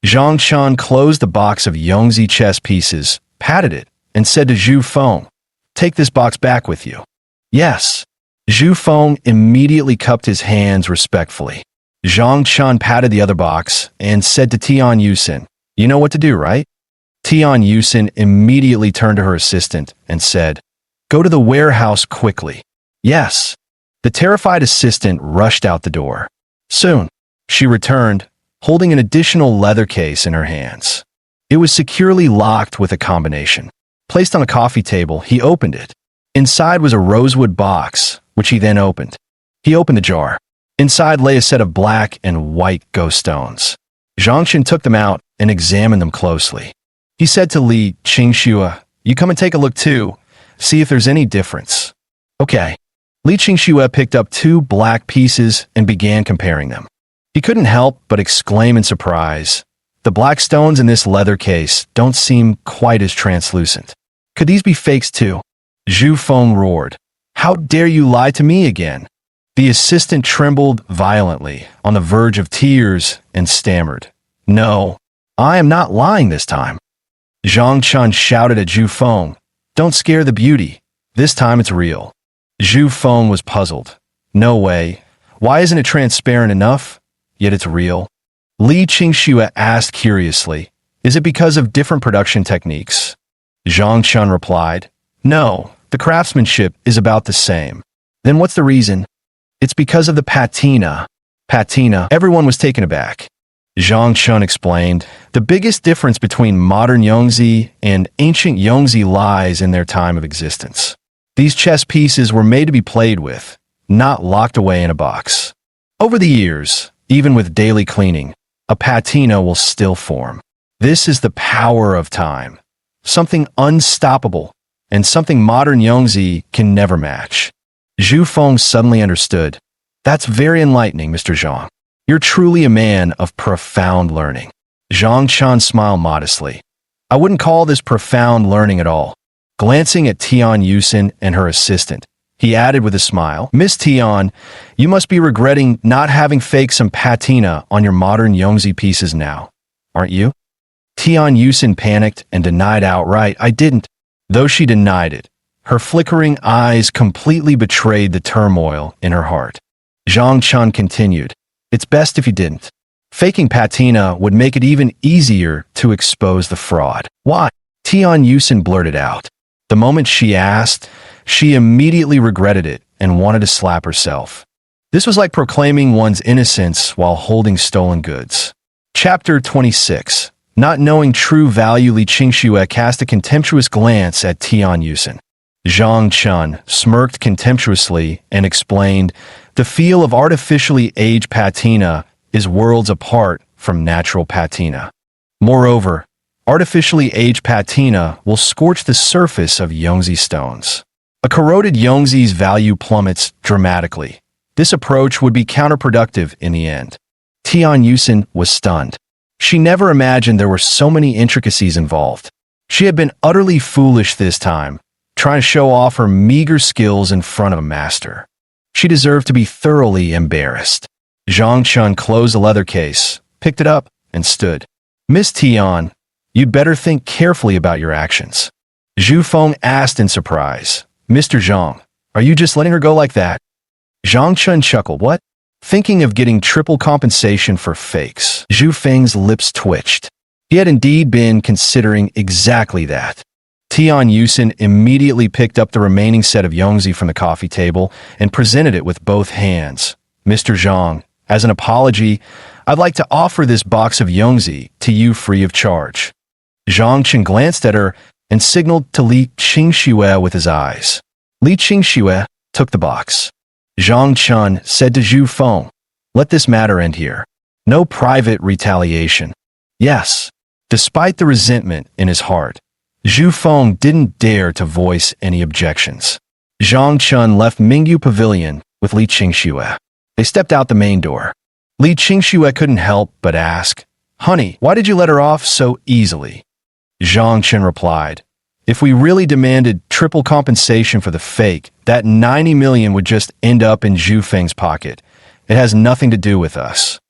Zhang Chun closed the box of Yongzi chess pieces, patted it, and said to Zhu Feng, take this box back with you. Yes. Zhu Feng immediately cupped his hands respectfully. Zhang Chun patted the other box and said to Tian Yusin, you know what to do, right? Tian Yusin immediately turned to her assistant and said, go to the warehouse quickly. Yes. The terrified assistant rushed out the door. Soon, she returned, holding an additional leather case in her hands. It was securely locked with a combination. Placed on a coffee table, he opened it. Inside was a rosewood box, which he then opened. He opened the jar. Inside lay a set of black and white ghost stones. Zhangchen took them out and examined them closely. He said to Li Qingxue, you come and take a look too. See if there's any difference. Okay. Li Qingxue picked up 2 black pieces and began comparing them. He couldn't help but exclaim in surprise. The black stones in this leather case don't seem quite as translucent. Could these be fakes too? Zhu Feng roared. How dare you lie to me again? The assistant trembled violently, on the verge of tears, and stammered. No, I am not lying this time. Zhang Chun shouted at Zhu Feng. Don't scare the beauty. This time it's real. Zhu Feng was puzzled. No way. Why isn't it transparent enough? Yet it's real. Li Qingxue asked curiously, is it because of different production techniques? Zhang Chun replied, no, the craftsmanship is about the same. Then what's the reason? It's because of the patina. Patina. Everyone was taken aback. Zhang Chun explained, the biggest difference between modern Yongzi and ancient Yongzi lies in their time of existence. These chess pieces were made to be played with, not locked away in a box. Over the years, even with daily cleaning, a patina will still form. This is the power of time, something unstoppable, and something modern Yongzi can never match. Zhu Feng suddenly understood. That's very enlightening, Mr. Zhang. You're truly a man of profound learning. Zhang Chun smiled modestly. I wouldn't call this profound learning at all. Glancing at Tian Yusin and her assistant, he added with a smile, Miss Tian, you must be regretting not having faked some patina on your modern Yongzi pieces now, aren't you? Tian Yusin panicked and denied outright, I didn't. Though she denied it, her flickering eyes completely betrayed the turmoil in her heart. Zhang Chun continued, it's best if you didn't. Faking patina would make it even easier to expose the fraud. Why? Tian Yusin blurted out. The moment she asked, she immediately regretted it and wanted to slap herself. This was like proclaiming one's innocence while holding stolen goods. Chapter 26. Not knowing true value, Li Qingxue cast a contemptuous glance at Tian Yusin. Zhang Chun smirked contemptuously and explained, the feel of artificially aged patina is worlds apart from natural patina. Moreover, artificially aged patina will scorch the surface of Yongzi stones. A corroded Yongzi's value plummets dramatically. This approach would be counterproductive in the end. Tian Yusin was stunned. She never imagined there were so many intricacies involved. She had been utterly foolish this time, trying to show off her meager skills in front of a master. She deserved to be thoroughly embarrassed. Zhang Chun closed the leather case, picked it up, and stood. Miss Tian, you'd better think carefully about your actions. Zhu Feng asked in surprise, Mr. Zhang, are you just letting her go like that? Zhang Chun chuckled. What? Thinking of getting triple compensation for fakes. Zhu Feng's lips twitched. He had indeed been considering exactly that. Tian Yusin immediately picked up the remaining set of Yongzi from the coffee table and presented it with both hands. Mr. Zhang, as an apology, I'd like to offer this box of Yongzi to you free of charge. Zhang Chen glanced at her and signaled to Li Qingxue with his eyes. Li Qingxue took the box. Zhang Chun said to Zhu Feng, let this matter end here. No private retaliation. Yes. Despite the resentment in his heart, Zhu Feng didn't dare to voice any objections. Zhang Chun left Mingyu Pavilion with Li Qingxue. They stepped out the main door. Li Qingxue couldn't help but ask, Honey, why did you let her off so easily? Zhang Chen replied, If we really demanded triple compensation for the fake, that 90 million would just end up in Zhu Feng's pocket. It has nothing to do with us.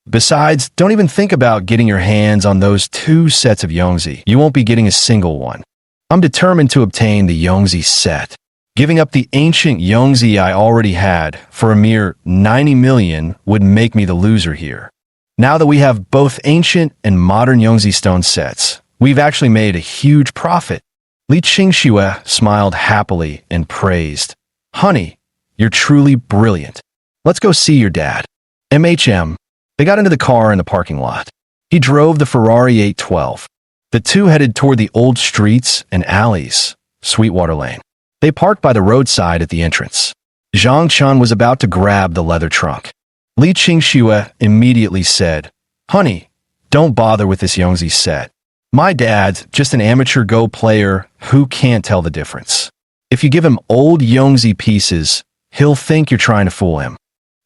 Besides, don't even think about getting your hands on those 2 sets of Yongzi. You won't be getting a single one. I'm determined to obtain the Yongzi set. Giving up the ancient Yongzi I already had for a mere 90 million would make me the loser here. Now that we have both ancient and modern Yongzi stone sets, we've actually made a huge profit. Li Qingxue smiled happily and praised, Honey, you're truly brilliant. Let's go see your dad. MHM. They got into the car in the parking lot. He drove the Ferrari 812. The two headed toward the old streets and alleys, Sweetwater Lane. They parked by the roadside at the entrance. Zhang Chun was about to grab the leather trunk. Li Qingxue immediately said, Honey, don't bother with this Yongzi set. My dad's just an amateur Go player who can't tell the difference. If you give him old Yongzi pieces, he'll think you're trying to fool him.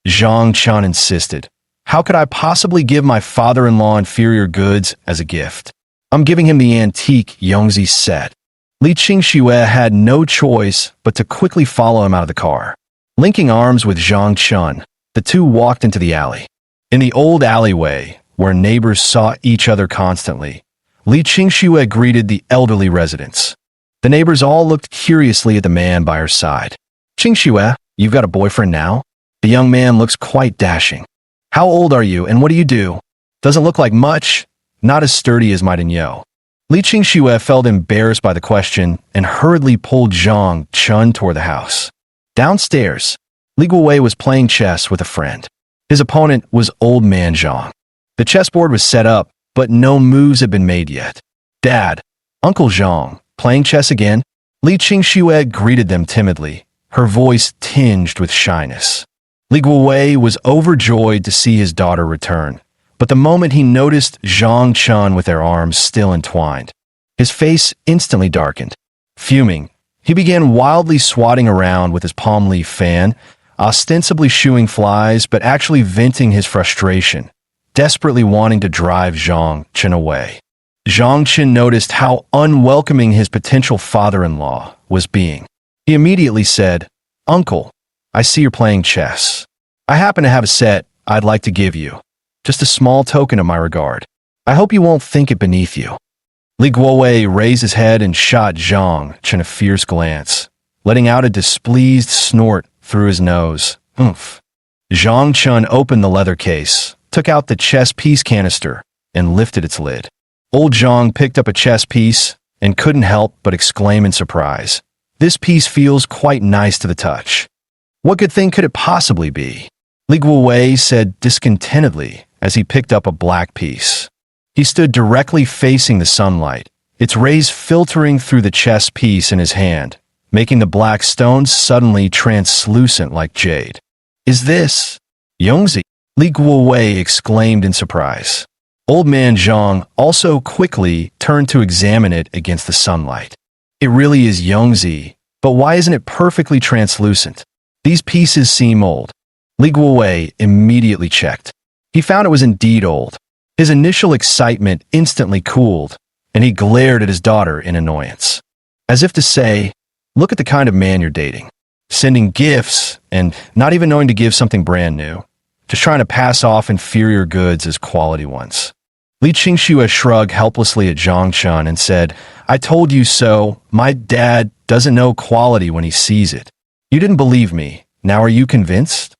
Zhang Chun insisted. How could I possibly give my father-in-law inferior goods as a gift? I'm giving him the antique Yongzi set. Li Qingxue had no choice but to quickly follow him out of the car. Linking arms with Zhang Chun, the two walked into the alley. In the old alleyway, where neighbors saw each other constantly, Li Qingxue greeted the elderly residents. The neighbors all looked curiously at the man by her side. Qingxue, you've got a boyfriend now? The young man looks quite dashing. How old are you and what do you do? Doesn't look like much, not as sturdy as my Dinyo. Li Qingxue felt embarrassed by the question and hurriedly pulled Zhang Chun toward the house. Downstairs, Li Guowei was playing chess with a friend. His opponent was Old Man Zhang. The chessboard was set up, but no moves had been made yet. Dad, Uncle Zhang, playing chess again? Li Qingxue greeted them timidly, her voice tinged with shyness. Li Guowei was overjoyed to see his daughter return, but the moment he noticed Zhang Chun with their arms still entwined, his face instantly darkened. Fuming, he began wildly swatting around with his palm leaf fan, ostensibly shooing flies but actually venting his frustration, desperately wanting to drive Zhang Chun away. Zhang Chun noticed how unwelcoming his potential father-in-law was being. He immediately said, Uncle, I see you're playing chess. I happen to have a set I'd like to give you. Just a small token of my regard. I hope you won't think it beneath you. Li Guowei raised his head and shot Zhang Chun a fierce glance, letting out a displeased snort through his nose. Oomph. Zhang Chun opened the leather case, took out the chess piece canister, and lifted its lid. Old Zhang picked up a chess piece and couldn't help but exclaim in surprise. This piece feels quite nice to the touch. What good thing could it possibly be? Li Guowei said discontentedly as he picked up a black piece. He stood directly facing the sunlight, its rays filtering through the chess piece in his hand, making the black stones suddenly translucent like jade. Is this Yongzi? Li Guowei exclaimed in surprise. Old Man Zhang also quickly turned to examine it against the sunlight. It really is Yongzi, but why isn't it perfectly translucent? These pieces seem old. Li Guowei immediately checked. He found it was indeed old. His initial excitement instantly cooled, and he glared at his daughter in annoyance. As if to say, look at the kind of man you're dating. Sending gifts and not even knowing to give something brand new. Just trying to pass off inferior goods as quality ones. Li Qingxue shrugged helplessly at Zhang Chun and said, I told you so. My dad doesn't know quality when he sees it. You didn't believe me, Now are you convinced?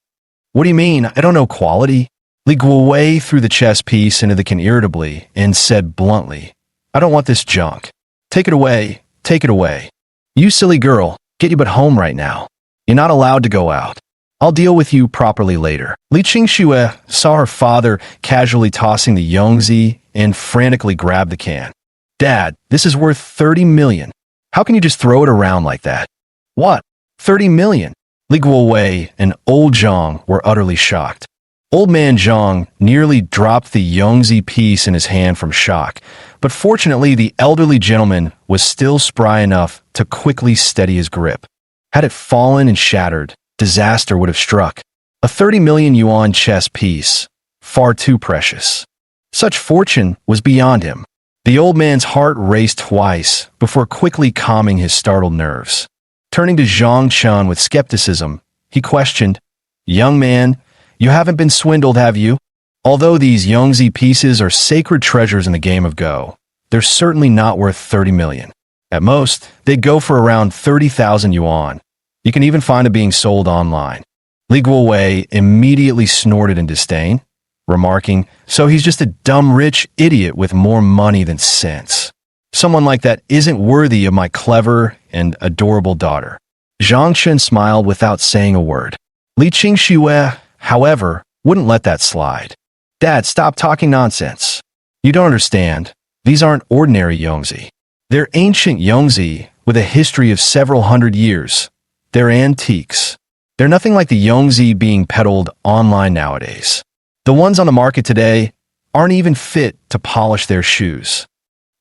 What do you mean? I don't know quality. Li Guowei threw the chess piece into the can irritably and said bluntly, I don't want this junk. Take it away. Take it away. You silly girl, get you but home right now. You're not allowed to go out. I'll deal with you properly later. Li Qingxue saw her father casually tossing the Yongzi and frantically grabbed the can. Dad, this is worth 30 million. How can you just throw it around like that? What? 30 million? Li Guowei and old Zhang were utterly shocked. Old man Zhang nearly dropped the Yongzi piece in his hand from shock, but fortunately the elderly gentleman was still spry enough to quickly steady his grip. Had it fallen and shattered, disaster would have struck. A 30 million yuan chess piece, far too precious. Such fortune was beyond him. The old man's heart raced twice before quickly calming his startled nerves. Turning to Zhang Chun with skepticism, he questioned, Young man, you haven't been swindled, have you? Although these Yongzi pieces are sacred treasures in the game of Go, they're certainly not worth 30 million. At most, they'd go for around 30,000 yuan. You can even find it being sold online. Li Guowei immediately snorted in disdain, remarking, so he's just a dumb rich idiot with more money than sense. Someone like that isn't worthy of my clever and adorable daughter. Zhang Chun smiled without saying a word. Li Qingxue, however, wouldn't let that slide. Dad, stop talking nonsense. You don't understand. These aren't ordinary Yongzi. They're ancient Yongzi with a history of several hundred years. They're antiques. They're nothing like the Yongzi being peddled online nowadays. The ones on the market today aren't even fit to polish their shoes.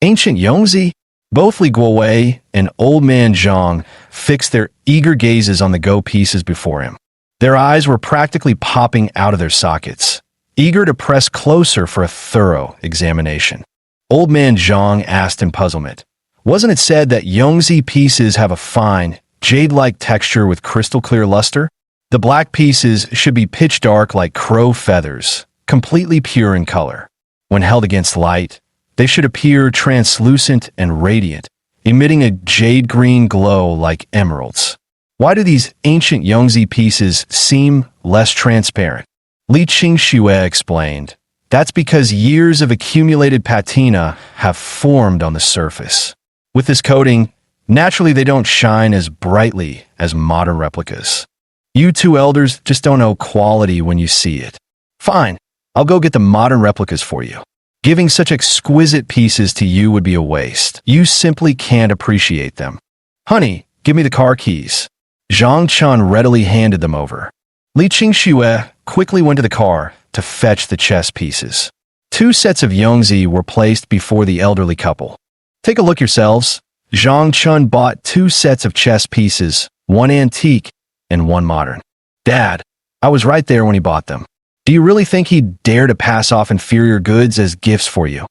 Ancient Yongzi? Both Li Guowei and old man Zhang fixed their eager gazes on the Go pieces before him. Their eyes were practically popping out of their sockets, eager to press closer for a thorough examination. Old man Zhang asked in puzzlement, wasn't it said that Yongzi pieces have a fine, jade-like texture with crystal-clear luster? The black pieces should be pitch dark like crow feathers, completely pure in color. When held against light, they should appear translucent and radiant, emitting a jade-green glow like emeralds. Why do these ancient Yongzi pieces seem less transparent? Li Qingxue explained, that's because years of accumulated patina have formed on the surface. With this coating, naturally they don't shine as brightly as modern replicas. You two elders just don't know quality when you see it. Fine, I'll go get the modern replicas for you. Giving such exquisite pieces to you would be a waste. You simply can't appreciate them. Honey, give me the car keys. Zhang Chun readily handed them over. Li Qingxue quickly went to the car to fetch the chess pieces. 2 sets of Yongzi were placed before the elderly couple. Take a look yourselves. Zhang Chun bought 2 sets of chess pieces, one antique and one modern. Dad, I was right there when he bought them. Do you really think he'd dare to pass off inferior goods as gifts for you?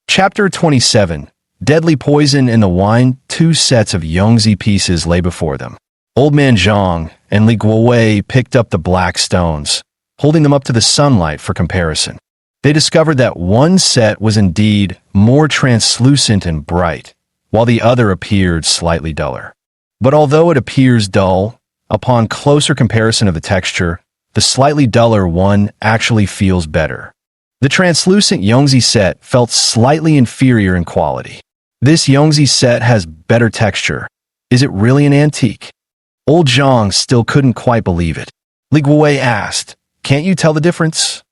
Chapter 27. Deadly poison in the wine. 2 sets of Yongzi pieces lay before them. Old man Zhang and Li Guowei picked up the black stones, holding them up to the sunlight for comparison. They discovered that one set was indeed more translucent and bright, while the other appeared slightly duller. But although it appears dull, upon closer comparison of the texture, the slightly duller one actually feels better. The translucent Yongzi set felt slightly inferior in quality. This Yongzi set has better texture. Is it really an antique? Old Zhang still couldn't quite believe it. Li Guowei asked, can't you tell the difference?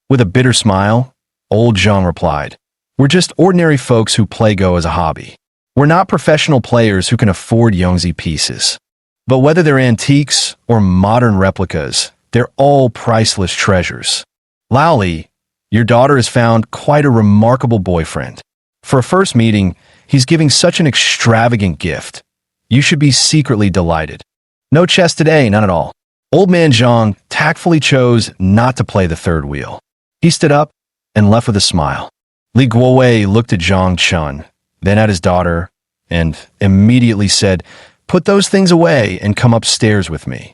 With a bitter smile, old Zhang replied, we're just ordinary folks who play Go as a hobby. We're not professional players who can afford Yongzi pieces. But whether they're antiques or modern replicas, they're all priceless treasures. Laoli, your daughter has found quite a remarkable boyfriend. For a first meeting, he's giving such an extravagant gift. You should be secretly delighted. No chess today, none at all. Old man Zhang tactfully chose not to play the third wheel. He stood up and left with a smile. Li Guowei looked at Zhang Chun, then at his daughter, and immediately said, put those things away and come upstairs with me.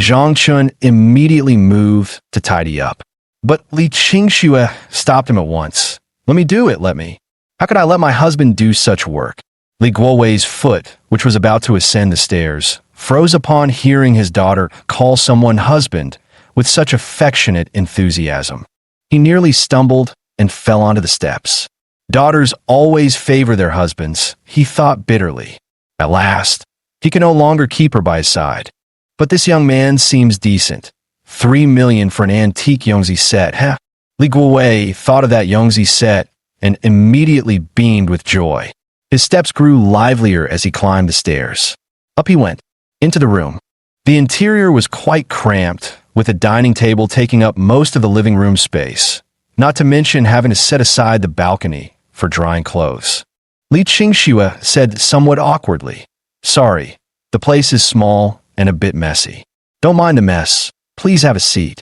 Zhang Chun immediately moved to tidy up. But Li Qingxue stopped him at once. Let me do it, let me. How could I let my husband do such work? Li Guowei's foot, which was about to ascend the stairs, froze upon hearing his daughter call someone husband with such affectionate enthusiasm. He nearly stumbled and fell onto the steps. Daughters always favor their husbands, he thought bitterly. At last, he could no longer keep her by his side. But this young man seems decent. 3 million for an antique Yongzi set, huh? Li Guowei thought of that Yongzi set and immediately beamed with joy. His steps grew livelier as he climbed the stairs. Up he went, into the room. The interior was quite cramped, with a dining table taking up most of the living room space, not to mention having to set aside the balcony for drying clothes. Li Qingxue said somewhat awkwardly, "Sorry, the place is small and a bit messy. Don't mind the mess. Please have a seat."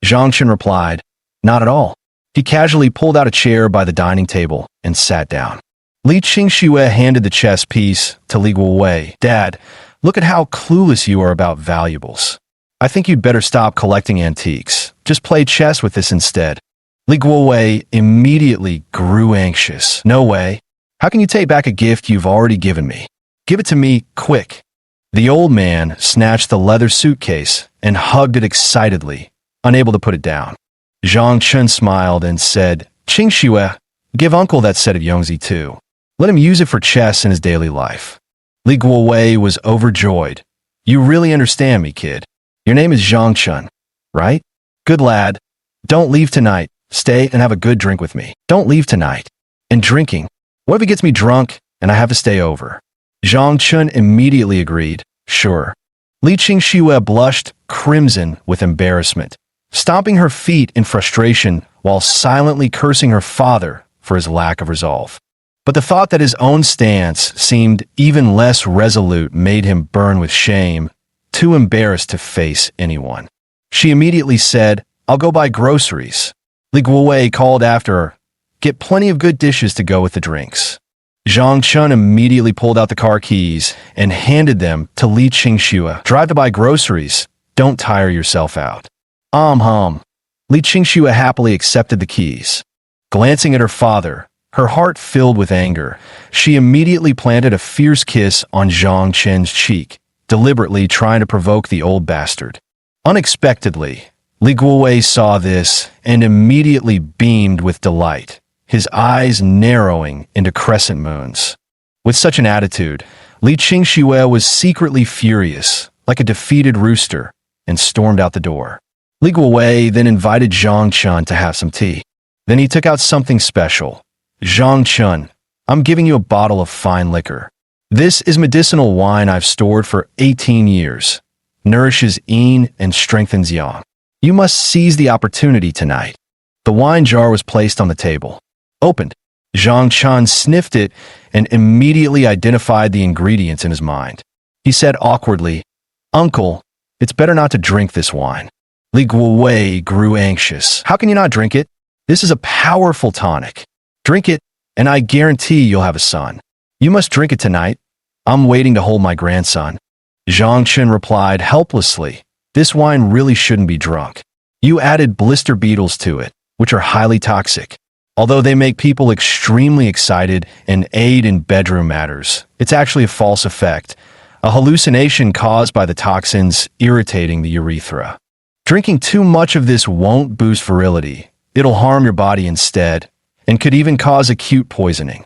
Zhang Chen replied, "Not at all." He casually pulled out a chair by the dining table and sat down. Li Qingxue handed the chess piece to Li Guowei. "Dad, look at how clueless you are about valuables. I think you'd better stop collecting antiques. Just play chess with this instead." Li Guowei immediately grew anxious. "No way. How can you take back a gift you've already given me? Give it to me, quick." The old man snatched the leather suitcase and hugged it excitedly, unable to put it down. Zhang Chen smiled and said, "Qingxue, give uncle that set of Yongzi too. Let him use it for chess in his daily life." Li Guowei was overjoyed. "You really understand me, kid. Your name is Zhang Chen, right? Good lad. Don't leave tonight. Stay and have a good drink with me. Don't leave tonight. And drinking. What if he gets me drunk and I have to stay over?" Zhang Chen immediately agreed, "Sure." Li Qingxue blushed crimson with embarrassment, stomping her feet in frustration while silently cursing her father for his lack of resolve. But the thought that his own stance seemed even less resolute made him burn with shame, too embarrassed to face anyone. She immediately said, "I'll go buy groceries." Li Guowei called after her, "Get plenty of good dishes to go with the drinks." Zhang Chen immediately pulled out the car keys and handed them to Li Qingxue. "Drive to buy groceries. Don't tire yourself out." Hum. Li Qingxue happily accepted the keys. Glancing at her father, her heart filled with anger, she immediately planted a fierce kiss on Zhang Chen's cheek, deliberately trying to provoke the old bastard. Unexpectedly, Li Guowei saw this and immediately beamed with delight, his eyes narrowing into crescent moons. With such an attitude, Li Qingxue was secretly furious, like a defeated rooster, and stormed out the door. Li Guowei then invited Zhang Chen to have some tea. Then he took out something special. "Zhang Chen, I'm giving you a bottle of fine liquor. This is medicinal wine I've stored for 18 years. Nourishes yin and strengthens yang. You must seize the opportunity tonight." The wine jar was placed on the table. Opened. Zhang Chen sniffed it and immediately identified the ingredients in his mind. He said awkwardly, "Uncle, it's better not to drink this wine." Li Guowei grew anxious. "How can you not drink it? This is a powerful tonic. Drink it, and I guarantee you'll have a son. You must drink it tonight. I'm waiting to hold my grandson." Zhang Chen replied helplessly, "This wine really shouldn't be drunk. You added blister beetles to it, which are highly toxic. Although they make people extremely excited and aid in bedroom matters, it's actually a false effect, a hallucination caused by the toxins irritating the urethra. Drinking too much of this won't boost virility. It'll harm your body instead, and could even cause acute poisoning."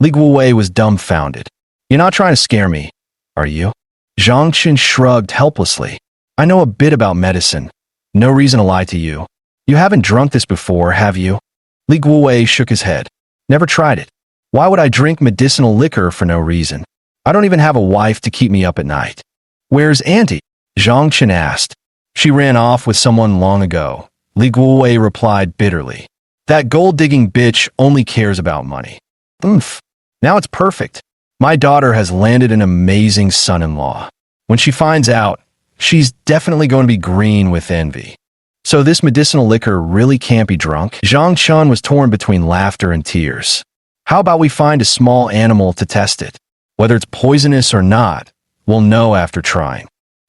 Li Guowei was dumbfounded. "You're not trying to scare me, are you?" Zhang Chen shrugged helplessly. "I know a bit about medicine. No reason to lie to you. You haven't drunk this before, have you?" Li Guowei shook his head. "Never tried it. Why would I drink medicinal liquor for no reason? I don't even have a wife to keep me up at night." "Where's Auntie?" Zhang Chen asked. "She ran off with someone long ago," Li Guowei replied bitterly. "That gold-digging bitch only cares about money." "Oomph. Now it's perfect. My daughter has landed an amazing son-in-law. When she finds out, she's definitely going to be green with envy. So this medicinal liquor really can't be drunk?" Zhang Chen was torn between laughter and tears. "How about we find a small animal to test it? Whether it's poisonous or not, we'll know after trying."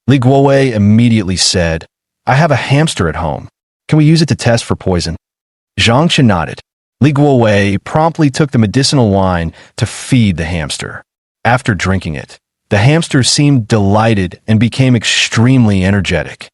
Li Guowei immediately said, "I have a hamster at home. Can we use it to test for poison?" Zhang Chen nodded. Li Guowei promptly took the medicinal wine to feed the hamster. After drinking it, The hamster seemed delighted and became extremely energetic.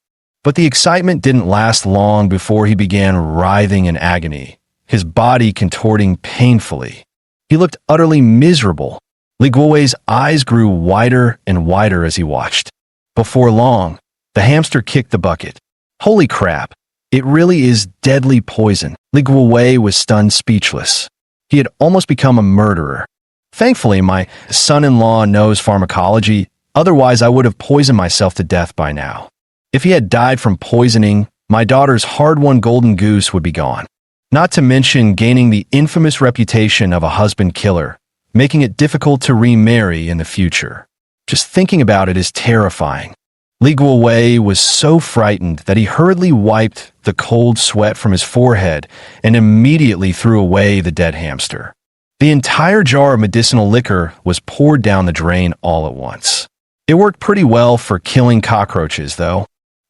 But the excitement didn't last long before he began writhing in agony, his body contorting painfully. He looked utterly miserable. Li Guowei's eyes grew wider and wider as he watched. Before long, the hamster kicked the bucket. Holy crap! It really is deadly poison. Li Guowei was stunned speechless. He had almost become a murderer. Thankfully, my son-in-law knows pharmacology, otherwise I would have poisoned myself to death by now. If he had died from poisoning, my daughter's hard-won golden goose would be gone. Not to mention gaining the infamous reputation of a husband killer, making it difficult to remarry in the future. Just thinking about it is terrifying. Li Guowei was so frightened that he hurriedly wiped the cold sweat from his forehead and immediately threw away the dead hamster. The entire jar of medicinal liquor was poured down the drain all at once. It worked pretty well for killing cockroaches, though.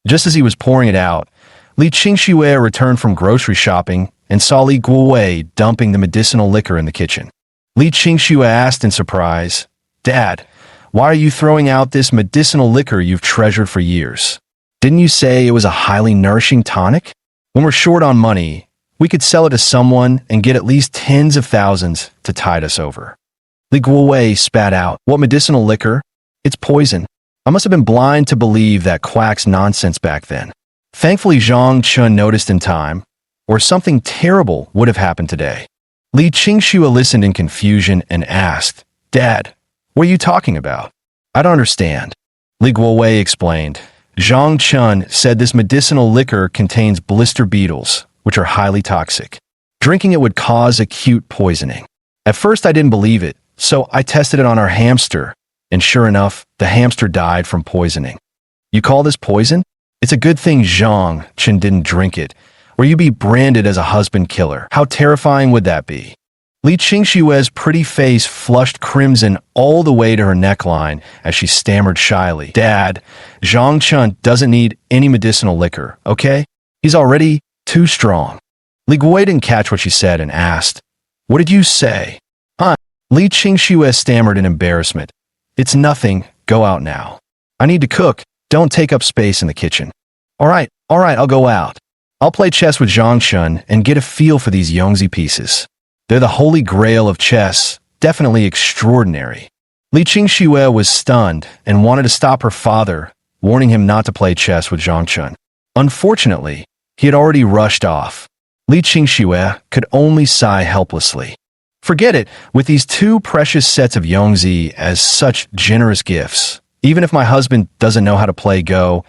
Just as he was pouring it out, Li Qingxue returned from grocery shopping and saw Li Guowei dumping the medicinal liquor in the kitchen. Li Qingxue asked in surprise, "Dad, why are you throwing out this medicinal liquor you've treasured for years? Didn't you say it was a highly nourishing tonic? When we're short on money, we could sell it to someone and get at least tens of thousands to tide us over." Li Guowei spat out, "What medicinal liquor? It's poison. I must have been blind to believe that quack's nonsense back then." Thankfully, Zhang Chun noticed in time, or something terrible would have happened today. Li Qingxue listened in confusion and asked, "Dad, what are you talking about? I don't understand." Li Guowei explained. Zhang Chun said this medicinal liquor contains blister beetles, which are highly toxic. Drinking it would cause acute poisoning. At first I didn't believe it, so I tested it on our hamster, and sure enough, the hamster died from poisoning. You call this poison? It's a good thing Zhang Chun didn't drink it, or you'd be branded as a husband killer. How terrifying would that be? Li Qingxue's pretty face flushed crimson all the way to her neckline as she stammered shyly, "Dad, Zhang Chun doesn't need any medicinal liquor, okay? He's already too strong." Li Guowei didn't catch what she said and asked, "What did you say?" Li Qingxue stammered in embarrassment. "It's nothing. Go out now. I need to cook. Don't take up space in the kitchen." All right, I'll go out. I'll play chess with Zhang Chun and get a feel for these Yongzi pieces. They're the holy grail of chess, definitely extraordinary." Li Qingxue was stunned and wanted to stop her father, warning him not to play chess with Zhang Chun. Unfortunately, he had already rushed off. Li Qingxue could only sigh helplessly. Forget it, with these two precious sets of Yongzi as such generous gifts. Even if my husband doesn't know how to play Go,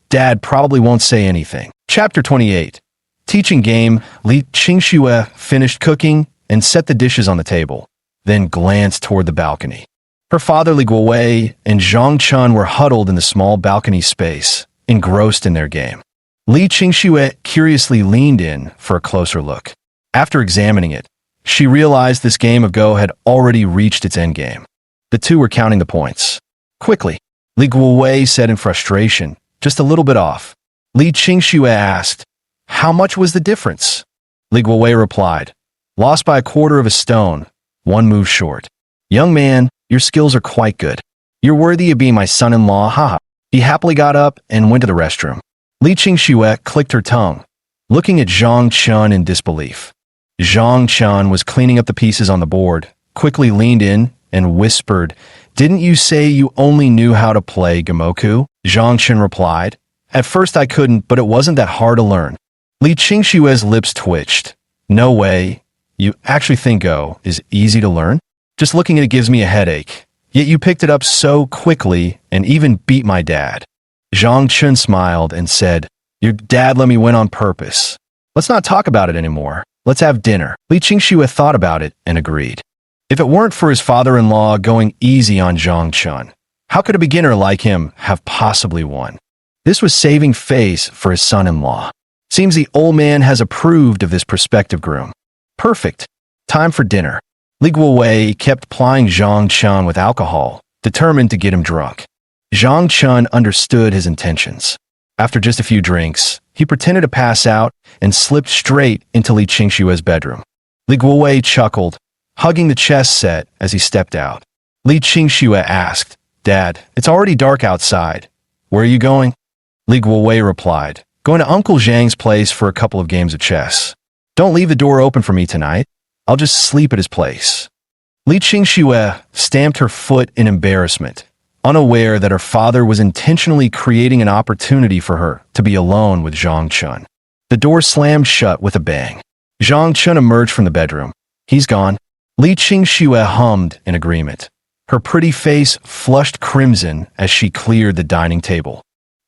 Dad probably won't say anything. Chapter 28. Teaching game. Li Qingxue finished cooking and set the dishes on the table, then glanced toward the balcony. Her father Li Guowei and Zhang Chun were huddled in the small balcony space, engrossed in their game. Li Qingxue curiously leaned in for a closer look. After examining it, she realized this game of Go had already reached its endgame. The two were counting the points. Quickly, Li Guowei said in frustration, "Just a little bit off." Li Qingxue asked, "How much was the difference?" Li Guowei replied, "Lost by a quarter of a stone, one move short." "Young man, your skills are quite good. You're worthy of being my son-in-law, haha." He happily got up and went to the restroom. Li Qingxue clicked her tongue, looking at Zhang Chun in disbelief. Zhang Chun was cleaning up the pieces on the board, quickly leaned in and whispered, "Didn't you say you only knew how to play Gamoku?" Zhang Chun replied, "At first I couldn't, but it wasn't that hard to learn." Li Qingxue's lips twitched. "No way. You actually think Go is easy to learn? Just looking at it gives me a headache. Yet you picked it up so quickly and even beat my dad." Zhang Chun smiled and said, "Your dad let me win on purpose. Let's not talk about it anymore. Let's have dinner." Li Qingxue thought about it and agreed. If it weren't for his father-in-law going easy on Zhang Chun, how could a beginner like him have possibly won? This was saving face for his son-in-law. Seems the old man has approved of this prospective groom. Perfect. Time for dinner. Li Guowei kept plying Zhang Chun with alcohol, determined to get him drunk. Zhang Chun understood his intentions. After just a few drinks, he pretended to pass out and slipped straight into Li Qingxue's bedroom. Li Guowei chuckled, hugging the chess set as he stepped out. Li Qingxue asked, Dad, it's already dark outside. Where are you going? Li Guowei replied, going to Uncle Zhang's place for a couple of games of chess. Don't leave the door open for me tonight. I'll just sleep at his place. Li Qingxue stamped her foot in embarrassment, unaware that her father was intentionally creating an opportunity for her to be alone with Zhang Chun. The door slammed shut with a bang. Zhang Chun emerged from the bedroom. He's gone. Li Qingxue hummed in agreement. Her pretty face flushed crimson as she cleared the dining table.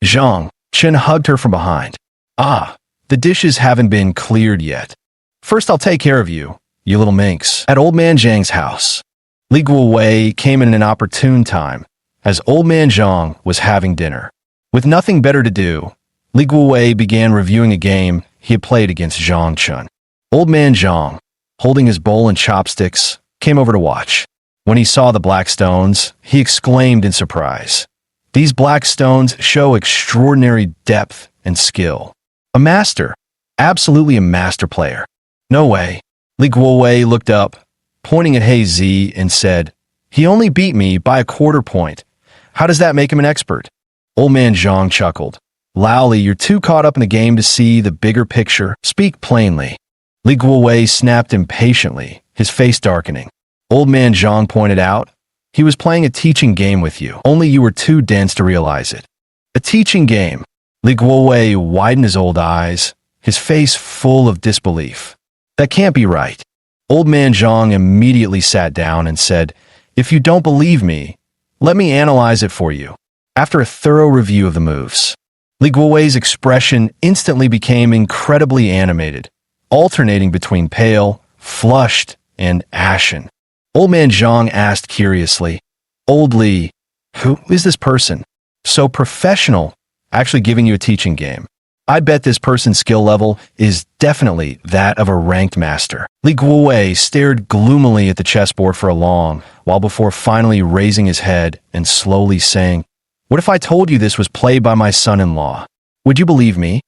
Zhang Chun hugged her from behind. Ah, the dishes haven't been cleared yet. First I'll take care of you, you little minx. At Old Man Zhang's house, Li Guowei came in an opportune time, as Old Man Zhang was having dinner. With nothing better to do, Li Guowei began reviewing a game he had played against Zhang Chun. Old Man Zhang, holding his bowl and chopsticks, came over to watch. When he saw the black stones, he exclaimed in surprise. These black stones show extraordinary depth and skill. A master, absolutely a master player. No way. Li Guowei looked up, pointing at He Zi, and said, he only beat me by a quarter point. How does that make him an expert? Old Man Zhang chuckled. Laoli, you're too caught up in the game to see the bigger picture. Speak plainly. Li Guowei snapped impatiently, his face darkening. Old Man Zhang pointed out, he was playing a teaching game with you, only you were too dense to realize it. A teaching game. Li Guowei widened his old eyes, his face full of disbelief. That can't be right. Old Man Zhang immediately sat down and said, if you don't believe me, let me analyze it for you. After a thorough review of the moves, Li Guowei's expression instantly became incredibly animated, alternating between pale, flushed, and ashen. Old Man Zhang asked curiously, Old Li, who is this person? So professional, actually giving you a teaching game. I bet this person's skill level is definitely that of a ranked master. Li Guowei stared gloomily at the chessboard for a long while before finally raising his head and slowly saying, what if I told you this was played by my son-in-law? Would you believe me?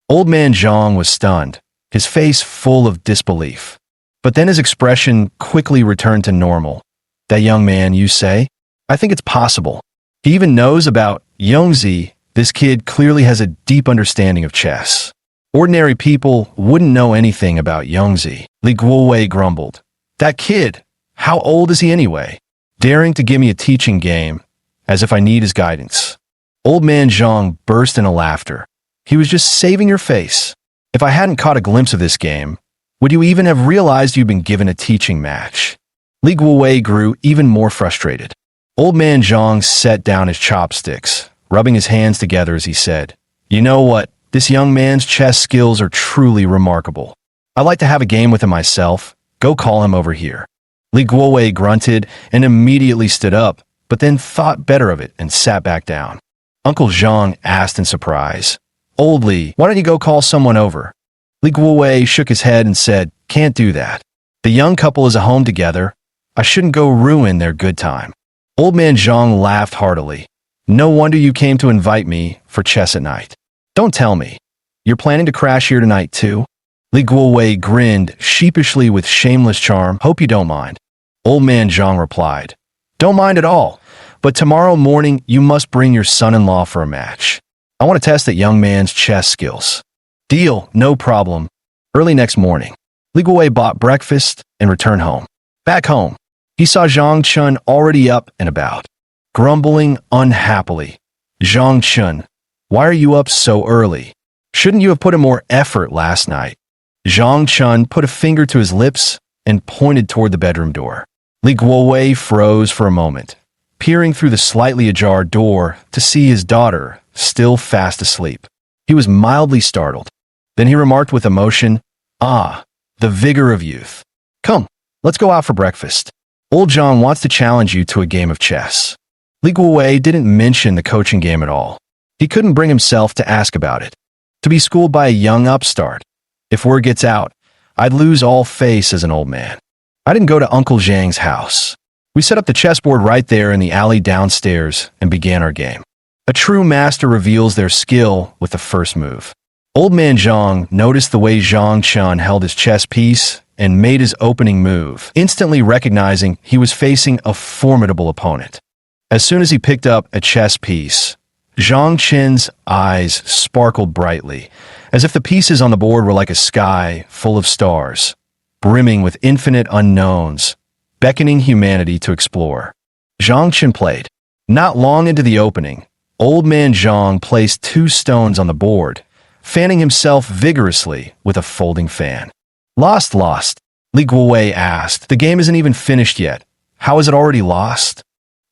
Old Man Zhang was stunned, his face full of disbelief. But then his expression quickly returned to normal. That young man, you say? I think it's possible. He even knows about Yongzi. This kid clearly has a deep understanding of chess. Ordinary people wouldn't know anything about Yongzi. Li Guowei grumbled. That kid, how old is he anyway? Daring to give me a teaching game, as if I need his guidance. Old Man Zhang burst into laughter. He was just saving your face. If I hadn't caught a glimpse of this game, would you even have realized you'd been given a teaching match? Li Guowei grew even more frustrated. Old Man Zhang set down his chopsticks, rubbing his hands together as he said, you know what? This young man's chess skills are truly remarkable. I'd like to have a game with him myself. Go call him over here. Li Guowei grunted and immediately stood up, but then thought better of it and sat back down. Uncle Zhang asked in surprise, Old Li, why don't you go call someone over? Li Guowei shook his head and said, can't do that. The young couple is at home together. I shouldn't go ruin their good time. Old Man Zhang laughed heartily. No wonder you came to invite me for chess at night. Don't tell me. You're planning to crash here tonight too? Li Guowei grinned sheepishly with shameless charm. Hope you don't mind. Old Man Zhang replied, don't mind at all, but tomorrow morning you must bring your son-in-law for a match. I want to test that young man's chess skills. Deal, no problem. Early next morning, Li Guowei bought breakfast and returned home. Back home, he saw Zhang Chun already up and about, grumbling unhappily. Zhang Chun, why are you up so early? Shouldn't you have put in more effort last night? Zhang Chun put a finger to his lips and pointed toward the bedroom door. Li Guowei froze for a moment, peering through the slightly ajar door to see his daughter still fast asleep. He was mildly startled. Then he remarked with emotion, ah, the vigor of youth. Come, let's go out for breakfast. Old Zhang wants to challenge you to a game of chess. Li Guowei didn't mention the coaching game at all. He couldn't bring himself to ask about it. To be schooled by a young upstart. If word gets out, I'd lose all face as an old man. I didn't go to Uncle Zhang's house. We set up the chessboard right there in the alley downstairs and began our game. A true master reveals their skill with the first move. Old Man Zhang noticed the way Zhang Chun held his chess piece and made his opening move, instantly recognizing he was facing a formidable opponent. As soon as he picked up a chess piece, Zhang Qin's eyes sparkled brightly, as if the pieces on the board were like a sky full of stars, brimming with infinite unknowns, beckoning humanity to explore. Zhang Qin played. Not long into the opening, old man Zhang placed 2 stones on the board, fanning himself vigorously with a folding fan. Lost. Li Guowei asked. The game isn't even finished yet. How is it already lost?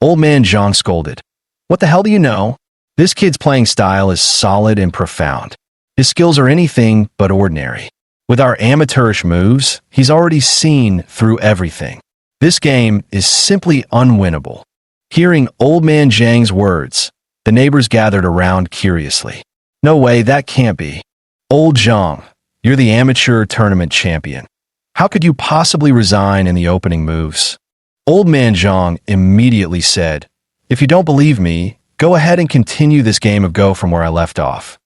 Old man Zhang scolded. What the hell do you know? This kid's playing style is solid and profound. His skills are anything but ordinary. With our amateurish moves, he's already seen through everything. This game is simply unwinnable. Hearing old man Zhang's words, the neighbors gathered around curiously. No way, that can't be. Old Zhang, you're the amateur tournament champion. How could you possibly resign in the opening moves? Old man Zhang immediately said, if you don't believe me, go ahead and continue this game of Go from where I left off.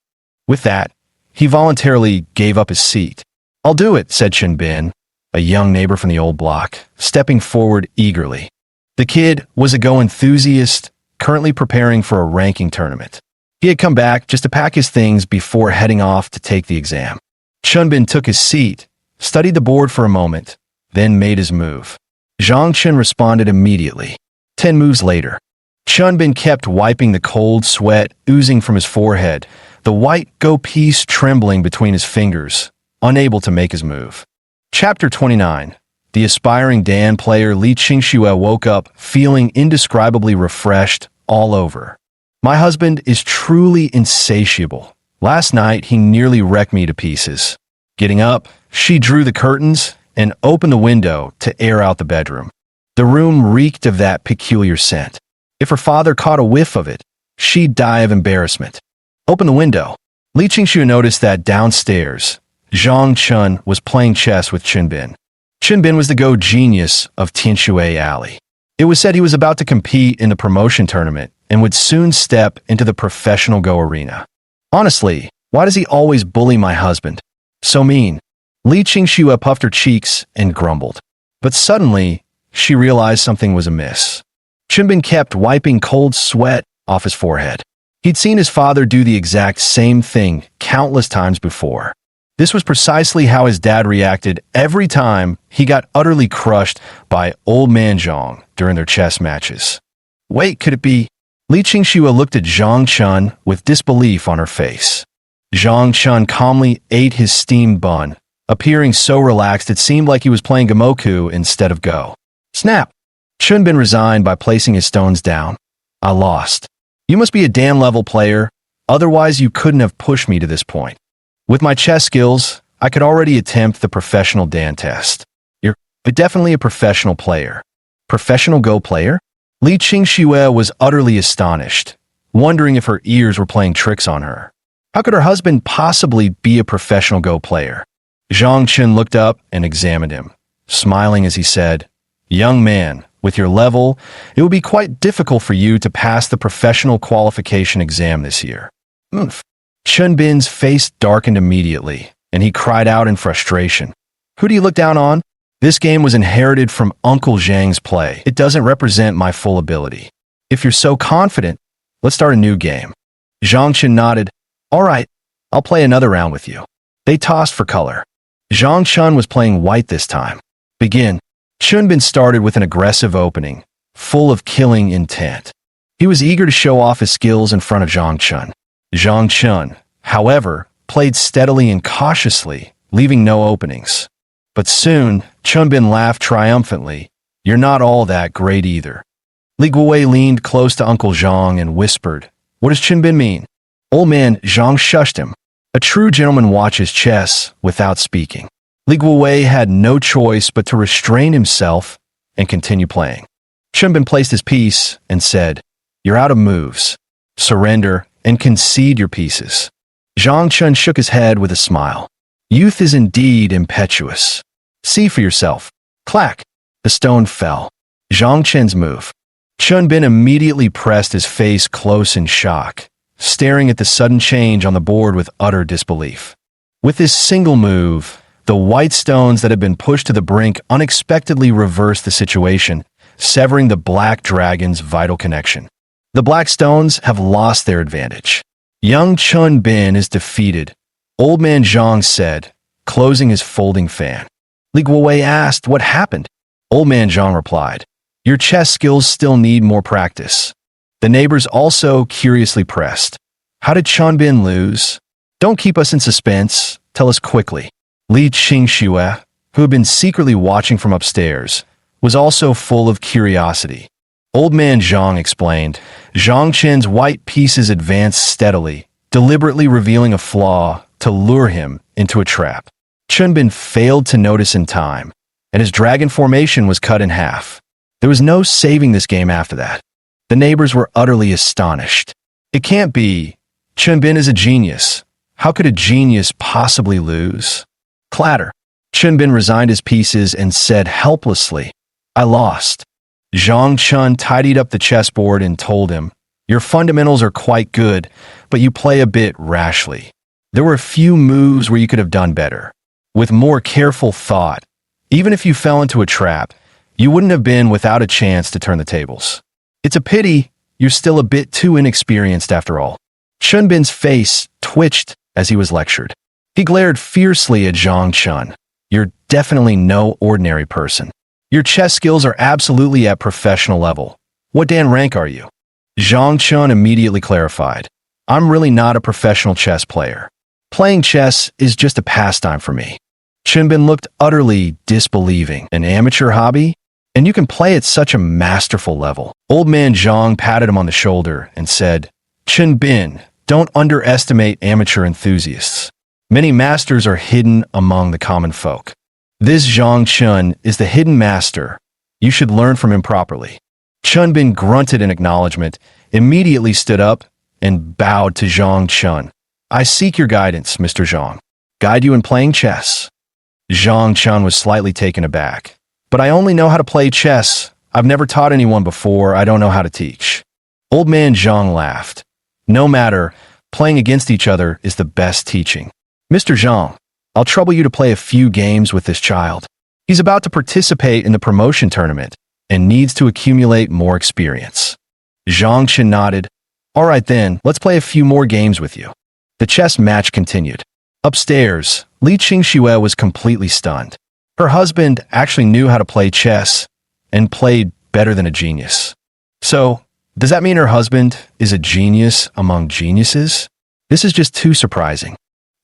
With that, he voluntarily gave up his seat. I'll do it, said Chen Bin, a young neighbor from the old block, stepping forward eagerly. The kid was a Go enthusiast, currently preparing for a ranking tournament. He had come back just to pack his things before heading off to take the exam. Chen Bin took his seat, studied the board for a moment, then made his move. Zhang Qin responded immediately. 10 moves later, Chen Bin kept wiping the cold sweat oozing from his forehead, the white Go piece trembling between his fingers, unable to make his move. Chapter 29. The aspiring Dan player Li Qingxue woke up feeling indescribably refreshed all over. My husband is truly insatiable. Last night, he nearly wrecked me to pieces. Getting up, she drew the curtains and opened the window to air out the bedroom. The room reeked of that peculiar scent. If her father caught a whiff of it, she'd die of embarrassment. Open the window. Li Qingxue noticed that downstairs, Zhang Chun was playing chess with Chen Bin. Chen Bin was the Go genius of Tianshui Alley. It was said he was about to compete in the promotion tournament and would soon step into the professional Go arena. Honestly, why does he always bully my husband? So mean. Li Qingxue puffed her cheeks and grumbled. But suddenly, she realized something was amiss. Chen Bin kept wiping cold sweat off his forehead. He'd seen his father do the exact same thing countless times before. This was precisely how his dad reacted every time he got utterly crushed by old man Zhang during their chess matches. Wait, could it be? Li Qingxue looked at Zhang Chun with disbelief on her face. Zhang Chun calmly ate his steamed bun, appearing so relaxed it seemed like he was playing Gamoku instead of Go. Snap! Chen Bin resigned by placing his stones down. I lost. You must be a Dan-level player, otherwise you couldn't have pushed me to this point. With my chess skills, I could already attempt the professional Dan test. You're definitely a professional player. Professional Go player? Li Qingxue was utterly astonished, wondering if her ears were playing tricks on her. How could her husband possibly be a professional Go player? Zhang Qin looked up and examined him, smiling as he said, Young man, with your level, it would be quite difficult for you to pass the professional qualification exam this year. Chen Bin's face darkened immediately, and he cried out in frustration. Who do you look down on? This game was inherited from Uncle Zhang's play. It doesn't represent my full ability. If you're so confident, let's start a new game. Zhang Qin nodded. All right, I'll play another round with you. They tossed for color. Zhang Chun was playing white this time. Begin. Chen Bin started with an aggressive opening, full of killing intent. He was eager to show off his skills in front of Zhang Chun. Zhang Chun, however, played steadily and cautiously, leaving no openings. But soon, Chen Bin laughed triumphantly. You're not all that great either. Li Guowei leaned close to Uncle Zhang and whispered, What does Chen Bin mean? Old man Zhang shushed him. A true gentleman watches chess without speaking. Li Guowei had no choice but to restrain himself and continue playing. Chen Bin placed his piece and said, You're out of moves. Surrender and concede your pieces. Zhang Chun shook his head with a smile. Youth is indeed impetuous. See for yourself. Clack! The stone fell. Zhang Chen's move. Chen Bin immediately pressed his face close in shock, staring at the sudden change on the board with utter disbelief. With this single move, the white stones that had been pushed to the brink unexpectedly reversed the situation, severing the Black Dragon's vital connection. The Black Stones have lost their advantage. Young Chun Bin is defeated, Old Man Zhang said, closing his folding fan. Li Guowei asked what happened. Old Man Zhang replied, "Your chess skills still need more practice." The neighbors also curiously pressed, "How did Chun Bin lose? Don't keep us in suspense. Tell us quickly." Li Qingxue, who had been secretly watching from upstairs, was also full of curiosity. Old Man Zhang explained, Zhang Chen's white pieces advanced steadily, deliberately revealing a flaw to lure him into a trap. Chun Bin failed to notice in time, and his dragon formation was cut in half. There was no saving this game after that. The neighbors were utterly astonished. It can't be. Chun Bin is a genius. How could a genius possibly lose? Clatter. Chun Bin resigned his pieces and said helplessly, "I lost." Zhang Chun tidied up the chessboard and told him, "Your fundamentals are quite good, but you play a bit rashly. There were a few moves where you could have done better. With more careful thought, even if you fell into a trap, you wouldn't have been without a chance to turn the tables. It's a pity you're still a bit too inexperienced after all." Chun Bin's face twitched as he was lectured. He glared fiercely at Zhang Chun. "You're definitely no ordinary person. Your chess skills are absolutely at professional level. What Dan rank are you?" Zhang Chun immediately clarified, "I'm really not a professional chess player. Playing chess is just a pastime for me." Chun Bin looked utterly disbelieving. "An amateur hobby? And you can play at such a masterful level." Old Man Zhang patted him on the shoulder and said, "Chun Bin, don't underestimate amateur enthusiasts. Many masters are hidden among the common folk. This Zhang Chun is the hidden master. You should learn from him properly." Chun Bin grunted in acknowledgement, immediately stood up, and bowed to Zhang Chun. "I seek your guidance, Mr. Zhang. Guide you in playing chess." Zhang Chun was slightly taken aback. "But I only know how to play chess. I've never taught anyone before. I don't know how to teach." Old Man Zhang laughed. "No matter, playing against each other is the best teaching. Mr. Zhang, I'll trouble you to play a few games with this child. He's about to participate in the promotion tournament and needs to accumulate more experience." Zhang Chen nodded. "All right then, let's play a few more games with you." The chess match continued. Upstairs, Li Qingxue was completely stunned. Her husband actually knew how to play chess and played better than a genius. So, does that mean her husband is a genius among geniuses? This is just too surprising.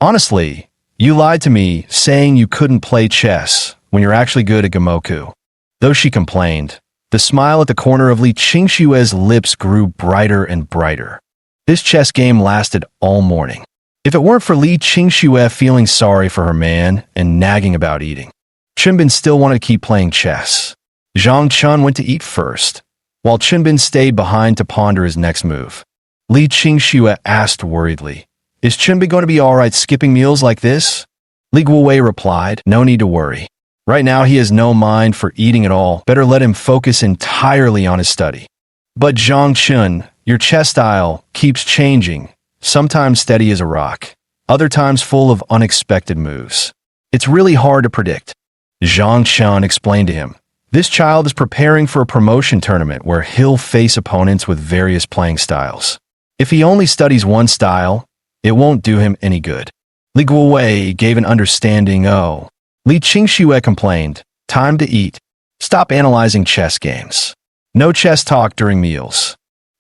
Honestly, you lied to me saying you couldn't play chess when you're actually good at Gamoku. Though she complained, the smile at the corner of Li Qingxue's lips grew brighter and brighter. This chess game lasted all morning. If it weren't for Li Qingxue feeling sorry for her man and nagging about eating, Chun Bin still wanted to keep playing chess. Zhang Chun went to eat first, while Chun Bin stayed behind to ponder his next move. Li Qingxue asked worriedly, "Is Chun Bin going to be all right skipping meals like this?" Li Guowei replied, "No need to worry. Right now he has no mind for eating at all. Better let him focus entirely on his study." "But Zhang Chun, your chess style keeps changing, sometimes steady as a rock, other times full of unexpected moves. It's really hard to predict." Zhang Chun explained to him, "This child is preparing for a promotion tournament where he'll face opponents with various playing styles. If he only studies one style, it won't do him any good." Li Guowei gave an understanding "oh." Li Qingxue complained, "Time to eat. Stop analyzing chess games. No chess talk during meals."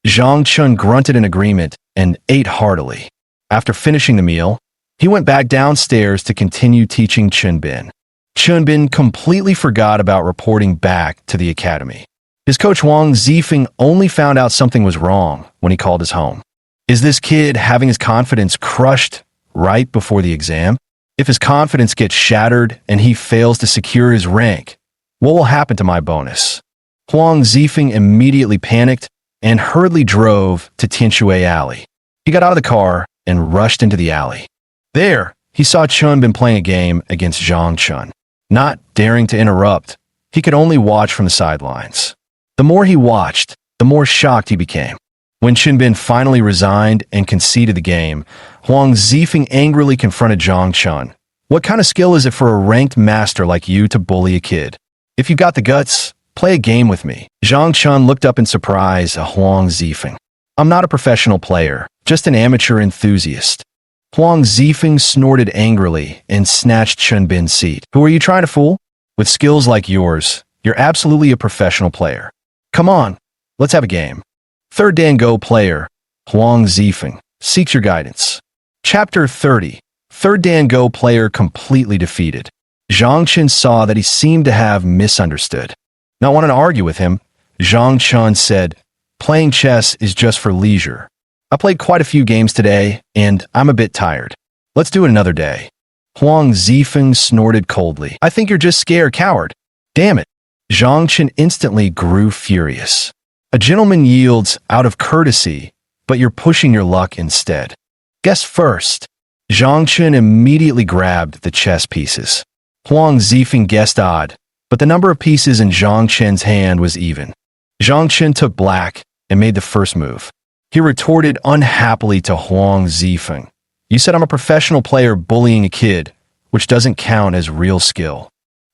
Zhang Chun grunted in agreement and ate heartily. After finishing the meal, he went back downstairs to continue teaching Chun Bin. Chun Bin completely forgot about reporting back to the academy. His coach Wang Zifeng only found out something was wrong when he called his home. Is this kid having his confidence crushed right before the exam? If his confidence gets shattered and he fails to secure his rank, what will happen to my bonus? Huang Zifeng immediately panicked and hurriedly drove to Tianshui Alley. He got out of the car and rushed into the alley. There, he saw Chun Bin playing a game against Zhang Chun. Not daring to interrupt, he could only watch from the sidelines. The more he watched, the more shocked he became. When Chun Bin finally resigned and conceded the game, Huang Zifeng angrily confronted Zhang Chun. "What kind of skill is it for a ranked master like you to bully a kid? If you've got the guts, Play a game with me. Zhang Chun looked up in surprise at Huang Zifeng. I'm not a professional player, just an amateur enthusiast. Huang Zifeng snorted angrily and snatched Chen Bin's seat. Who are you trying to fool? With skills like yours, you're absolutely a professional player. Come on, let's have a game. Third Dan Go player, Huang Zifeng, seeks your guidance. Chapter 30. Third Dan Go player completely defeated. Zhang Chun saw that he seemed to have misunderstood. Not wanting to argue with him, Zhang Chun said, "Playing chess is just for leisure. I played quite a few games today, and I'm a bit tired. Let's do it another day." Huang Zifeng snorted coldly. "I think you're just scared, coward." "Damn it." Zhang Chun instantly grew furious. "A gentleman yields out of courtesy, but you're pushing your luck instead. Guess first." Zhang Chun immediately grabbed the chess pieces. Huang Zifeng guessed odd, but the number of pieces in Zhang Chun's hand was even. Zhang Chun took black and made the first move. He retorted unhappily to Huang Zifeng. "You said I'm a professional player bullying a kid, which doesn't count as real skill.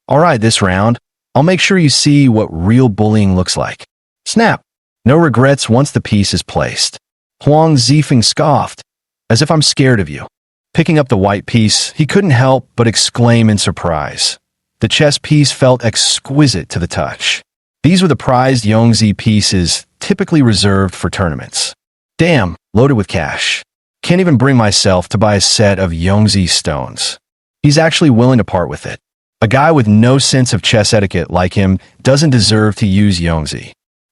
All right, this round, I'll make sure you see what real bullying looks like." Snap! No regrets once the piece is placed. Huang Zifeng scoffed, "As if I'm scared of you." Picking up the white piece, he couldn't help but exclaim in surprise. The chess piece felt exquisite to the touch. These were the prized Yongzi pieces typically reserved for tournaments. Damn, loaded with cash. Can't even bring myself to buy a set of Yongzi stones. He's actually willing to part with it. A guy with no sense of chess etiquette like him doesn't deserve to use Yongzi.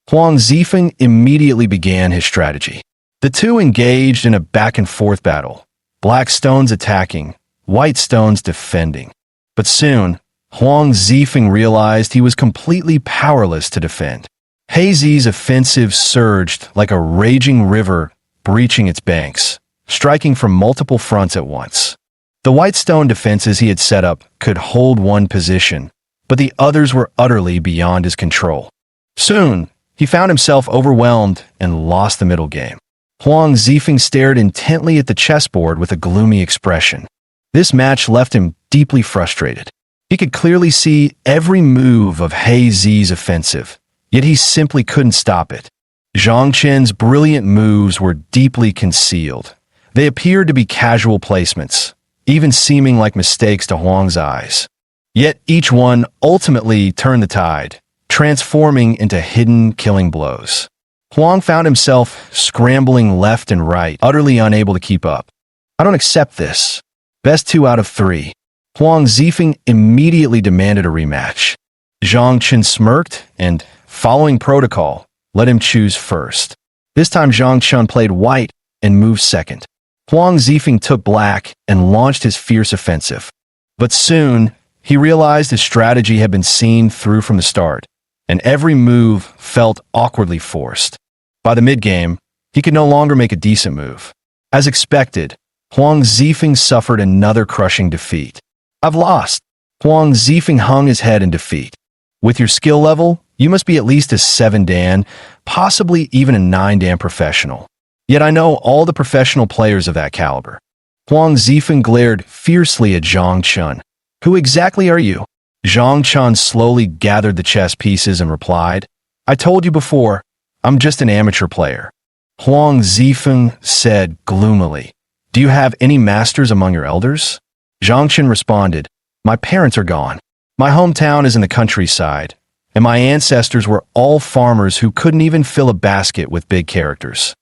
Huang Zifeng immediately began his strategy. The two engaged in a back-and-forth battle, black stones attacking, white stones defending. But soon, Huang Zifeng realized he was completely powerless to defend. Heizi's offensive surged like a raging river breaching its banks, striking from multiple fronts at once. The white stone defenses he had set up could hold one position, but the others were utterly beyond his control. Soon, he found himself overwhelmed and lost the middle game. Huang Zifeng stared intently at the chessboard with a gloomy expression. This match left him deeply frustrated. He could clearly see every move of Heizi's offensive, yet he simply couldn't stop it. Zhang Chen's brilliant moves were deeply concealed. They appeared to be casual placements, even seeming like mistakes to Huang's eyes. Yet each one ultimately turned the tide, transforming into hidden killing blows. Huang found himself scrambling left and right, utterly unable to keep up. "I don't accept this. Best 2 out of 3. Huang Zifeng immediately demanded a rematch. Zhang Chen smirked and, following protocol, let him choose first. This time Zhang Chun played white and moved second. Huang Zifeng took black and launched his fierce offensive. But soon, he realized his strategy had been seen through from the start, and every move felt awkwardly forced. By the mid-game, he could no longer make a decent move. As expected, Huang Zifeng suffered another crushing defeat. "I've lost." Huang Zifeng hung his head in defeat. "With your skill level, you must be at least a 7 Dan, possibly even a 9 Dan professional. Yet I know all the professional players of that caliber." Huang Zifeng glared fiercely at Zhang Chun. "Who exactly are you?" Zhang Chun slowly gathered the chess pieces and replied, "I told you before, I'm just an amateur player." Huang Zifeng said gloomily, "Do you have any masters among your elders?" Zhang Chun responded, "My parents are gone. My hometown is in the countryside, and my ancestors were all farmers who couldn't even fill a basket with big characters."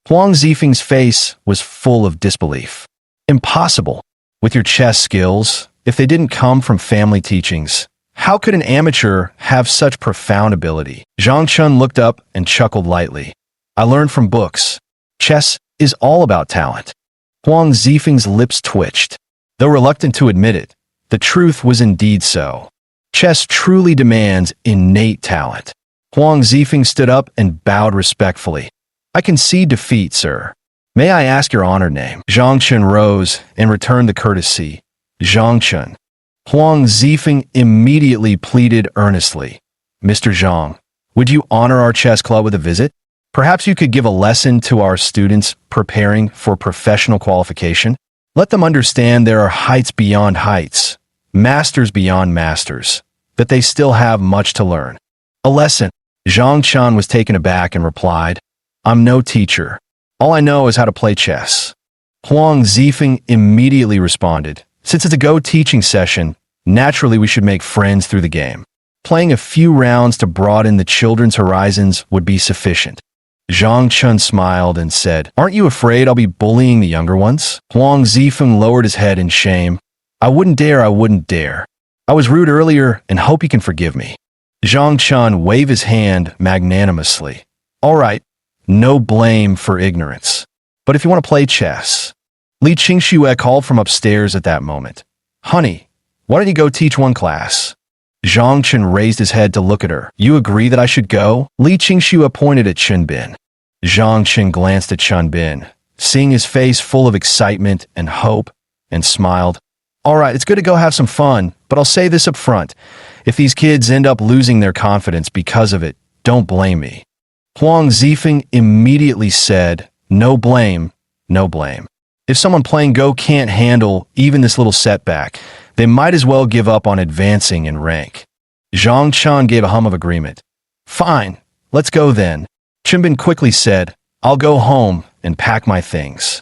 Huang Zifeng's face was full of disbelief. "Impossible. With your chess skills, if they didn't come from family teachings, how could an amateur have such profound ability?" Zhang Chun looked up and chuckled lightly. "I learned from books. Chess is all about talent." Huang Zifeng's lips twitched. Though reluctant to admit it, the truth was indeed so. Chess truly demands innate talent. Huang Zifeng stood up and bowed respectfully. "I concede defeat, sir. May I ask your honored name?" Zhang Chun rose and returned the courtesy. "Zhang Chun." Huang Zifeng immediately pleaded earnestly. "Mr. Zhang, would you honor our chess club with a visit? Perhaps you could give a lesson to our students preparing for professional qualification? Let them understand there are heights beyond heights, masters beyond masters, that they still have much to learn." A lesson. Zhang Chun was taken aback and replied, I'm no teacher. All I know is how to play chess. Huang Zifeng immediately responded, since it's a Go teaching session, naturally we should make friends through the game. Playing a few rounds to broaden the children's horizons would be sufficient. Zhang Chun smiled and said, Aren't you afraid I'll be bullying the younger ones? Huang Zifeng lowered his head in shame. I wouldn't dare. I was rude earlier and hope you can forgive me. Zhang Chun waved his hand magnanimously. All right, no blame for ignorance. But if you want to play chess. Li Qingxue called from upstairs at that moment. Honey, why don't you go teach one class? Zhang Chun raised his head to look at her. You agree that I should go? Li Qingxue pointed at Chunbin. Zhang Chun glanced at Chunbin, seeing his face full of excitement and hope, and smiled. All right, it's good to go have some fun, but I'll say this up front. If these kids end up losing their confidence because of it, don't blame me. Huang Zifeng immediately said, No blame, no blame. If someone playing Go can't handle even this little setback, they might as well give up on advancing in rank. Zhang Chun gave a hum of agreement. Fine, let's go then. Chunbin quickly said, I'll go home and pack my things.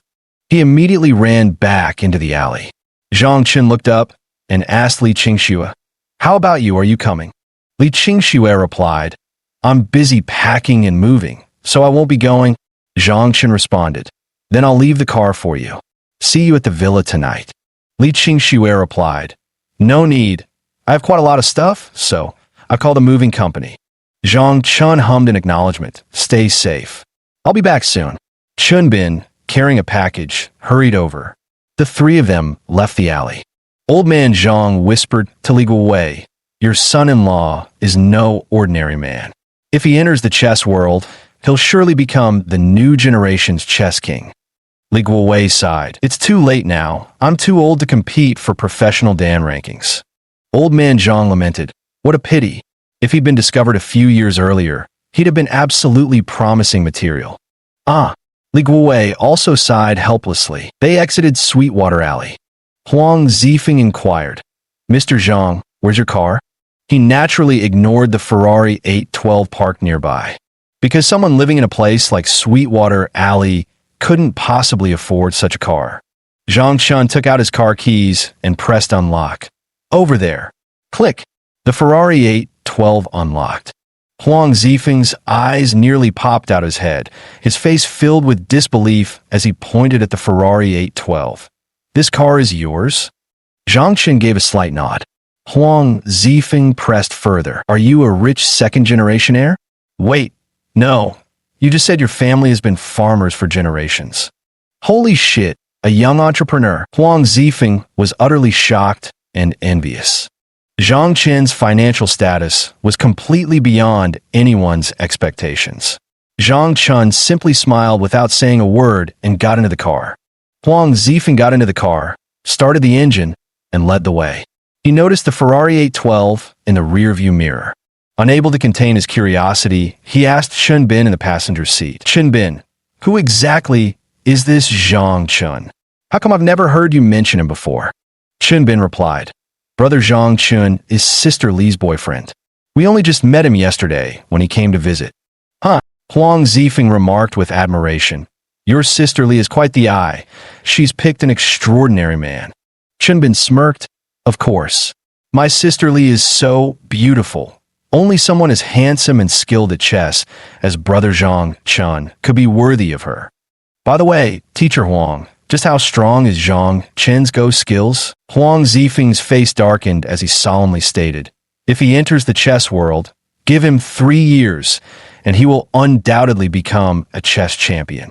He immediately ran back into the alley. Zhang Chun looked up and asked Li Qingxue, How about you, are you coming? Li Qingxue replied, I'm busy packing and moving, so I won't be going. Zhang Chun responded, Then I'll leave the car for you. See you at the villa tonight. Li Qingxue replied, No need. I have quite a lot of stuff, so I called a moving company. Zhang Chun hummed in acknowledgement. Stay safe. I'll be back soon. Chunbin, carrying a package, hurried over. The three of them left the alley. Old man Zhang whispered to Li Guowei, Your son-in-law is no ordinary man. If he enters the chess world, he'll surely become the new generation's chess king. Li Guowei sighed. It's too late now. I'm too old to compete for professional Dan rankings. Old man Zhang lamented. What a pity. If he'd been discovered a few years earlier, he'd have been absolutely promising material. Li Guowei also sighed helplessly. They exited Sweetwater Alley. Huang Zifeng inquired, Mr. Zhang, where's your car? He naturally ignored the Ferrari 812 parked nearby. Because someone living in a place like Sweetwater Alley couldn't possibly afford such a car. Zhang Chun took out his car keys and pressed unlock. Over there. Click. The Ferrari 812 unlocked. Huang Zifeng's eyes nearly popped out his head, his face filled with disbelief as he pointed at the Ferrari 812. This car is yours? Zhang Chun gave a slight nod. Huang Zifeng pressed further. Are you a rich second-generation heir? Wait, no. You just said your family has been farmers for generations. Holy shit, a young entrepreneur. Huang Zifeng was utterly shocked and envious. Zhang Chun's financial status was completely beyond anyone's expectations. Zhang Chun simply smiled without saying a word and got into the car. Huang Zifeng got into the car, started the engine, and led the way. He noticed the Ferrari 812 in the rearview mirror. Unable to contain his curiosity, he asked Chunbin in the passenger seat. Chunbin, who exactly is this Zhang Chun? How come I've never heard you mention him before? Chunbin replied, Brother Zhang Chun is Sister Li's boyfriend. We only just met him yesterday when he came to visit. Huh, Huang Zifeng remarked with admiration. Your sister Li is quite the eye. She's picked an extraordinary man. Chunbin smirked. Of course. My sister Li is so beautiful. Only someone as handsome and skilled at chess as Brother Zhang Chun could be worthy of her. By the way, Teacher Huang, just how strong is Zhang Chun's Go skills? Huang Zifeng's face darkened as he solemnly stated, If he enters the chess world, give him 3 years, and he will undoubtedly become a chess champion.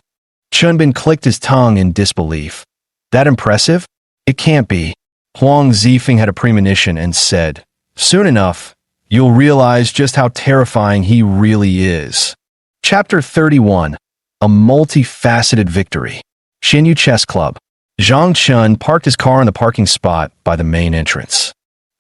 Chunbin clicked his tongue in disbelief. That impressive? It can't be. Huang Zifeng had a premonition and said, Soon enough, you'll realize just how terrifying he really is. Chapter 31. A multifaceted victory. Xinyu Chess Club. Zhang Chun parked his car in the parking spot by the main entrance.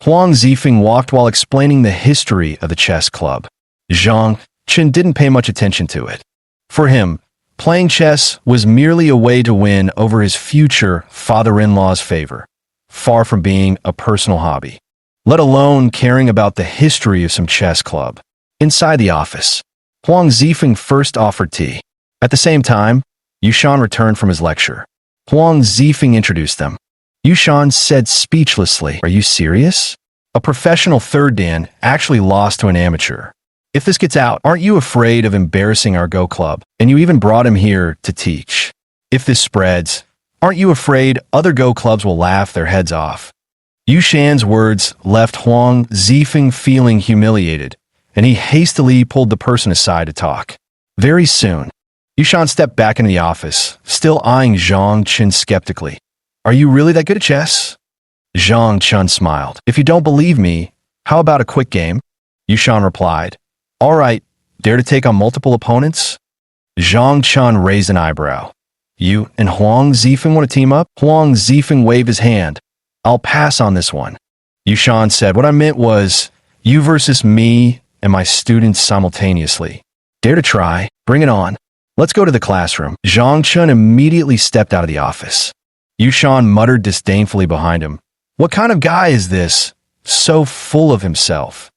Huang Zifeng walked while explaining the history of the chess club. Zhang Chun didn't pay much attention to it. For him, playing chess was merely a way to win over his future father-in-law's favor, far from being a personal hobby, let alone caring about the history of some chess club. Inside the office, Huang Zifeng first offered tea. At the same time, Yushan returned from his lecture. Huang Zifeng introduced them. Yushan said speechlessly, "Are you serious? A professional third dan actually lost to an amateur. If this gets out, aren't you afraid of embarrassing our Go Club? And you even brought him here to teach. If this spreads, aren't you afraid other Go Clubs will laugh their heads off?" Yushan's words left Huang Zifeng feeling humiliated, and he hastily pulled the person aside to talk. Very soon, Yushan stepped back into the office, still eyeing Zhang Chun skeptically. "Are you really that good at chess?" Zhang Chun smiled. "If you don't believe me, how about a quick game?" Yushan replied. "All right, dare to take on multiple opponents?" Zhang Chun raised an eyebrow. "You and Huang Zifeng want to team up?" Huang Zifeng waved his hand. "I'll pass on this one." Yushan said, "What I meant was, you versus me and my students simultaneously. Dare to try? Bring it on. Let's go to the classroom." Zhang Chun immediately stepped out of the office. Yushan muttered disdainfully behind him. "What kind of guy is this? So full of himself."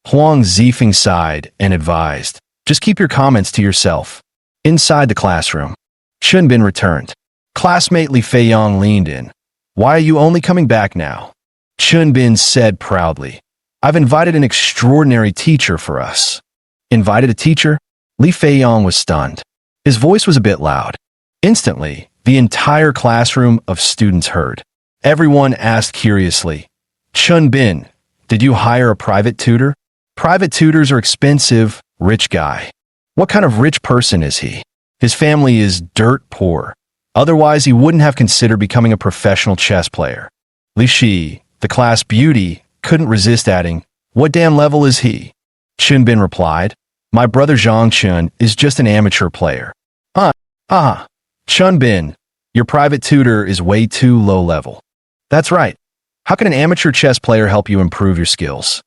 Huang Zifeng sighed and advised, "Just keep your comments to yourself." Inside the classroom, Chunbin returned. Classmate Li Feiyang leaned in. "Why are you only coming back now?" Chunbin said proudly, "I've invited an extraordinary teacher for us." "Invited a teacher?" Li Feiyang was stunned. His voice was a bit loud. Instantly, the entire classroom of students heard. Everyone asked curiously, "Chunbin, did you hire a private tutor?" "Private tutors are expensive, rich guy." "What kind of rich person is he?" "His family is dirt poor. Otherwise, he wouldn't have considered becoming a professional chess player." Li Shi, the class beauty, couldn't resist adding, "What damn level is he?" Chunbin replied, "My brother Zhang Chun is just an amateur player." Chunbin, your private tutor is way too low level." "That's right. How can an amateur chess player help you improve your skills?"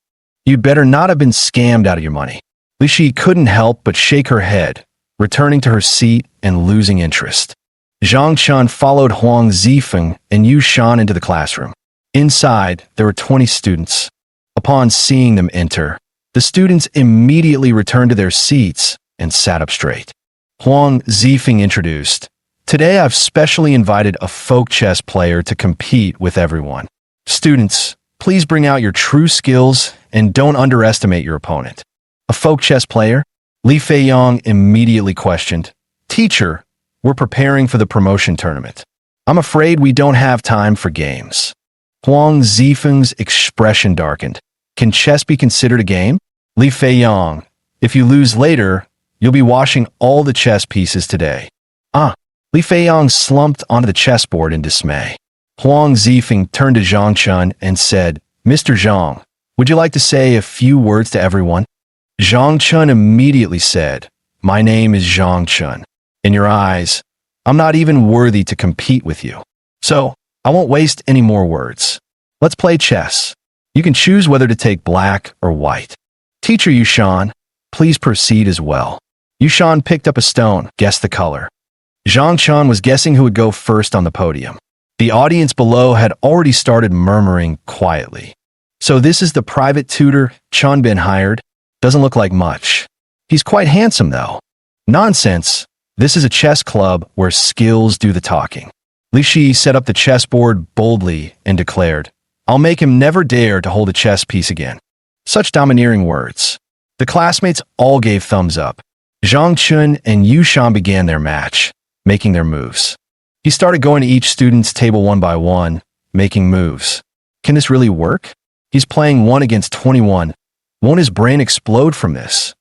"You'd better not have been scammed out of your money." Li Shi couldn't help but shake her head, returning to her seat and losing interest. Zhang Chun followed Huang Zifeng and Yushan into the classroom. Inside, there were 20 students. Upon seeing them enter, the students immediately returned to their seats and sat up straight. Huang Zifeng introduced, "Today I've specially invited a folk chess player to compete with everyone. Students, please bring out your true skills and don't underestimate your opponent." "A folk chess player?" Li Feiyang immediately questioned. "Teacher, we're preparing for the promotion tournament. I'm afraid we don't have time for games." Huang Zifeng's expression darkened. "Can chess be considered a game?" Li Feiyang, "If you lose later, you'll be washing all the chess pieces today." Li Feiyang slumped onto the chessboard in dismay. Huang Zifeng turned to Zhang Chun and said, "Mr. Zhang, would you like to say a few words to everyone?" Zhang Chun immediately said, "My name is Zhang Chun. In your eyes, I'm not even worthy to compete with you. So, I won't waste any more words. Let's play chess. You can choose whether to take black or white. Teacher Yushan, please proceed as well." Yushan picked up a stone, guessed the color. Zhang Chun was guessing who would go first on the podium. The audience below had already started murmuring quietly. "So this is the private tutor Chunbin hired? Doesn't look like much. He's quite handsome, though." "Nonsense. This is a chess club where skills do the talking." Li Shi set up the chessboard boldly and declared, "I'll make him never dare to hold a chess piece again." Such domineering words. The classmates all gave thumbs up. Zhang Chun and Yushan began their match, making their moves. He started going to each student's table one by one, making moves. Can this really work? He's playing 1 against 21. Won't his brain explode from this?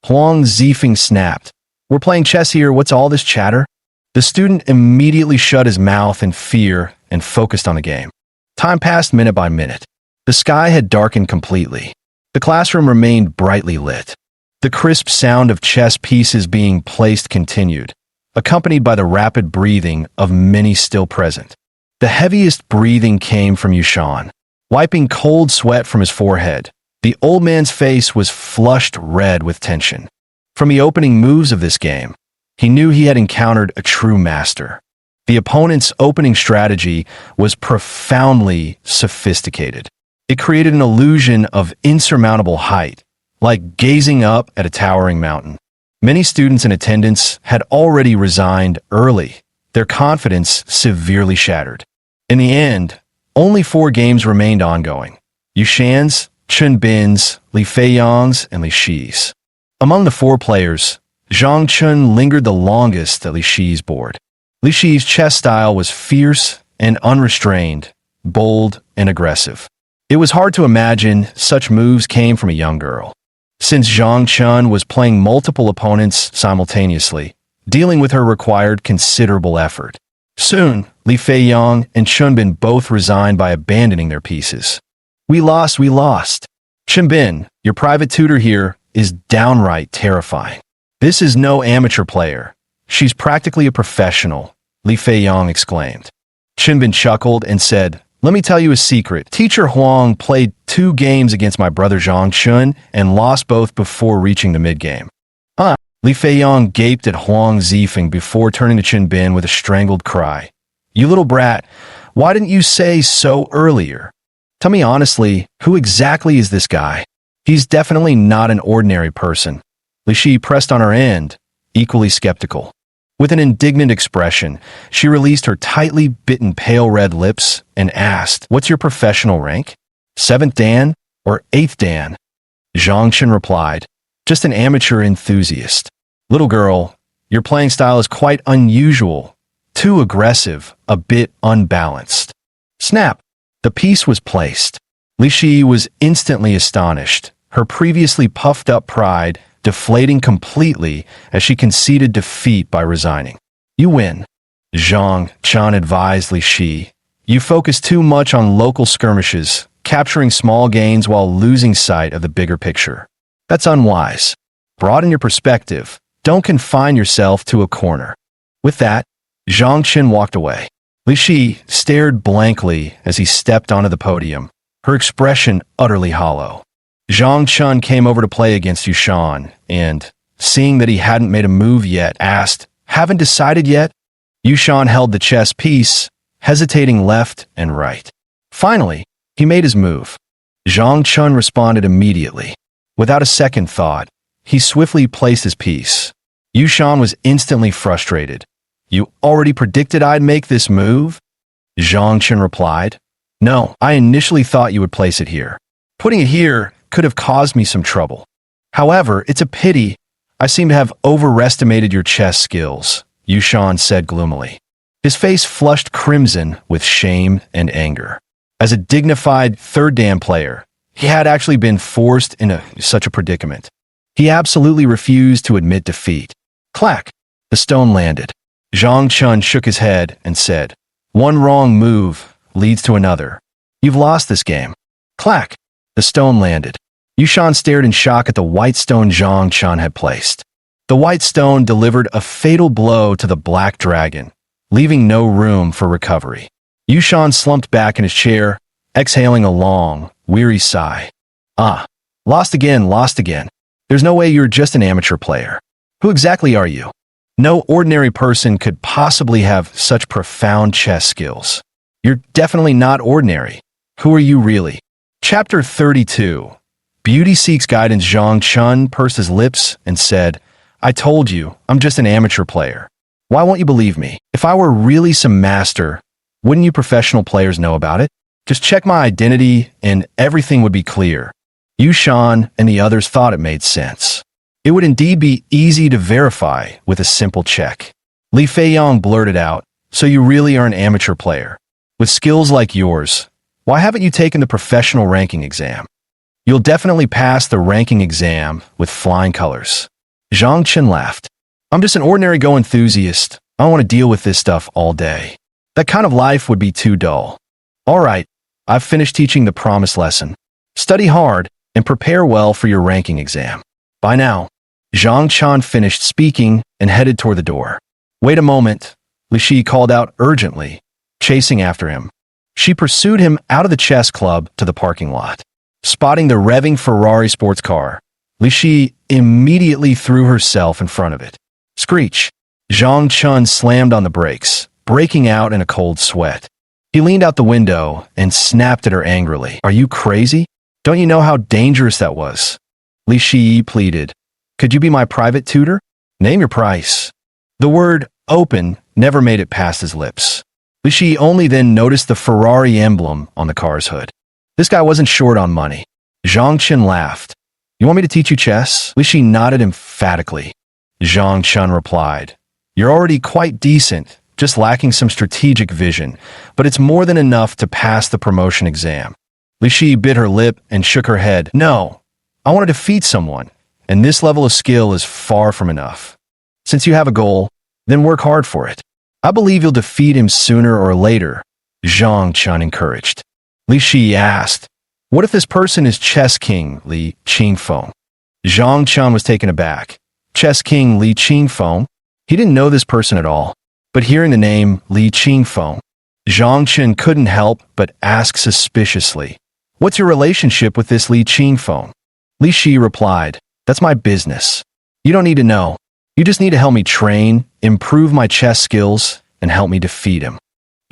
Huang Zifeng snapped. "We're playing chess here, what's all this chatter?" The student immediately shut his mouth in fear and focused on the game. Time passed minute by minute. The sky had darkened completely. The classroom remained brightly lit. The crisp sound of chess pieces being placed continued, accompanied by the rapid breathing of many still present. The heaviest breathing came from Yushan, wiping cold sweat from his forehead. The old man's face was flushed red with tension. From the opening moves of this game, he knew he had encountered a true master. The opponent's opening strategy was profoundly sophisticated. It created an illusion of insurmountable height, like gazing up at a towering mountain. Many students in attendance had already resigned early, their confidence severely shattered. In the end, only 4 games remained ongoing: Yushan's, Chunbin's, Li Feiyang's, and Li Shi's. Among the 4 players, Zhang Chun lingered the longest at Li Shi's board. Li Shi's chess style was fierce and unrestrained, bold and aggressive. It was hard to imagine such moves came from a young girl. Since Zhang Chun was playing multiple opponents simultaneously, dealing with her required considerable effort. Soon, Li Feiyang and Chunbin both resigned by abandoning their pieces. We lost. Chunbin, your private tutor here, is downright terrifying. This is no amateur player. She's practically a professional, Li Feiyang exclaimed. Chunbin chuckled and said, "Let me tell you a secret. Teacher Huang played 2 games against my brother Zhang Chun and lost both before reaching the mid-game." Huh? Li Feiyang gaped at Huang Zifeng before turning to Chunbin with a strangled cry. "You little brat, why didn't you say so earlier? Tell me honestly, who exactly is this guy? He's definitely not an ordinary person." Li Shi pressed on her end, equally skeptical. With an indignant expression, she released her tightly bitten pale red lips and asked, "What's your professional rank? 7th Dan or 8th Dan?" Zhang Chun replied, "Just an amateur enthusiast." "Little girl, your playing style is quite unusual, too aggressive, a bit unbalanced." Snap! The piece was placed. Li Shi was instantly astonished, her previously puffed-up pride deflating completely as she conceded defeat by resigning. "You win," Zhang Chun advised Li Shi. "You focus too much on local skirmishes, capturing small gains while losing sight of the bigger picture. That's unwise. Broaden your perspective. Don't confine yourself to a corner." With that, Zhang Chun walked away. Li Shi stared blankly as he stepped onto the podium, her expression utterly hollow. Zhang Chun came over to play against Yushan and, seeing that he hadn't made a move yet, asked, "Haven't decided yet?" Yushan held the chess piece, hesitating left and right. Finally, he made his move. Zhang Chun responded immediately. Without a second thought, he swiftly placed his piece. Yushan was instantly frustrated. "You already predicted I'd make this move?" Zhang Chun replied. "No, I initially thought you would place it here. Putting it here could have caused me some trouble. However, it's a pity. I seem to have overestimated your chess skills," Yushan said gloomily. His face flushed crimson with shame and anger. As a dignified 3rd Dan player, he had actually been forced into such a predicament. He absolutely refused to admit defeat. Clack! The stone landed. Zhang Chun shook his head and said, "One wrong move leads to another. You've lost this game." Clack! The stone landed. Yushan stared in shock at the white stone Zhang Chun had placed. The white stone delivered a fatal blow to the black dragon, leaving no room for recovery. Yushan slumped back in his chair, exhaling a long, weary sigh. "Ah, lost again. There's no way you're just an amateur player. Who exactly are you? No ordinary person could possibly have such profound chess skills. You're definitely not ordinary. Who are you really?" Chapter 32. Beauty Seeks Guidance. Zhang Chun pursed his lips and said, "I told you, I'm just an amateur player. Why won't you believe me? If I were really some master, wouldn't you professional players know about it? Just check my identity and everything would be clear." Yushan and the others thought it made sense. It would indeed be easy to verify with a simple check. Li Feiyang blurted out, "So you really are an amateur player? With skills like yours, why haven't you taken the professional ranking exam? You'll definitely pass the ranking exam with flying colors." Zhang Chun laughed. "I'm just an ordinary Go enthusiast. I don't want to deal with this stuff all day. That kind of life would be too dull. All right, I've finished teaching the promised lesson. Study hard and prepare well for your ranking exam. Bye now." Zhang Chun finished speaking and headed toward the door. "Wait a moment," Li Shi called out urgently, chasing after him. She pursued him out of the chess club to the parking lot. Spotting the revving Ferrari sports car, Li Shi immediately threw herself in front of it. Screech! Zhang Chun slammed on the brakes, breaking out in a cold sweat. He leaned out the window and snapped at her angrily. "Are you crazy? Don't you know how dangerous that was? Li Shiyi pleaded. Could you be my private tutor? Name your price. The word open never made it past his lips. Li Shiyi only then noticed the Ferrari emblem on the car's hood. This guy wasn't short on money. Zhang Chen laughed. You want me to teach you chess? Li Shiyi nodded emphatically. Zhang Chen replied. You're already quite decent, just lacking some strategic vision, but it's more than enough to pass the promotion exam. Li Shiyi bit her lip and shook her head. No, I want to defeat someone, and this level of skill is far from enough. Since you have a goal, then work hard for it. I believe you'll defeat him sooner or later, Zhang Chen encouraged. Li Shiyi asked, what if this person is Chess King Li Qingfeng? Zhang Chen was taken aback. Chess King Li Qingfeng? He didn't know this person at all, but hearing the name Li Qingfeng, Zhang Chen couldn't help but ask suspiciously, what's your relationship with this Li Qingfeng? Li Shiyi replied, that's my business. You don't need to know. You just need to help me train, improve my chess skills, and help me defeat him.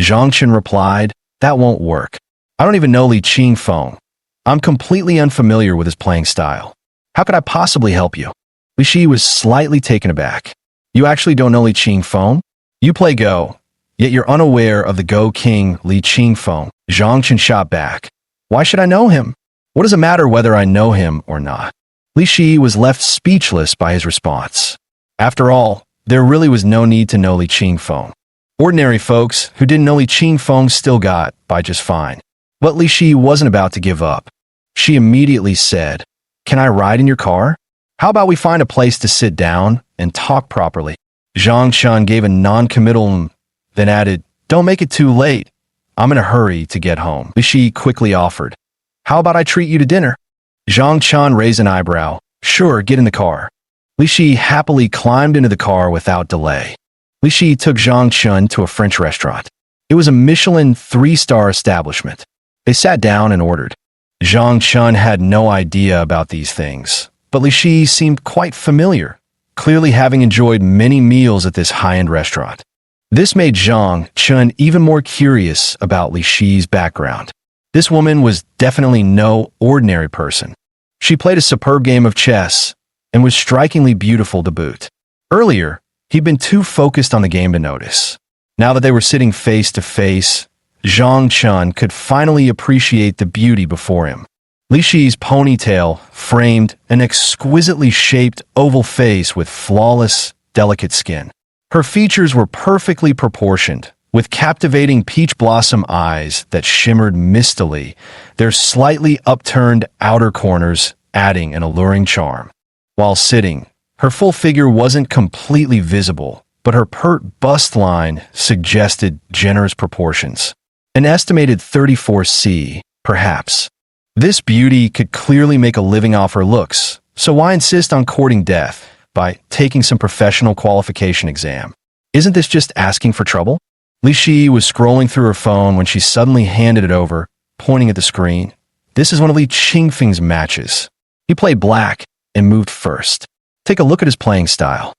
Zhang Chen replied, that won't work. I don't even know Li Qingfeng. I'm completely unfamiliar with his playing style. How could I possibly help you? Li Shiyi was slightly taken aback. You actually don't know Li Qingfeng? You play Go, yet you're unaware of the Go King Li Qingfeng. Zhang Chen shot back. Why should I know him? What does it matter whether I know him or not? Li Shiyi was left speechless by his response. After all, there really was no need to know Li Qingfeng. Ordinary folks who didn't know Li Qingfeng still got by just fine. But Li Shiyi wasn't about to give up. She immediately said, can I ride in your car? How about we find a place to sit down and talk properly? Zhang Chen gave a non-committal, then added, don't make it too late. I'm in a hurry to get home. Li Shiyi quickly offered, how about I treat you to dinner? Zhang Chen raised an eyebrow. Sure, get in the car. Li Shiyi happily climbed into the car without delay. Li Shiyi took Zhang Chen to a French restaurant. It was a Michelin 3-star establishment. They sat down and ordered. Zhang Chen had no idea about these things, but Li Shiyi seemed quite familiar, clearly having enjoyed many meals at this high-end restaurant. This made Zhang Chen even more curious about Li Shiyi's background. This woman was definitely no ordinary person. She played a superb game of chess and was strikingly beautiful to boot. Earlier, he'd been too focused on the game to notice. Now that they were sitting face to face, Zhang Chen could finally appreciate the beauty before him. Li Shiyi's ponytail framed an exquisitely shaped oval face with flawless, delicate skin. Her features were perfectly proportioned, with captivating peach blossom eyes that shimmered mistily, their slightly upturned outer corners adding an alluring charm. While sitting, her full figure wasn't completely visible, but her pert bust line suggested generous proportions. An estimated 34C, perhaps. This beauty could clearly make a living off her looks, so why insist on courting death by taking some professional qualification exam? Isn't this just asking for trouble? Li Shiyi was scrolling through her phone when she suddenly handed it over, pointing at the screen. This is one of Li Qingfeng's matches. He played black and moved first. Take a look at his playing style.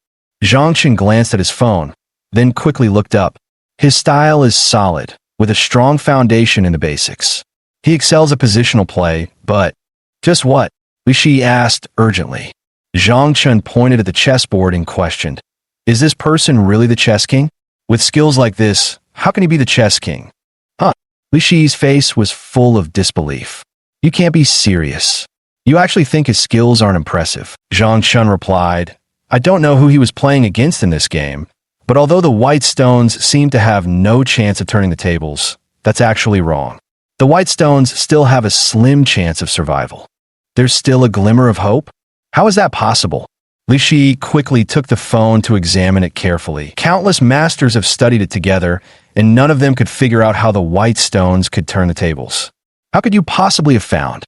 Zhang Chen glanced at his phone, then quickly looked up. His style is solid, with a strong foundation in the basics. He excels at positional play, but just what? Li Shiyi asked urgently. Zhang Chen pointed at the chessboard and questioned, is this person really the chess king? With skills like this, how can he be the chess king? Huh? Li Shiyi's face was full of disbelief. You can't be serious. You actually think his skills aren't impressive? Zhang Chen replied, I don't know who he was playing against in this game, but although the white stones seem to have no chance of turning the tables, that's actually wrong. The white stones still have a slim chance of survival. There's still a glimmer of hope? How is that possible? Li Shiyi quickly took the phone to examine it carefully. Countless masters have studied it together, and none of them could figure out how the white stones could turn the tables. How could you possibly have found?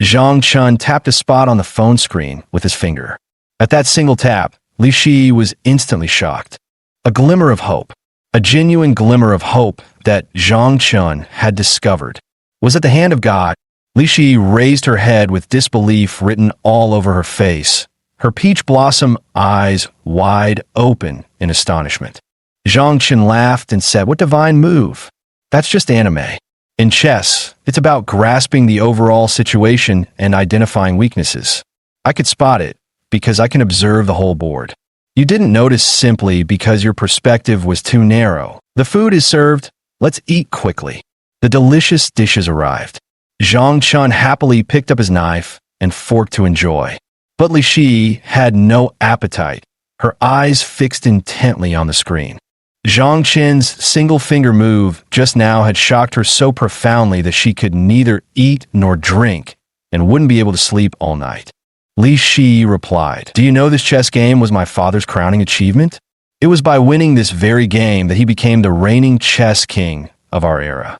Zhang Chen tapped a spot on the phone screen with his finger. At that single tap, Li Shiyi was instantly shocked. A glimmer of hope. A genuine glimmer of hope that Zhang Chen had discovered. Was it the hand of God? Li Shiyi raised her head with disbelief written all over her face, her peach blossom eyes wide open in astonishment. Zhang Chen laughed and said, what divine move? That's just anime. In chess, it's about grasping the overall situation and identifying weaknesses. I could spot it, because I can observe the whole board. You didn't notice simply because your perspective was too narrow. The food is served. Let's eat quickly. The delicious dishes arrived. Zhang Chun happily picked up his knife and fork to enjoy. But Li Shi had no appetite, her eyes fixed intently on the screen. Zhang Chen's single-finger move just now had shocked her so profoundly that she could neither eat nor drink and wouldn't be able to sleep all night. Li Shi replied, "Do you know this chess game was my father's crowning achievement? It was by winning this very game that he became the reigning chess king of our era."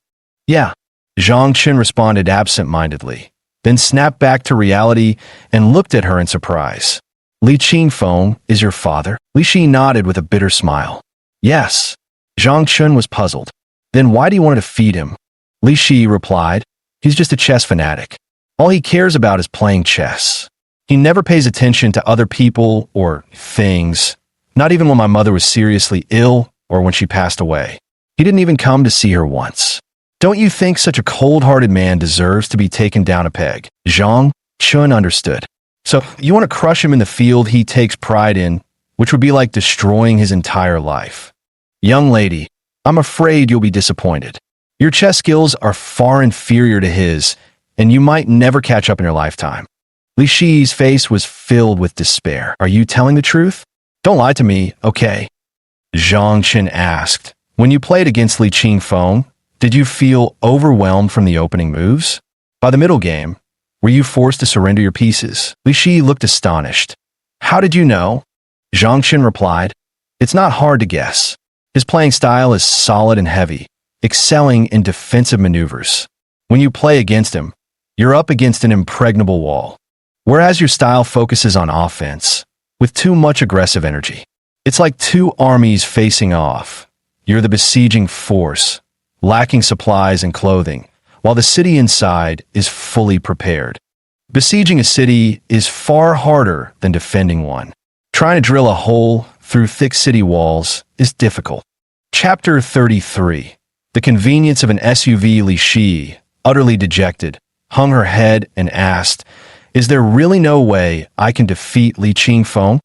"Yeah," Zhang Chen responded absent-mindedly, then snapped back to reality and looked at her in surprise. "Li Qingfeng is your father?" Li Shi nodded with a bitter smile. "Yes." Zhang Chen was puzzled. "Then why do you want to feed him?" Li Shi replied, "He's just a chess fanatic. All he cares about is playing chess. He never pays attention to other people or things, not even when my mother was seriously ill or when she passed away. He didn't even come to see her once. Don't you think such a cold-hearted man deserves to be taken down a peg?" Zhang Chen understood. "So you want to crush him in the field he takes pride in, which would be like destroying his entire life. Young lady, I'm afraid you'll be disappointed. Your chess skills are far inferior to his, and you might never catch up in your lifetime." Li Shi's face was filled with despair. "Are you telling the truth? Don't lie to me, okay?" Zhang Chen asked. "When you played against Li Qingfeng, did you feel overwhelmed from the opening moves? By the middle game, were you forced to surrender your pieces?" Li Shi looked astonished. "How did you know?" Zhang Chen replied, "It's not hard to guess. His playing style is solid and heavy, excelling in defensive maneuvers. When you play against him, you're up against an impregnable wall. Whereas your style focuses on offense, with too much aggressive energy. It's like two armies facing off. You're the besieging force, lacking supplies and clothing, while the city inside is fully prepared. Besieging a city is far harder than defending one. Trying to drill a hole through thick city walls is difficult." Chapter 33. The convenience of an SUV. Li Shi, utterly dejected, hung her head and asked, "Is there really no way I can defeat Li Qingfeng?"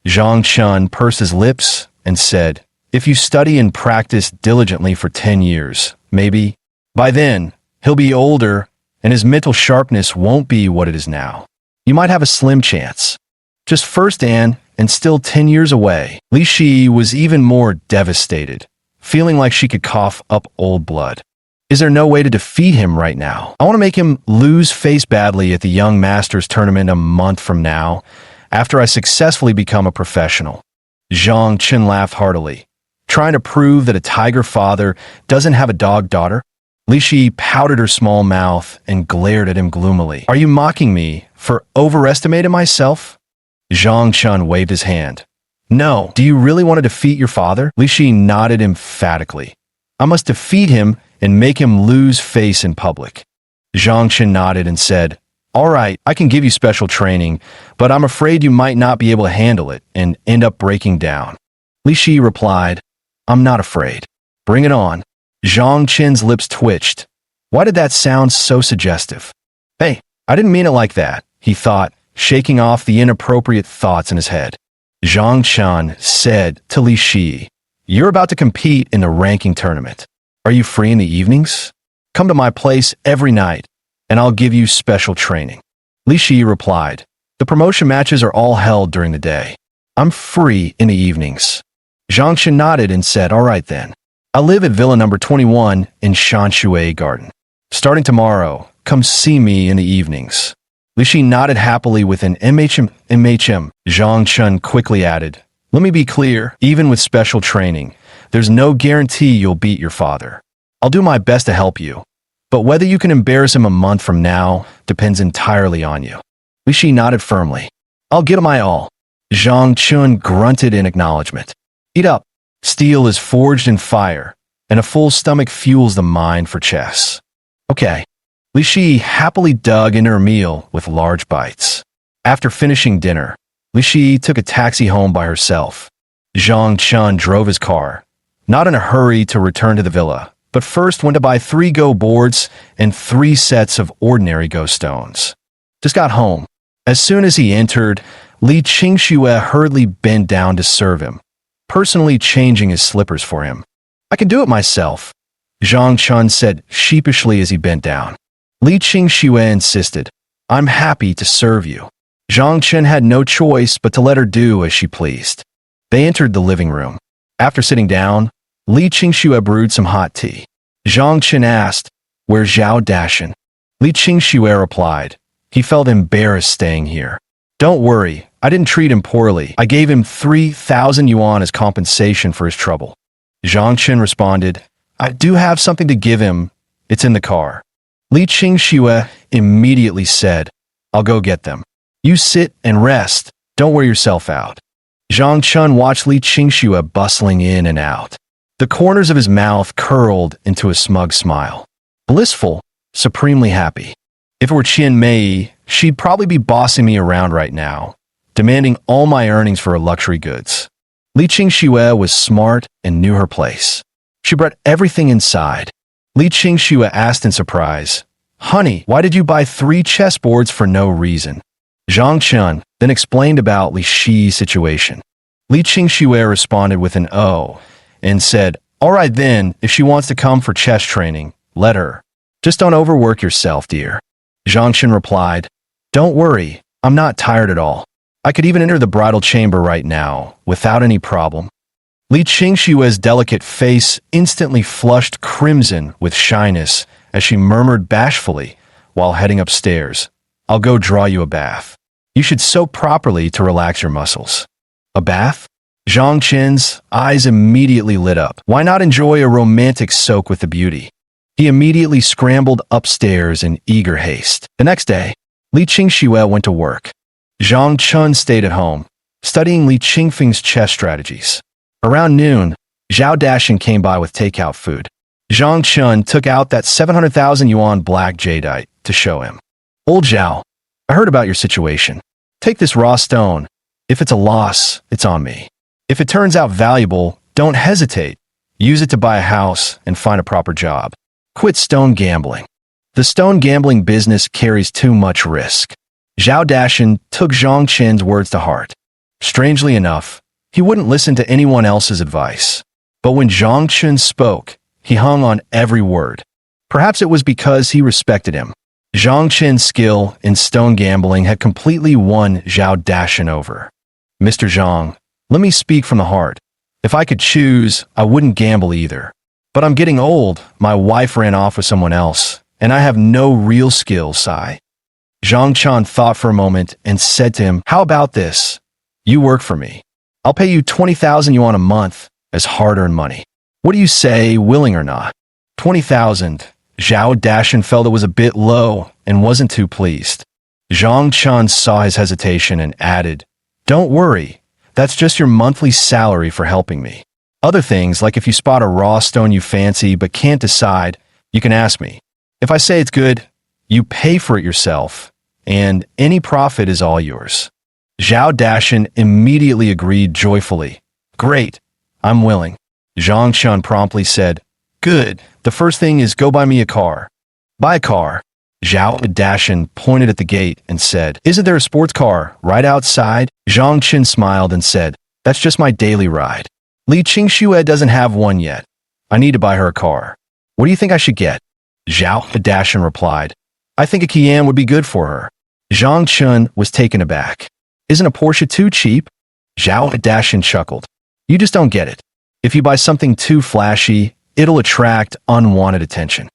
Zhang Chen pursed his lips and said, "If you study and practice diligently for 10 years, maybe. By then, he'll be older and his mental sharpness won't be what it is now. You might have a slim chance. Just first and still 10 years away." Li Shi was even more devastated, feeling like she could cough up old blood. "Is there no way to defeat him right now? I want to make him lose face badly at the Young Masters tournament a month from now, after I successfully become a professional." Zhang Chen laughed heartily. "Trying to prove that a tiger father doesn't have a dog daughter?" Li Shi pouted her small mouth and glared at him gloomily. "Are you mocking me for overestimating myself?" Zhang Chen waved his hand. "No. Do you really want to defeat your father?" Li Shi nodded emphatically. "I must defeat him and make him lose face in public." Zhang Chen nodded and said, "All right, I can give you special training, but I'm afraid you might not be able to handle it and end up breaking down." Li Shi replied, "I'm not afraid. Bring it on." Zhang Chen's lips twitched. Why did that sound so suggestive? "Hey, I didn't mean it like that," he thought, shaking off the inappropriate thoughts in his head. Zhang Chen said to Li Shi, "You're about to compete in the ranking tournament. Are you free in the evenings? Come to my place every night, and I'll give you special training." Li Shi replied, "The promotion matches are all held during the day. I'm free in the evenings." Zhang Chen nodded and said, "All right then. I live at Villa number 21 in Shanshui Garden. Starting tomorrow, come see me in the evenings." Li Shi nodded happily with an MHM. Zhang Chen quickly added, "Let me be clear, even with special training, there's no guarantee you'll beat your father. I'll do my best to help you, but whether you can embarrass him a month from now depends entirely on you." Li Shi nodded firmly. "I'll give my all." Zhang Chen grunted in acknowledgement. "Eat up. Steel is forged in fire, and a full stomach fuels the mind for chess." "Okay." Li Shi happily dug into her meal with large bites. After finishing dinner, Li Shi took a taxi home by herself. Zhang Chen drove his car, not in a hurry to return to the villa, but first went to buy 3 Go boards and 3 sets of ordinary Go stones. Just got home. As soon as he entered, Li Qingxue hurriedly bent down to serve him, personally changing his slippers for him. I can do it myself, Zhang Chun said sheepishly as he bent down. Li Qingxue insisted, I'm happy to serve you. Zhang Chen had no choice but to let her do as she pleased. They entered the living room. After sitting down, Li Qingxue brewed some hot tea. Zhang Chen asked, Where's Zhao Dashan? Li Qingxue replied, He felt embarrassed staying here. Don't worry, I didn't treat him poorly. I gave him 3,000 yuan as compensation for his trouble. Zhang Chen responded, I do have something to give him. It's in the car. Li Qingxue immediately said, I'll go get them. You sit and rest. Don't wear yourself out. Zhang Chun watched Li Qingxue bustling in and out. The corners of his mouth curled into a smug smile. Blissful, supremely happy. If it were Qian Mei, she'd probably be bossing me around right now, demanding all my earnings for her luxury goods. Li Qingxue was smart and knew her place. She brought everything inside. Li Qingxue asked in surprise, Honey, why did you buy 3 chessboards for no reason? Zhang Chun then explained about Li Shi's situation. Li Qingxue responded with an "oh" and said, All right then, if she wants to come for chess training, let her. Just don't overwork yourself, dear. Zhang Chun replied, Don't worry, I'm not tired at all. I could even enter the bridal chamber right now, without any problem. Li Qingxue's delicate face instantly flushed crimson with shyness as she murmured bashfully while heading upstairs, I'll go draw you a bath. You should soak properly to relax your muscles. A bath? Zhang Chen's eyes immediately lit up. Why not enjoy a romantic soak with the beauty? He immediately scrambled upstairs in eager haste. The next day, Li Qingxue went to work. Zhang Chun stayed at home, studying Li Qingfeng's chess strategies. Around noon, Zhao Dashan came by with takeout food. Zhang Chun took out that 700,000 yuan black jadeite to show him. Old Zhao, I heard about your situation. Take this raw stone. If it's a loss, it's on me. If it turns out valuable, don't hesitate. Use it to buy a house and find a proper job. Quit stone gambling. The stone gambling business carries too much risk. Zhao Dashan took Zhang Chen's words to heart. Strangely enough, he wouldn't listen to anyone else's advice. But when Zhang Chen spoke, he hung on every word. Perhaps it was because he respected him. Zhang Chen's skill in stone gambling had completely won Zhao Dashan over. Mr. Zhang, let me speak from the heart. If I could choose, I wouldn't gamble either. But I'm getting old, my wife ran off with someone else, and I have no real skills, Sai. Zhang Chan thought for a moment and said to him, How about this? You work for me. I'll pay you 20,000 yuan a month as hard-earned money. What do you say, willing or not? 20,000. Zhao Dashan felt it was a bit low and wasn't too pleased. Zhang Chan saw his hesitation and added, Don't worry, that's just your monthly salary for helping me. Other things, like if you spot a raw stone you fancy but can't decide, you can ask me. If I say it's good, you pay for it yourself, and any profit is all yours. Zhao Dashan immediately agreed joyfully. Great, I'm willing. Zhang Chun promptly said, Good, the first thing is go buy me a car. Buy a car. Zhao Dashan pointed at the gate and said, Isn't there a sports car right outside? Zhang Chen smiled and said, That's just my daily ride. Li Qingxue doesn't have one yet. I need to buy her a car. What do you think I should get? Zhao Dashan replied, I think a Kian would be good for her. Zhang Chun was taken aback. Isn't a Porsche too cheap? Zhao Dashan chuckled. You just don't get it. If you buy something too flashy, it'll attract unwanted attention.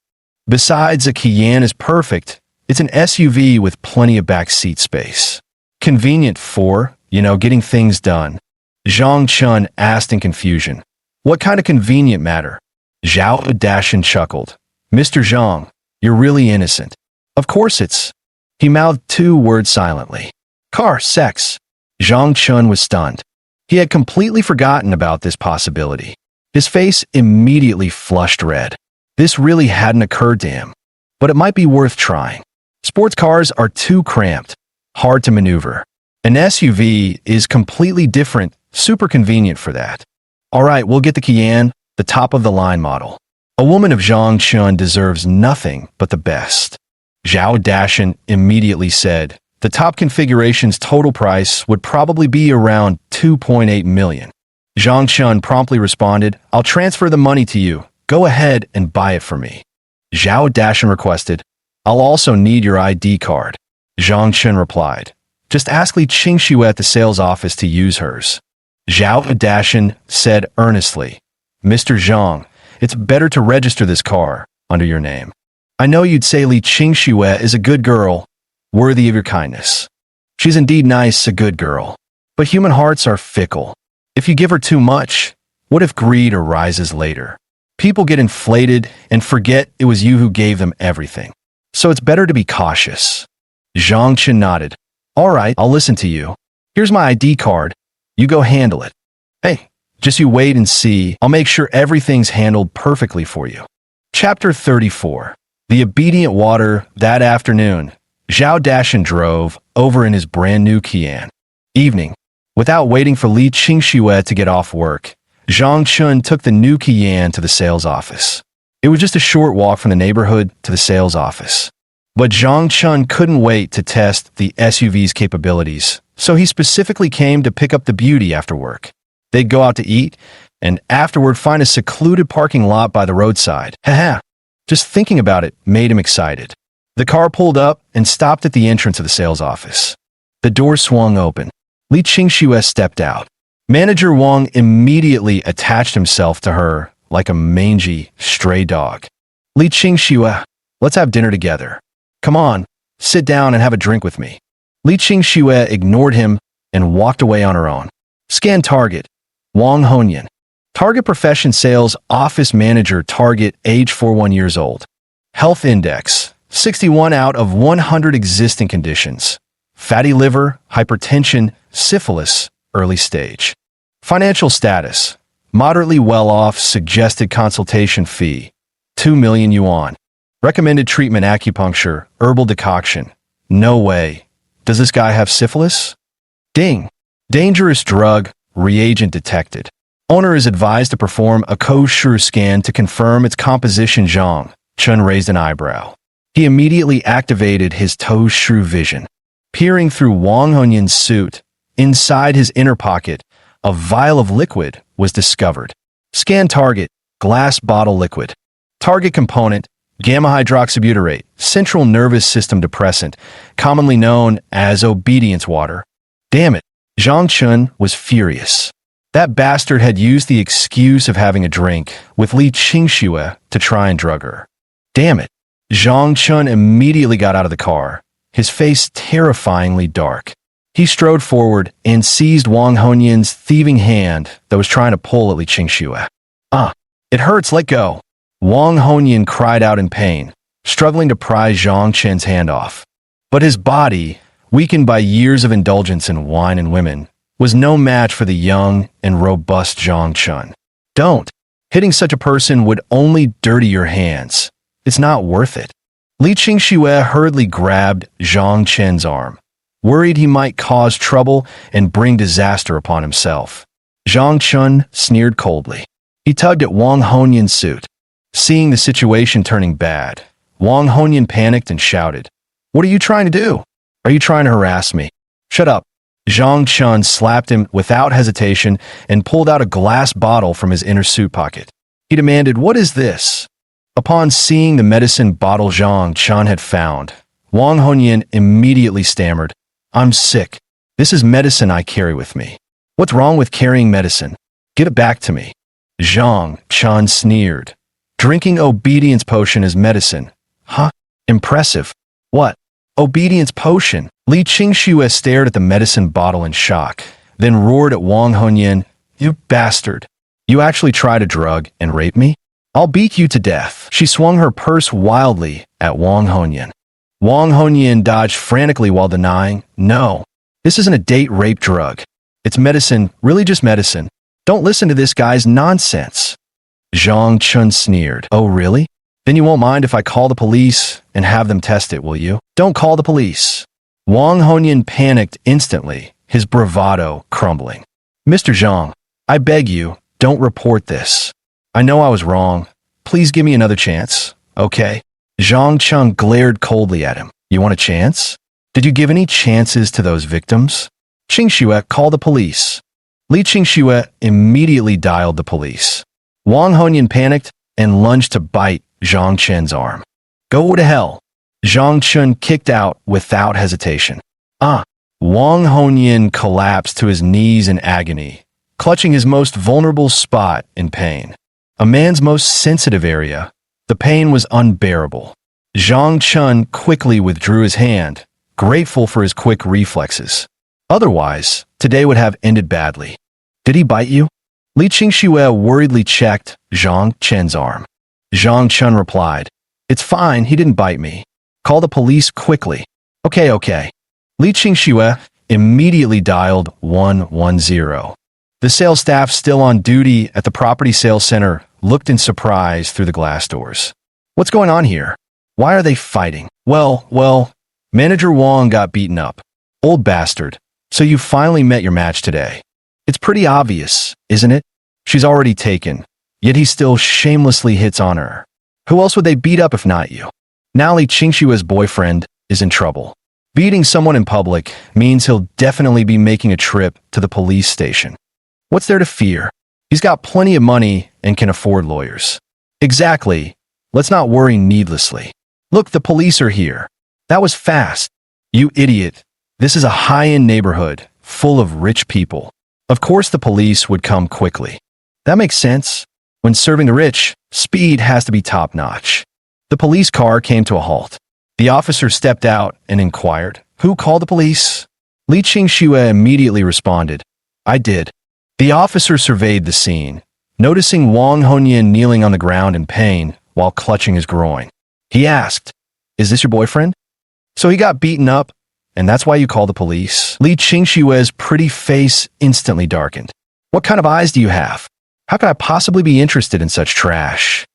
Besides, a Kian is perfect. It's an SUV with plenty of back seat space. Convenient for, getting things done. Zhang Chun asked in confusion. What kind of convenient matter? Zhao Dashan chuckled. Mr. Zhang, you're really innocent. Of course it's. He mouthed 2 words silently. Car, sex. Zhang Chun was stunned. He had completely forgotten about this possibility. His face immediately flushed red. This really hadn't occurred to him. But it might be worth trying. Sports cars are too cramped, hard to maneuver. An SUV is completely different, super convenient for that. All right, we'll get the Kian, the top-of-the-line model. A woman of Zhang Chun deserves nothing but the best. Zhao Dashan immediately said, The top configuration's total price would probably be around 2.8 million. Zhang Chun promptly responded, I'll transfer the money to you. Go ahead and buy it for me. Zhao Dashan requested, I'll also need your ID card. Zhang Chun replied, just ask Li Qingxue at the sales office to use hers. Zhao Dashan said earnestly, Mr. Zhang, it's better to register this car under your name. I know you'd say Li Qingxue is a good girl, worthy of your kindness. She's indeed nice, a good girl. But human hearts are fickle. If you give her too much, what if greed arises later? People get inflated and forget it was you who gave them everything. So it's better to be cautious. Zhang Chen nodded. All right, I'll listen to you. Here's my ID card. You go handle it. Hey, just you wait and see. I'll make sure everything's handled perfectly for you. Chapter 34. The Obedient Water. That afternoon, Zhao Dashan drove over in his brand new Qian. Evening. Without waiting for Li Qingxue to get off work, Zhang Chun took the new Qian to the sales office. It was just a short walk from the neighborhood to the sales office. But Zhang Chun couldn't wait to test the SUV's capabilities, so he specifically came to pick up the beauty after work. They'd go out to eat, and afterward find a secluded parking lot by the roadside. Haha. Just thinking about it made him excited. The car pulled up and stopped at the entrance of the sales office. The door swung open. Li Qingxue stepped out. Manager Wang immediately attached himself to her like a mangy, stray dog. Li Qingxue, let's have dinner together. Come on, sit down and have a drink with me. Li Qingxue ignored him and walked away on her own. Scan target. Wang Honyan. Target profession sales office manager, target age 41 years old. Health index 61 out of 100 existing conditions. Fatty liver, hypertension, syphilis, early stage. Financial status, moderately well off, suggested consultation fee, 2 million yuan. Recommended treatment, acupuncture, herbal decoction. No way. Does this guy have syphilis? Ding. Dangerous drug, reagent detected. Owner is advised to perform a kosher scan to confirm its composition. Zhang Chun raised an eyebrow. He immediately activated his kosher vision. Peering through Wang Honyan's suit, inside his inner pocket, a vial of liquid was discovered. Scan target, glass bottle liquid. Target component, gamma-hydroxybutyrate, central nervous system depressant, commonly known as obedience water. Damn it, Zhang Chun was furious. That bastard had used the excuse of having a drink with Li Qingxue to try and drug her. Damn it. Zhang Chun immediately got out of the car, his face terrifyingly dark. He strode forward and seized Wang Honyan's thieving hand that was trying to pull at Li Qingxue. It hurts, let go. Wang Honyan cried out in pain, struggling to pry Zhang Chen's hand off. But his body, weakened by years of indulgence in wine and women, was no match for the young and robust Zhang Chun. Don't. Hitting such a person would only dirty your hands. It's not worth it. Li Qingxue hurriedly grabbed Zhang Chen's arm, worried he might cause trouble and bring disaster upon himself. Zhang Chun sneered coldly. He tugged at Wang Honyan's suit. Seeing the situation turning bad, Wang Honyan panicked and shouted, "What are you trying to do? Are you trying to harass me? Shut up." Zhang Chun slapped him without hesitation and pulled out a glass bottle from his inner suit pocket. He demanded, "What is this?" Upon seeing the medicine bottle Zhang Chun had found, Wang Honyan immediately stammered, "I'm sick. This is medicine I carry with me. What's wrong with carrying medicine? Give it back to me." Zhang Chun sneered. "Drinking obedience potion is medicine. Huh? Impressive. What? Obedience potion?" Li Qingxue stared at the medicine bottle in shock, then roared at Wang Honyan, "You bastard. You actually tried to drug and rape me? I'll beat you to death." She swung her purse wildly at Wang Honyan. Wang Honyan dodged frantically while denying, "No, this isn't a date rape drug. It's medicine, really just medicine. Don't listen to this guy's nonsense." Zhang Chun sneered. "Oh, really? Then you won't mind if I call the police and have them test it, will you?" "Don't call the police." Wang Honyan panicked instantly, his bravado crumbling. "Mr. Zhang, I beg you, don't report this. I know I was wrong. Please give me another chance, okay?" Zhang Chun glared coldly at him. "You want a chance? Did you give any chances to those victims? Qingxue called the police. Li Qingxue immediately dialed the police. Wang Hongyan panicked and lunged to bite Zhang Chen's arm. Go to hell. Zhang Chen kicked out without hesitation. Wang Hongyan collapsed to his knees in agony, clutching his most vulnerable spot in pain. A man's most sensitive area. The pain was unbearable. Zhang Chen quickly withdrew his hand, grateful for his quick reflexes. Otherwise, today would have ended badly. Did he bite you? Li Qingxue worriedly checked Zhang Chen's arm. Zhang Chen replied, It's fine, he didn't bite me. Call the police quickly. Okay. Li Qingxue immediately dialed 110. The sales staff still on duty at the property sales center looked in surprise through the glass doors. What's going on here? Why are they fighting? Well, Manager Wang got beaten up. Old bastard. So you finally met your match today. It's pretty obvious, isn't it? She's already taken, yet he still shamelessly hits on her. Who else would they beat up if not you? Now Li Qingxue's boyfriend is in trouble. Beating someone in public means he'll definitely be making a trip to the police station. What's there to fear? He's got plenty of money and can afford lawyers. Exactly. Let's not worry needlessly. Look, the police are here. That was fast. You idiot. This is a high-end neighborhood, full of rich people. Of course the police would come quickly. That makes sense. When serving the rich, speed has to be top-notch. The police car came to a halt. The officer stepped out and inquired, Who called the police? Li Qingxue immediately responded, I did. The officer surveyed the scene, noticing Wang Hongyan kneeling on the ground in pain while clutching his groin. He asked, Is this your boyfriend? So he got beaten up, and that's why you called the police? Li Qingxue's pretty face instantly darkened. What kind of eyes do you have? How could I possibly be interested in such trash?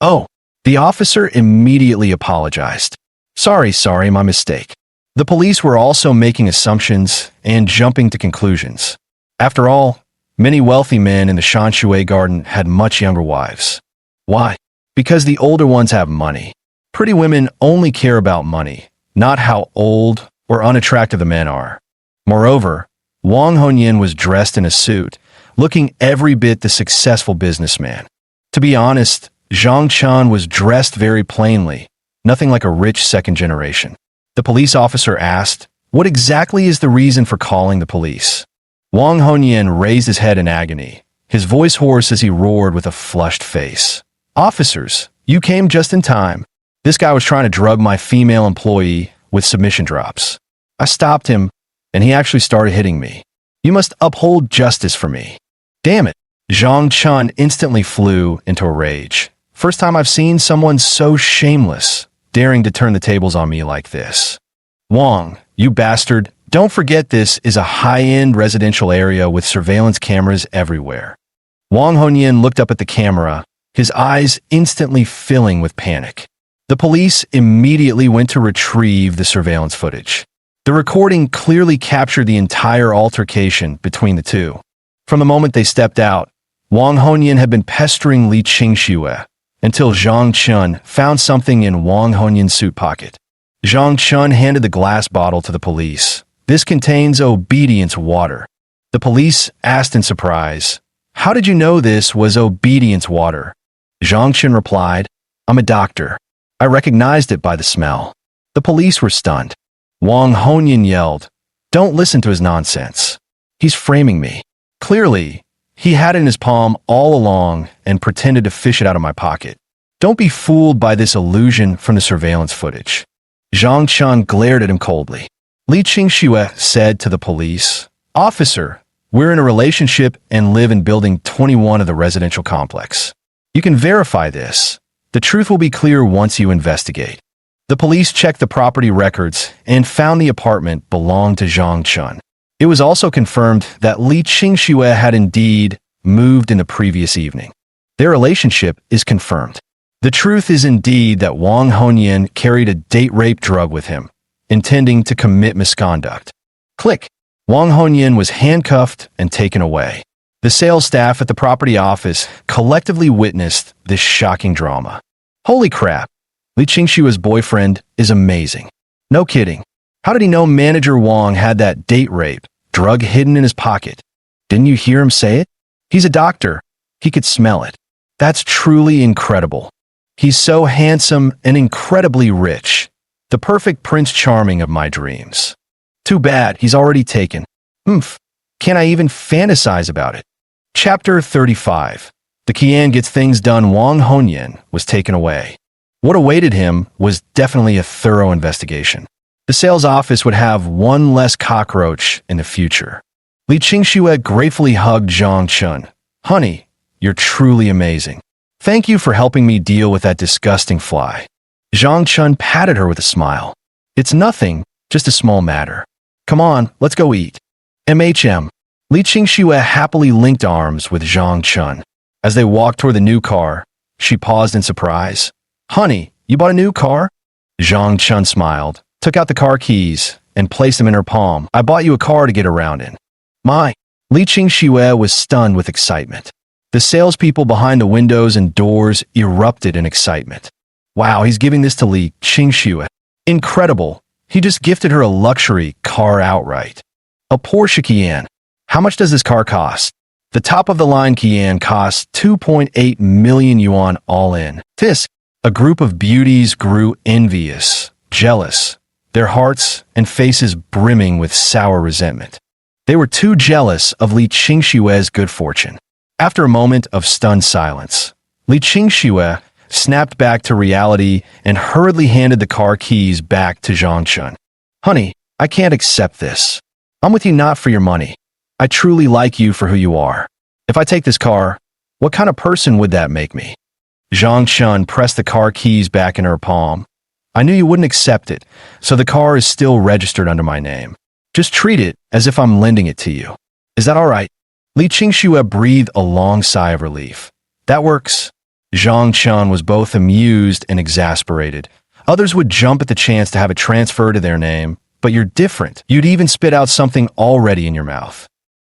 Oh, the officer immediately apologized. Sorry, my mistake. The police were also making assumptions and jumping to conclusions. After all, many wealthy men in the Shanshui garden had much younger wives. Why? Because the older ones have money. Pretty women only care about money, not how old or unattractive the men are. Moreover, Wang Hongyan was dressed in a suit, looking every bit the successful businessman. To be honest, Zhang Chen was dressed very plainly, nothing like a rich second generation. The police officer asked, What exactly is the reason for calling the police? Wang Hongyan raised his head in agony, his voice hoarse as he roared with a flushed face. Officers, you came just in time. This guy was trying to drug my female employee with submission drops. I stopped him, and he actually started hitting me. You must uphold justice for me. Damn it. Zhang Chen instantly flew into a rage. First time I've seen someone so shameless, daring to turn the tables on me like this. Wang, you bastard, don't forget this is a high-end residential area with surveillance cameras everywhere. Wang Hongyan looked up at the camera, his eyes instantly filling with panic. The police immediately went to retrieve the surveillance footage. The recording clearly captured the entire altercation between the two. From the moment they stepped out, Wang Hongyan had been pestering Li Qingxue until Zhang Chen found something in Wang Hongyan's suit pocket. Zhang Chen handed the glass bottle to the police. This contains obedience water. The police asked in surprise, How did you know this was obedience water? Zhang Chen replied, I'm a doctor. I recognized it by the smell. The police were stunned. Wang Hongyan yelled, Don't listen to his nonsense. He's framing me. Clearly, he had it in his palm all along and pretended to fish it out of my pocket. Don't be fooled by this illusion from the surveillance footage. Zhang Chen glared at him coldly. Li Qingxue said to the police, Officer, we're in a relationship and live in building 21 of the residential complex. You can verify this. The truth will be clear once you investigate. The police checked the property records and found the apartment belonged to Zhang Chen. It was also confirmed that Li Qingxue had indeed moved in the previous evening. Their relationship is confirmed. The truth is indeed that Wang Hongyan carried a date rape drug with him, intending to commit misconduct. Click. Wang Hongyan was handcuffed and taken away. The sales staff at the property office collectively witnessed this shocking drama. Holy crap! Li Qingxue's boyfriend is amazing. No kidding. How did he know Manager Wong had that date rape drug hidden in his pocket? Didn't you hear him say it? He's a doctor. He could smell it. That's truly incredible. He's so handsome and incredibly rich. The perfect Prince Charming of my dreams. Too bad he's already taken. Can't I even fantasize about it? Chapter 35. The Qian gets things done. Wang Hongyan was taken away. What awaited him was definitely a thorough investigation. The sales office would have one less cockroach in the future. Li Qingxue gratefully hugged Zhang Chun. Honey, you're truly amazing. Thank you for helping me deal with that disgusting fly. Zhang Chun patted her with a smile. It's nothing, just a small matter. Come on, let's go eat. Li Qingxue happily linked arms with Zhang Chun. As they walked toward the new car, she paused in surprise. Honey, you bought a new car? Zhang Chun smiled, took out the car keys, and placed them in her palm. I bought you a car to get around in. My. Li Qingxue was stunned with excitement. The salespeople behind the windows and doors erupted in excitement. Wow, he's giving this to Li Qingxue. Incredible. He just gifted her a luxury car outright. A Porsche Cayenne. How much does this car cost? The top-of-the-line Cayenne costs 2.8 million yuan all in. Tisk. A group of beauties grew envious, jealous, their hearts and faces brimming with sour resentment. They were too jealous of Li Qingxue's good fortune. After a moment of stunned silence, Li Qingxue snapped back to reality and hurriedly handed the car keys back to Zhang Chun. Honey, I can't accept this. I'm with you not for your money. I truly like you for who you are. If I take this car, what kind of person would that make me? Zhang Chun pressed the car keys back in her palm. I knew you wouldn't accept it, so the car is still registered under my name. Just treat it as if I'm lending it to you. Is that all right? Li Qingxue breathed a long sigh of relief. That works. Zhang Chun was both amused and exasperated. Others would jump at the chance to have it transferred to their name, but you're different. You'd even spit out something already in your mouth.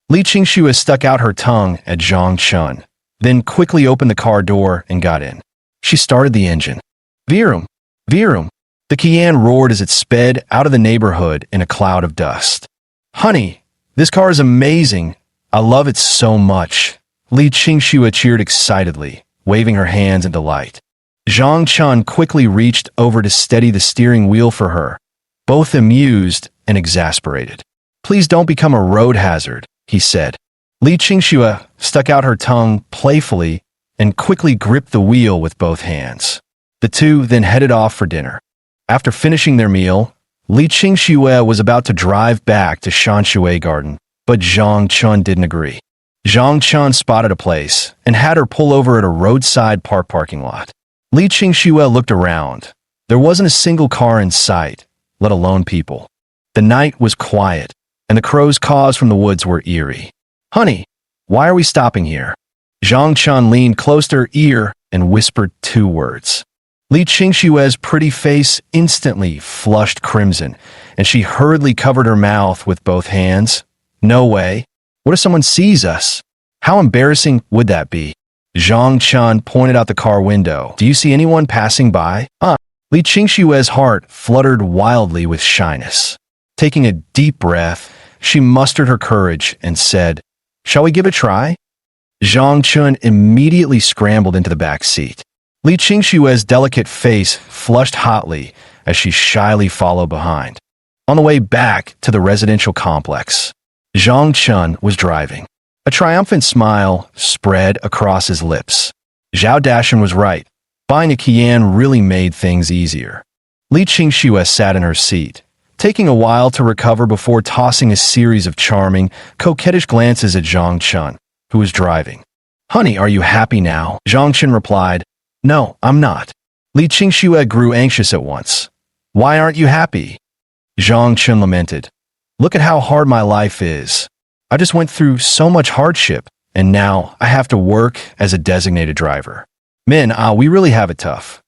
Li Qingxue stuck out her tongue at Zhang Chun, then quickly opened the car door and got in. She started the engine. Vroom, vroom. The Cayenne roared as it sped out of the neighborhood in a cloud of dust. Honey, this car is amazing. I love it so much. Li Qingxue cheered excitedly, waving her hands in delight. Zhang Chun quickly reached over to steady the steering wheel for her, both amused and exasperated. Please don't become a road hazard, he said. Li Qingxue stuck out her tongue playfully and quickly gripped the wheel with both hands. The two then headed off for dinner. After finishing their meal, Li Qingxue was about to drive back to Shanshui Garden, but Zhang Chun didn't agree. Zhang Chun spotted a place and had her pull over at a roadside parking lot. Li Qingxue looked around. There wasn't a single car in sight, let alone people. The night was quiet, and the crows' caws from the woods were eerie. Honey, why are we stopping here? Zhang Chun leaned close to her ear and whispered two words. Li Qingxue's pretty face instantly flushed crimson, and she hurriedly covered her mouth with both hands. No way. What if someone sees us? How embarrassing would that be? Zhang Chun pointed out the car window. Do you see anyone passing by? Li Qingxue's heart fluttered wildly with shyness. Taking a deep breath, she mustered her courage and said, Shall we give it a try? Zhang Chun immediately scrambled into the back seat. Li Qingxue's delicate face flushed hotly as she shyly followed behind. On the way back to the residential complex, Zhang Chun was driving. A triumphant smile spread across his lips. Zhao Dashan was right. Buying a Cayenne really made things easier. Li Qingxue sat in her seat, taking a while to recover before tossing a series of charming, coquettish glances at Zhang Chun, who was driving. Honey, are you happy now? Zhang Chun replied, No, I'm not. Li Qingxue grew anxious at once. Why aren't you happy? Zhang Chun lamented. Look at how hard my life is. I just went through so much hardship, and now I have to work as a designated driver. Men, we really have it tough.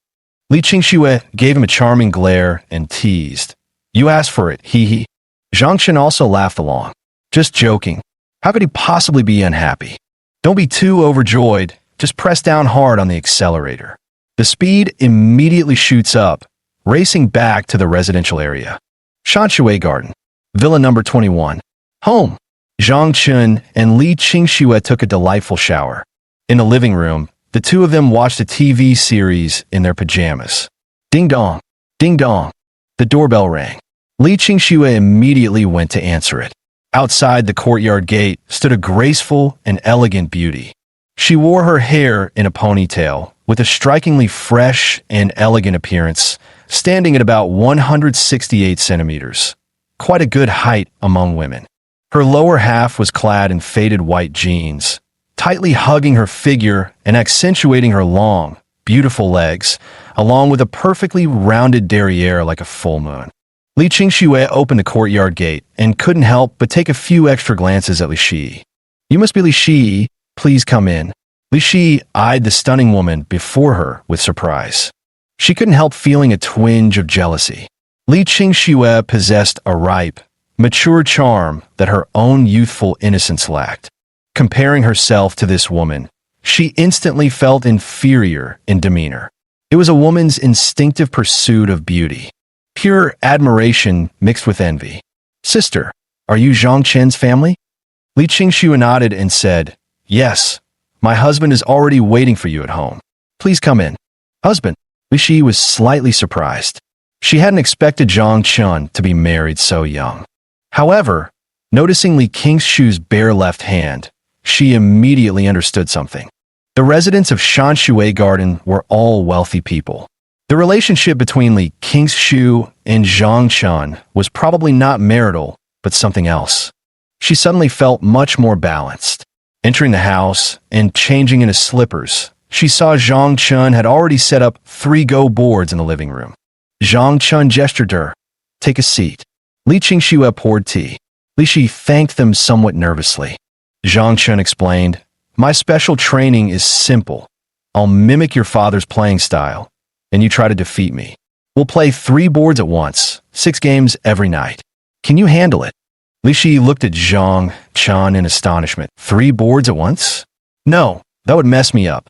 Li Qingxue gave him a charming glare and teased. You asked for it, hee. Zhang Chun also laughed along. Just joking. How could he possibly be unhappy? Don't be too overjoyed. Just press down hard on the accelerator. The speed immediately shoots up, racing back to the residential area. Shanshui Garden. Villa number 21. Home. Zhang Chun and Li Qingxue took a delightful shower. In the living room, the two of them watched a TV series in their pajamas. Ding dong. Ding dong. The doorbell rang. Li Qingxue immediately went to answer it. Outside the courtyard gate stood a graceful and elegant beauty. She wore her hair in a ponytail, with a strikingly fresh and elegant appearance, standing at about 168 centimeters. Quite a good height among women. Her lower half was clad in faded white jeans, tightly hugging her figure and accentuating her long, beautiful legs, along with a perfectly rounded derriere like a full moon. Li Qingxue opened the courtyard gate and couldn't help but take a few extra glances at Li Shi. "You must be Li Shi. Please come in." Li Shi eyed the stunning woman before her with surprise. She couldn't help feeling a twinge of jealousy. Li Qingxue possessed a ripe, mature charm that her own youthful innocence lacked. Comparing herself to this woman, she instantly felt inferior in demeanor. It was a woman's instinctive pursuit of beauty. Pure admiration mixed with envy. "Sister, are you Zhang Chen's family?" Li Qingxue nodded and said, "Yes, my husband is already waiting for you at home. Please come in." "Husband?" Li Shi was slightly surprised. She hadn't expected Zhang Chun to be married so young. However, noticing Li Qingxue's bare left hand, she immediately understood something. The residents of Shanshui Garden were all wealthy people. The relationship between Li Qingxue and Zhang Chun was probably not marital, but something else. She suddenly felt much more balanced. Entering the house and changing into slippers, she saw Zhang Chun had already set up 3 go boards in the living room. Zhang Chun gestured to her. "Take a seat." Li Qingxue poured tea. Li Shi thanked them somewhat nervously. Zhang Chun explained, "My special training is simple. I'll mimic your father's playing style, and you try to defeat me. We'll play 3 boards at once, 6 games every night. Can you handle it?" Li Shi looked at Zhang Chun in astonishment. 3 boards at once? "No, that would mess me up."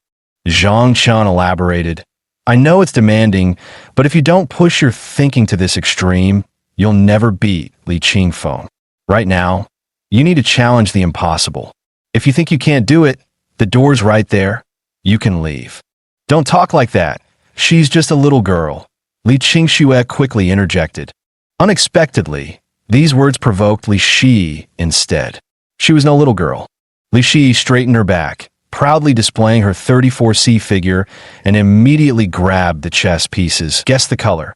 Zhang Chun elaborated, "I know it's demanding, but if you don't push your thinking to this extreme, you'll never beat Li Qingfeng. Right now, you need to challenge the impossible. If you think you can't do it, the door's right there. You can leave." "Don't talk like that. She's just a little girl," Li Qingxue quickly interjected. Unexpectedly, these words provoked Li Shi instead. She was no little girl. Li Shi straightened her back, proudly displaying her 34C figure, and immediately grabbed the chess pieces. "Guess the color."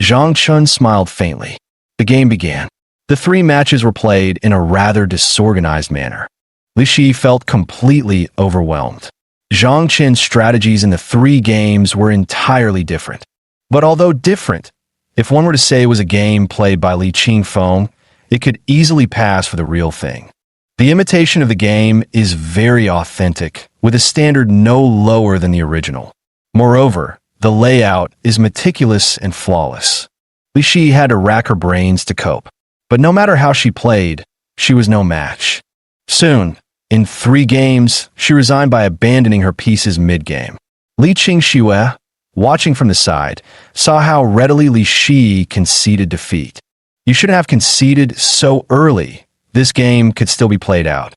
Zhang Chun smiled faintly. The game began. The 3 matches were played in a rather disorganized manner. Li Shi felt completely overwhelmed. Zhang Chen's strategies in the 3 games were entirely different. But although different, if one were to say it was a game played by Li Qingfeng, it could easily pass for the real thing. The imitation of the game is very authentic, with a standard no lower than the original. Moreover, the layout is meticulous and flawless. Li Shi had to rack her brains to cope. But no matter how she played, she was no match. Soon, in 3 games, she resigned by abandoning her pieces mid-game. Li Qingxue, watching from the side, saw how readily Li Shi conceded defeat. "You shouldn't have conceded so early. This game could still be played out."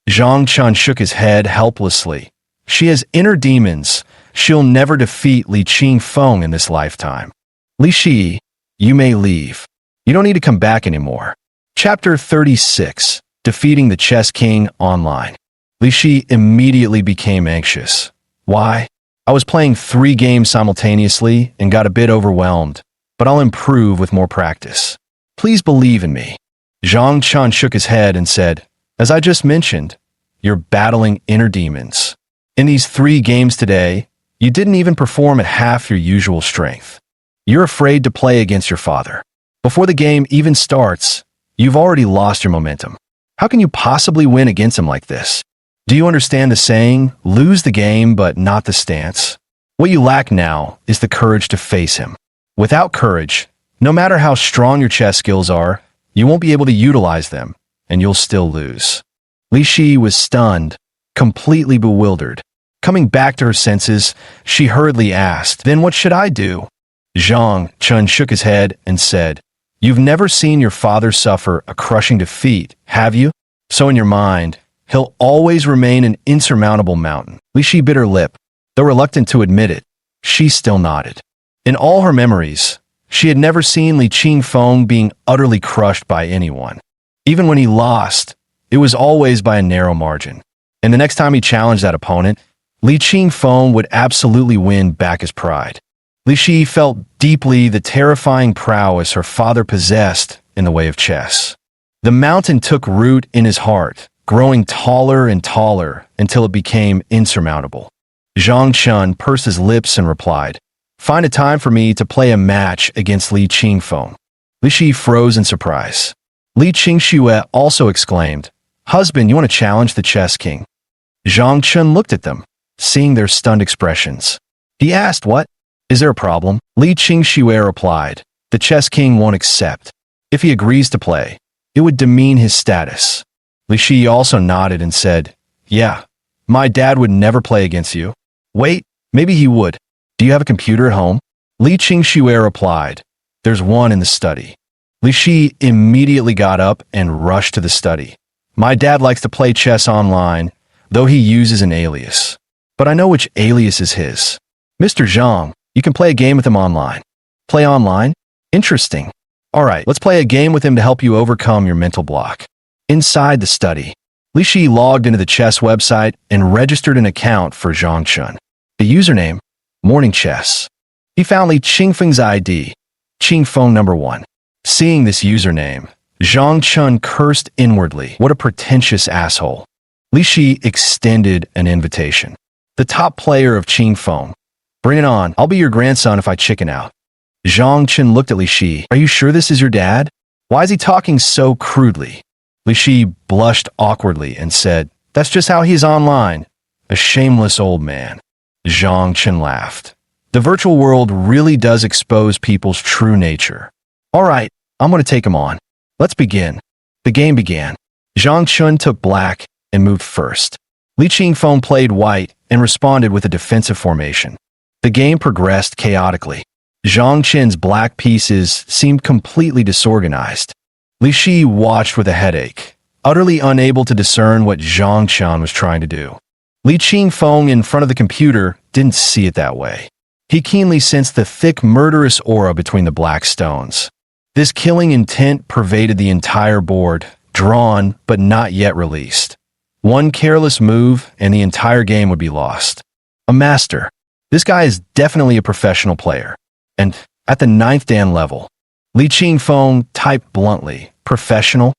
Zhang Chun shook his head helplessly. "She has inner demons. She'll never defeat Li Qingfeng in this lifetime." "Li Shi, you may leave. You don't need to come back anymore." Chapter 36. Defeating the Chess King Online. Li Shi immediately became anxious. "Why? I was playing 3 games simultaneously and got a bit overwhelmed, but I'll improve with more practice. Please believe in me." Zhang Chun shook his head and said, "As I just mentioned, you're battling inner demons. In these 3 games today, you didn't even perform at half your usual strength. You're afraid to play against your father. Before the game even starts, you've already lost your momentum. How can you possibly win against him like this? Do you understand the saying, lose the game but not the stance? What you lack now is the courage to face him. Without courage, no matter how strong your chess skills are, you won't be able to utilize them, and you'll still lose." Li Shi was stunned, completely bewildered. Coming back to her senses, she hurriedly asked, "Then what should I do?" Zhang Chun shook his head and said, You've never seen your father suffer a crushing defeat, have you? So in your mind, he'll always remain an insurmountable mountain. Li Shi bit her lip. Though reluctant to admit it, she still nodded. In all her memories, she had never seen Li Qingfeng being utterly crushed by anyone. Even when he lost, it was always by a narrow margin. And the next time he challenged that opponent, Li Qingfeng would absolutely win back his pride. Li Shi felt deeply the terrifying prowess her father possessed in the way of chess. The mountain took root in his heart, growing taller and taller until it became insurmountable. Zhang Chun pursed his lips and replied, "Find a time for me to play a match against Li Qingfeng." Li Shi froze in surprise. Li Qingxue also exclaimed, "Husband, you want to challenge the chess king?" Zhang Chun looked at them, seeing their stunned expressions. He asked, "What? Is there a problem?" Li Qingxue replied, "The chess king won't accept. If he agrees to play, it would demean his status." Li Shi also nodded and said, "Yeah, my dad would never play against you." "Wait, maybe he would. Do you have a computer at home?" Li Qingxue replied, "There's one in the study." Li Shi immediately got up and rushed to the study. "My dad likes to play chess online, though he uses an alias. But I know which alias is his. Mr. Zhang, you can play a game with him online." "Play online? Interesting. All right, let's play a game with him to help you overcome your mental block." Inside the study, Li Shi logged into the chess website and registered an account for Zhang Chun. The username, Morning Chess. He found Li Qingfeng's ID, Qingfeng number 1. Seeing this username, Zhang Chun cursed inwardly. What a pretentious asshole. Li Shi extended an invitation. "The top player of Qingfeng. Bring it on. I'll be your grandson if I chicken out." Zhang Chun looked at Li Shi. "Are you sure this is your dad? Why is he talking so crudely?" Li Shi blushed awkwardly and said, "That's just how he's online. A shameless old man." Zhang Chun laughed. The virtual world really does expose people's true nature. "All right, I'm going to take him on. Let's begin." The game began. Zhang Chun took black and moved first. Li Qingfeng played white and responded with a defensive formation. The game progressed chaotically. Zhang Chun's black pieces seemed completely disorganized. Li Shi watched with a headache, utterly unable to discern what Zhang Chun was trying to do. Li Qingfeng in front of the computer didn't see it that way. He keenly sensed the thick, murderous aura between the black stones. This killing intent pervaded the entire board, drawn but not yet released. One careless move and the entire game would be lost. A master. This guy is definitely a professional player. And at the 9th Dan level, Li Qingfeng typed bluntly, "Professional?"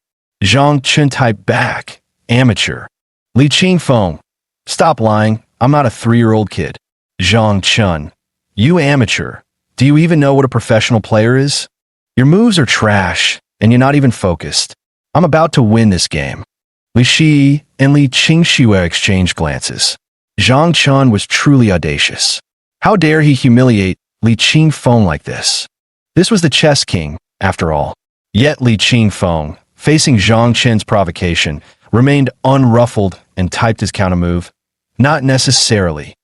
Zhang Chun typed back, "Amateur." Li Qingfeng, "Stop lying. I'm not a 3-year-old kid." Zhang Chun, "You amateur. Do you even know what a professional player is? Your moves are trash, and you're not even focused. I'm about to win this game." Li Shi and Li Qingxue exchanged glances. Zhang Chun was truly audacious. How dare he humiliate Li Qingfeng like this? This was the chess king, after all. Yet Li Qingfeng, facing Zhang Chun's provocation, remained unruffled and typed his countermove. "Not necessarily."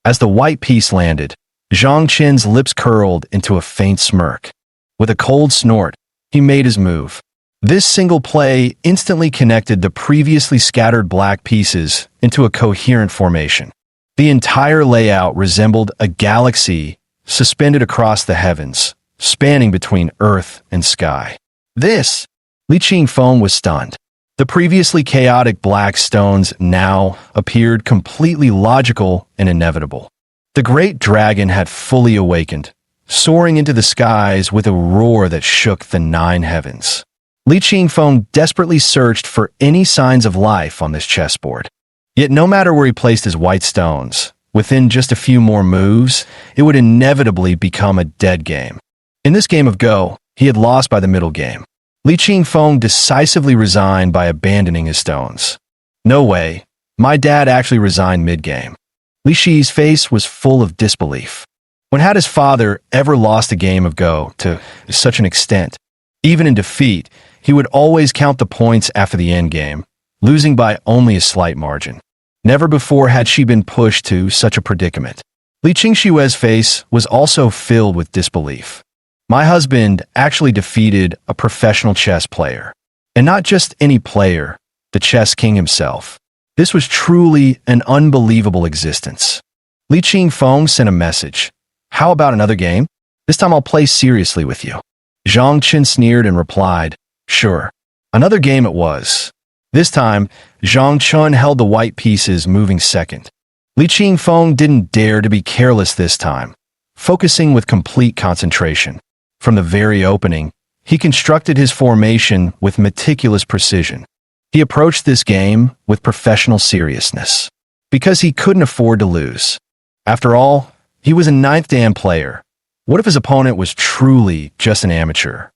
As the white piece landed, Zhang Chun's lips curled into a faint smirk. With a cold snort, he made his move. This single play instantly connected the previously scattered black pieces into a coherent formation. The entire layout resembled a galaxy suspended across the heavens, spanning between earth and sky. This, Li Qingfeng was stunned. The previously chaotic black stones now appeared completely logical and inevitable. The great dragon had fully awakened, soaring into the skies with a roar that shook the 9 heavens. Li Qingfeng desperately searched for any signs of life on this chessboard. Yet no matter where he placed his white stones, within just a few more moves, it would inevitably become a dead game. In this game of Go, he had lost by the middle game. Li Qingfeng decisively resigned by abandoning his stones. "No way. My dad actually resigned mid-game." Li Shi's face was full of disbelief. When had his father ever lost a game of Go to such an extent? Even in defeat, he would always count the points after the endgame, losing by only a slight margin. Never before had she been pushed to such a predicament. Li Qingxue's face was also filled with disbelief. My husband actually defeated a professional chess player. And not just any player, the chess king himself. This was truly an unbelievable existence. Li Qingfeng sent a message. How about another game? This time I'll play seriously with you. Zhang Qin sneered and replied, sure. Another game it was. This time, Zhang Chun held the white pieces, moving second. Li Qingfeng didn't dare to be careless this time, focusing with complete concentration. From the very opening, he constructed his formation with meticulous precision. He approached this game with professional seriousness, because he couldn't afford to lose. After all, he was a ninth dan player. What if his opponent was truly just an amateur?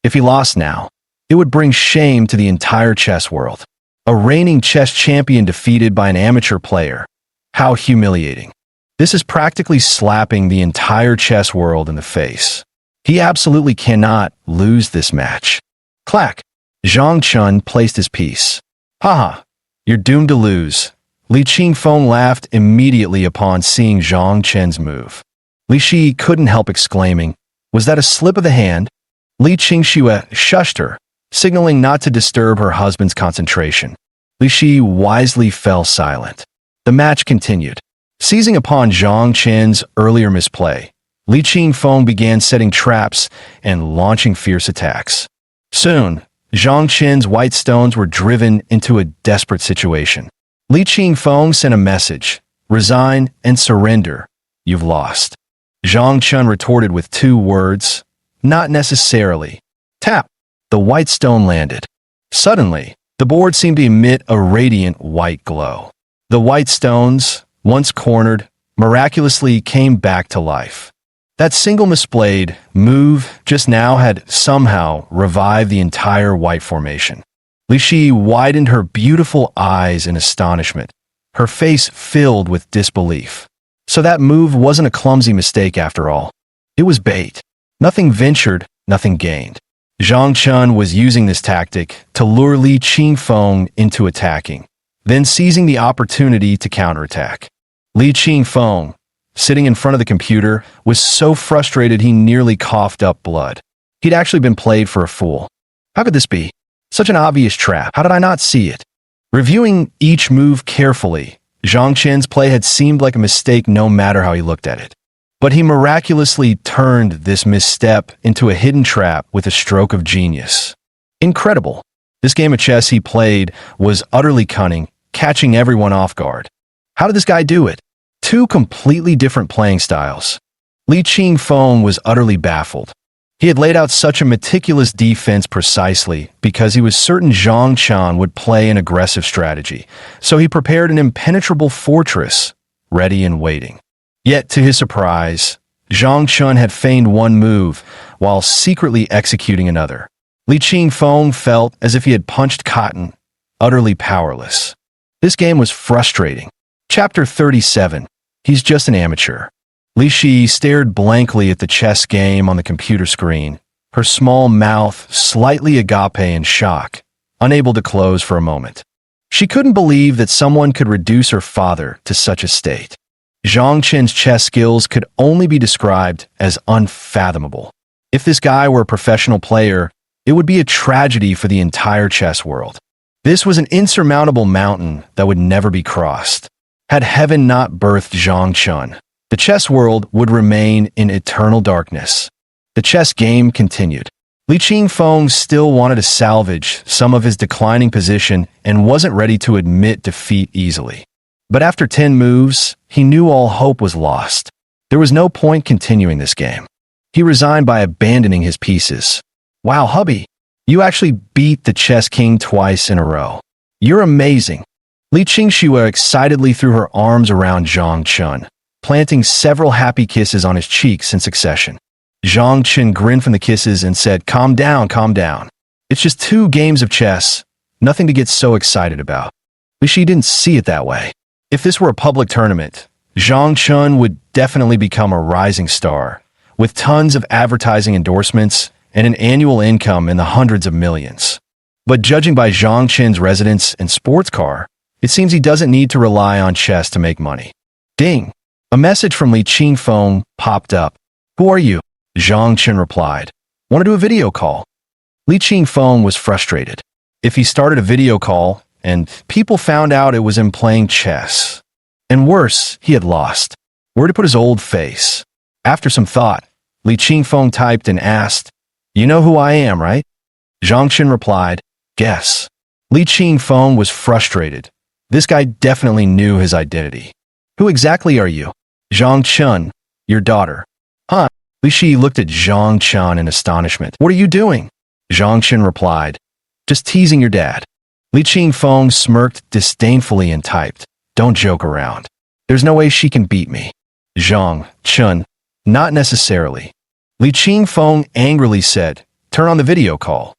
If he lost now, it would bring shame to the entire chess world. A reigning chess champion defeated by an amateur player. How humiliating. This is practically slapping the entire chess world in the face. He absolutely cannot lose this match. Clack! Zhang Chun placed his piece. Haha, you're doomed to lose. Li Qingfeng laughed immediately upon seeing Zhang Chen's move. Li Shi couldn't help exclaiming, was that a slip of the hand? Li Qingxue shushed her, signaling not to disturb her husband's concentration. Li Shi wisely fell silent. The match continued. Seizing upon Zhang Chen's earlier misplay, Li Qingfeng began setting traps and launching fierce attacks. Soon, Zhang Chen's white stones were driven into a desperate situation. Li Qingfeng sent a message, resign and surrender. You've lost. Zhang Chun retorted with 2 words, not necessarily. Tap. The white stone landed. Suddenly, the board seemed to emit a radiant white glow. The white stones, once cornered, miraculously came back to life. That single misplayed move just now had somehow revived the entire white formation. Li Shi widened her beautiful eyes in astonishment, her face filled with disbelief. So that move wasn't a clumsy mistake after all. It was bait. Nothing ventured, nothing gained. Zhang Chun was using this tactic to lure Li Qingfeng into attacking, then seizing the opportunity to counterattack. Li Qingfeng, sitting in front of the computer, was so frustrated he nearly coughed up blood. He'd actually been played for a fool. How could this be? Such an obvious trap. How did I not see it? Reviewing each move carefully, Zhang Chen's play had seemed like a mistake no matter how he looked at it. But he miraculously turned this misstep into a hidden trap with a stroke of genius. Incredible. This game of chess he played was utterly cunning, catching everyone off guard. How did this guy do it? 2 completely different playing styles. Li Qingfeng was utterly baffled. He had laid out such a meticulous defense precisely because he was certain Zhang Chun would play an aggressive strategy, so he prepared an impenetrable fortress, ready and waiting. Yet, to his surprise, Zhang Chun had feigned one move while secretly executing another. Li Qingfeng felt as if he had punched cotton, utterly powerless. This game was frustrating. Chapter 37. He's just an amateur. Li Shi stared blankly at the chess game on the computer screen, her small mouth slightly agape in shock, unable to close for a moment. She couldn't believe that someone could reduce her father to such a state. Zhang Chen's chess skills could only be described as unfathomable. If this guy were a professional player, it would be a tragedy for the entire chess world. This was an insurmountable mountain that would never be crossed. Had heaven not birthed Zhang Chun, the chess world would remain in eternal darkness. The chess game continued. Li Qingfeng still wanted to salvage some of his declining position and wasn't ready to admit defeat easily. But after 10 moves, he knew all hope was lost. There was no point continuing this game. He resigned by abandoning his pieces. Wow, hubby, you actually beat the chess king twice in a row. You're amazing. Li Qingxue excitedly threw her arms around Zhang Chun, planting several happy kisses on his cheeks in succession. Zhang Chun grinned from the kisses and said, calm down, calm down. It's just 2 games of chess, nothing to get so excited about. Li Shi didn't see it that way. If this were a public tournament, Zhang Chun would definitely become a rising star, with tons of advertising endorsements and an annual income in the hundreds of millions. But judging by Zhang Chen's residence and sports car, it seems he doesn't need to rely on chess to make money. Ding! A message from Li Qingfeng popped up. Who are you? Zhang Chen replied. Want to do a video call? Li Qingfeng was frustrated. If he started a video call and people found out it was him playing chess. And worse, he had lost. Where to put his old face? After some thought, Li Qingfeng typed and asked, You know who I am, right? Zhang Chen replied, Guess. Li Qingfeng was frustrated. This guy definitely knew his identity. Who exactly are you? Zhang Chen, your daughter. Huh? Li Shi looked at Zhang Chen in astonishment. What are you doing? Zhang Chen replied, Just teasing your dad. Li Qingfeng smirked disdainfully and typed, Don't joke around. There's no way she can beat me. Zhang Chen, not necessarily. Li Qingfeng angrily said, Turn on the video call.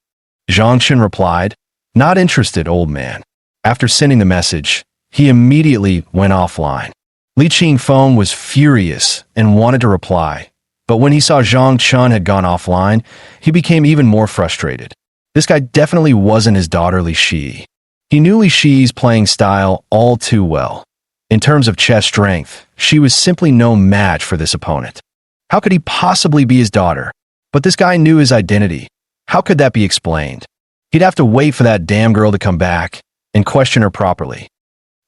Zhang Chen replied, Not interested, old man. After sending the message, he immediately went offline. Li Qingfeng was furious and wanted to reply, but when he saw Zhang Chen had gone offline, he became even more frustrated. This guy definitely wasn't his daughter Li Shi. He knew Li Shi's playing style all too well. In terms of chess strength, she was simply no match for this opponent. How could he possibly be his daughter? But this guy knew his identity. How could that be explained? He'd have to wait for that damn girl to come back and question her properly.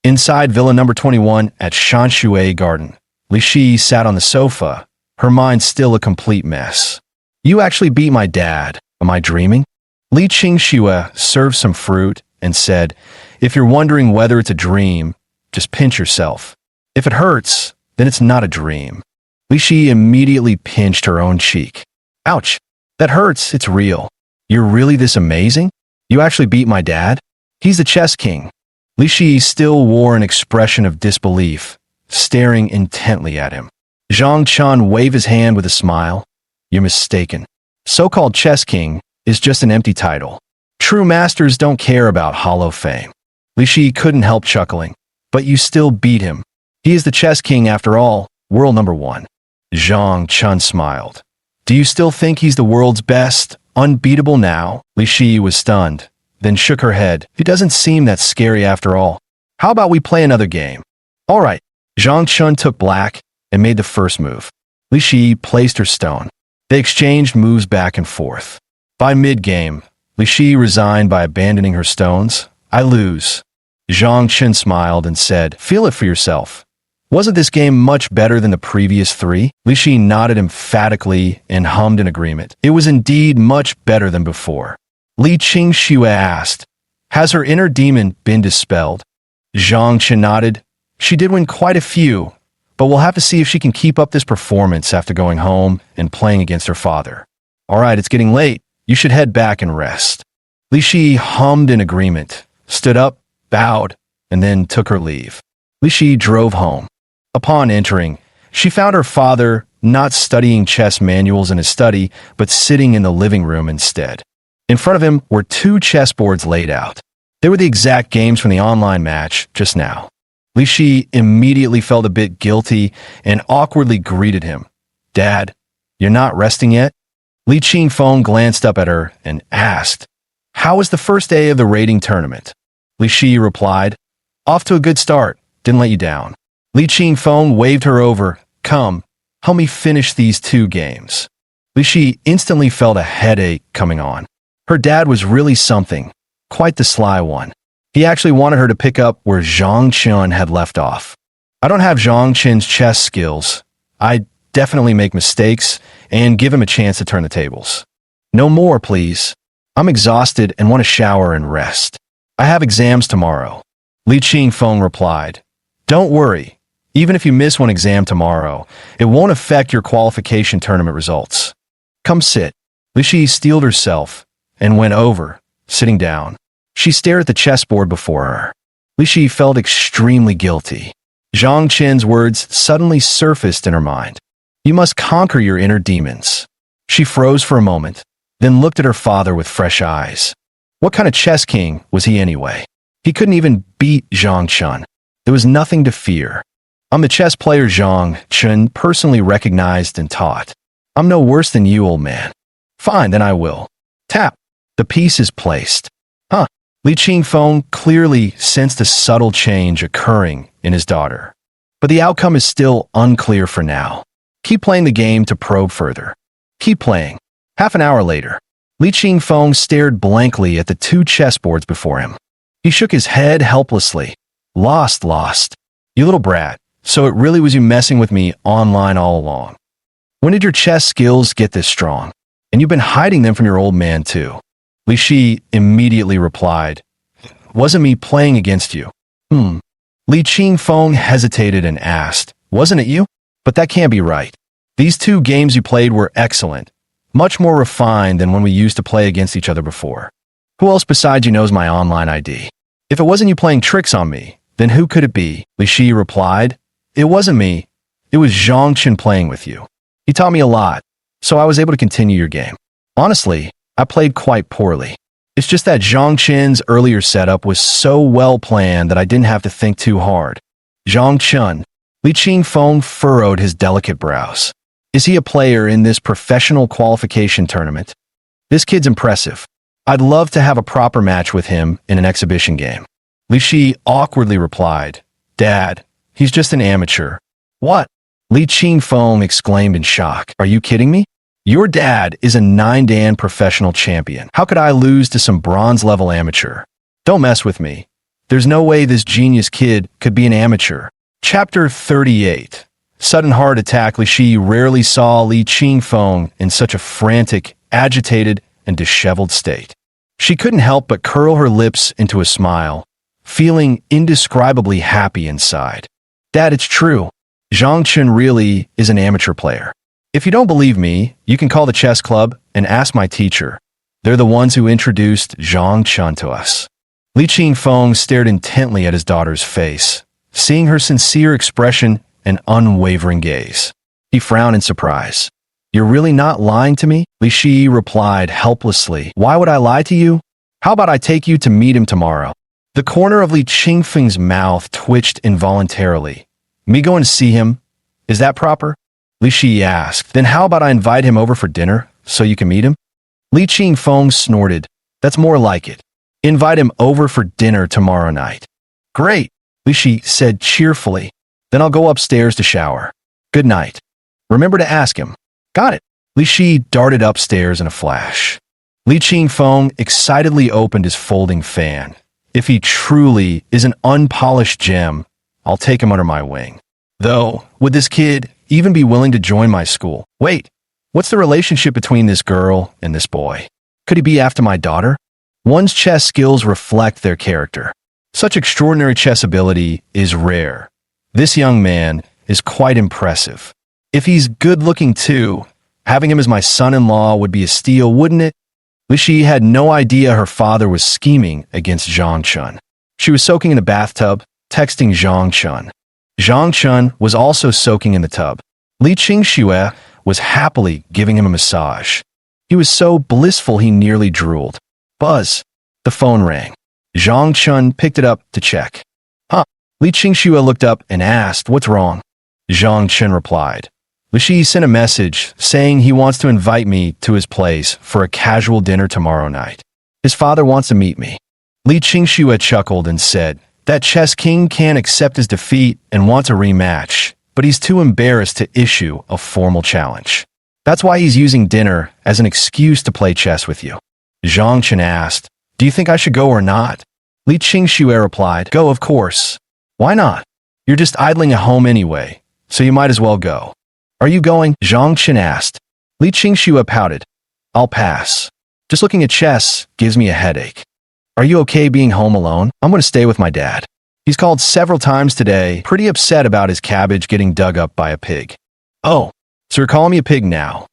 Inside Villa number 21 at Shanshui Garden, Li Shi sat on the sofa, her mind still a complete mess. You actually beat my dad. Am I dreaming? Li Qingxue served some fruit and said, If you're wondering whether it's a dream, just pinch yourself. If it hurts, then it's not a dream. Li Shi immediately pinched her own cheek. Ouch! That hurts, it's real. You're really this amazing? You actually beat my dad? He's the chess king. Li Shi still wore an expression of disbelief, staring intently at him. Zhang Chen waved his hand with a smile. You're mistaken. So-called chess king is just an empty title. True masters don't care about hollow fame. Li Shi couldn't help chuckling. But you still beat him. He is the chess king after all, world number 1. Zhang Chen smiled. Do you still think he's the world's best, unbeatable now? Li Shi was stunned, then shook her head. He doesn't seem that scary after all. How about we play another game? All right. Zhang Chen took black and made the first move. Li Shi placed her stone. They exchanged moves back and forth. By mid-game, Li Shi resigned by abandoning her stones. I lose. Zhang Chen smiled and said, Feel it for yourself. Wasn't this game much better than the previous 3? Li Shi nodded emphatically and hummed in agreement. It was indeed much better than before. Li Qingxue asked, Has her inner demon been dispelled? Zhang Chen nodded. She did win quite a few, but we'll have to see if she can keep up this performance after going home and playing against her father. All right, it's getting late. You should head back and rest. Li Shi hummed in agreement, stood up, bowed, and then took her leave. Li Shi drove home. Upon entering, she found her father not studying chess manuals in his study, but sitting in the living room instead. In front of him were 2 chessboards laid out. They were the exact games from the online match just now. Li Shi immediately felt a bit guilty and awkwardly greeted him. Dad, you're not resting yet? Li Qingfeng glanced up at her and asked, How was the first day of the rating tournament? Li Shi replied, Off to a good start, didn't let you down. Li Qingfeng waved her over. Come, help me finish these 2 games. Li Shi instantly felt a headache coming on. Her dad was really something, quite the sly one. He actually wanted her to pick up where Zhang Chen had left off. I don't have Zhang Chen's chess skills. I definitely make mistakes and give him a chance to turn the tables. No more, please. I'm exhausted and want to shower and rest. I have exams tomorrow. Li Qingfeng replied, Don't worry. Even if you miss one exam tomorrow, it won't affect your qualification tournament results. Come sit. Li Shi steeled herself and went over, sitting down. She stared at the chessboard before her. Li Shi felt extremely guilty. Zhang Chen's words suddenly surfaced in her mind. You must conquer your inner demons. She froze for a moment, then looked at her father with fresh eyes. What kind of chess king was he anyway? He couldn't even beat Zhang Chen. There was nothing to fear. I'm the chess player Zhang Chen personally recognized and taught. I'm no worse than you, old man. Fine, then I will. Tap. The piece is placed. Huh. Li Qingfeng clearly sensed a subtle change occurring in his daughter. But the outcome is still unclear for now. Keep playing the game to probe further. Keep playing. Half an hour later, Li Qingfeng stared blankly at the two chessboards before him. He shook his head helplessly. Lost. You little brat. So it really was you messing with me online all along. When did your chess skills get this strong? And you've been hiding them from your old man too. Li Shi immediately replied, Wasn't me playing against you. Li Qingfeng hesitated and asked, Wasn't it you? But that can't be right. These two games you played were excellent, much more refined than when we used to play against each other before. Who else besides you knows my online ID? If it wasn't you playing tricks on me, then who could it be? Li Shi replied, It wasn't me. It was Zhangchen playing with you. He taught me a lot, so I was able to continue your game. Honestly, I played quite poorly. It's just that Zhangchen's earlier setup was so well planned that I didn't have to think too hard. Zhangchen. Li Qingfeng furrowed his delicate brows. Is he a player in this professional qualification tournament? This kid's impressive. I'd love to have a proper match with him in an exhibition game. Li Shi awkwardly replied, Dad, he's just an amateur. What? Li Qingfeng exclaimed in shock. Are you kidding me? Your dad is a 9-dan professional champion. How could I lose to some bronze-level amateur? Don't mess with me. There's no way this genius kid could be an amateur. Chapter 38. Sudden heart attack. Li Shi rarely saw Li Qingfeng in such a frantic, agitated, and disheveled state. She couldn't help but curl her lips into a smile, feeling indescribably happy inside. Dad, it's true. Zhangchen really is an amateur player. If you don't believe me, you can call the chess club and ask my teacher. They're the ones who introduced Zhangchen to us. Li Qingfeng stared intently at his daughter's face, seeing her sincere expression and unwavering gaze. He frowned in surprise. You're really not lying to me? Li Shi replied helplessly. Why would I lie to you? How about I take you to meet him tomorrow? The corner of Li Qingfeng's mouth twitched involuntarily. Me going to see him? Is that proper? Li Shi asked. Then how about I invite him over for dinner so you can meet him? Li Qingfeng snorted. That's more like it. Invite him over for dinner tomorrow night. Great, Li Shi said cheerfully. Then I'll go upstairs to shower. Good night. Remember to ask him. Got it. Li Shi darted upstairs in a flash. Li Qingfeng excitedly opened his folding fan. If he truly is an unpolished gem, I'll take him under my wing. Though, would this kid even be willing to join my school? Wait, what's the relationship between this girl and this boy? Could he be after my daughter? One's chess skills reflect their character. Such extraordinary chess ability is rare. This young man is quite impressive. If he's good-looking too, having him as my son-in-law would be a steal, wouldn't it? Li Shi had no idea her father was scheming against Zhangchen. She was soaking in the bathtub, texting Zhangchen. Zhangchen was also soaking in the tub. Li Qingxue was happily giving him a massage. He was so blissful he nearly drooled. Buzz. The phone rang. Zhangchen picked it up to check. Huh. Li Qingxue looked up and asked, What's wrong? Zhangchen replied. Li Shi sent a message saying he wants to invite me to his place for a casual dinner tomorrow night. His father wants to meet me. Li Qingxue chuckled and said, That chess king can't accept his defeat and wants a rematch, but he's too embarrassed to issue a formal challenge. That's why he's using dinner as an excuse to play chess with you. Zhangchen asked, Do you think I should go or not? Li Qingxue replied, Go, of course. Why not? You're just idling at home anyway, so you might as well go. Are you going? Zhangchen asked. Li Qingxue pouted. I'll pass. Just looking at chess gives me a headache. Are you okay being home alone? I'm going to stay with my dad. He's called several times today, pretty upset about his cabbage getting dug up by a pig. Oh, so you're calling me a pig now?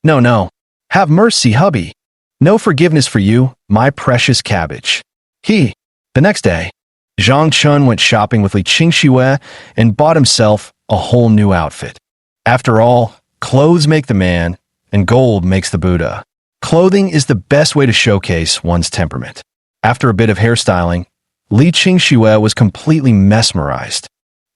No. Have mercy, hubby. No forgiveness for you, my precious cabbage. The next day, Zhangchen went shopping with Li Qingxue and bought himself a whole new outfit. After all, clothes make the man, and gold makes the Buddha. Clothing is the best way to showcase one's temperament. After a bit of hairstyling, Li Qingxue was completely mesmerized.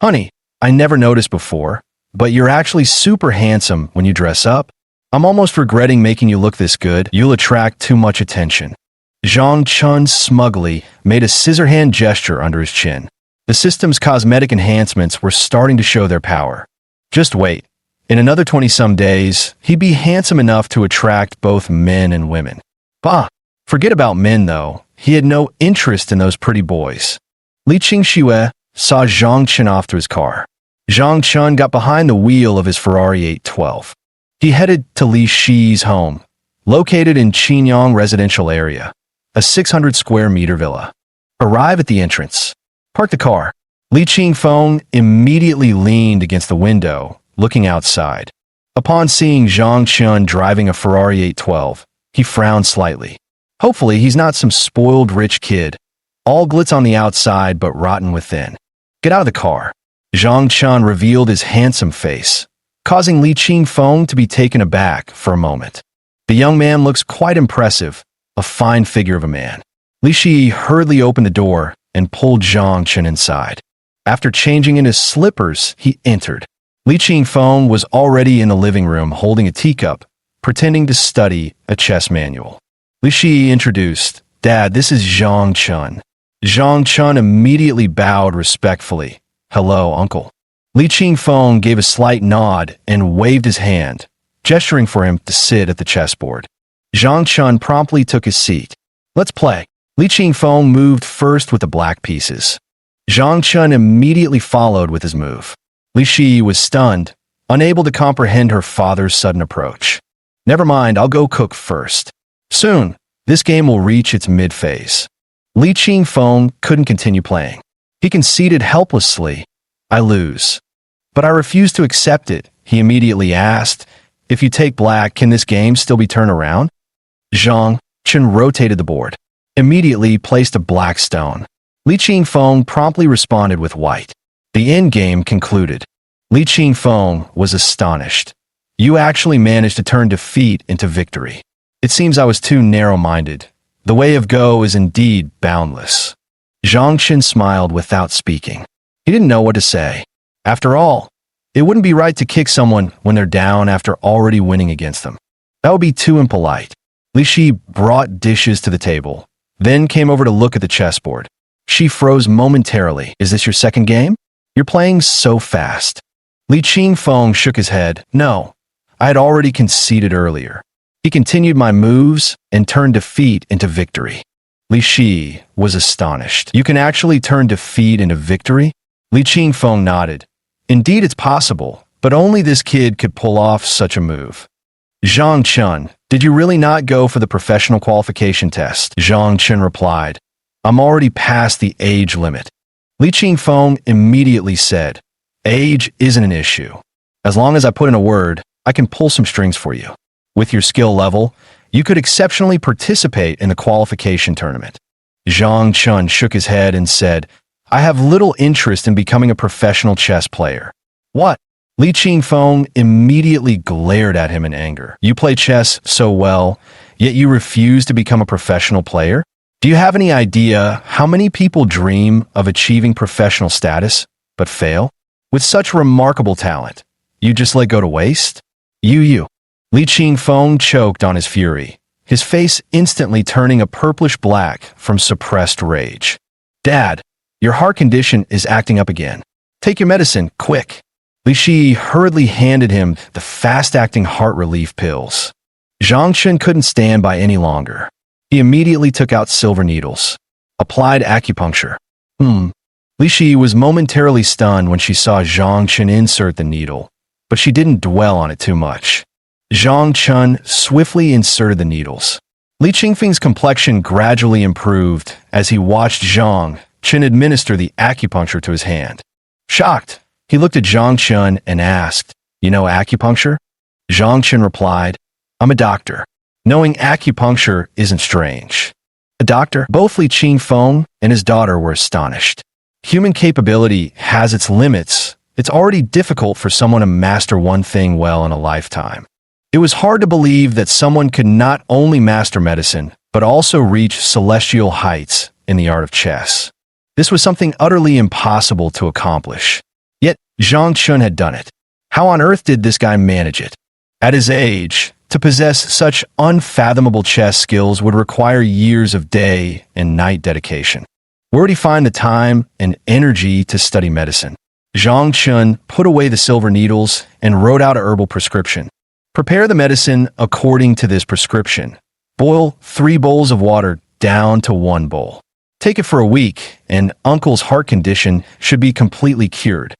Honey, I never noticed before, but you're actually super handsome when you dress up. I'm almost regretting making you look this good. You'll attract too much attention. Zhangchen smugly made a scissor hand gesture under his chin. The system's cosmetic enhancements were starting to show their power. Just wait. In another 20-some days, he'd be handsome enough to attract both men and women. Bah! Forget about men, though. He had no interest in those pretty boys. Li Qingxue saw Zhang Chen off to his car. Zhang Chen got behind the wheel of his Ferrari 812. He headed to Li Shi's home, located in Qinyang residential area, a 600-square-meter villa. Arrive at the entrance. Park the car. Li Qingfeng immediately leaned against the window, looking outside. Upon seeing Zhang Chen driving a Ferrari 812, he frowned slightly. Hopefully, he's not some spoiled rich kid, all glitz on the outside but rotten within. Get out of the car. Zhang Chen revealed his handsome face, causing Li Qingfeng to be taken aback for a moment. The young man looks quite impressive, a fine figure of a man. Li Shi hurriedly opened the door and pulled Zhang Chen inside. After changing into his slippers, he entered. Li Qingfeng was already in the living room holding a teacup, pretending to study a chess manual. Li Shi introduced, "Dad, this is Zhang Chen." Zhang Chen immediately bowed respectfully. "Hello, uncle." Li Qingfeng gave a slight nod and waved his hand, gesturing for him to sit at the chessboard. Zhang Chen promptly took his seat. "Let's play." Li Qingfeng moved first with the black pieces. Zhang Chen immediately followed with his move. Li Shi was stunned, unable to comprehend her father's sudden approach. "Never mind, I'll go cook first. Soon, this game will reach its mid-phase." Li Qingfeng couldn't continue playing. He conceded helplessly. "I lose." "But I refuse to accept it," he immediately asked. "If you take black, can this game still be turned around?" Zhang Chen rotated the board, immediately placed a black stone. Li Qingfeng promptly responded with white. The endgame concluded. Li Qingfeng was astonished. "You actually managed to turn defeat into victory. It seems I was too narrow-minded. The way of Go is indeed boundless." Zhang Chen smiled without speaking. He didn't know what to say. After all, it wouldn't be right to kick someone when they're down after already winning against them. That would be too impolite. Li Shi brought dishes to the table, then came over to look at the chessboard. She froze momentarily. "Is this your second game? You're playing so fast." Li Qingfeng shook his head. "No, I had already conceded earlier." He continued my moves and turned defeat into victory. Li Shi was astonished. "You can actually turn defeat into victory?" Li Qingfeng nodded. "Indeed, it's possible, but only this kid could pull off such a move." "Zhang Chen, did you really not go for the professional qualification test?" Zhang Chen replied. "I'm already past the age limit." Li Qingfeng immediately said, "Age isn't an issue. As long as I put in a word, I can pull some strings for you. With your skill level, you could exceptionally participate in the qualification tournament." Zhang Chen shook his head and said, "I have little interest in becoming a professional chess player." "What?" Li Qingfeng immediately glared at him in anger. "You play chess so well, yet you refuse to become a professional player? Do you have any idea how many people dream of achieving professional status, but fail? With such remarkable talent, you just let go to waste? You. Li Qingfeng choked on his fury, his face instantly turning a purplish-black from suppressed rage. "Dad, your heart condition is acting up again. Take your medicine, quick." Li Shi hurriedly handed him the fast-acting heart relief pills. Zhang Chen couldn't stand by any longer. He immediately took out silver needles, applied acupuncture. Li Shi was momentarily stunned when she saw Zhang Chen insert the needle, but she didn't dwell on it too much. Zhang Chen swiftly inserted the needles. Li Qingfeng's complexion gradually improved as he watched Zhang Chen administer the acupuncture to his hand. Shocked, he looked at Zhang Chen and asked, "You know acupuncture?" Zhang Chen replied, "I'm a doctor." Knowing acupuncture isn't strange. A doctor? Both Li Qingfeng and his daughter were astonished. Human capability has its limits. It's already difficult for someone to master one thing well in a lifetime. It was hard to believe that someone could not only master medicine, but also reach celestial heights in the art of chess. This was something utterly impossible to accomplish. Yet, Zhang Chen had done it. How on earth did this guy manage it? At his age, to possess such unfathomable chess skills would require years of day and night dedication. Where would he find the time and energy to study medicine? Zhang Chun put away the silver needles and wrote out a herbal prescription. Prepare the medicine according to this prescription. Boil 3 bowls of water down to 1 bowl. Take it for a week, and Uncle's heart condition should be completely cured.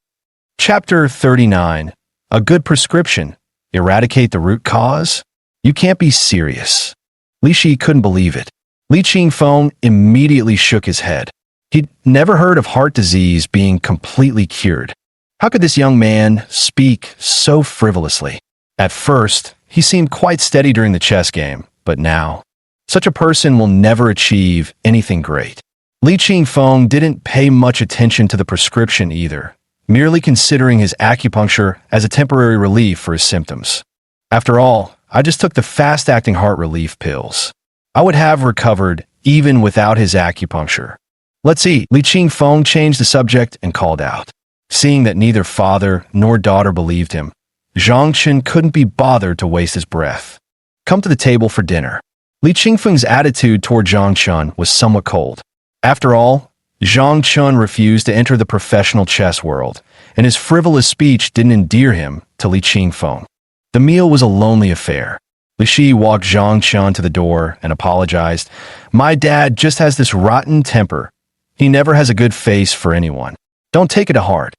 Chapter 39. A good prescription. Eradicate the root cause? You can't be serious. Li Shi couldn't believe it. Li Qingfeng immediately shook his head. He'd never heard of heart disease being completely cured. How could this young man speak so frivolously? At first, he seemed quite steady during the chess game, but now, such a person will never achieve anything great. Li Qingfeng didn't pay much attention to the prescription either, merely considering his acupuncture as a temporary relief for his symptoms. After all, I just took the fast-acting heart relief pills. I would have recovered even without his acupuncture. Let's eat. Li Qingfeng changed the subject and called out. Seeing that neither father nor daughter believed him, Zhang Chun couldn't be bothered to waste his breath. Come to the table for dinner. Li Qingfeng's attitude toward Zhang Chun was somewhat cold. After all, Zhang Chun refused to enter the professional chess world, and his frivolous speech didn't endear him to Li Qingfeng. The meal was a lonely affair. Li Shi walked Zhang Chun to the door and apologized. My dad just has this rotten temper. He never has a good face for anyone. Don't take it to heart.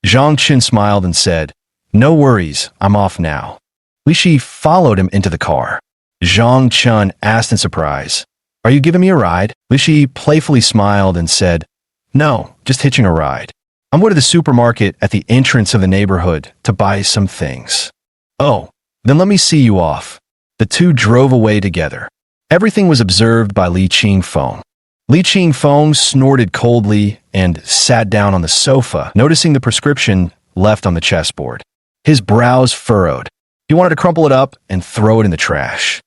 Zhang Chun smiled and said, No worries, I'm off now. Li Shi followed him into the car. Zhang Chun asked in surprise, Are you giving me a ride? Li Shi playfully smiled and said, No, just hitching a ride. I'm going to the supermarket at the entrance of the neighborhood to buy some things. Oh, then let me see you off. The two drove away together. Everything was observed by Li Qingfeng. Li Qingfeng snorted coldly and sat down on the sofa, noticing the prescription left on the chessboard. His brows furrowed. He wanted to crumple it up and throw it in the trash.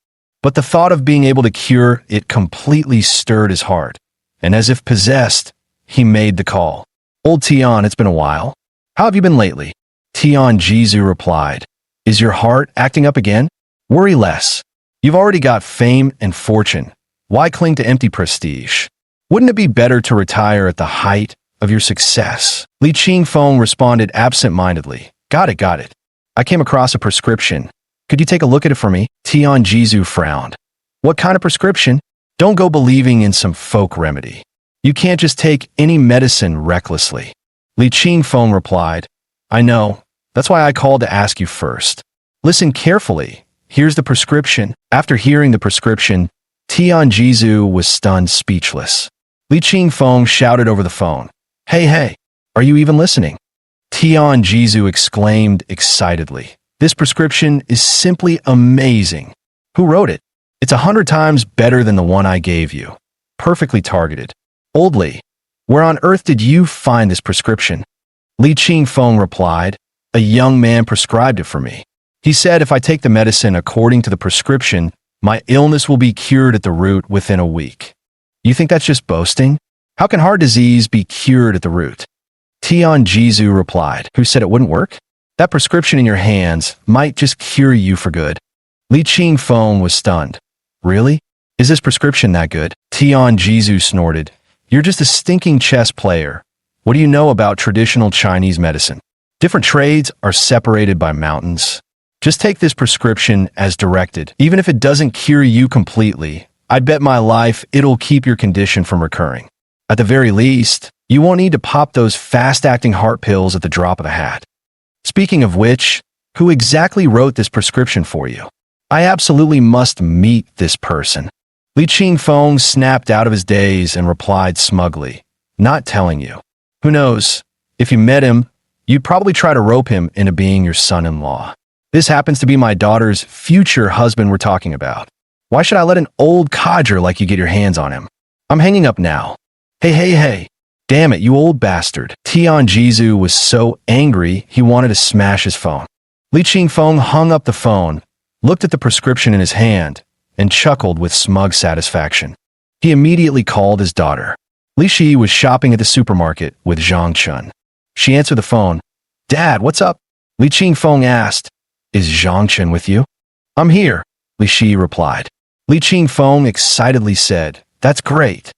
But the thought of being able to cure it completely stirred his heart, and as if possessed, he made the call. Old Tian, it's been a while. How have you been lately? Tian Jizu replied. Is your heart acting up again? Worry less. You've already got fame and fortune. Why cling to empty prestige? Wouldn't it be better to retire at the height of your success? Li Qingfeng responded absent-mindedly. Got it. I came across a prescription. Could you take a look at it for me? Tian Jizu frowned. What kind of prescription? Don't go believing in some folk remedy. You can't just take any medicine recklessly. Li Qingfeng replied. I know. That's why I called to ask you first. Listen carefully. Here's the prescription. After hearing the prescription, Tian Jizu was stunned speechless. Li Qingfeng shouted over the phone. Hey, are you even listening? Tian Jizu exclaimed excitedly. This prescription is simply amazing. Who wrote it? It's 100 times better than the one I gave you. Perfectly targeted. Old Li, where on earth did you find this prescription? Li Qingfeng replied. A young man prescribed it for me. He said if I take the medicine according to the prescription, my illness will be cured at the root within a week. You think that's just boasting? How can heart disease be cured at the root? Tian Jizu replied. Who said it wouldn't work? That prescription in your hands might just cure you for good. Li Qingfeng was stunned. Really? Is this prescription that good? Tian Jizu snorted. You're just a stinking chess player. What do you know about traditional Chinese medicine? Different trades are separated by mountains. Just take this prescription as directed. Even if it doesn't cure you completely, I bet my life it'll keep your condition from recurring. At the very least, you won't need to pop those fast-acting heart pills at the drop of a hat. Speaking of which, who exactly wrote this prescription for you? I absolutely must meet this person. Li Qingfeng snapped out of his daze and replied smugly, Not telling you. Who knows? If you met him, you'd probably try to rope him into being your son-in-law. This happens to be my daughter's future husband we're talking about. Why should I let an old codger like you get your hands on him? I'm hanging up now. Hey. Damn it, you old bastard. Tian Jizu was so angry he wanted to smash his phone. Li Qingfeng hung up the phone, looked at the prescription in his hand, and chuckled with smug satisfaction. He immediately called his daughter. Li Shi was shopping at the supermarket with Zhang Chun. She answered the phone. Dad, what's up? Li Qingfeng asked. Is Zhang Chun with you? I'm here, Li Shi replied. Li Qingfeng excitedly said, That's great.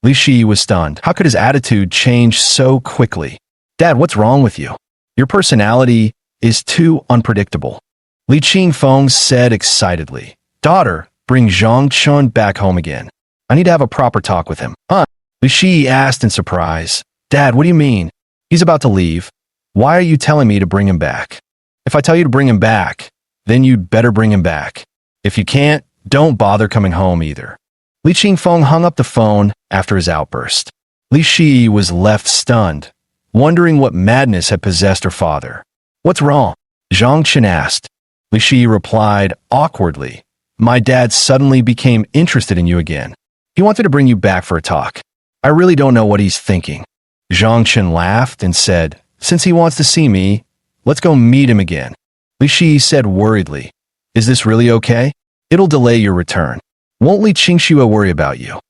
Li Shi was stunned. How could his attitude change so quickly? Dad, what's wrong with you? Your personality is too unpredictable. Li Qingfeng said excitedly. Daughter, bring Zhang Chun back home again. I need to have a proper talk with him. Huh? Li Shi asked in surprise. Dad, what do you mean? He's about to leave. Why are you telling me to bring him back? If I tell you to bring him back, then you'd better bring him back. If you can't, don't bother coming home either. Li Qingfeng hung up the phone after his outburst. Li Shi was left stunned, wondering what madness had possessed her father. What's wrong? Zhang Chen asked. Li Shi replied awkwardly. My dad suddenly became interested in you again. He wanted to bring you back for a talk. I really don't know what he's thinking. Zhang Chen laughed and said, since he wants to see me, let's go meet him again. Li Shi said worriedly, is this really okay? It'll delay your return. Won't Li Qingxue worry about you?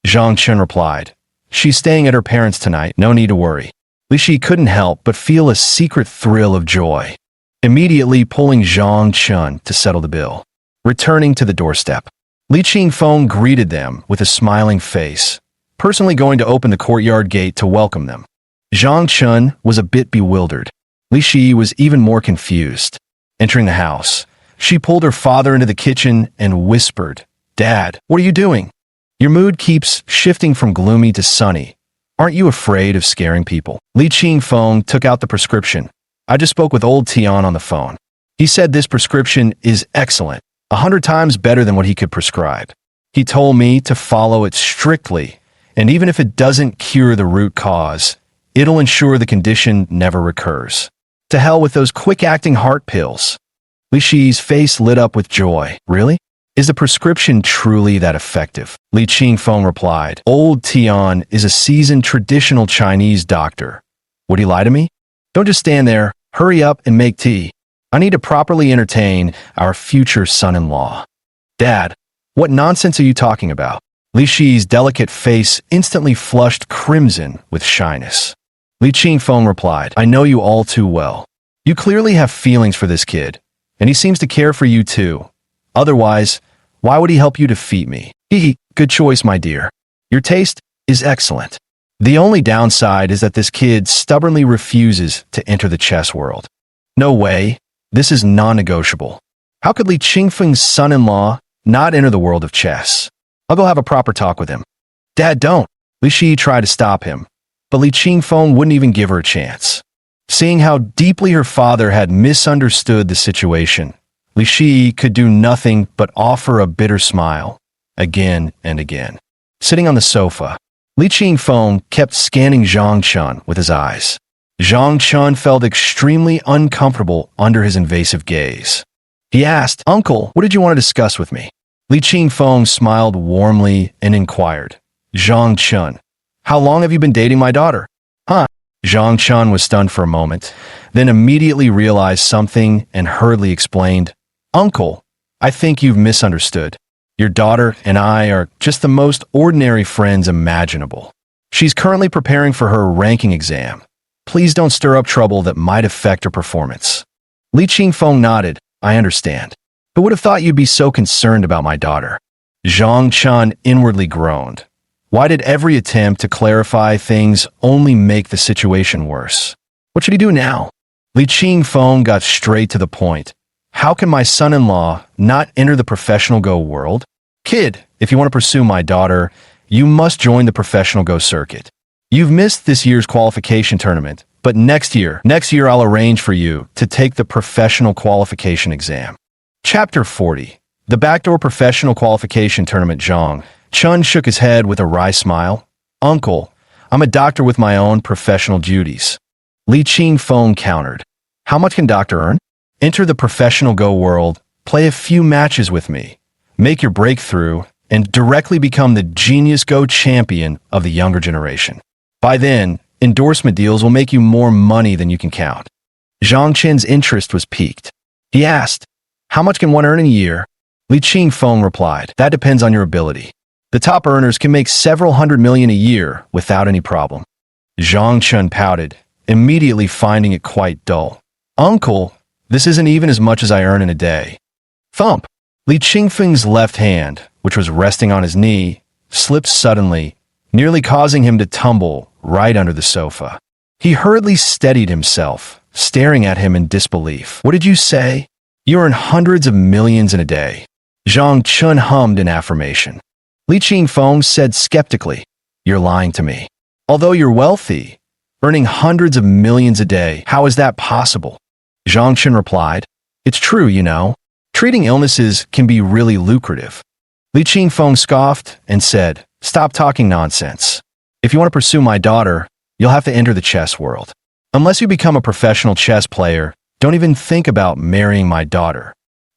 Zhang Chen replied, she's staying at her parents' tonight, no need to worry. Li Shi couldn't help but feel a secret thrill of joy, immediately pulling Zhang Chen to settle the bill. Returning to the doorstep, Li Qingfeng greeted them with a smiling face, personally going to open the courtyard gate to welcome them. Zhang Chen was a bit bewildered. Li Shi was even more confused. Entering the house, she pulled her father into the kitchen and whispered, Dad, what are you doing? Your mood keeps shifting from gloomy to sunny. Aren't you afraid of scaring people? Li Qingfeng took out the prescription. I just spoke with old Tian on the phone. He said this prescription is excellent, 100 times better than what he could prescribe. He told me to follow it strictly, and even if it doesn't cure the root cause, it'll ensure the condition never recurs. To hell with those quick-acting heart pills. Li Shi's face lit up with joy. Really? Is the prescription truly that effective? Li Qingfeng replied. Old Tian is a seasoned traditional Chinese doctor. Would he lie to me? Don't just stand there. Hurry up and make tea. I need to properly entertain our future son-in-law. Dad, what nonsense are you talking about? Li Shi's delicate face instantly flushed crimson with shyness. Li Qingfeng replied, I know you all too well. You clearly have feelings for this kid, and he seems to care for you too. Otherwise, why would he help you defeat me? Good choice, my dear. Your taste is excellent. The only downside is that this kid stubbornly refuses to enter the chess world. No way. This is non-negotiable. How could Li Qingfeng's son-in-law not enter the world of chess? I'll go have a proper talk with him. Dad, don't. Li Shi tried to stop him, but Li Qingfeng wouldn't even give her a chance. Seeing how deeply her father had misunderstood the situation, Li Shi could do nothing but offer a bitter smile, again and again. Sitting on the sofa, Li Qingfeng kept scanning Zhang Chen with his eyes. Zhang Chen felt extremely uncomfortable under his invasive gaze. He asked, Uncle, what did you want to discuss with me? Li Qingfeng smiled warmly and inquired, Zhang Chen, how long have you been dating my daughter? Huh? Zhang Chen was stunned for a moment, then immediately realized something and hurriedly explained, Uncle, I think you've misunderstood. Your daughter and I are just the most ordinary friends imaginable. She's currently preparing for her ranking exam. Please don't stir up trouble that might affect her performance. Li Qingfeng nodded. I understand. Who would have thought you'd be so concerned about my daughter? Zhang Chen inwardly groaned. Why did every attempt to clarify things only make the situation worse? What should he do now? Li Qingfeng got straight to the point. How can my son-in-law not enter the professional Go world? Kid, if you want to pursue my daughter, you must join the professional Go circuit. You've missed this year's qualification tournament, but next year I'll arrange for you to take the professional qualification exam. Chapter 40. The Backdoor Professional Qualification Tournament. Zhang Chen shook his head with a wry smile. Uncle, I'm a doctor with my own professional duties. Li Qingfeng countered. How much can doctor earn? Enter the professional Go world, play a few matches with me, make your breakthrough, and directly become the genius Go champion of the younger generation. By then, endorsement deals will make you more money than you can count. Zhang Chen's interest was piqued. He asked, how much can one earn in a year? Li Qingfeng replied, that depends on your ability. The top earners can make several hundred million a year without any problem. Zhang Chen pouted, immediately finding it quite dull. Uncle, this isn't even as much as I earn in a day. Thump! Li Qingfeng's left hand, which was resting on his knee, slipped suddenly, nearly causing him to tumble right under the sofa. He hurriedly steadied himself, staring at him in disbelief. What did you say? You earn hundreds of millions in a day. Zhang Chun hummed in affirmation. Li Qingfeng said skeptically, You're lying to me. Although you're wealthy, earning hundreds of millions a day, how is that possible? Zhang Chun replied, It's true, you know. Treating illnesses can be really lucrative. Li Qingfeng scoffed and said, Stop talking nonsense. If you want to pursue my daughter, you'll have to enter the chess world. Unless you become a professional chess player, don't even think about marrying my daughter.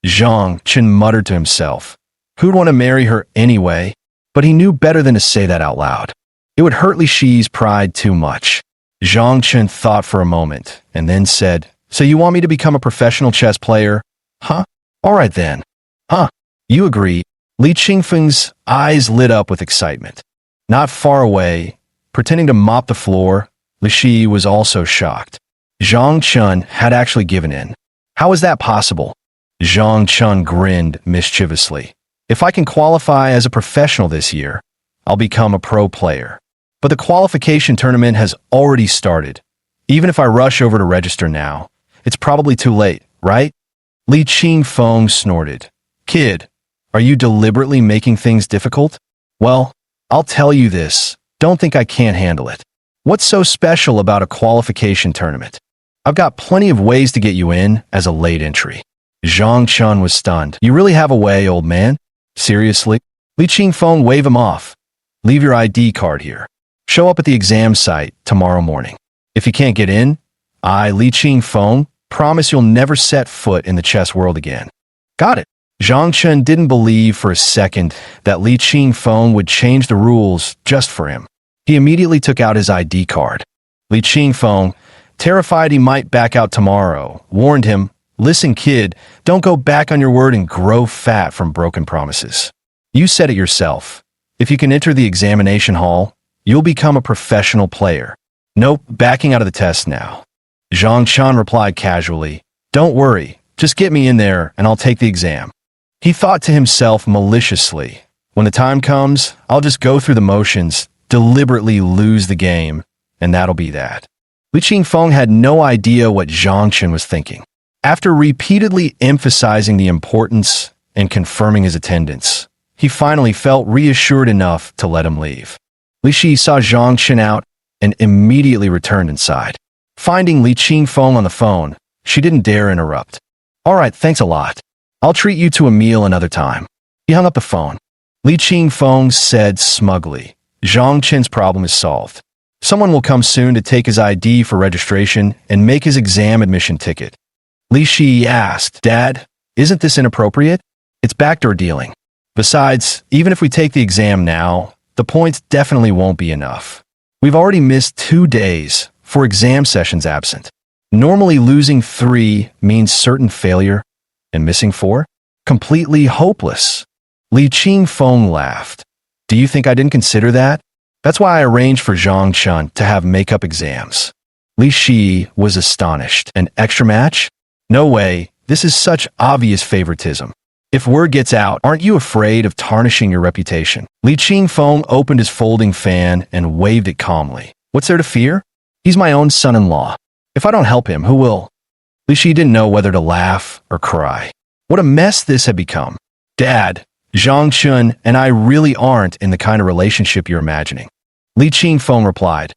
Zhang Chun muttered to himself. Who'd want to marry her anyway? But he knew better than to say that out loud. It would hurt Li Shi's pride too much. Zhang Chun thought for a moment and then said, So you want me to become a professional chess player? Huh? All right then. Huh? You agree. Li Qingfeng's eyes lit up with excitement. Not far away, pretending to mop the floor, Li Shi was also shocked. Zhang Chun had actually given in. How is that possible? Zhang Chun grinned mischievously. If I can qualify as a professional this year, I'll become a pro player. But the qualification tournament has already started. Even if I rush over to register now, it's probably too late, right? Li Qingfeng snorted. Kid, are you deliberately making things difficult? Well, I'll tell you this. Don't think I can't handle it. What's so special about a qualification tournament? I've got plenty of ways to get you in as a late entry. Zhang Chun was stunned. You really have a way, old man? Seriously? Li Qingfeng waved him off. Leave your ID card here. Show up at the exam site tomorrow morning. If you can't get in, I, Li Qingfeng, promise you'll never set foot in the chess world again. Got it. Zhang Chun didn't believe for a second that Li Qingfeng would change the rules just for him. He immediately took out his ID card. Li Qingfeng, terrified he might back out tomorrow, warned him, Listen, kid, don't go back on your word and grow fat from broken promises. You said it yourself. If you can enter the examination hall, you'll become a professional player. Nope, backing out of the test now. Zhang Chun replied casually, Don't worry, just get me in there and I'll take the exam. He thought to himself maliciously, When the time comes, I'll just go through the motions, deliberately lose the game, and that'll be that. Li Qingfeng had no idea what Zhang Chun was thinking. After repeatedly emphasizing the importance and confirming his attendance, he finally felt reassured enough to let him leave. Li Shi saw Zhang Chun out and immediately returned inside. Finding Li Qingfeng on the phone, she didn't dare interrupt. All right, thanks a lot. I'll treat you to a meal another time. He hung up the phone. Li Qingfeng said smugly, Zhang Chun's problem is solved. Someone will come soon to take his ID for registration and make his exam admission ticket. Li Shi asked, Dad, isn't this inappropriate? It's backdoor dealing. Besides, even if we take the exam now, the points definitely won't be enough. We've already missed 2 days for exam sessions absent. Normally losing 3 means certain failure, and missing 4? Completely hopeless. Li Qingfeng laughed. Do you think I didn't consider that? That's why I arranged for Zhang Chun to have makeup exams. Li Shi was astonished. An extra match? No way, this is such obvious favoritism. If word gets out, aren't you afraid of tarnishing your reputation? Li Qingfeng opened his folding fan and waved it calmly. What's there to fear? He's my own son-in-law. If I don't help him, who will? Li Shi didn't know whether to laugh or cry. What a mess this had become. Dad, Zhang Chun and I really aren't in the kind of relationship you're imagining. Li Qingfeng replied.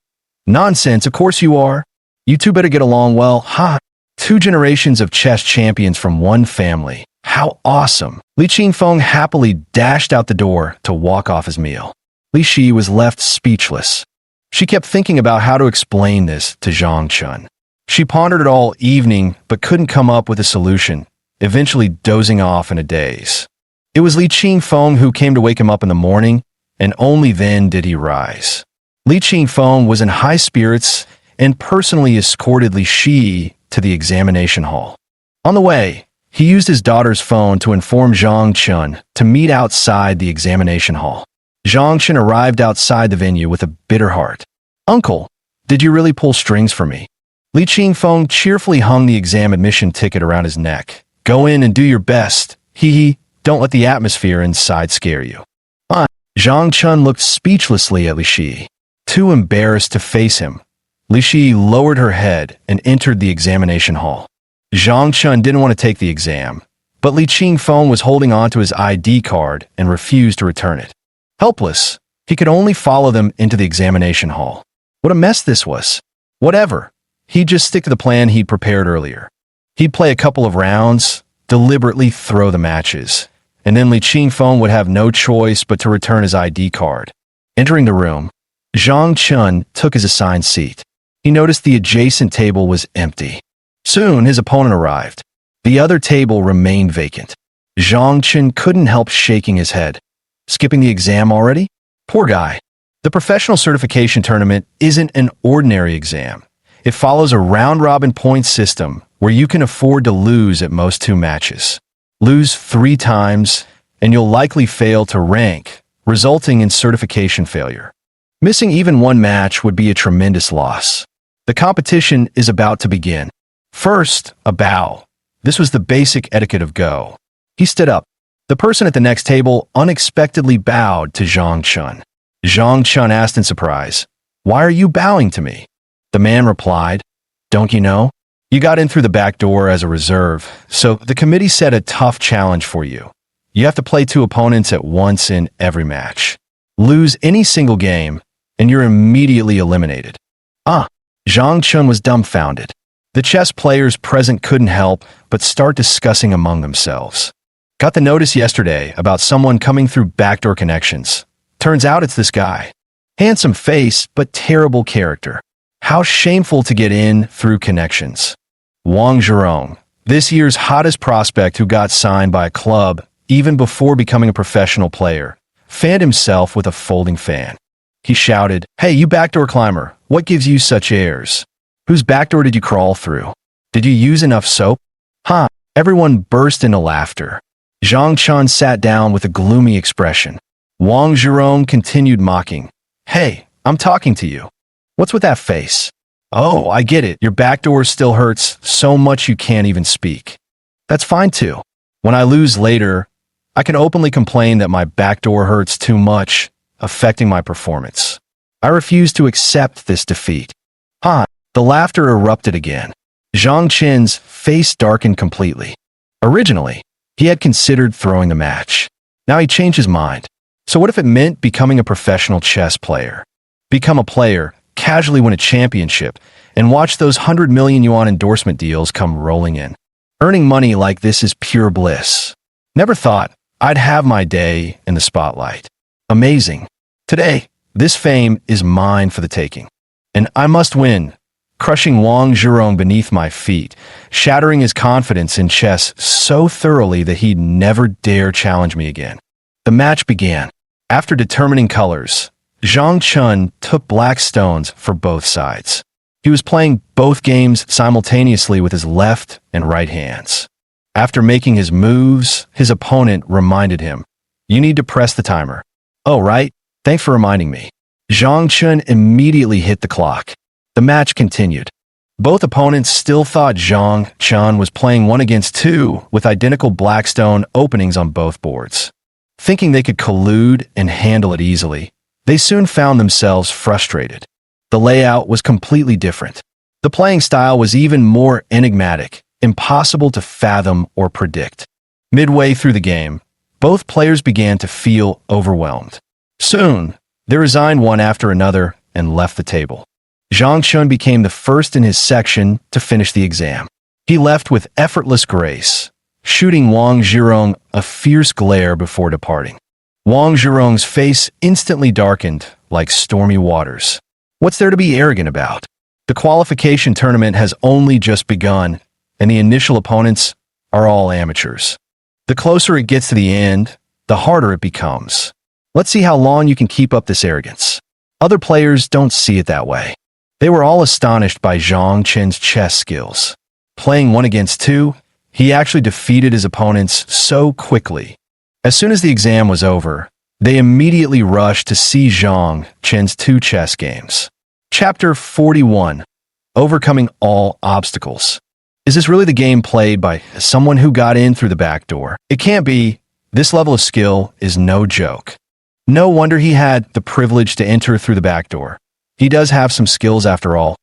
Nonsense, of course you are. You two better get along well, huh? 2 generations of chess champions from one family. How awesome. Li Qingfeng happily dashed out the door to walk off his meal. Li Shi was left speechless. She kept thinking about how to explain this to Zhang Chun. She pondered it all evening but couldn't come up with a solution, eventually dozing off in a daze. It was Li Qingfeng who came to wake him up in the morning, and only then did he rise. Li Qingfeng was in high spirits and personally escorted Li Shi to the examination hall. On the way, he used his daughter's phone to inform Zhang Chun to meet outside the examination hall. Zhang Chun arrived outside the venue with a bitter heart. Uncle, did you really pull strings for me? Li Qingfeng cheerfully hung the exam admission ticket around his neck. Go in and do your best. Hee. Don't let the atmosphere inside scare you. Zhang Chun looked speechlessly at Li Shi. Too embarrassed to face him, Li Shi lowered her head and entered the examination hall. Zhang Chun didn't want to take the exam, but Li Qingfeng was holding on to his ID card and refused to return it. Helpless, he could only follow them into the examination hall. What a mess this was. Whatever. He'd just stick to the plan he'd prepared earlier. He'd play a couple of rounds, deliberately throw the matches, and then Li Qingfeng would have no choice but to return his ID card. Entering the room, Zhang Chun took his assigned seat. He noticed the adjacent table was empty. Soon, his opponent arrived. The other table remained vacant. Zhang Chun couldn't help shaking his head. Skipping the exam already? Poor guy. The professional certification tournament isn't an ordinary exam. It follows a round-robin point system where you can afford to lose at most 2 matches. Lose 3 times, and you'll likely fail to rank, resulting in certification failure. Missing even 1 match would be a tremendous loss. The competition is about to begin. First, a bow. This was the basic etiquette of Go. He stood up. The person at the next table unexpectedly bowed to Zhang Chun. Zhang Chun asked in surprise, "Why are you bowing to me?" The man replied, "Don't you know? You got in through the back door as a reserve, so the committee set a tough challenge for you. You have to play 2 opponents at once in every match. Lose any single game, and you're immediately eliminated." Zhang Chun was dumbfounded. The chess players present couldn't help but start discussing among themselves. Got the notice yesterday about someone coming through backdoor connections. Turns out it's this guy. Handsome face, but terrible character. How shameful to get in through connections. Wang Zhirong, this year's hottest prospect who got signed by a club even before becoming a professional player, fanned himself with a folding fan. He shouted, "Hey, you backdoor climber, what gives you such airs? Whose backdoor did you crawl through? Did you use enough soap?" Everyone burst into laughter. Zhang Chun sat down with a gloomy expression. Wang Zhirong continued mocking. "Hey, I'm talking to you. What's with that face? Oh, I get it. Your backdoor still hurts so much you can't even speak. That's fine too. When I lose later, I can openly complain that my backdoor hurts too much, affecting my performance. I refuse to accept this defeat." The laughter erupted again. Zhang Chen's face darkened completely. Originally, he had considered throwing the match. Now he changed his mind. So what if it meant becoming a professional chess player? Become a player, casually win a championship, and watch those 100 million yuan endorsement deals come rolling in. Earning money like this is pure bliss. Never thought I'd have my day in the spotlight. Amazing. Today, this fame is mine for the taking. And I must win, crushing Wang Zhirong beneath my feet, shattering his confidence in chess so thoroughly that he'd never dare challenge me again. The match began. After determining colors, Zhang Chun took black stones for both sides. He was playing both games simultaneously with his left and right hands. After making his moves, his opponent reminded him, "You need to press the timer." "Oh, right. Thanks for reminding me." Zhang Chun immediately hit the clock. The match continued. Both opponents still thought Zhang Chun was playing 1 against 2 with identical blackstone openings on both boards. Thinking they could collude and handle it easily, they soon found themselves frustrated. The layout was completely different. The playing style was even more enigmatic, impossible to fathom or predict. Midway through the game, both players began to feel overwhelmed. Soon, they resigned one after another and left the table. Zhang Chun became the first in his section to finish the exam. He left with effortless grace, shooting Wang Zhirong a fierce glare before departing. Wang Zhirong's face instantly darkened like stormy waters. What's there to be arrogant about? The qualification tournament has only just begun, and the initial opponents are all amateurs. The closer it gets to the end, the harder it becomes. Let's see how long you can keep up this arrogance. Other players don't see it that way. They were all astonished by Zhang Chen's chess skills. Playing 1 against 2, he actually defeated his opponents so quickly. As soon as the exam was over, they immediately rushed to see Zhang Chen's 2 chess games. Chapter 41. Overcoming all obstacles. Is this really the game played by someone who got in through the back door? It can't be. This level of skill is no joke. No wonder he had the privilege to enter through the back door. He does have some skills after all.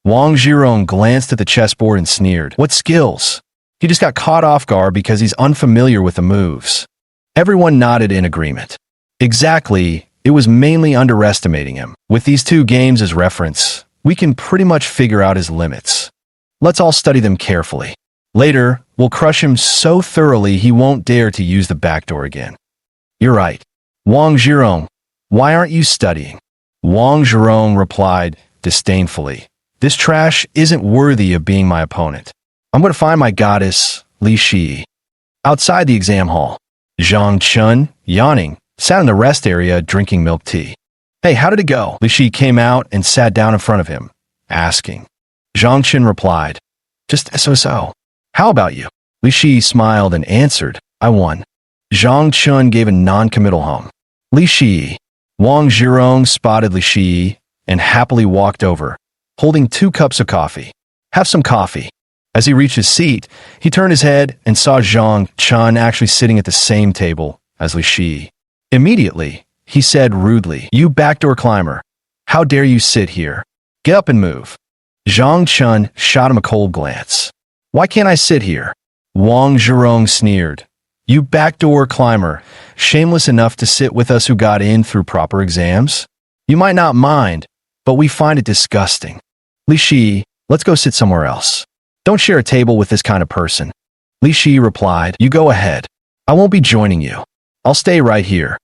Wang Zhirong glanced at the chessboard and sneered. What skills? He just got caught off guard because he's unfamiliar with the moves. Everyone nodded in agreement. Exactly, it was mainly underestimating him. With these two games as reference, we can pretty much figure out his limits. Let's all study them carefully. Later, we'll crush him so thoroughly he won't dare to use the back door again. You're right. Wang Zhirong, why aren't you studying? Wang Zhirong replied disdainfully. This trash isn't worthy of being my opponent. I'm going to find my goddess, Li Shi. Outside the exam hall, Zhang Chun, yawning, sat in the rest area drinking milk tea. Hey, how did it go? Li Shi came out and sat down in front of him, asking. Zhang Chun replied, just so-so. How about you? Li Shi smiled and answered, I won. Zhang Chun gave a non-committal hum. Li Shi. Wang Zhirong spotted Li Shi and happily walked over, holding 2 cups of coffee. Have some coffee. As he reached his seat, he turned his head and saw Zhang Chun actually sitting at the same table as Li Shi. Immediately, he said rudely, You backdoor climber. How dare you sit here? Get up and move. Zhang Chun shot him a cold glance. Why can't I sit here? Wang Zhirong sneered. You backdoor climber, shameless enough to sit with us who got in through proper exams? You might not mind, but we find it disgusting. Li Shi, let's go sit somewhere else. Don't share a table with this kind of person. Li Shi replied, You go ahead. I won't be joining you. I'll stay right here.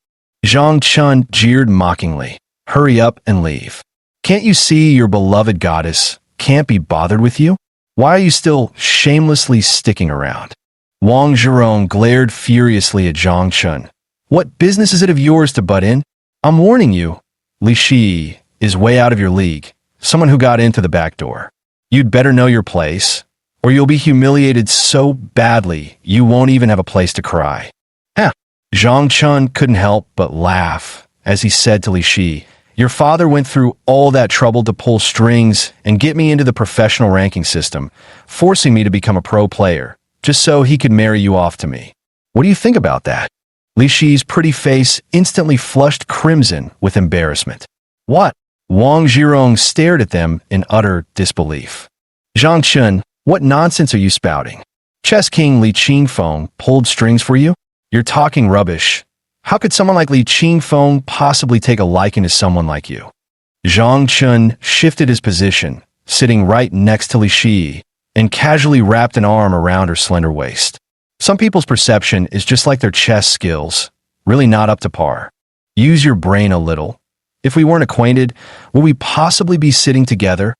Zhang Chun jeered mockingly. Hurry up and leave. Can't you see your beloved goddess can't be bothered with you? Why are you still shamelessly sticking around? Wang Zhirong glared furiously at Zhang Chun. What business is it of yours to butt in? I'm warning you. Li Shi is way out of your league. Someone who got into the back door. You'd better know your place, or you'll be humiliated so badly you won't even have a place to cry. Zhang Chun couldn't help but laugh as he said to Li Shi, Your father went through all that trouble to pull strings and get me into the professional ranking system, forcing me to become a pro player, just so he could marry you off to me. What do you think about that? Li Shi's pretty face instantly flushed crimson with embarrassment. What? Wang Zhirong stared at them in utter disbelief. Zhang Chun, what nonsense are you spouting? Chess King Li Qingfeng pulled strings for you? You're talking rubbish. How could someone like Li Qingfeng possibly take a liking to someone like you? Zhang Chun shifted his position, sitting right next to Li Shi, and casually wrapped an arm around her slender waist. Some people's perception is just like their chess skills, really not up to par. Use your brain a little. If we weren't acquainted, would we possibly be sitting together?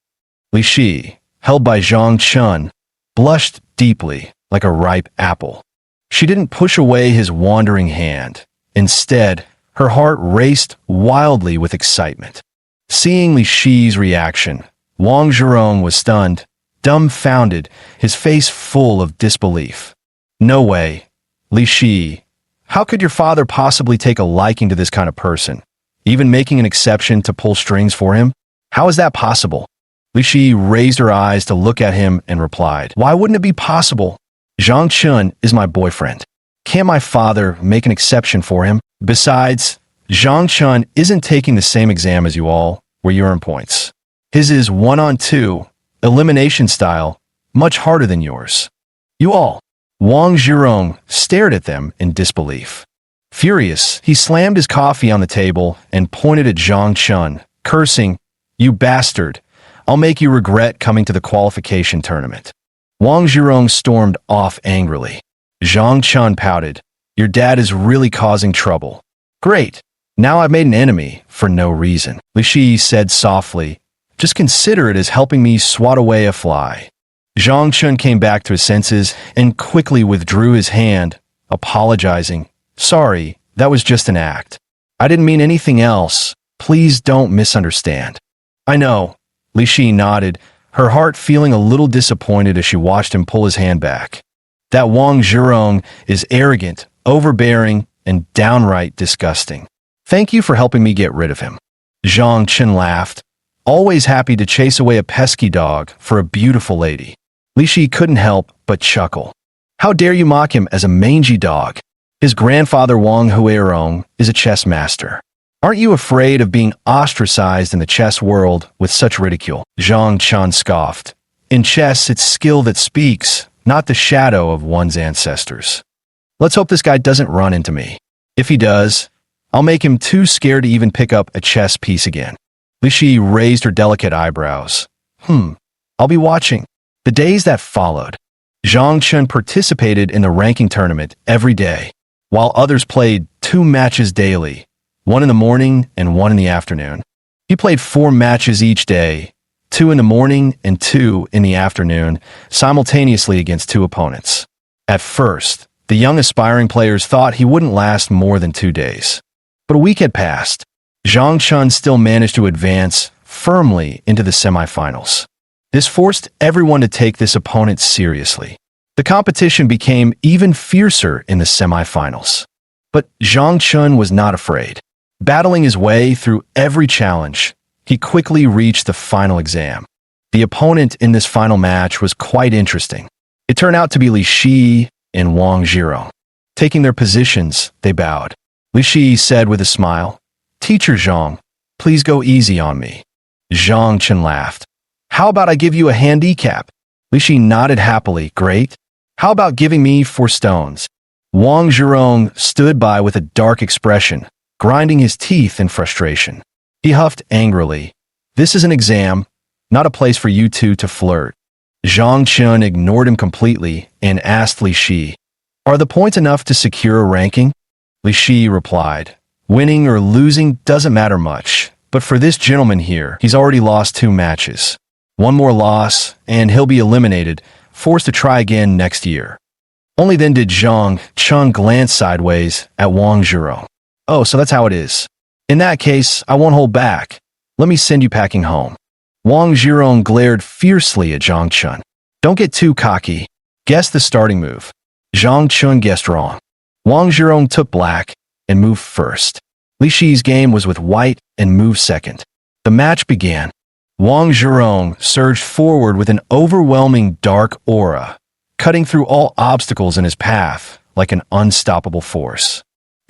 Li Shi, held by Zhang Chun, blushed deeply like a ripe apple. She didn't push away his wandering hand. Instead, her heart raced wildly with excitement. Seeing Li Shi's reaction, Wang Zhirong was stunned, dumbfounded, his face full of disbelief. No way. Li Shi, how could your father possibly take a liking to this kind of person, even making an exception to pull strings for him? How is that possible? Li Shi raised her eyes to look at him and replied, Why wouldn't it be possible? Zhang Chun is my boyfriend. Can't my father make an exception for him? Besides, Zhang Chun isn't taking the same exam as you all, where you earn points. His is 1-on-2, elimination style, much harder than yours. You all. Wang Zhirong stared at them in disbelief. Furious, he slammed his coffee on the table and pointed at Zhang Chun, cursing, You bastard. I'll make you regret coming to the qualification tournament. Wang Zhirong stormed off angrily. Zhang Chun pouted. Your dad is really causing trouble. Great. Now I've made an enemy for no reason. Li Shi said softly. Just consider it as helping me swat away a fly. Zhang Chun came back to his senses and quickly withdrew his hand, apologizing. Sorry, that was just an act. I didn't mean anything else. Please don't misunderstand. I know. Li Shi nodded, her heart feeling a little disappointed as she watched him pull his hand back. That Wang Zhirong is arrogant, overbearing, and downright disgusting. Thank you for helping me get rid of him. Zhang Chun laughed, always happy to chase away a pesky dog for a beautiful lady. Li Shi couldn't help but chuckle. How dare you mock him as a mangy dog? His grandfather Wang Huirong is a chess master. Aren't you afraid of being ostracized in the chess world with such ridicule? Zhang Chun scoffed. In chess, it's skill that speaks, not the shadow of one's ancestors. Let's hope this guy doesn't run into me. If he does, I'll make him too scared to even pick up a chess piece again. Li Shi raised her delicate eyebrows. I'll be watching. The days that followed, Zhang Chun participated in the ranking tournament every day, while others played 2 matches daily, one in the morning and one in the afternoon. He played 4 matches each day, 2 in the morning and 2 in the afternoon, simultaneously against 2 opponents. At first, the young aspiring players thought he wouldn't last more than 2 days. But a week had passed. Zhang Chun still managed to advance firmly into the semifinals. This forced everyone to take this opponent seriously. The competition became even fiercer in the semifinals. But Zhang Chun was not afraid. Battling his way through every challenge, he quickly reached the final exam. The opponent in this final match was quite interesting. It turned out to be Li Shi and Wang Zhirong. Taking their positions, they bowed. Li Shi said with a smile, "Teacher Zhang, please go easy on me." Zhang Chun laughed. "How about I give you a handicap?" Li Shi nodded happily. "Great. How about giving me 4 stones?" Wang Zhirong stood by with a dark expression, grinding his teeth in frustration. He huffed angrily. "This is an exam, not a place for you two to flirt." Zhang Chun ignored him completely and asked Li Shi, "Are the points enough to secure a ranking?" Li Shi replied, "Winning or losing doesn't matter much, but for this gentleman here, he's already lost 2 matches. 1 more loss, and he'll be eliminated, forced to try again next year." Only then did Zhang Chun glance sideways at Wang Zhirong. "Oh, so that's how it is. In that case, I won't hold back. Let me send you packing home." Wang Zhirong glared fiercely at Zhang Chun. "Don't get too cocky. Guess the starting move." Zhang Chun guessed wrong. Wang Zhirong took black and moved first. Li Shi's game was with white and moved second. The match began. Wang Zhirong surged forward with an overwhelming dark aura, cutting through all obstacles in his path like an unstoppable force.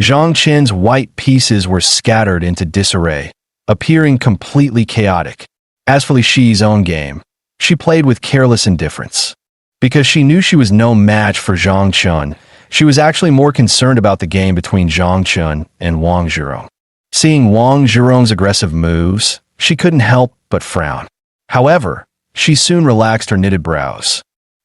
Zhang Chun's white pieces were scattered into disarray, appearing completely chaotic. As for Li Shi's own game, she played with careless indifference. Because she knew she was no match for Zhang Chun, she was actually more concerned about the game between Zhang Chun and Wang Zhirong. Seeing Wang Zhirong's aggressive moves, she couldn't help but frown. However, she soon relaxed her knitted brows.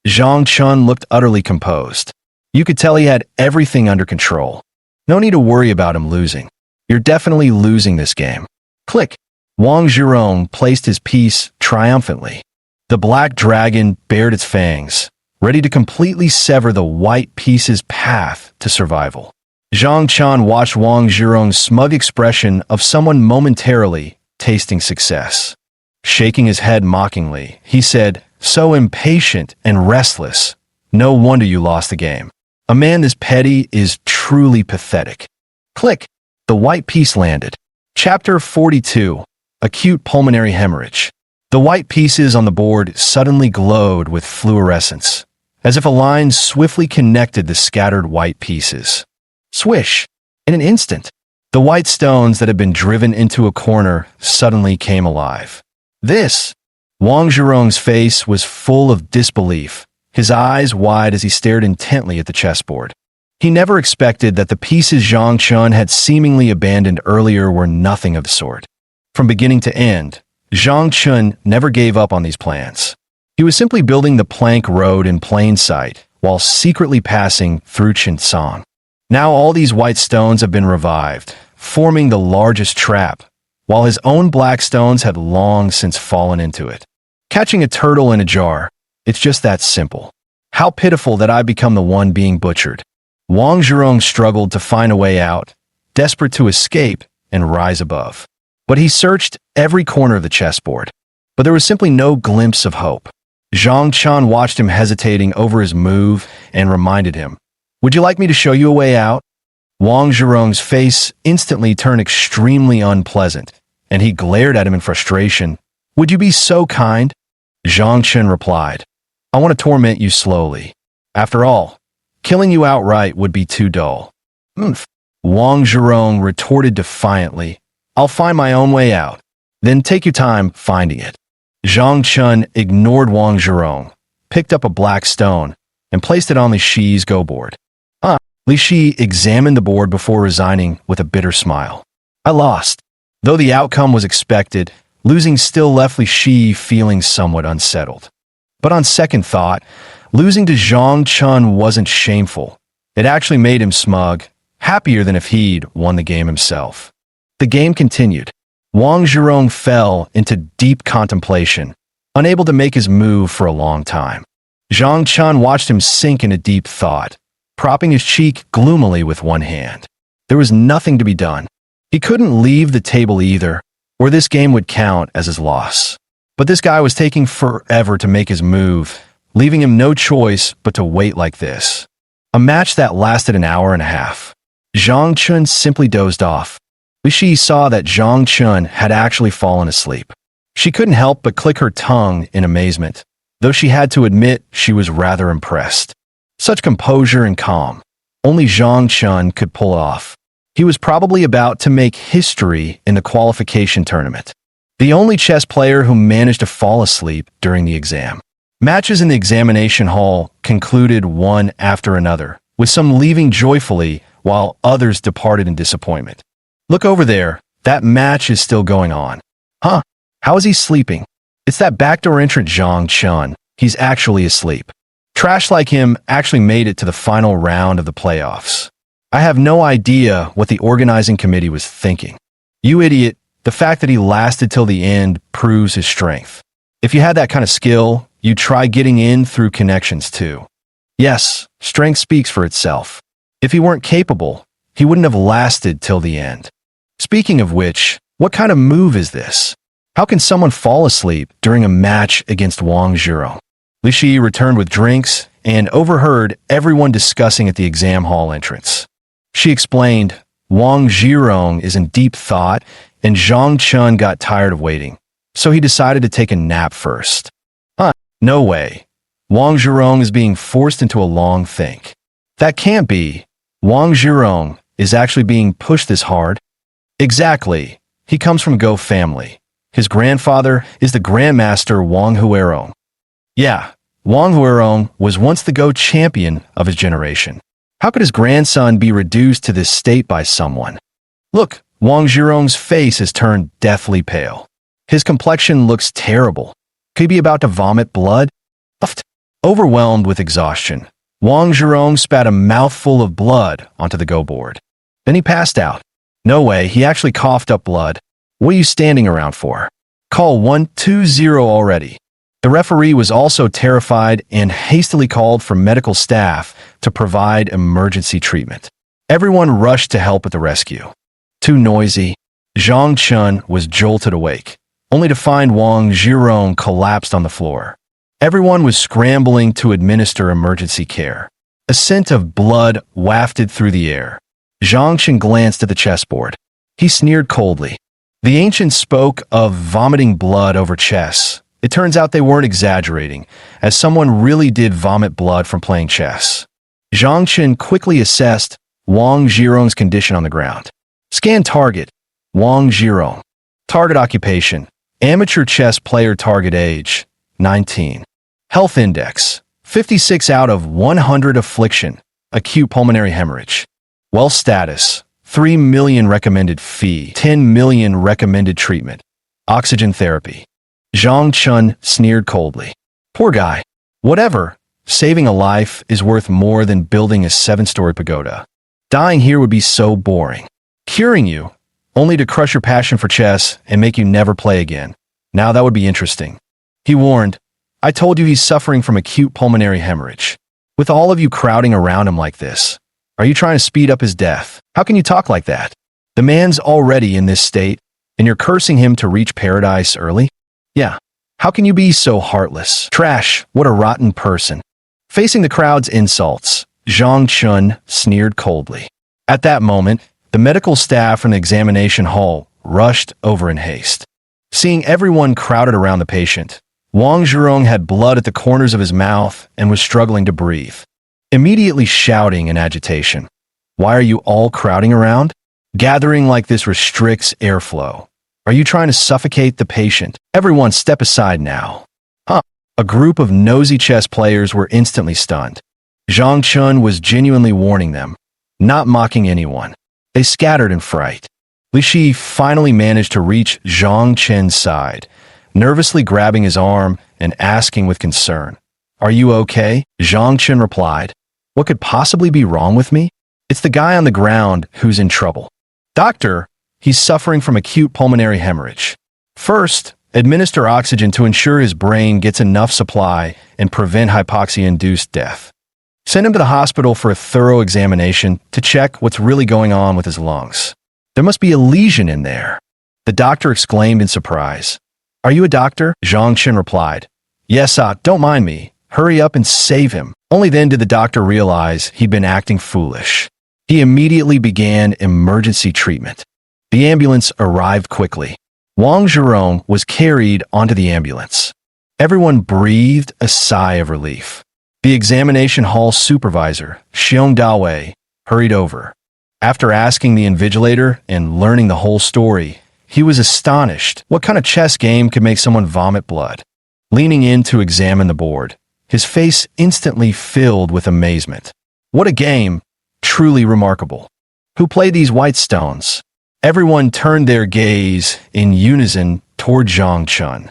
Zhang Chun looked utterly composed. You could tell he had everything under control. No need to worry about him losing. You're definitely losing this game. Click. Wang Zhirong placed his piece triumphantly. The black dragon bared its fangs, ready to completely sever the white piece's path to survival. Zhang Chun watched Wang Zhirong's smug expression of someone momentarily tasting success. Shaking his head mockingly, he said, "So impatient and restless. No wonder you lost the game. A man this petty is truly pathetic." Click. The white piece landed. Chapter 42. Acute pulmonary hemorrhage. The white pieces on the board suddenly glowed with fluorescence, as if a line swiftly connected the scattered white pieces. Swish! In an instant, the white stones that had been driven into a corner suddenly came alive. This! Wang Zhirong's face was full of disbelief, his eyes wide as he stared intently at the chessboard. He never expected that the pieces Zhang Chun had seemingly abandoned earlier were nothing of the sort. From beginning to end, Zhang Chun never gave up on these plans. He was simply building the plank road in plain sight, while secretly passing through Qinsong. Now all these white stones have been revived, forming the largest trap, while his own black stones had long since fallen into it. Catching a turtle in a jar, it's just that simple. How pitiful that I become the one being butchered. Wang Zhirong struggled to find a way out, desperate to escape and rise above. But he searched every corner of the chessboard. But there was simply no glimpse of hope. Zhang Chun watched him hesitating over his move and reminded him, "Would you like me to show you a way out?" Wang Zhirong's face instantly turned extremely unpleasant, and he glared at him in frustration. "Would you be so kind?" Zhang Chun replied, "I want to torment you slowly. After all, killing you outright would be too dull." "Wang Zhirong retorted defiantly, I'll find my own way out. Then take your time finding it. Zhang Chun ignored Wang Zhirong, picked up a black stone, and placed it on Li Shi's go board. Li Shi examined the board before resigning with a bitter smile. I lost. Though the outcome was expected, losing still left Li Shi feeling somewhat unsettled. But on second thought, losing to Zhang Chun wasn't shameful. It actually made him smug, happier than if he'd won the game himself. The game continued. Wang Zhirong fell into deep contemplation, unable to make his move for a long time. Zhang Chun watched him sink into deep thought, propping his cheek gloomily with one hand. There was nothing to be done. He couldn't leave the table either, or this game would count as his loss. But this guy was taking forever to make his move, leaving him no choice but to wait like this. A match that lasted an hour and a half. Zhang Chun simply dozed off. Li Shi saw that Zhang Chun had actually fallen asleep. She couldn't help but click her tongue in amazement, though she had to admit she was rather impressed. Such composure and calm. Only Zhang Chun could pull off. He was probably about to make history in the qualification tournament. The only chess player who managed to fall asleep during the exam. Matches in the examination hall concluded one after another, with some leaving joyfully while others departed in disappointment. Look over there, that match is still going on. Huh? How is he sleeping? It's that backdoor entrant Zhang Chun. He's actually asleep. Trash like him actually made it to the final round of the playoffs. I have no idea what the organizing committee was thinking. You idiot, the fact that he lasted till the end proves his strength. If you had that kind of skill, you'd try getting in through connections too. Yes, strength speaks for itself. If he weren't capable, he wouldn't have lasted till the end. Speaking of which, what kind of move is this? How can someone fall asleep during a match against Wang Zhirong? Li Shi returned with drinks and overheard everyone discussing at the exam hall entrance. She explained, Wang Zhirong is in deep thought and Zhang Chun got tired of waiting, so he decided to take a nap first. No way. Wang Zhirong is being forced into a long think. That can't be. Wang Zhirong is actually being pushed this hard? Exactly. He comes from a Go family. His grandfather is the Grandmaster Wang Huerong. Yeah, Wang Huerong was once the Go champion of his generation. How could his grandson be reduced to this state by someone? Look, Wang Zhirong's face has turned deathly pale. His complexion looks terrible. Could he be about to vomit blood? Overwhelmed with exhaustion, Wang Zhirong spat a mouthful of blood onto the Go board. Then he passed out. No way, he actually coughed up blood. What are you standing around for? Call 120 already. The referee was also terrified and hastily called for medical staff to provide emergency treatment. Everyone rushed to help at the rescue. Too noisy, Zhang Chun was jolted awake, only to find Wang Zhirong collapsed on the floor. Everyone was scrambling to administer emergency care. A scent of blood wafted through the air. Zhang Chun glanced at the chessboard. He sneered coldly. The ancients spoke of vomiting blood over chess. It turns out they weren't exaggerating, as someone really did vomit blood from playing chess. Zhang Chun quickly assessed Wang Zhirong's condition on the ground. Scan target. Wang Zhirong. Target occupation. Amateur chess player. Target age. 19. Health index. 56 out of 100. Affliction. Acute pulmonary hemorrhage. Wealth status. 3 million recommended fee. 10 million recommended treatment. Oxygen therapy. Zhang Chun sneered coldly. Poor guy. Whatever. Saving a life is worth more than building a 7-story pagoda. Dying here would be so boring. Curing you, only to crush your passion for chess and make you never play again. Now that would be interesting. He warned, I told you he's suffering from acute pulmonary hemorrhage. With all of you crowding around him like this, are you trying to speed up his death? How can you talk like that? The man's already in this state, and you're cursing him to reach paradise early? Yeah. How can you be so heartless? Trash, what a rotten person. Facing the crowd's insults, Zhang Chun sneered coldly. At that moment, the medical staff from the examination hall rushed over in haste. Seeing everyone crowded around the patient, Wang Zhirong had blood at the corners of his mouth and was struggling to breathe. Immediately shouting in agitation, Why are you all crowding around? Gathering like this restricts airflow. Are you trying to suffocate the patient? Everyone step aside now. Huh. A group of nosy chess players were instantly stunned. Zhang Chun was genuinely warning them, not mocking anyone. They scattered in fright. Li Shi finally managed to reach Zhang Chen's side, nervously grabbing his arm and asking with concern, "Are you okay?" Zhang Chen replied, "What could possibly be wrong with me? It's the guy on the ground who's in trouble. Doctor, he's suffering from acute pulmonary hemorrhage. First, administer oxygen to ensure his brain gets enough supply and prevent hypoxia-induced death. Send him to the hospital for a thorough examination to check what's really going on with his lungs. There must be a lesion in there." The doctor exclaimed in surprise. "Are you a doctor?" Zhang Chen replied. "Yes, don't mind me. Hurry up and save him." Only then did the doctor realize he'd been acting foolish. He immediately began emergency treatment. The ambulance arrived quickly. Wang Zhirong was carried onto the ambulance. Everyone breathed a sigh of relief. The examination hall supervisor, Xiong Dawei, hurried over. After asking the invigilator and learning the whole story, he was astonished. What kind of chess game could make someone vomit blood? Leaning in to examine the board, his face instantly filled with amazement. What a game! Truly remarkable. Who played these white stones? Everyone turned their gaze in unison toward Zhang Chun.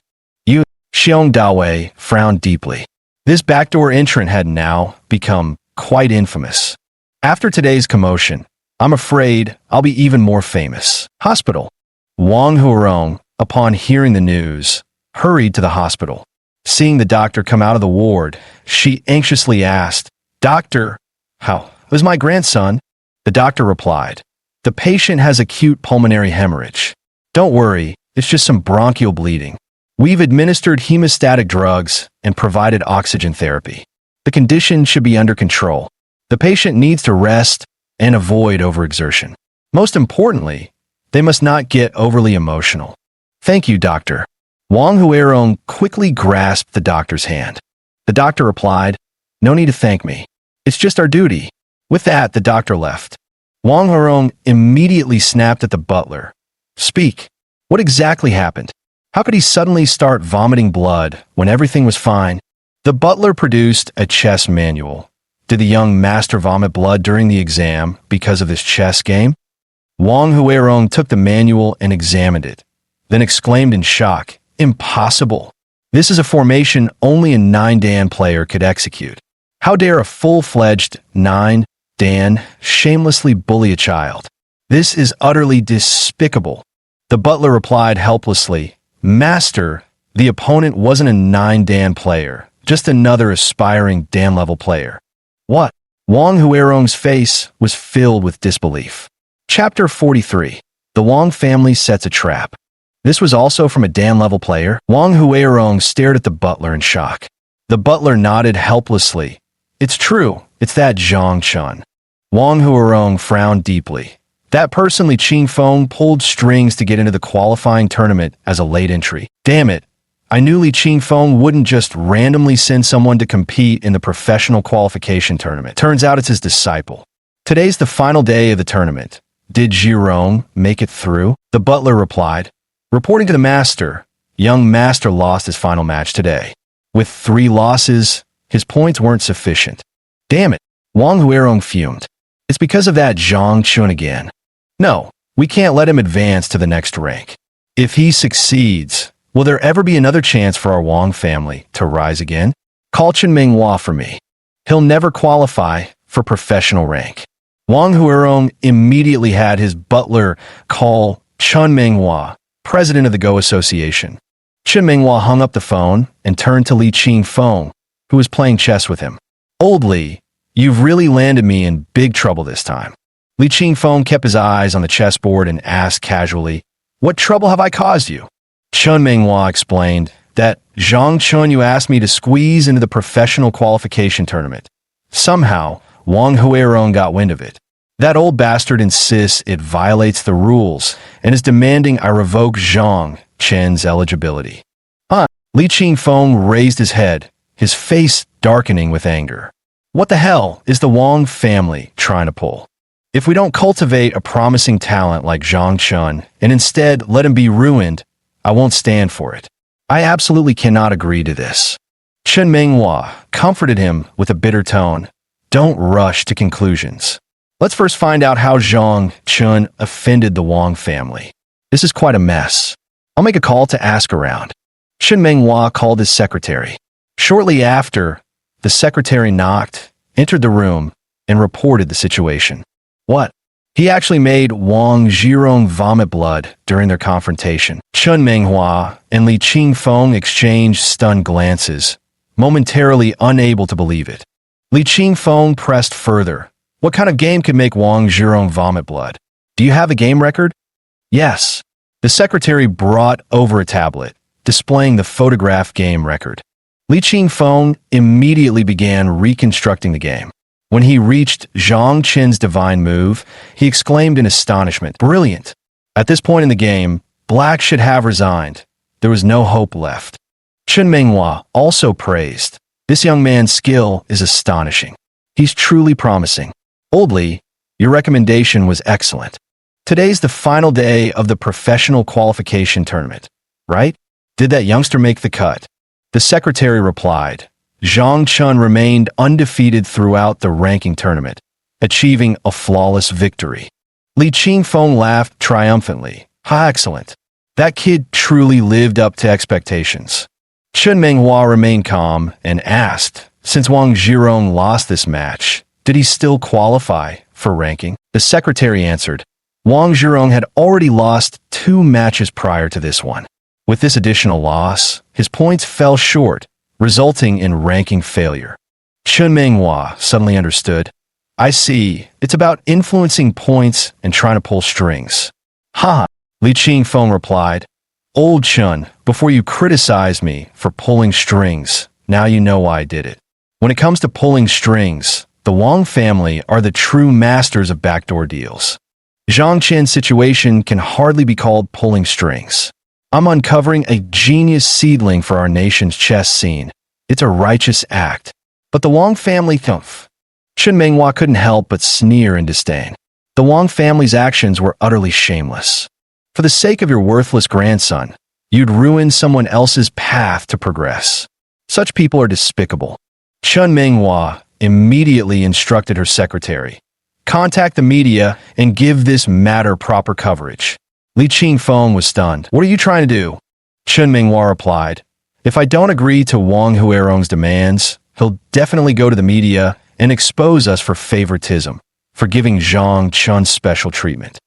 Xiong Dawei frowned deeply. This backdoor entrant had now become quite infamous. After today's commotion, I'm afraid I'll be even more famous. Hospital. Wang Huarong, upon hearing the news, hurried to the hospital. Seeing the doctor come out of the ward, she anxiously asked, "Doctor, how was my grandson?" The doctor replied, "The patient has acute pulmonary hemorrhage. Don't worry, it's just some bronchial bleeding. We've administered hemostatic drugs and provided oxygen therapy. The condition should be under control. The patient needs to rest and avoid overexertion. Most importantly, they must not get overly emotional." "Thank you, doctor." Wang Huarong quickly grasped the doctor's hand. The doctor replied, "No need to thank me. It's just our duty." With that, the doctor left. Wang Huarong immediately snapped at the butler. "Speak. What exactly happened? How could he suddenly start vomiting blood when everything was fine?" The butler produced a chess manual. Did the young master vomit blood during the exam because of this chess game? Wang Huarong took the manual and examined it, then exclaimed in shock, "Impossible! This is a formation only a 9-dan player could execute. How dare a full-fledged 9-dan shamelessly bully a child? This is utterly despicable." The butler replied helplessly, "Master, the opponent wasn't a 9-dan player, just another aspiring dan-level player." "What?" Wang Huarong's face was filled with disbelief. Chapter 43. The Wang family sets a trap. This was also from a dan-level player. Wang Huarong stared at the butler in shock. The butler nodded helplessly. "It's true, it's that Zhang Chun." Wang Huarong frowned deeply. That person Li Qingfeng pulled strings to get into the qualifying tournament as a late entry. Damn it, I knew Li Qingfeng wouldn't just randomly send someone to compete in the professional qualification tournament. Turns out it's his disciple. Today's the final day of the tournament. Did Zhirong make it through? The butler replied. Reporting to the master, young master lost his final match today. With 3 losses, his points weren't sufficient. Damn it, Wang Huarong fumed. It's because of that Zhang Chun again. No, we can't let him advance to the next rank. If he succeeds, will there ever be another chance for our Wang family to rise again? Call Chen Minghua for me. He'll never qualify for professional rank. Wang Huarong immediately had his butler call Chen Minghua, president of the Go Association. Chen Minghua hung up the phone and turned to Li Qingfeng, who was playing chess with him. Old Li, you've really landed me in big trouble this time. Li Qingfeng kept his eyes on the chessboard and asked casually, What trouble have I caused you? Chen Minghua explained that Zhang Chun you asked me to squeeze into the professional qualification tournament. Somehow, Wang Huarong got wind of it. That old bastard insists it violates the rules and is demanding I revoke Zhang Chen's eligibility. Huh? Li Qingfeng raised his head, his face darkening with anger. What the hell is the Wang family trying to pull? If we don't cultivate a promising talent like Zhang Chun and instead let him be ruined, I won't stand for it. I absolutely cannot agree to this. Chen Minghua comforted him with a bitter tone. Don't rush to conclusions. Let's first find out how Zhang Chun offended the Wang family. This is quite a mess. I'll make a call to ask around. Chen Minghua called his secretary. Shortly after, the secretary knocked, entered the room, and reported the situation. What? He actually made Wang Zhirong vomit blood during their confrontation. Chen Minghua and Li Qingfeng exchanged stunned glances, momentarily unable to believe it. Li Qingfeng pressed further. What kind of game could make Wang Zhirong vomit blood? Do you have a game record? Yes. The secretary brought over a tablet, displaying the photograph game record. Li Qingfeng immediately began reconstructing the game. When he reached Zhang Qin's divine move, he exclaimed in astonishment, "Brilliant!" At this point in the game, Black should have resigned. There was no hope left. Chen Minghua also praised. This young man's skill is astonishing. He's truly promising. Old Li, your recommendation was excellent. Today's the final day of the professional qualification tournament, right? Did that youngster make the cut? The secretary replied. Zhang Chun remained undefeated throughout the ranking tournament, achieving a flawless victory. Li Qingfeng laughed triumphantly. Ha, excellent. That kid truly lived up to expectations. Chen Minghua remained calm and asked, since Wang Zhirong lost this match, did he still qualify for ranking? The secretary answered, Wang Zhirong had already lost 2 matches prior to this one. With this additional loss, his points fell short, resulting in ranking failure. Chen Minghua suddenly understood. I see, it's about influencing points and trying to pull strings. Ha! Li Qingfeng replied. Old Chun, before you criticize me for pulling strings, now you know why I did it. When it comes to pulling strings, the Wang family are the true masters of backdoor deals. Zhang Qin's situation can hardly be called pulling strings. I'm uncovering a genius seedling for our nation's chess scene. It's a righteous act. But the Wang family thumph. Chen Minghua couldn't help but sneer in disdain. The Wang family's actions were utterly shameless. For the sake of your worthless grandson, you'd ruin someone else's path to progress. Such people are despicable. Chen Minghua immediately instructed her secretary. Contact the media and give this matter proper coverage. Li Qingfeng was stunned. What are you trying to do? Chen Minghua replied. If I don't agree to Wang Huirong's demands, he'll definitely go to the media and expose us for favoritism, for giving Zhang Chun special treatment.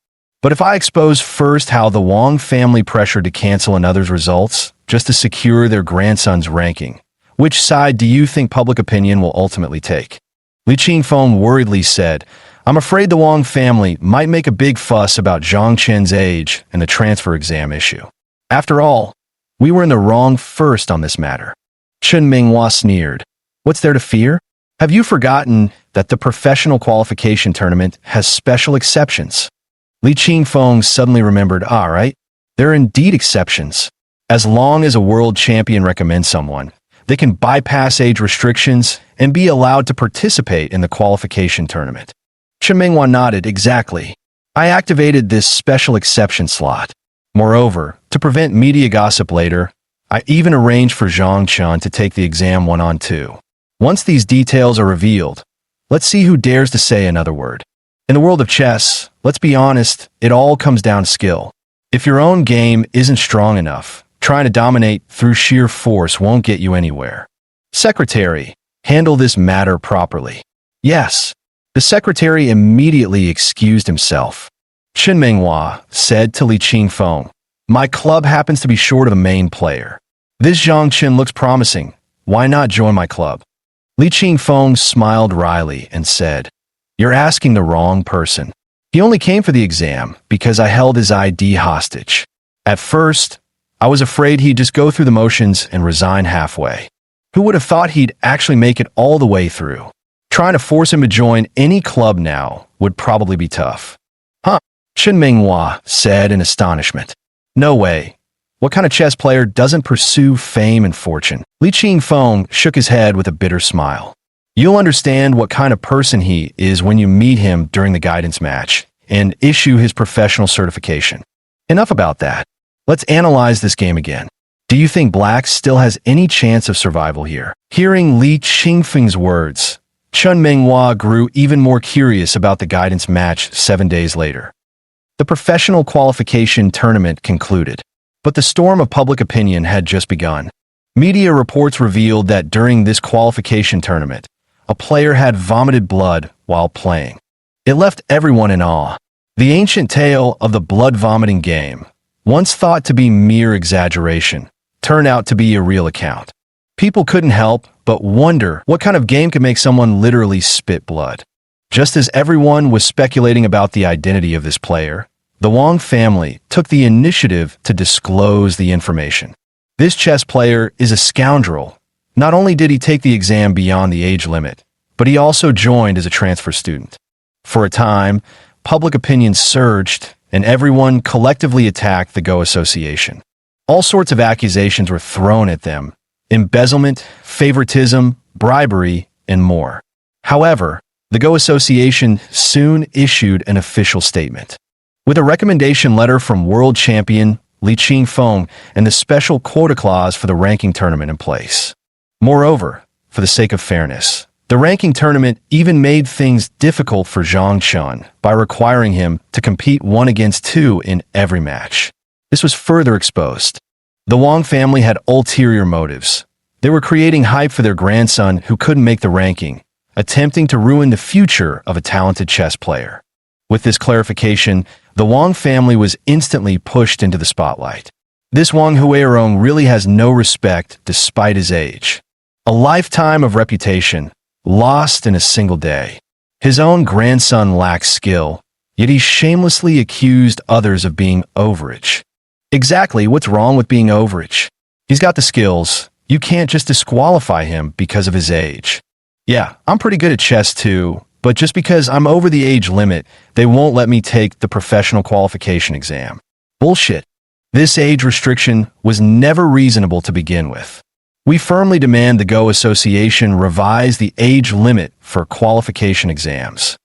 But if I expose first how the Wang family pressured to cancel another's results just to secure their grandson's ranking, which side do you think public opinion will ultimately take? Li Qingfeng worriedly said, I'm afraid the Wang family might make a big fuss about Zhang Chen's age and the transfer exam issue. After all, we were in the wrong first on this matter. Chen Minghua sneered. What's there to fear? Have you forgotten that the professional qualification tournament has special exceptions? Li Qingfeng suddenly remembered, right, there are indeed exceptions. As long as a world champion recommends someone, they can bypass age restrictions and be allowed to participate in the qualification tournament. Chen Minghua nodded. Exactly. I activated this special exception slot. Moreover, to prevent media gossip later, I even arranged for Zhang Chun to take the exam 1-on-2. Once these details are revealed, let's see who dares to say another word. In the world of chess, let's be honest, it all comes down to skill. If your own game isn't strong enough, trying to dominate through sheer force won't get you anywhere. Secretary, handle this matter properly. Yes. The secretary immediately excused himself. Chen Minghua said to Li Qingfeng, My club happens to be short of a main player. This Zhang Qin looks promising. Why not join my club? Li Qingfeng smiled wryly and said, You're asking the wrong person. He only came for the exam because I held his ID hostage. At first, I was afraid he'd just go through the motions and resign halfway. Who would have thought he'd actually make it all the way through? Trying to force him to join any club now would probably be tough. Huh? Chen Minghua said in astonishment. No way. What kind of chess player doesn't pursue fame and fortune? Li Qingfeng shook his head with a bitter smile. You'll understand what kind of person he is when you meet him during the guidance match and issue his professional certification. Enough about that. Let's analyze this game again. Do you think Black still has any chance of survival here? Hearing Li Qingfeng's words, Chun Menghua grew even more curious about the guidance match 7 days later. The professional qualification tournament concluded, but the storm of public opinion had just begun. Media reports revealed that during this qualification tournament, a player had vomited blood while playing. It left everyone in awe. The ancient tale of the blood-vomiting game, once thought to be mere exaggeration, turned out to be a real account. People couldn't help but wonder what kind of game could make someone literally spit blood. Just as everyone was speculating about the identity of this player, the Wang family took the initiative to disclose the information. This chess player is a scoundrel. Not only did he take the exam beyond the age limit, but he also joined as a transfer student. For a time, public opinion surged, and everyone collectively attacked the Go Association. All sorts of accusations were thrown at them: embezzlement, favoritism, bribery, and more. However, the Go Association soon issued an official statement. With a recommendation letter from world champion Li Qingfeng and the special quota clause for the ranking tournament in place. Moreover, for the sake of fairness, the ranking tournament even made things difficult for Zhang Chun by requiring him to compete 1 against 2 in every match. This was further exposed. The Wang family had ulterior motives. They were creating hype for their grandson who couldn't make the ranking, attempting to ruin the future of a talented chess player. With this clarification, the Wang family was instantly pushed into the spotlight. This Wang Huirong really has no respect despite his age. A lifetime of reputation, lost in a single day. His own grandson lacks skill, yet he shamelessly accused others of being overage. Exactly what's wrong with being overage? He's got the skills. You can't just disqualify him because of his age. Yeah, I'm pretty good at chess too, but just because I'm over the age limit, they won't let me take the professional qualification exam. Bullshit. This age restriction was never reasonable to begin with. We firmly demand the Go Association revise the age limit for qualification exams.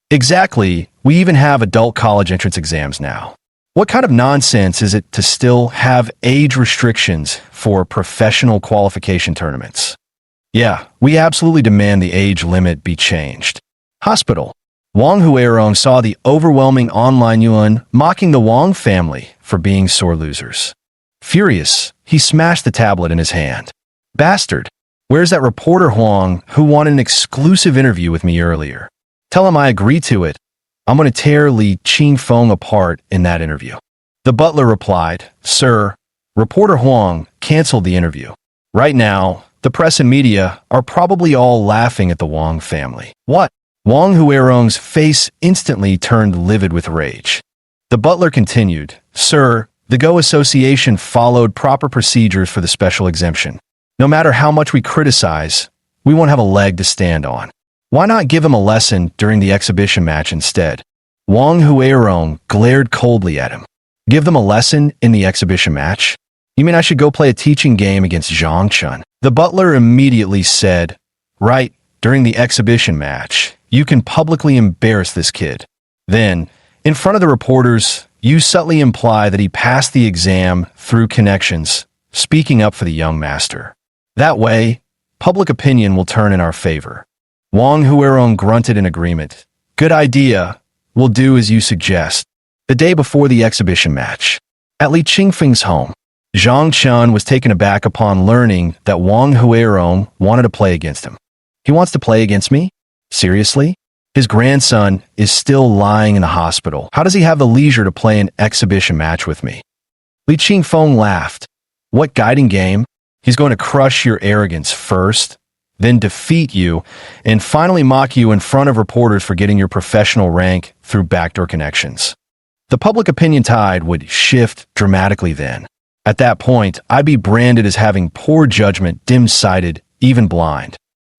Exactly, we even have adult college entrance exams now. What kind of nonsense is it to still have age restrictions for professional qualification tournaments? Yeah, we absolutely demand the age limit be changed. Hospital. Wang Huirong saw the overwhelming online yuan mocking the Wang family for being sore losers. Furious, he smashed the tablet in his hand. Bastard, where's that reporter Huang who wanted an exclusive interview with me earlier? Tell him I agreed to it. I'm going to tear Li Qingfeng apart in that interview. The butler replied, Sir, reporter Huang canceled the interview. Right now, the press and media are probably all laughing at the Wang family. What? Wang Huirong's face instantly turned livid with rage. The butler continued, Sir, the Go Association followed proper procedures for the special exemption. No matter how much we criticize, we won't have a leg to stand on. Why not give him a lesson during the exhibition match instead? Wang Huirong glared coldly at him. Give them a lesson in the exhibition match? You mean I should go play a teaching game against Zhang Chun? The butler immediately said, Right, during the exhibition match, you can publicly embarrass this kid. Then, in front of the reporters, you subtly imply that he passed the exam through connections, speaking up for the young master. That way, public opinion will turn in our favor. Wang Huirong grunted in agreement. Good idea. We'll do as you suggest. The day before the exhibition match, at Li Qingfeng's home, Zhang Chun was taken aback upon learning that Wang Huirong wanted to play against him. He wants to play against me? Seriously? His grandson is still lying in the hospital. How does he have the leisure to play an exhibition match with me? Li Qingfeng laughed. What guiding game? He's going to crush your arrogance first, then defeat you, and finally mock you in front of reporters for getting your professional rank through backdoor connections. The public opinion tide would shift dramatically then. At that point, I'd be branded as having poor judgment, dim-sighted, even blind.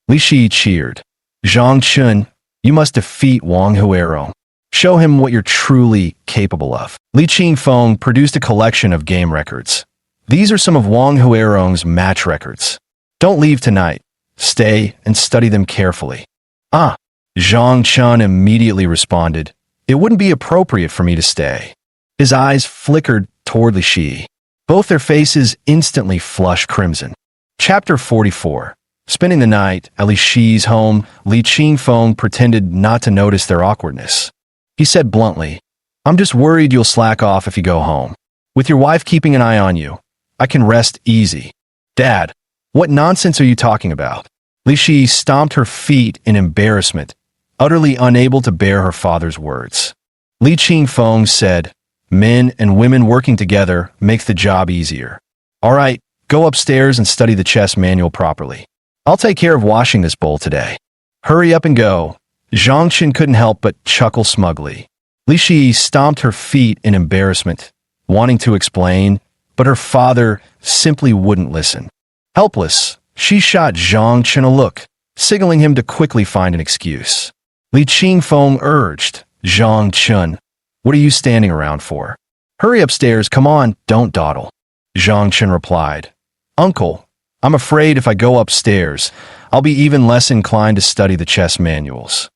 Li Shi cheered. Zhang Chun, you must defeat Wang Huirong. Show him what you're truly capable of. Li Qingfeng produced a collection of game records. These are some of Wang Huirong's match records. Don't leave tonight. Stay and study them carefully. Ah, Zhang Chun immediately responded, "It wouldn't be appropriate for me to stay." His eyes flickered toward Li Shi. Both their faces instantly flushed crimson. Chapter 44. Spending the night at Li Shi's home, Li Qingfeng pretended not to notice their awkwardness. He said bluntly, "I'm just worried you'll slack off if you go home. With your wife keeping an eye on you, I can rest easy." "Dad, what nonsense are you talking about?" Li Shi stomped her feet in embarrassment, utterly unable to bear her father's words. Li Qingfeng said, "Men and women working together makes the job easier. All right, go upstairs and study the chess manual properly. I'll take care of washing this bowl today. Hurry up and go." Zhang Chen couldn't help but chuckle smugly. Li Shi stomped her feet in embarrassment, wanting to explain, but her father simply wouldn't listen. Helpless, she shot Zhang Chen a look, signaling him to quickly find an excuse. Li Qingfeng urged, "Zhang Chen, what are you standing around for? Hurry upstairs, come on, don't dawdle." Zhang Chen replied, "Uncle, I'm afraid if I go upstairs, I'll be even less inclined to study the chess manuals."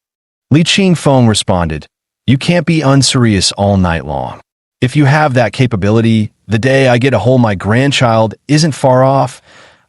Li Qingfeng responded, "You can't be unserious all night long. If you have that capability, the day I get to hold my grandchild isn't far off.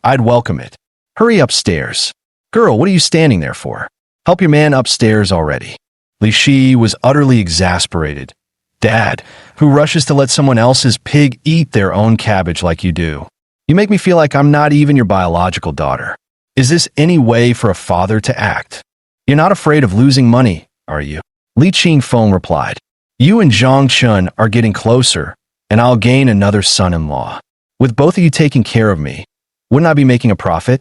I'd welcome it. Hurry upstairs. Girl, what are you standing there for? Help your man upstairs already." Li Shi was utterly exasperated. "Dad, who rushes to let someone else's pig eat their own cabbage like you do? You make me feel like I'm not even your biological daughter. Is this any way for a father to act? You're not afraid of losing money, are you?" Li Qingfeng replied, "You and Zhang Chun are getting closer, and I'll gain another son-in-law. With both of you taking care of me, wouldn't I be making a profit?"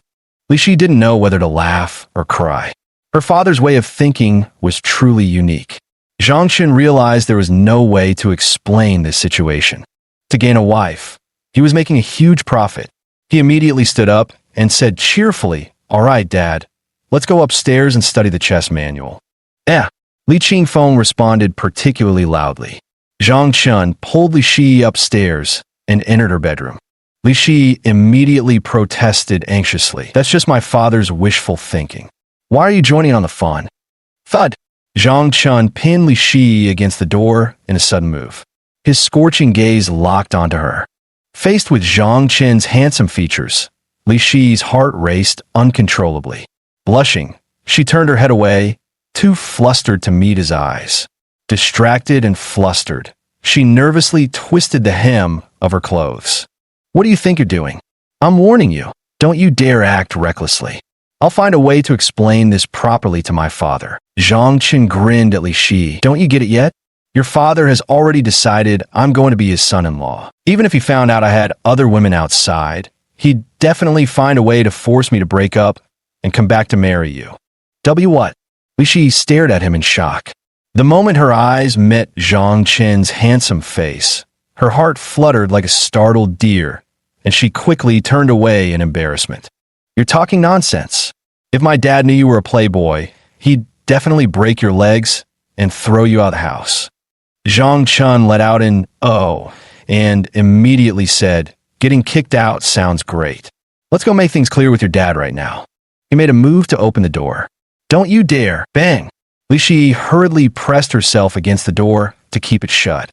Li Shi didn't know whether to laugh or cry. Her father's way of thinking was truly unique. Zhang Chun realized there was no way to explain this situation. To gain a wife, he was making a huge profit. He immediately stood up and said cheerfully, "All right, Dad, let's go upstairs and study the chess manual." "Eh." Li Qingfeng responded particularly loudly. Zhang Chun pulled Li Shi upstairs and entered her bedroom. Li Shi immediately protested anxiously. "That's just my father's wishful thinking. Why are you joining on the fun?" Thud! Zhang Chun pinned Li Shi against the door in a sudden move. His scorching gaze locked onto her. Faced with Zhang Chen's handsome features, Li Shi's heart raced uncontrollably. Blushing, she turned her head away, too flustered to meet his eyes. Distracted and flustered, she nervously twisted the hem of her clothes. "What do you think you're doing? I'm warning you. Don't you dare act recklessly. I'll find a way to explain this properly to my father." Zhang Chen grinned at Li Shi. "Don't you get it yet? Your father has already decided I'm going to be his son-in-law. Even if he found out I had other women outside, he'd definitely find a way to force me to break up and come back to marry you." "W what?" Li Shi stared at him in shock. The moment her eyes met Zhang Chen's handsome face, her heart fluttered like a startled deer, and she quickly turned away in embarrassment. "You're talking nonsense. If my dad knew you were a playboy, he'd definitely break your legs and throw you out of the house." Zhang Chun let out an "oh" and immediately said, "Getting kicked out sounds great. Let's go make things clear with your dad right now." He made a move to open the door. "Don't you dare!" Bang! Li Shi hurriedly pressed herself against the door to keep it shut.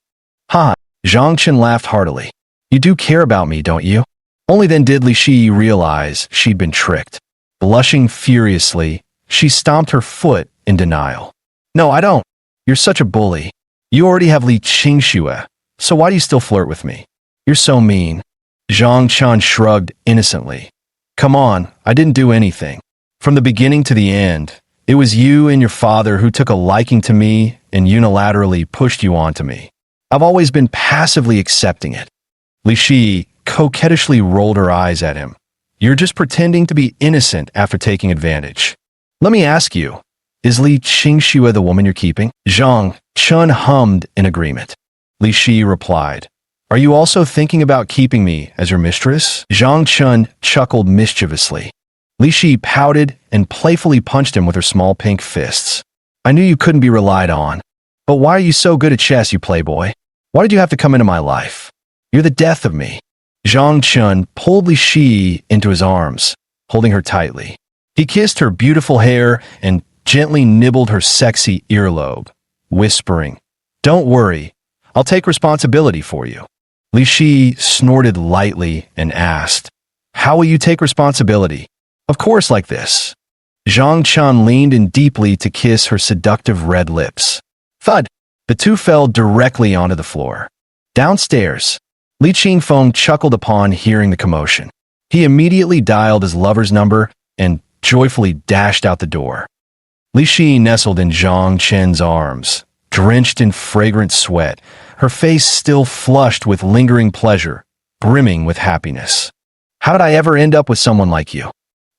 "Ha!" Zhang Chen laughed heartily. "You do care about me, don't you?" Only then did Li Shi realize she'd been tricked. Blushing furiously, she stomped her foot in denial. "No, I don't. You're such a bully. You already have Li Qingxue, so why do you still flirt with me? You're so mean." Zhang Chan shrugged innocently. "Come on, I didn't do anything. From the beginning to the end, it was you and your father who took a liking to me and unilaterally pushed you onto me. I've always been passively accepting it." Li Shi coquettishly rolled her eyes at him. "You're just pretending to be innocent after taking advantage. Let me ask you, is Li Qingxue the woman you're keeping?" Zhang Chun hummed in agreement. Li Shi replied, "Are you also thinking about keeping me as your mistress?" Zhang Chun chuckled mischievously. Li Shi pouted and playfully punched him with her small pink fists. "I knew you couldn't be relied on. But why are you so good at chess, you playboy? Why did you have to come into my life? You're the death of me." Zhang Chun pulled Li Shi into his arms, holding her tightly. He kissed her beautiful hair and gently nibbled her sexy earlobe, whispering, "Don't worry, I'll take responsibility for you." Li Shi snorted lightly and asked, "How will you take responsibility?" "Of course like this." Zhang Chun leaned in deeply to kiss her seductive red lips. Thud! The two fell directly onto the floor. Downstairs, Li Qingfeng chuckled upon hearing the commotion. He immediately dialed his lover's number and joyfully dashed out the door. Li Shi nestled in Zhang Chen's arms, drenched in fragrant sweat, her face still flushed with lingering pleasure, brimming with happiness. "How did I ever end up with someone like you?"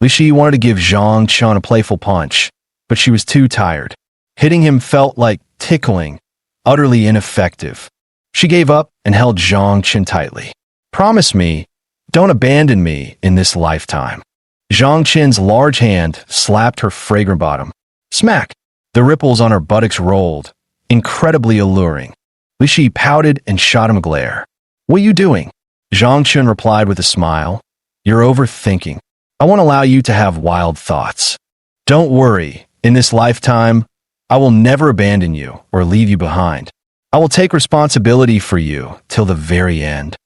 Li Shi wanted to give Zhang Chen a playful punch, but she was too tired. Hitting him felt like tickling, utterly ineffective. She gave up and held Zhang Chen tightly. "Promise me, don't abandon me in this lifetime." Zhang Chen's large hand slapped her fragrant bottom. Smack! The ripples on her buttocks rolled, incredibly alluring. Li Shi pouted and shot him a glare. "What are you doing?" Zhang Chen replied with a smile. "You're overthinking. I won't allow you to have wild thoughts. Don't worry, in this lifetime, I will never abandon you or leave you behind. I will take responsibility for you till the very end."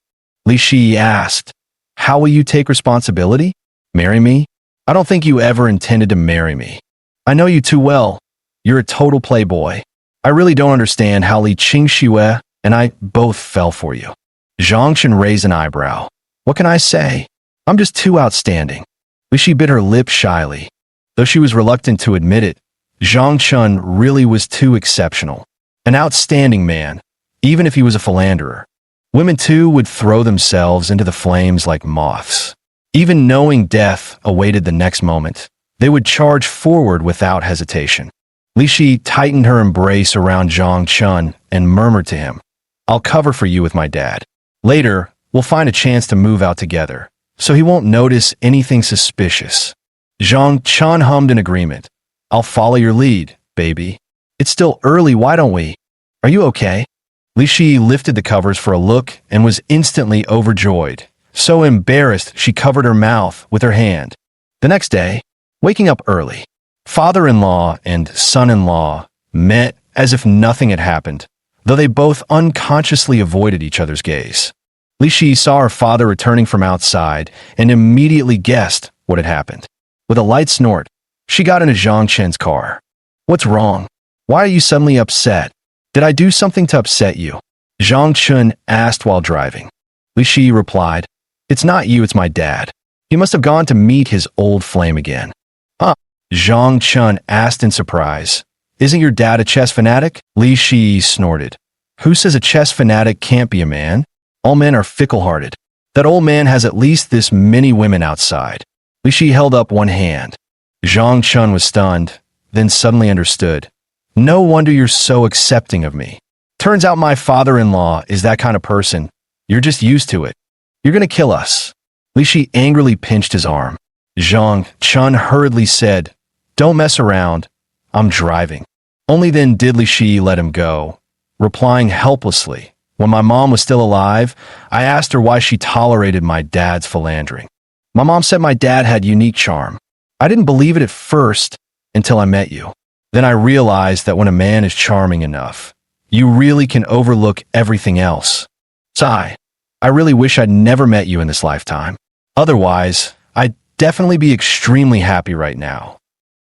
Li Shi asked, "How will you take responsibility? Marry me? I don't think you ever intended to marry me. I know you too well. You're a total playboy. I really don't understand how Li Qingxue and I both fell for you." Zhang Chen raised an eyebrow. "What can I say? I'm just too outstanding." Li Shi bit her lip shyly. Though she was reluctant to admit it, Zhang Chen really was too exceptional. An outstanding man, even if he was a philanderer. Women too would throw themselves into the flames like moths. Even knowing death awaited the next moment, they would charge forward without hesitation. Li Shi tightened her embrace around Zhang Chen and murmured to him, "I'll cover for you with my dad. Later, we'll find a chance to move out together, so he won't notice anything suspicious." Zhang Chen hummed in agreement. "I'll follow your lead, baby. It's still early, why don't we? Are you okay?" Li Shi lifted the covers for a look and was instantly overjoyed. So embarrassed, she covered her mouth with her hand. The next day, waking up early, father-in-law and son-in-law met as if nothing had happened, though they both unconsciously avoided each other's gaze. Li Shi saw her father returning from outside and immediately guessed what had happened. With a light snort, she got into Zhang Chen's car. "What's wrong? Why are you suddenly upset? Did I do something to upset you?" Zhang Chen asked while driving. Li Shi replied, "It's not you, it's my dad. He must have gone to meet his old flame again." "Huh?" Zhang Chen asked in surprise. "Isn't your dad a chess fanatic?" Li Shi snorted. "Who says a chess fanatic can't be a man? All men are fickle-hearted. That old man has at least this many women outside." Li Shi held up one hand. Zhang Chen was stunned, then suddenly understood. "No wonder you're so accepting of me. Turns out my father-in-law is that kind of person. You're just used to it. You're gonna kill us." Li Shi angrily pinched his arm. Zhang Chen hurriedly said, "Don't mess around. I'm driving." Only then did Li Shi let him go, replying helplessly, "When my mom was still alive, I asked her why she tolerated my dad's philandering. My mom said my dad had unique charm. I didn't believe it at first until I met you. Then I realized that when a man is charming enough, you really can overlook everything else. Sigh, I really wish I'd never met you in this lifetime. Otherwise, I'd definitely be extremely happy right now."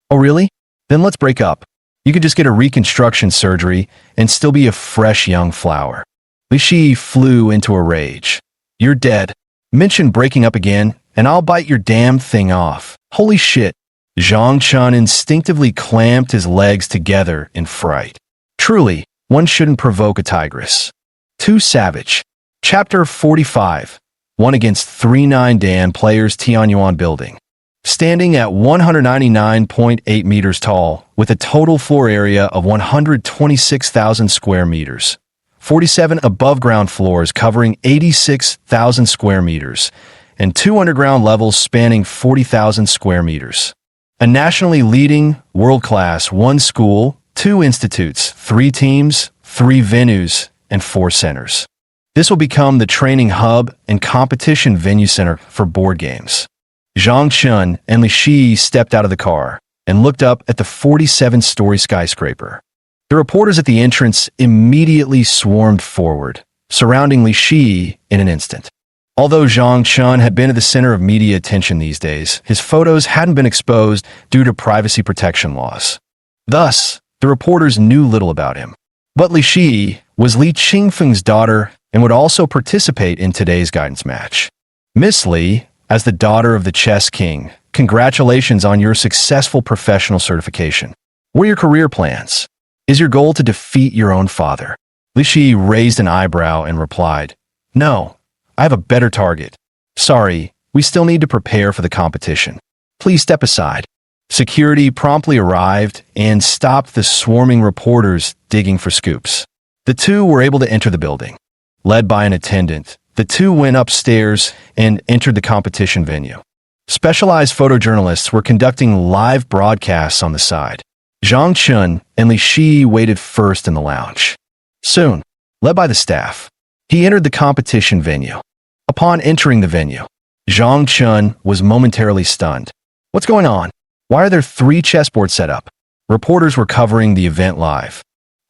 "Oh really? Then let's break up. You could just get a reconstruction surgery and still be a fresh young flower." Li Shi flew into a rage. "You're dead. Mention breaking up again, and I'll bite your damn thing off. Holy shit." Zhang Chen instinctively clamped his legs together in fright. Truly, one shouldn't provoke a tigress. Too savage. Chapter 45. 1 against 3-9 Dan players Tianyuan building. Standing at 199.8 meters tall, with a total floor area of 126,000 square meters. 47 above-ground floors covering 86,000 square meters, and 2 underground levels spanning 40,000 square meters. A nationally leading, world-class 1 school, 2 institutes, 3 teams, 3 venues, and 4 centers. This will become the training hub and competition venue center for board games. Zhang Chun and Li Shi stepped out of the car and looked up at the 47-story skyscraper. The reporters at the entrance immediately swarmed forward, surrounding Li Shi in an instant. Although Zhang Chun had been at the center of media attention these days, his photos hadn't been exposed due to privacy protection laws. Thus, the reporters knew little about him. But Li Shi was Li Qingfeng's daughter and would also participate in today's guidance match. Miss Li, as the daughter of the chess king, congratulations on your successful professional certification. What are your career plans? Is your goal to defeat your own father? Li Shi raised an eyebrow and replied, No, I have a better target. Sorry, we still need to prepare for the competition. Please step aside. Security promptly arrived and stopped the swarming reporters digging for scoops. The two were able to enter the building. Led by an attendant, the two went upstairs and entered the competition venue. Specialized photojournalists were conducting live broadcasts on the side. Zhang Chun and Li Shi waited first in the lounge. Soon, led by the staff, he entered the competition venue. Upon entering the venue, Zhang Chun was momentarily stunned. What's going on? Why are there 3 chessboards set up? Reporters were covering the event live.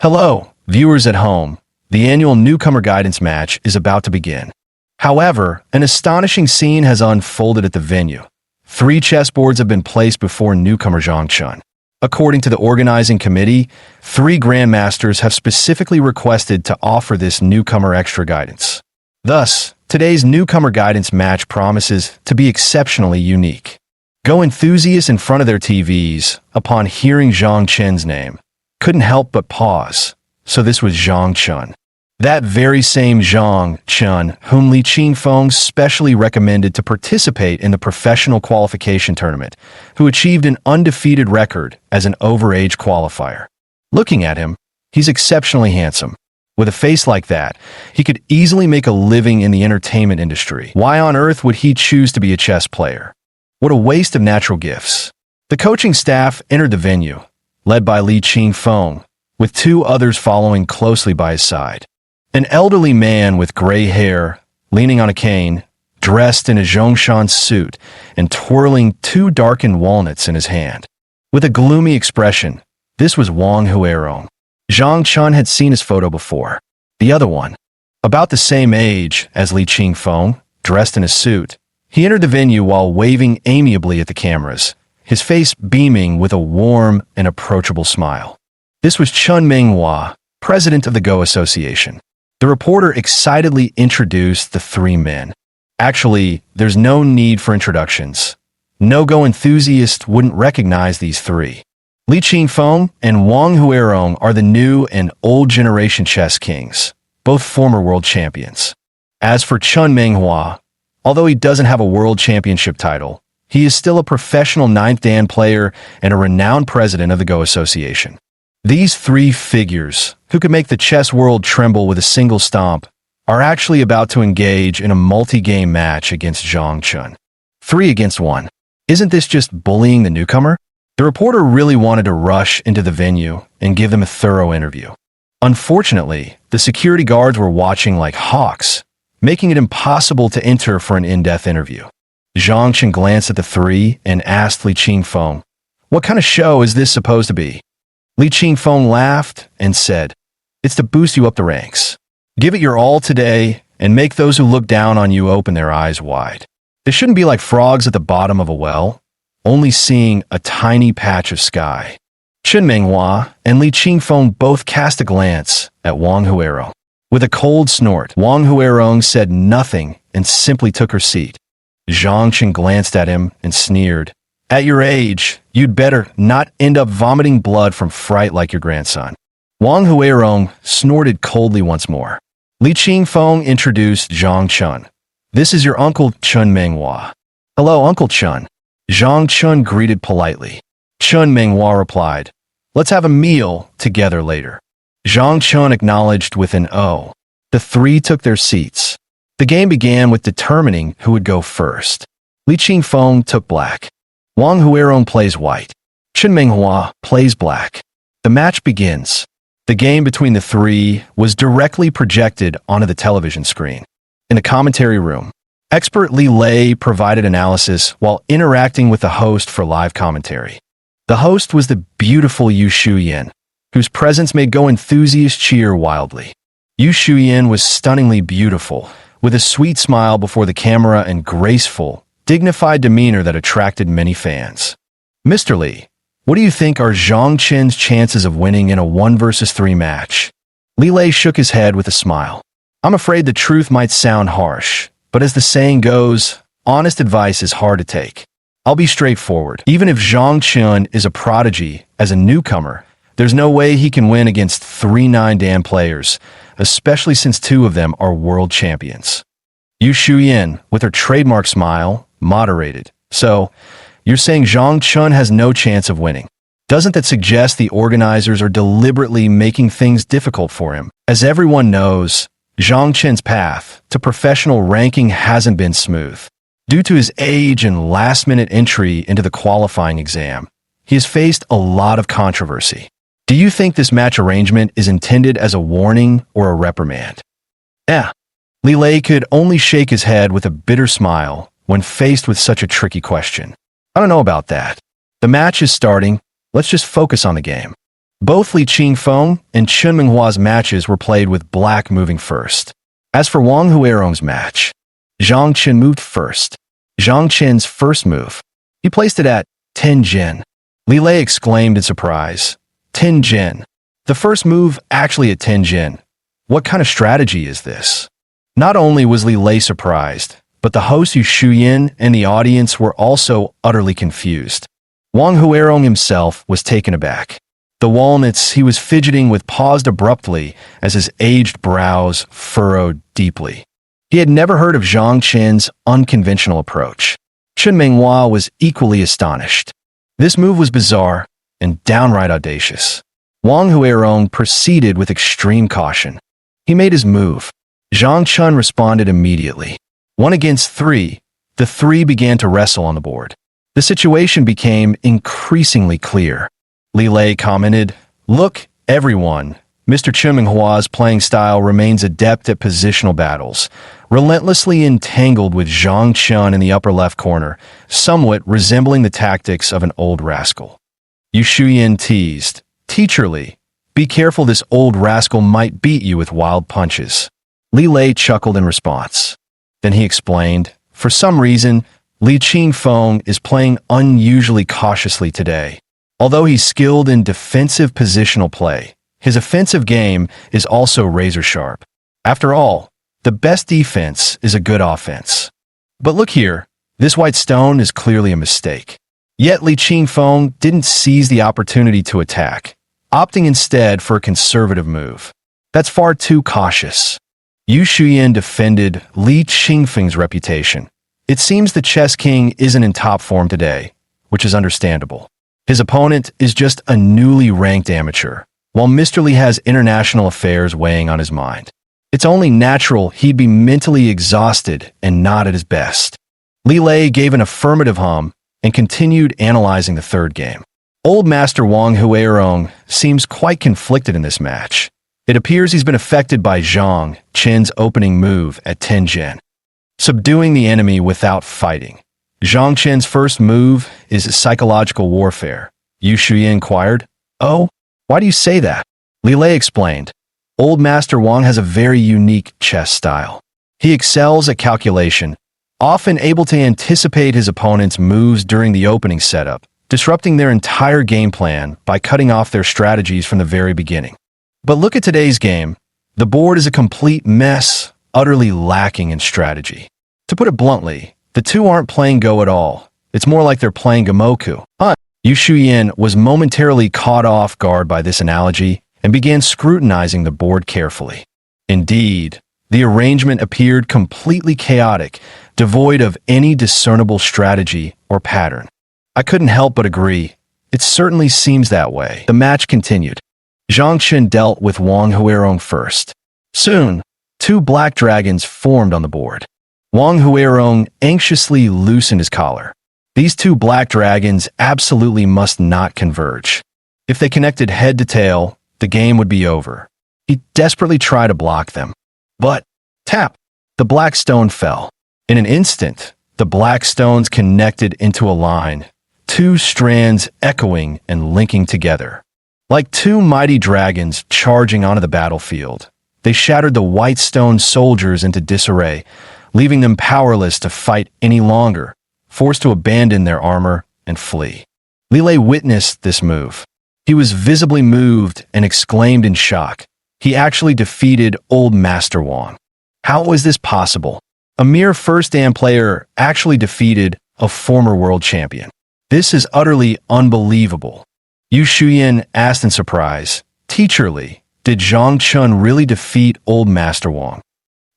Hello, viewers at home. The annual newcomer guidance match is about to begin. However, an astonishing scene has unfolded at the venue. 3 chessboards have been placed before newcomer Zhang Chun. According to the organizing committee, 3 grandmasters have specifically requested to offer this newcomer extra guidance. Thus, today's newcomer guidance match promises to be exceptionally unique. Go enthusiasts in front of their TVs, upon hearing Zhang Chun's name, couldn't help but pause. So this was Zhang Chun. That very same Zhang Chun whom Li Qingfeng specially recommended to participate in the professional qualification tournament, who achieved an undefeated record as an overage qualifier. Looking at him, he's exceptionally handsome. With a face like that, he could easily make a living in the entertainment industry. Why on earth would he choose to be a chess player? What a waste of natural gifts. The coaching staff entered the venue, led by Li Qingfeng, with 2 others following closely by his side. An elderly man with gray hair, leaning on a cane, dressed in a Zhongshan suit and twirling 2 darkened walnuts in his hand. With a gloomy expression, this was Wang Huirong. Zhang Chun had seen his photo before. The other one, about the same age as Li Qingfeng, dressed in a suit, he entered the venue while waving amiably at the cameras, his face beaming with a warm and approachable smile. This was Chun Minghua, president of the Go Association. The reporter excitedly introduced the 3 men. Actually, there's no need for introductions. No Go enthusiast wouldn't recognize these 3. Li Qingfeng and Wang Huirong are the new and old generation chess kings, both former world champions. As for Chun Minghua, although he doesn't have a world championship title, he is still a professional 9th Dan player and a renowned president of the Go Association. These 3 figures, who could make the chess world tremble with a single stomp, are actually about to engage in a multi-game match against Zhang Chun. 3 against 1. Isn't this just bullying the newcomer? The reporter really wanted to rush into the venue and give them a thorough interview. Unfortunately, the security guards were watching like hawks, making it impossible to enter for an in-depth interview. Zhang Chun glanced at the 3 and asked Li Qingfeng, "What kind of show is this supposed to be?" Li Qingfeng laughed and said, "It's to boost you up the ranks. Give it your all today and make those who look down on you open their eyes wide. They shouldn't be like frogs at the bottom of a well, only seeing a tiny patch of sky." Chun Minghua and Li Qingfeng both cast a glance at Wang Huirong. With a cold snort, Wang Huirong said nothing and simply took her seat. Zhang Chun glanced at him and sneered, "At your age, you'd better not end up vomiting blood from fright like your grandson." Wang Huirong snorted coldly once more. Li Qingfeng introduced Zhang Chun. "This is your uncle Chun Minghua." "Hello, Uncle Chun." Zhang Chun greeted politely. Chun Minghua replied, "Let's have a meal together later." Zhang Chun acknowledged with an "oh." The 3 took their seats. The game began with determining who would go first. Li Qingfeng took black. Wang Huirong plays white. Chun Minghua plays black. The match begins. The game between the 3 was directly projected onto the television screen. In the commentary room, Expert Li Lei provided analysis while interacting with the host for live commentary. The host was the beautiful Yu Shuyan, whose presence made Go enthusiasts cheer wildly. Yu Shuyan was stunningly beautiful, with a sweet smile before the camera and graceful, dignified demeanor that attracted many fans. Mr. Li, what do you think are Zhang Qin's chances of winning in a 1 versus 3 match? Li Lei shook his head with a smile. I'm afraid the truth might sound harsh, but as the saying goes, honest advice is hard to take. I'll be straightforward. Even if Zhang Qin is a prodigy as a newcomer, there's no way he can win against 3 9-dan players, especially since 2 of them are world champions. Yu Shuyan, with her trademark smile, moderated. So, you're saying Zhang Qin has no chance of winning? Doesn't that suggest the organizers are deliberately making things difficult for him? As everyone knows, Zhang Qin's path to professional ranking hasn't been smooth. Due to his age and last-minute entry into the qualifying exam, he has faced a lot of controversy. Do you think this match arrangement is intended as a warning or a reprimand? Li Lei could only shake his head with a bitter smile when faced with such a tricky question. I don't know about that. The match is starting. Let's just focus on the game. Both Li Qingfeng and Chen Minghua's matches were played with black moving first. As for Wang Huirong's match, Zhang Qin moved first. Zhang Qin's first move, he placed it at 10 Jin. Li Lei exclaimed in surprise. 10 Jin. The first move actually at 10 Jin. What kind of strategy is this? Not only was Li Lei surprised, but the host Yu Shuyan and the audience were also utterly confused. Wang Huirong himself was taken aback. The walnuts he was fidgeting with paused abruptly as his aged brows furrowed deeply. He had never heard of Zhang Qin's unconventional approach. Chen Minghua was equally astonished. This move was bizarre and downright audacious. Wang Huirong proceeded with extreme caution. He made his move. Zhang Qin responded immediately. 1 against 3, the 3 began to wrestle on the board. The situation became increasingly clear. Li Lei commented, "Look, everyone, Mr. Chen Minghua's playing style remains adept at positional battles, relentlessly entangled with Zhang Qin in the upper left corner, somewhat resembling the tactics of an old rascal." Yu Shuyan teased, "Teacher Li, be careful, this old rascal might beat you with wild punches." Li Lei chuckled in response. Then he explained, "For some reason, Li Qingfeng is playing unusually cautiously today. Although he's skilled in defensive positional play, his offensive game is also razor-sharp. After all, the best defense is a good offense. But look here, this white stone is clearly a mistake." Yet Li Qingfeng didn't seize the opportunity to attack, opting instead for a conservative move. That's far too cautious. Yu Shuyan defended Li Qingfeng's reputation. It seems the chess king isn't in top form today, which is understandable. His opponent is just a newly ranked amateur, while Mr. Li has international affairs weighing on his mind. It's only natural he'd be mentally exhausted and not at his best. Li Lei gave an affirmative hum and continued analyzing the third game. Old Master Wang Huirong seems quite conflicted in this match. It appears he's been affected by Zhang Qin's opening move at 10 Jin, subduing the enemy without fighting. Zhang Qin's first move is psychological warfare. Yu Shuyan inquired, "Oh, why do you say that?" Li Lei explained, "Old Master Wang has a very unique chess style. He excels at calculation, often able to anticipate his opponent's moves during the opening setup, disrupting their entire game plan by cutting off their strategies from the very beginning. But look at today's game. The board is a complete mess, utterly lacking in strategy. To put it bluntly, the 2 aren't playing Go at all. It's more like they're playing Gamoku." Yu Shuyan was momentarily caught off guard by this analogy and began scrutinizing the board carefully. Indeed, the arrangement appeared completely chaotic, devoid of any discernible strategy or pattern. I couldn't help but agree. It certainly seems that way. The match continued. Zhang Qin dealt with Wang Huirong first. Soon, 2 black dragons formed on the board. Wang Huirong anxiously loosened his collar. These 2 black dragons absolutely must not converge. If they connected head to tail, the game would be over. He desperately tried to block them. But, tap! The black stone fell. In an instant, the black stones connected into a line, two strands echoing and linking together. Like two mighty dragons charging onto the battlefield, they shattered the white stone soldiers into disarray, leaving them powerless to fight any longer, forced to abandon their armor and flee. Lile witnessed this move. He was visibly moved and exclaimed in shock. He actually defeated Old Master Wang. How was this possible? A mere first Dan player actually defeated a former world champion. This is utterly unbelievable. Yu Shuyan asked in surprise, Teacher Li, did Zhang Chun really defeat Old Master Wang?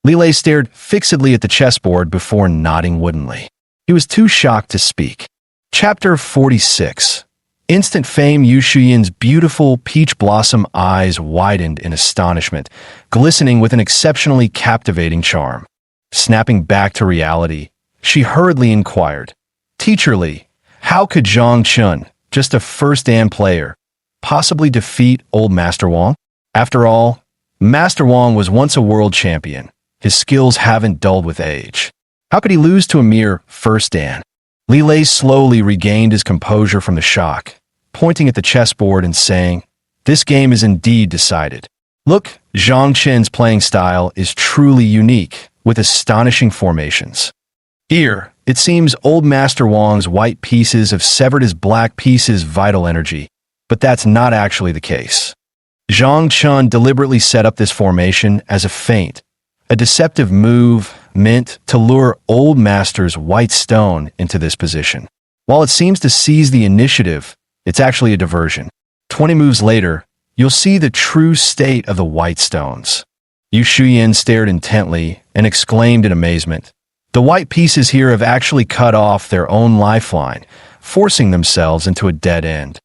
Lile stared fixedly at the chessboard before nodding woodenly. He was too shocked to speak. Chapter 46. Instant fame. Yu Shuyan's beautiful peach blossom eyes widened in astonishment, glistening with an exceptionally captivating charm. Snapping back to reality, she hurriedly inquired, Teacher Li, how could Zhang Chun, just a first Dan player, possibly defeat Old Master Wang? After all, Master Wang was once a world champion. His skills haven't dulled with age. How could he lose to a mere first Dan? Lile slowly regained his composure from the shock, pointing at the chessboard and saying, This game is indeed decided. Look, Zhang Chen's playing style is truly unique, with astonishing formations. Here, it seems Old Master Wang's white pieces have severed his black pieces' vital energy, but that's not actually the case. Zhang Chun deliberately set up this formation as a feint, a deceptive move meant to lure Old Master's white stone into this position. While it seems to seize the initiative, it's actually a diversion. 20 moves later, you'll see the true state of the white stones. Yu Shuyan stared intently and exclaimed in amazement. The white pieces here have actually cut off their own lifeline, forcing themselves into a dead end.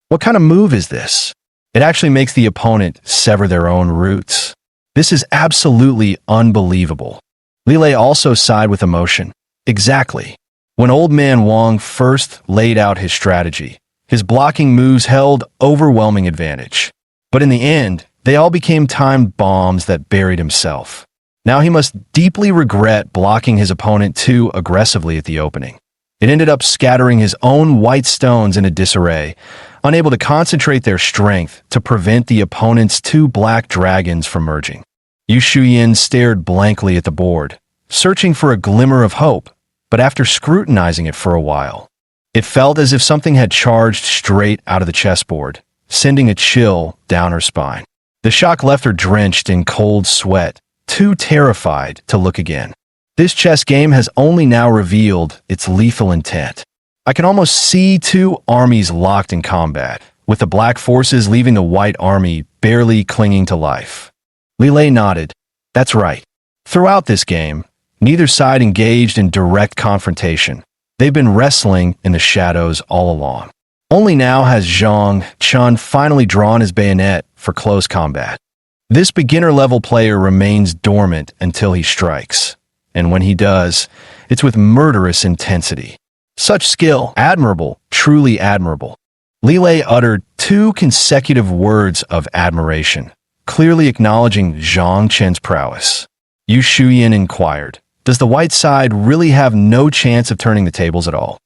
What kind of move is this? It actually makes the opponent sever their own roots. This is absolutely unbelievable. Lile also sighed with emotion. Exactly. When Old Man Wang first laid out his strategy, his blocking moves held overwhelming advantage. But in the end, they all became timed bombs that buried himself. Now he must deeply regret blocking his opponent too aggressively at the opening. It ended up scattering his own white stones into disarray, unable to concentrate their strength to prevent the opponent's two black dragons from merging. Yu Shuyan stared blankly at the board, searching for a glimmer of hope, but after scrutinizing it for a while, it felt as if something had charged straight out of the chessboard, sending a chill down her spine. The shock left her drenched in cold sweat, too terrified to look again. This chess game has only now revealed its lethal intent. I can almost see two armies locked in combat, with the black forces leaving the white army barely clinging to life. Lile nodded. That's right. Throughout this game, neither side engaged in direct confrontation. They've been wrestling in the shadows all along. Only now has Zhang Chun finally drawn his bayonet for close combat. This beginner-level player remains dormant until he strikes, and when he does, it's with murderous intensity. Such skill, admirable, truly admirable. Lile uttered 2 consecutive words of admiration, clearly acknowledging Zhang Chen's prowess. Yu Shuyan inquired, Does the white side really have no chance of turning the tables at all?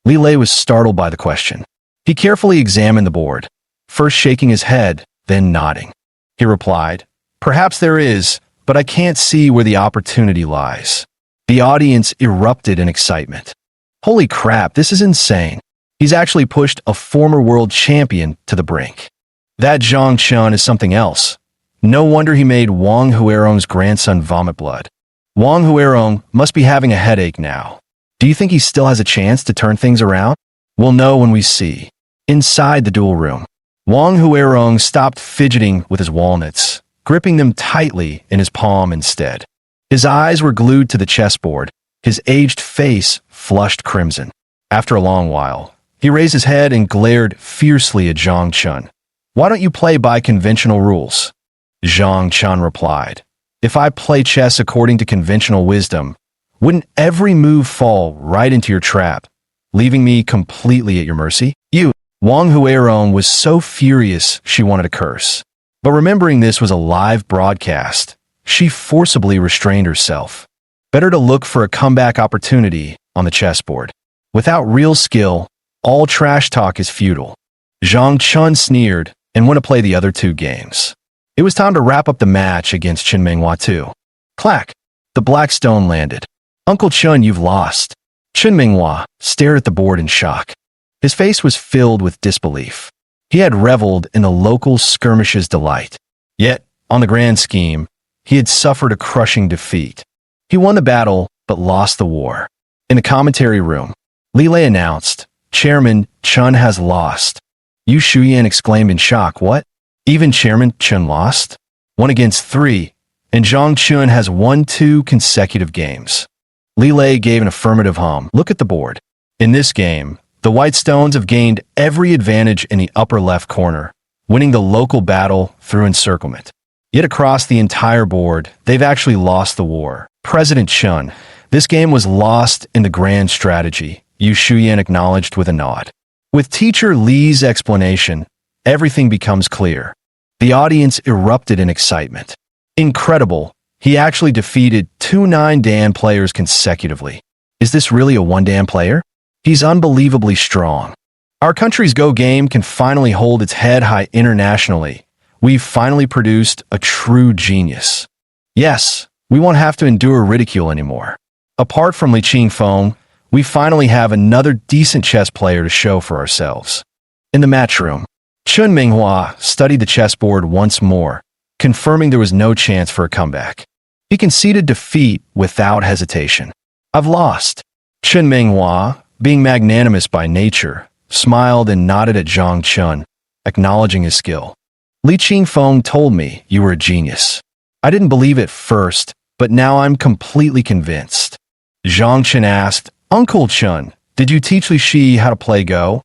Lile was startled by the question. He carefully examined the board, first shaking his head, then nodding. He replied, Perhaps there is, but I can't see where the opportunity lies. The audience erupted in excitement. Holy crap, this is insane. He's actually pushed a former world champion to the brink. That Zhang Chun is something else. No wonder he made Wang Huerong's grandson vomit blood. Wang Huerong must be having a headache now. Do you think he still has a chance to turn things around? We'll know when we see. Inside the duel room, Wang Huerong stopped fidgeting with his walnuts, gripping them tightly in his palm instead. His eyes were glued to the chessboard, his aged face flushed crimson. After a long while, he raised his head and glared fiercely at Zhang Chun. Why don't you play by conventional rules? Zhang Chun replied, If I play chess according to conventional wisdom, wouldn't every move fall right into your trap, leaving me completely at your mercy? Wang Huerong was so furious she wanted to curse. But remembering this was a live broadcast, she forcibly restrained herself. Better to look for a comeback opportunity on the chessboard. Without real skill, all trash talk is futile. Zhang Chun sneered and went to play the other two games. It was time to wrap up the match against Chen Minghua too. Clack! The black stone landed. Uncle Chun, you've lost. Chen Minghua stared at the board in shock. His face was filled with disbelief. He had reveled in the local skirmish's delight. Yet, on the grand scheme, he had suffered a crushing defeat. He won the battle, but lost the war. In the commentary room, Li Lei announced, Chairman Chun has lost. Yu Shuyan exclaimed in shock, what? Even Chairman Chun lost? 1-3, and Zhang Chun has won 2 consecutive games. Li Lei gave an affirmative hum. Look at the board. In this game, the white stones have gained every advantage in the upper left corner, winning the local battle through encirclement. Yet across the entire board, they've actually lost the war. President Chun, this game was lost in the grand strategy, Yu Shuyan acknowledged with a nod. With teacher Li's explanation, everything becomes clear. The audience erupted in excitement. Incredible, he actually defeated 2 9-dan players consecutively. Is this really a 1-dan player? He's unbelievably strong. Our country's Go game can finally hold its head high internationally. We've finally produced a true genius. Yes, we won't have to endure ridicule anymore. Apart from Li Qingfeng, we finally have another decent chess player to show for ourselves. In the match room, Chen Minghua studied the chessboard once more, confirming there was no chance for a comeback. He conceded defeat without hesitation. I've lost. Chen Minghua, being magnanimous by nature, smiled and nodded at Zhang Chun, acknowledging his skill. Li Qingfeng told me you were a genius. I didn't believe it first, but now I'm completely convinced. Zhang Chun asked, Uncle Chun, did you teach Li Shi how to play Go?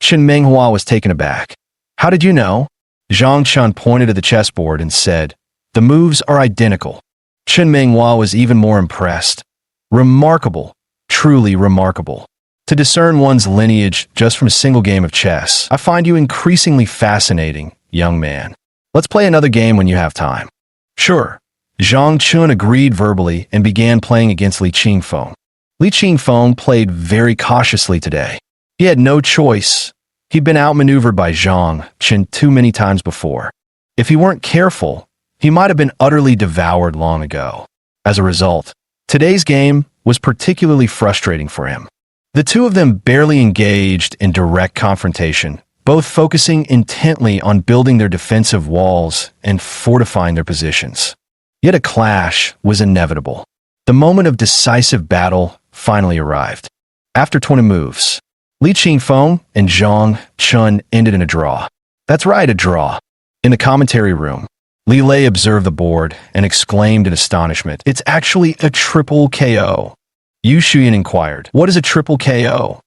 Chen Minghua was taken aback. How did you know? Zhang Chun pointed to the chessboard and said, the moves are identical. Chen Minghua was even more impressed. Remarkable, truly remarkable. To discern one's lineage just from a single game of chess, I find you increasingly fascinating, young man. Let's play another game when you have time. Sure. Zhang Chun agreed verbally and began playing against Li Qingfeng. Li Qingfeng played very cautiously today. He had no choice. He'd been outmaneuvered by Zhang Chun too many times before. If he weren't careful, he might have been utterly devoured long ago. As a result, today's game was particularly frustrating for him. The two of them barely engaged in direct confrontation, both focusing intently on building their defensive walls and fortifying their positions. Yet a clash was inevitable. The moment of decisive battle finally arrived. After 20 moves, Li Qingfeng and Zhang Chun ended in a draw. That's right, a draw. In the commentary room, Li Lei observed the board and exclaimed in astonishment, it's actually a triple KO. Yu Shuyan inquired, what is a triple KO?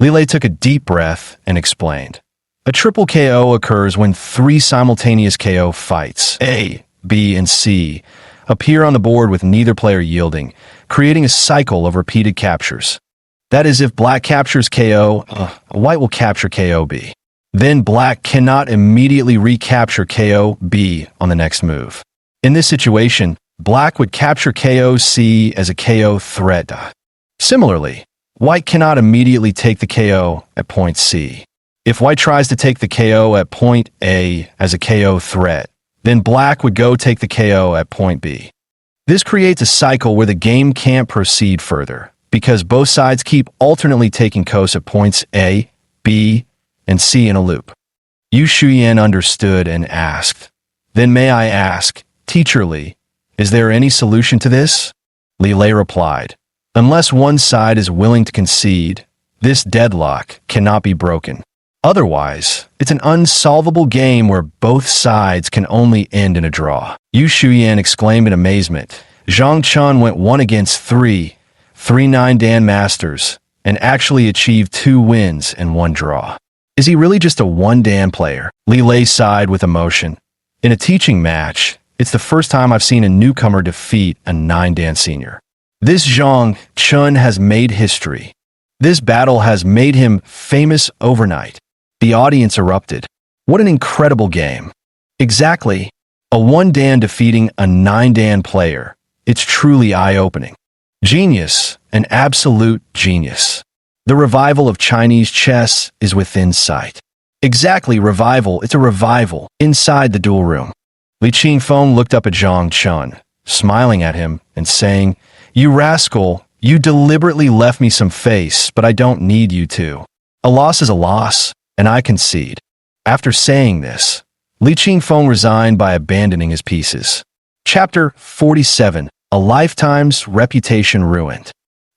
Li Lei took a deep breath and explained. A triple KO occurs when 3 simultaneous KO fights, A, B, and C, appear on the board with neither player yielding, creating a cycle of repeated captures. That is, if black captures KO, white will capture KO B. Then black cannot immediately recapture KO B on the next move. In this situation, black would capture KO C as a KO threat. Similarly, white cannot immediately take the KO at point C. If white tries to take the KO at point A as a KO threat, then black would go take the KO at point B. This creates a cycle where the game can't proceed further, because both sides keep alternately taking KOs at points A, B, and C in a loop. Yu Shuyan understood and asked, then may I ask, Teacher Li, is there any solution to this? Li Lei replied, unless one side is willing to concede, this deadlock cannot be broken. Otherwise, it's an unsolvable game where both sides can only end in a draw. Yu Shuyan exclaimed in amazement. Zhang Chun went 1-3, 3 9-dan masters, and actually achieved 2 wins and 1 draw. Is he really just a 1-dan player? Li Lei sighed with emotion. In a teaching match, it's the first time I've seen a newcomer defeat a 9-dan senior. This Zhang Chun has made history. This battle has made him famous overnight. The audience erupted. What an incredible game. Exactly. A 1-dan defeating a 9-dan player. It's truly eye-opening. Genius, an absolute genius. The revival of Chinese chess is within sight. Exactly, revival. It's a revival. Inside the duel room, Li Qingfeng looked up at Zhang Chun, smiling at him and saying, "You rascal, you deliberately left me some face, but I don't need you to. A loss is a loss, and I concede." After saying this, Li Qingfeng resigned by abandoning his pieces. Chapter 47. A lifetime's reputation ruined.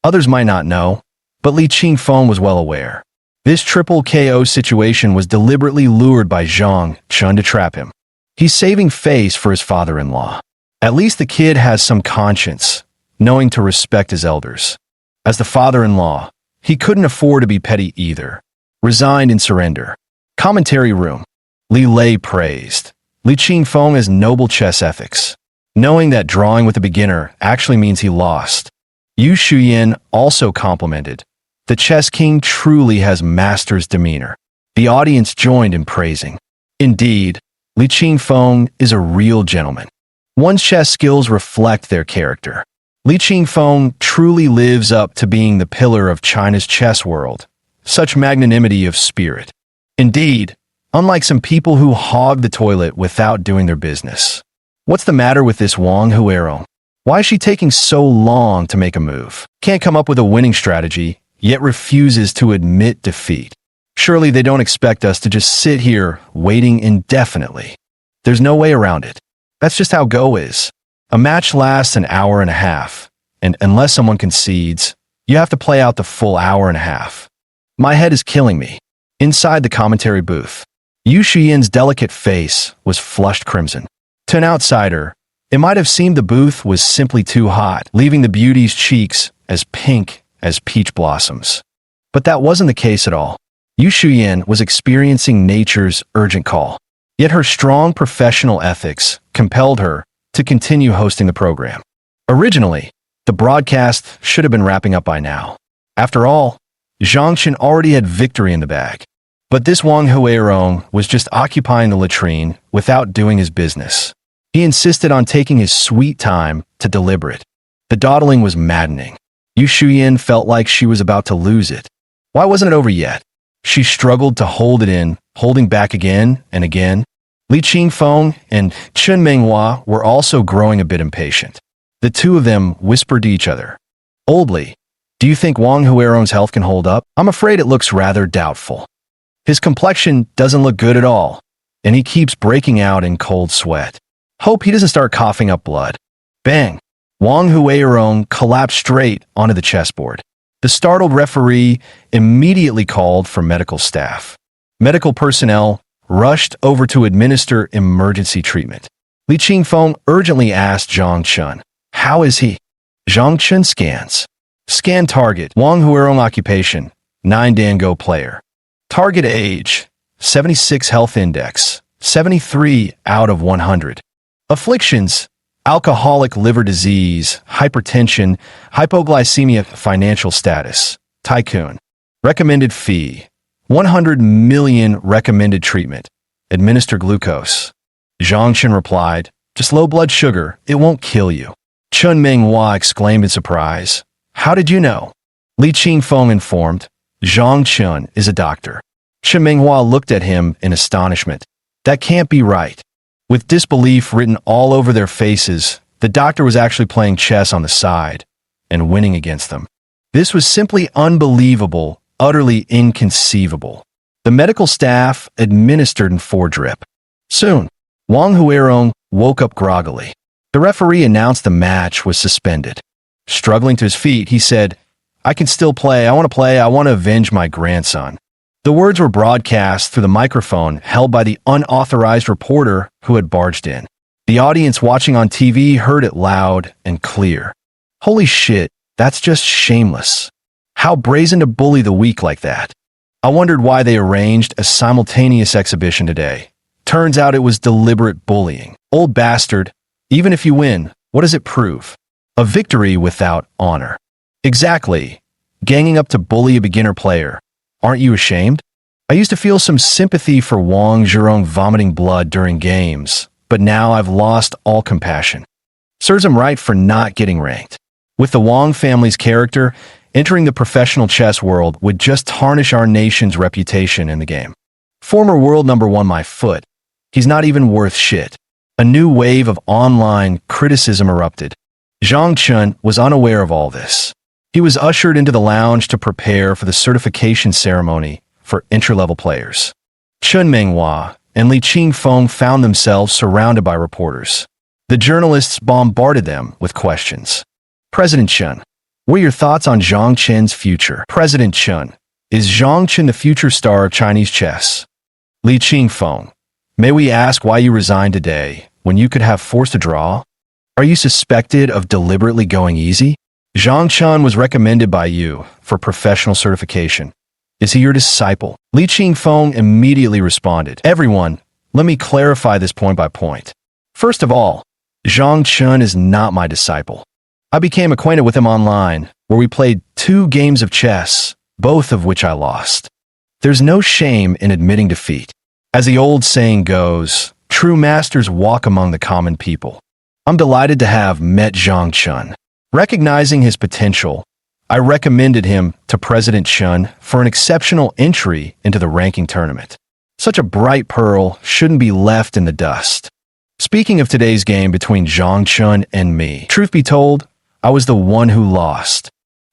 Others might not know, but Li Qingfeng was well aware. This triple KO situation was deliberately lured by Zhang Chun to trap him. He's saving face for his father-in-law. At least the kid has some conscience, knowing to respect his elders. As the father-in-law, he couldn't afford to be petty either. Resigned in surrender. Commentary room. Li Lei praised Li Qingfeng as noble chess ethics, knowing that drawing with a beginner actually means he lost. Yu Shuyan also complimented. The chess king truly has master's demeanor. The audience joined in praising. Indeed, Li Qingfeng is a real gentleman. One's chess skills reflect their character. Li Qingfeng truly lives up to being the pillar of China's chess world. Such magnanimity of spirit. Indeed, unlike some people who hog the toilet without doing their business. What's the matter with this Wang Huerong? Why is she taking so long to make a move? Can't come up with a winning strategy, yet refuses to admit defeat. Surely they don't expect us to just sit here waiting indefinitely. There's no way around it. That's just how Go is. A match lasts an hour and a half, and unless someone concedes, you have to play out the full hour and a half. My head is killing me. Inside the commentary booth, Yu Shuyan's delicate face was flushed crimson. To an outsider, it might have seemed the booth was simply too hot, leaving the beauty's cheeks as pink as peach blossoms. But that wasn't the case at all. Yu Shuyan was experiencing nature's urgent call. Yet her strong professional ethics compelled her to continue hosting the program. Originally, the broadcast should have been wrapping up by now. After all, Zhang Chen already had victory in the bag. But this Wang Huerong was just occupying the latrine without doing his business. He insisted on taking his sweet time to deliberate. The dawdling was maddening. Yu Shuyan felt like she was about to lose it. Why wasn't it over yet? She struggled to hold it in, holding back again and again. Li Qingfeng and Chen Menghua were also growing a bit impatient. The two of them whispered to each other. "Old Li, do you think Wang Huerong's health can hold up? I'm afraid it looks rather doubtful. His complexion doesn't look good at all, and he keeps breaking out in cold sweat. Hope he doesn't start coughing up blood." Bang! Wang Huerong collapsed straight onto the chessboard. The startled referee immediately called for medical staff. Medical personnel rushed over to administer emergency treatment. Li Qingfeng urgently asked Zhang Chun, "How is he?" Zhang Chun scans. Scan target, Wang Huerong occupation, 9 Dango player. Target age, 76 health index, 73 out of 100. Afflictions, alcoholic liver disease, hypertension, hypoglycemia, financial status, tycoon. Recommended fee, 100 million recommended treatment. Administer glucose. Zhang Chen replied, "Just low blood sugar, it won't kill you." Chen Menghua exclaimed in surprise, "How did you know?" Li Qingfeng informed, "Zhang Chen is a doctor." Chen Menghua looked at him in astonishment. That can't be right. With disbelief written all over their faces, the doctor was actually playing chess on the side and winning against them. This was simply unbelievable, utterly inconceivable. The medical staff administered in 4-drip. Soon, Wang Huerong woke up groggily. The referee announced the match was suspended. Struggling to his feet, he said, "I can still play. I want to avenge my grandson." The words were broadcast through the microphone held by the unauthorized reporter who had barged in. The audience watching on TV heard it loud and clear. Holy shit, that's just shameless. How brazen to bully the weak like that. I wondered why they arranged a simultaneous exhibition today. Turns out it was deliberate bullying. Old bastard, even if you win, what does it prove? A victory without honor. Exactly. Ganging up to bully a beginner player. Aren't you ashamed? I used to feel some sympathy for Wang Huerong vomiting blood during games, but now I've lost all compassion. Serves him right for not getting ranked. With the Wang family's character, entering the professional chess world would just tarnish our nation's reputation in the game. Former world number one my foot. He's not even worth shit. A new wave of online criticism erupted. Zhang Chun was unaware of all this. He was ushered into the lounge to prepare for the certification ceremony for entry-level players. Chun Menghua and Li Qingfeng found themselves surrounded by reporters. The journalists bombarded them with questions. President Chun, what are your thoughts on Zhang Chun's future? President Chun, is Zhang Chun the future star of Chinese chess? Li Qingfeng, may we ask why you resigned today when you could have forced a draw? Are you suspected of deliberately going easy? Zhang Chun was recommended by you for professional certification. Is he your disciple? Li Qingfeng immediately responded. Everyone, let me clarify this point by point. First of all, Zhang Chun is not my disciple. I became acquainted with him online, where we played 2 games of chess, both of which I lost. There's no shame in admitting defeat. As the old saying goes, true masters walk among the common people. I'm delighted to have met Zhang Chun. Recognizing his potential, I recommended him to President Chun for an exceptional entry into the ranking tournament. Such a bright pearl shouldn't be left in the dust. Speaking of today's game between Zhang Chun and me, truth be told, I was the one who lost.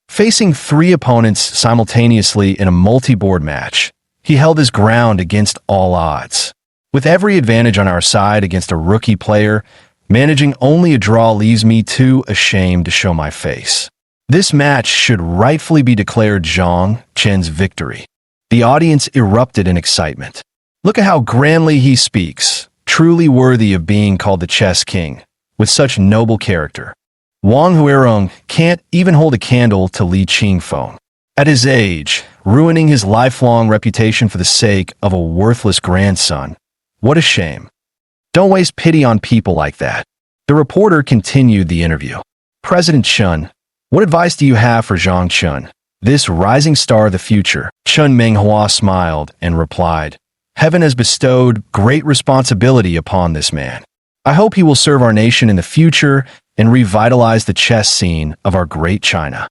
Facing 3 opponents simultaneously in a multi-board match, he held his ground against all odds. With every advantage on our side against a rookie player, managing only a draw leaves me too ashamed to show my face. This match should rightfully be declared Zhang Chun's victory. The audience erupted in excitement. Look at how grandly he speaks, truly worthy of being called the chess king, with such noble character. Wang Huirong can't even hold a candle to Li Qingfeng. At his age, ruining his lifelong reputation for the sake of a worthless grandson. What a shame. Don't waste pity on people like that. The reporter continued the interview. President Chun, what advice do you have for Zhang Chun, this rising star of the future? Chun Menghua smiled and replied, Heaven has bestowed great responsibility upon this man. I hope he will serve our nation in the future and revitalize the chess scene of our great China.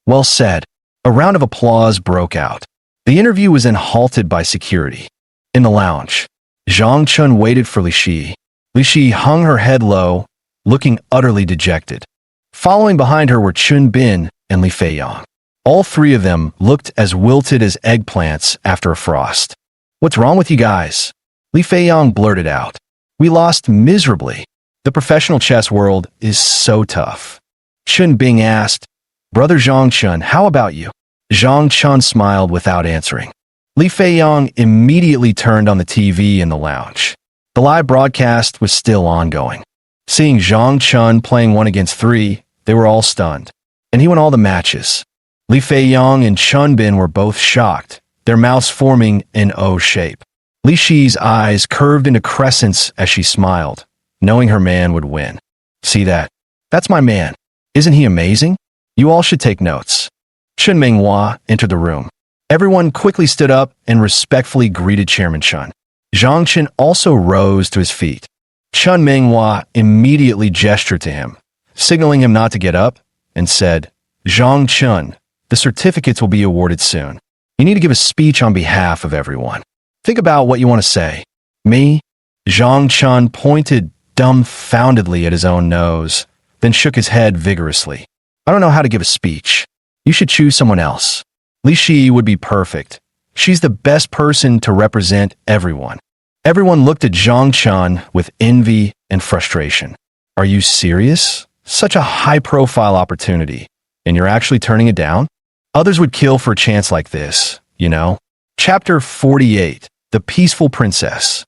Well said. A round of applause broke out. The interview was then halted by security. In the lounge, Zhang Chun waited for Li Shi. Li Shi hung her head low, looking utterly dejected. Following behind her were Chun Bin and Li Feiyang. All 3 of them looked as wilted as eggplants after a frost. What's wrong with you guys? Li Feiyang blurted out. We lost miserably. The professional chess world is so tough. Chun Bing asked, Brother Zhang Chun, how about you? Zhang Chun smiled without answering. Li Feiyang immediately turned on the TV in the lounge. The live broadcast was still ongoing. Seeing Zhang Chun playing 1 against 3, they were all stunned. And he won all the matches. Li Feiyang and Chun Bin were both shocked, their mouths forming an O shape. Li Shi's eyes curved into crescents as she smiled, knowing her man would win. See that? That's my man. Isn't he amazing? You all should take notes. Chun Menghua entered the room. Everyone quickly stood up and respectfully greeted Chairman Chun. Zhang Chun also rose to his feet. Chun Menghua immediately gestured to him, signaling him not to get up, and said, Zhang Chun, the certificates will be awarded soon. You need to give a speech on behalf of everyone. Think about what you want to say. Me? Zhang Chun pointed dumbfoundedly at his own nose, then shook his head vigorously. I don't know how to give a speech. You should choose someone else. Li Shi would be perfect. She's the best person to represent everyone. Everyone looked at Zhang Chun with envy and frustration. Are you serious? Such a high-profile opportunity, and you're actually turning it down? Others would kill for a chance like this, you know? Chapter 48, The Peaceful Princess.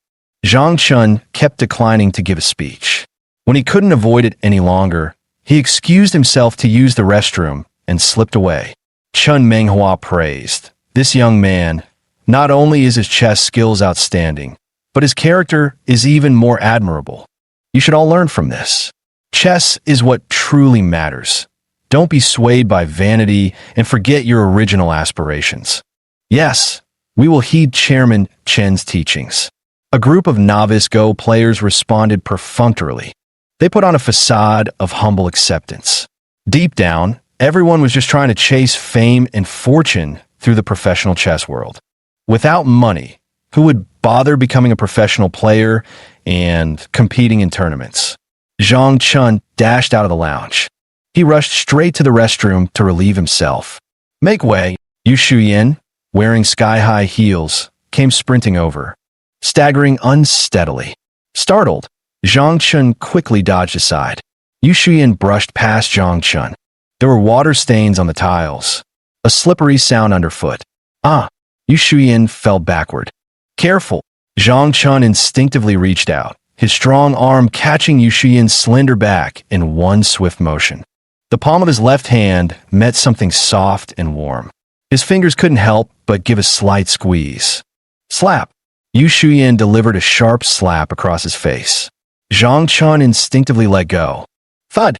Zhang Chun kept declining to give a speech. When he couldn't avoid it any longer, he excused himself to use the restroom and slipped away. Chun Menghua praised. This young man, not only is his chess skills outstanding, but his character is even more admirable. You should all learn from this. Chess is what truly matters. Don't be swayed by vanity and forget your original aspirations. Yes, we will heed Chairman Chen's teachings. A group of novice Go players responded perfunctorily. They put on a facade of humble acceptance. Deep down, everyone was just trying to chase fame and fortune through the professional chess world. Without money, who would bother becoming a professional player and competing in tournaments? Zhang Chun dashed out of the lounge. He rushed straight to the restroom to relieve himself. Make way! Yu Shuyin, wearing sky-high heels, came sprinting over, staggering unsteadily. Startled, Zhang Chun quickly dodged aside. Yu Shuyin brushed past Zhang Chun. There were water stains on the tiles, a slippery sound underfoot. Yu Shuyin fell backward. Careful! Zhang Chun instinctively reached out, his strong arm catching Yu Shuyin's slender back in one swift motion. The palm of his left hand met something soft and warm. His fingers couldn't help but give a slight squeeze. Slap! Yu Shuyin delivered a sharp slap across his face. Zhang Chun instinctively let go. Thud!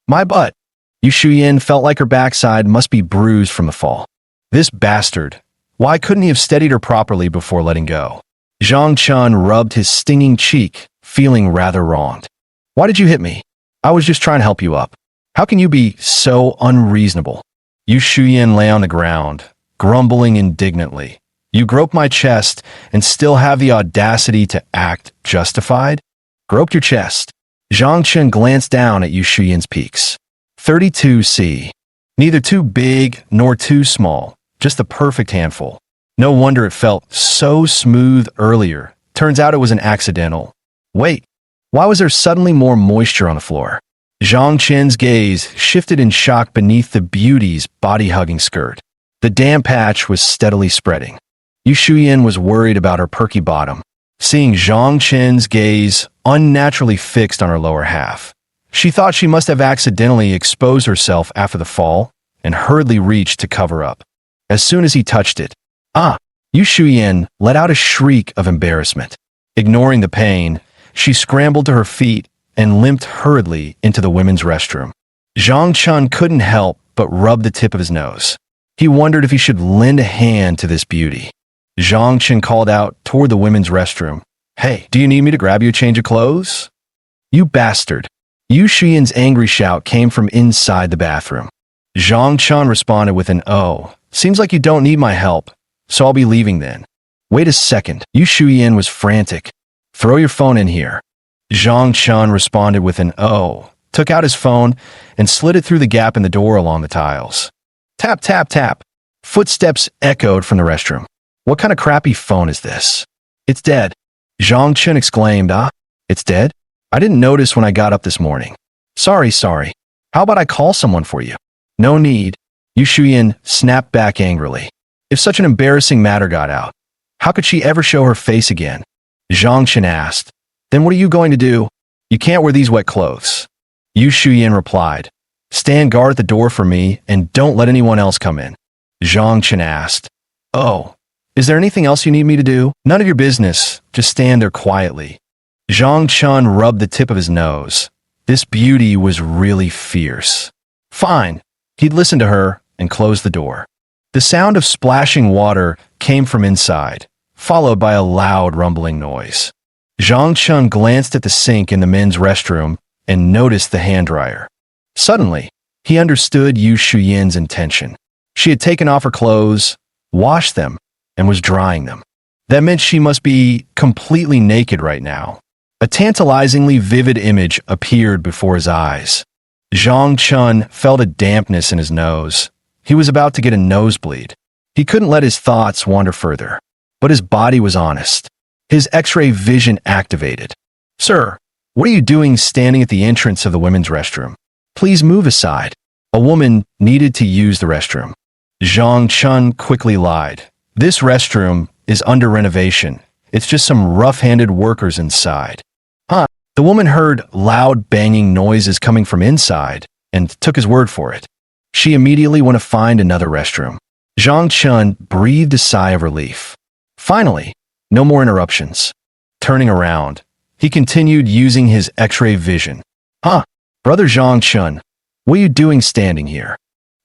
My butt! Yu Shuyin felt like her backside must be bruised from the fall. This bastard! Why couldn't he have steadied her properly before letting go? Zhang Chun rubbed his stinging cheek, feeling rather wronged. Why did you hit me? I was just trying to help you up. How can you be so unreasonable? Yu Shuyin lay on the ground, grumbling indignantly. You grope my chest and still have the audacity to act justified? Groped your chest. Zhang Chun glanced down at Yu Shuyin's peaks. 32C. Neither too big nor too small, just the perfect handful. No wonder it felt so smooth earlier. Turns out it was an accidental. Wait, why was there suddenly more moisture on the floor? Zhang Chen's gaze shifted in shock beneath the beauty's body-hugging skirt. The damp patch was steadily spreading. Yu Shuyin was worried about her perky bottom, seeing Zhang Chen's gaze unnaturally fixed on her lower half. She thought she must have accidentally exposed herself after the fall and hurriedly reached to cover up. As soon as he touched it, Yu Shuyin let out a shriek of embarrassment. Ignoring the pain, she scrambled to her feet and limped hurriedly into the women's restroom. Zhang Chun couldn't help but rub the tip of his nose. He wondered if he should lend a hand to this beauty. Zhang Chun called out toward the women's restroom. Hey, do you need me to grab you a change of clothes? You bastard. Yu Shuyin's angry shout came from inside the bathroom. Zhang Chun responded with an seems like you don't need my help, so I'll be leaving then. Wait a second. Yu Shuyin was frantic. Throw your phone in here. Zhang Chun responded with an took out his phone and slid it through the gap in the door along the tiles. Tap, tap, tap. Footsteps echoed from the restroom. What kind of crappy phone is this? It's dead. Zhang Chun exclaimed. It's dead? I didn't notice when I got up this morning. Sorry. How about I call someone for you? No need. Yu Shuyin snapped back angrily. If such an embarrassing matter got out, how could she ever show her face again? Zhang Chun asked. Then what are you going to do? You can't wear these wet clothes. Yu Shuyin replied. Stand guard at the door for me and don't let anyone else come in. Zhang Chun asked. Is there anything else you need me to do? None of your business. Just stand there quietly. Zhang Chun rubbed the tip of his nose. This beauty was really fierce. Fine. He'd listened to her and closed the door. The sound of splashing water came from inside, followed by a loud rumbling noise. Zhang Chun glanced at the sink in the men's restroom and noticed the hand dryer. Suddenly, he understood Yu Shuyin's intention. She had taken off her clothes, washed them, and was drying them. That meant she must be completely naked right now. A tantalizingly vivid image appeared before his eyes. Zhang Chun felt a dampness in his nose. He was about to get a nosebleed. He couldn't let his thoughts wander further, but his body was honest. His X-ray vision activated. Sir, what are you doing standing at the entrance of the women's restroom? Please move aside. A woman needed to use the restroom. Zhang Chun quickly lied. This restroom is under renovation. It's just some rough-handed workers inside. The woman heard loud banging noises coming from inside and took his word for it. She immediately went to find another restroom. Zhang Chun breathed a sigh of relief. Finally, no more interruptions. Turning around, he continued using his X-ray vision. Brother Zhang Chun, what are you doing standing here?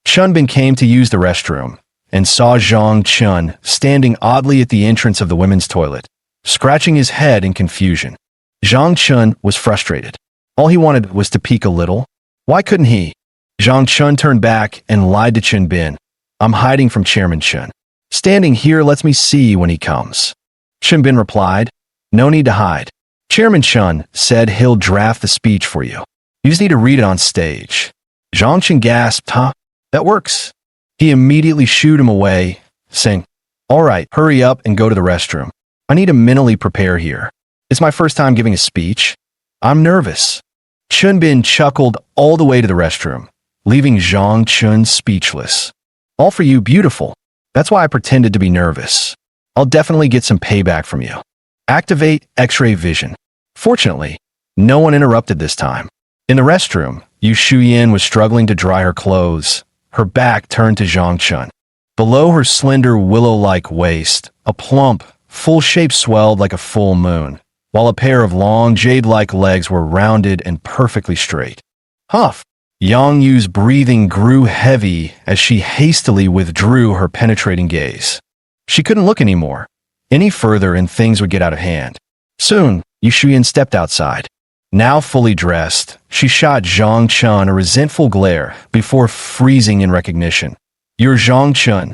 Chunbin came to use the restroom and saw Zhang Chun standing oddly at the entrance of the women's toilet, scratching his head in confusion. Zhang Chun was frustrated. All he wanted was to peek a little. Why couldn't he? Zhang Chun turned back and lied to Chen Bin. I'm hiding from Chairman Chen. Standing here lets me see when he comes. Chen Bin replied, no need to hide. Chairman Chen said he'll draft the speech for you. You just need to read it on stage. Zhang Chen gasped, huh? That works. He immediately shooed him away, saying, all right, hurry up and go to the restroom. I need to mentally prepare here. It's my first time giving a speech. I'm nervous. Chen Bin chuckled all the way to the restroom, leaving Zhang Chun speechless. All for you, beautiful. That's why I pretended to be nervous. I'll definitely get some payback from you. Activate X-ray vision. Fortunately, no one interrupted this time. In the restroom, Yu Shuyan was struggling to dry her clothes, her back turned to Zhang Chun. Below her slender willow-like waist, a plump, full shape swelled like a full moon, while a pair of long jade-like legs were rounded and perfectly straight. Huff! Yang Yu's breathing grew heavy as she hastily withdrew her penetrating gaze. She couldn't look anymore, any further and things would get out of hand. Soon, Yu Shuyan stepped outside. Now fully dressed, she shot Zhang Chun a resentful glare before freezing in recognition. You're Zhang Chun.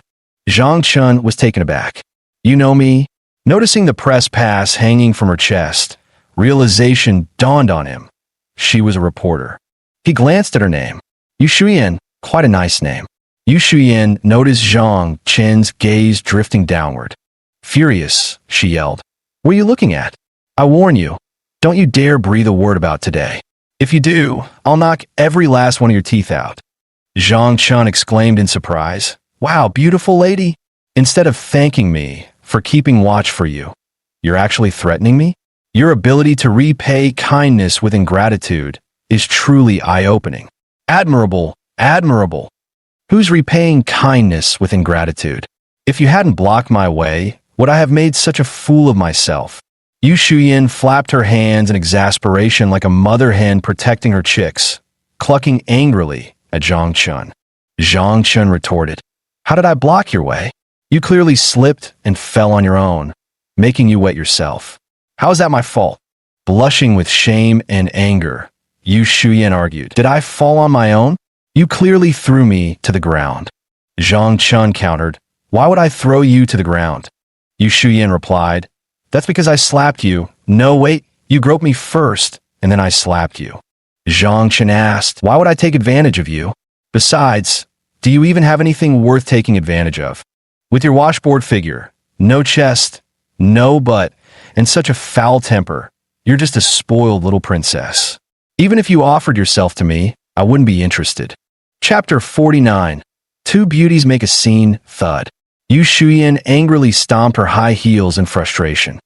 Zhang Chun was taken aback. You know me? Noticing the press pass hanging from her chest, realization dawned on him. She was a reporter. He glanced at her name. Yu Shuyan, quite a nice name. Yu Shuyan noticed Zhang Chen's gaze drifting downward. Furious, she yelled. What are you looking at? I warn you, don't you dare breathe a word about today. If you do, I'll knock every last one of your teeth out. Zhang Chun exclaimed in surprise. Wow, beautiful lady. Instead of thanking me for keeping watch for you, you're actually threatening me? Your ability to repay kindness with ingratitude is truly eye-opening. Admirable, admirable. Who's repaying kindness with ingratitude? If you hadn't blocked my way, would I have made such a fool of myself? Yu Shuyan flapped her hands in exasperation like a mother hen protecting her chicks, clucking angrily at Zhang Chun. Zhang Chun retorted, how did I block your way? You clearly slipped and fell on your own, making you wet yourself. How is that my fault? Blushing with shame and anger, Yu Shuyan argued. Did I fall on my own? You clearly threw me to the ground. Zhang Chun countered, why would I throw you to the ground? Yu Shuyan replied, that's because I slapped you. No, wait, you groped me first, and then I slapped you. Zhang Chun asked, why would I take advantage of you? Besides, do you even have anything worth taking advantage of? With your washboard figure, no chest, no butt, and such a foul temper, you're just a spoiled little princess. Even if you offered yourself to me, I wouldn't be interested. Chapter 49. Two beauties make a scene, thud. Yu Shuyan angrily stomped her high heels in frustration.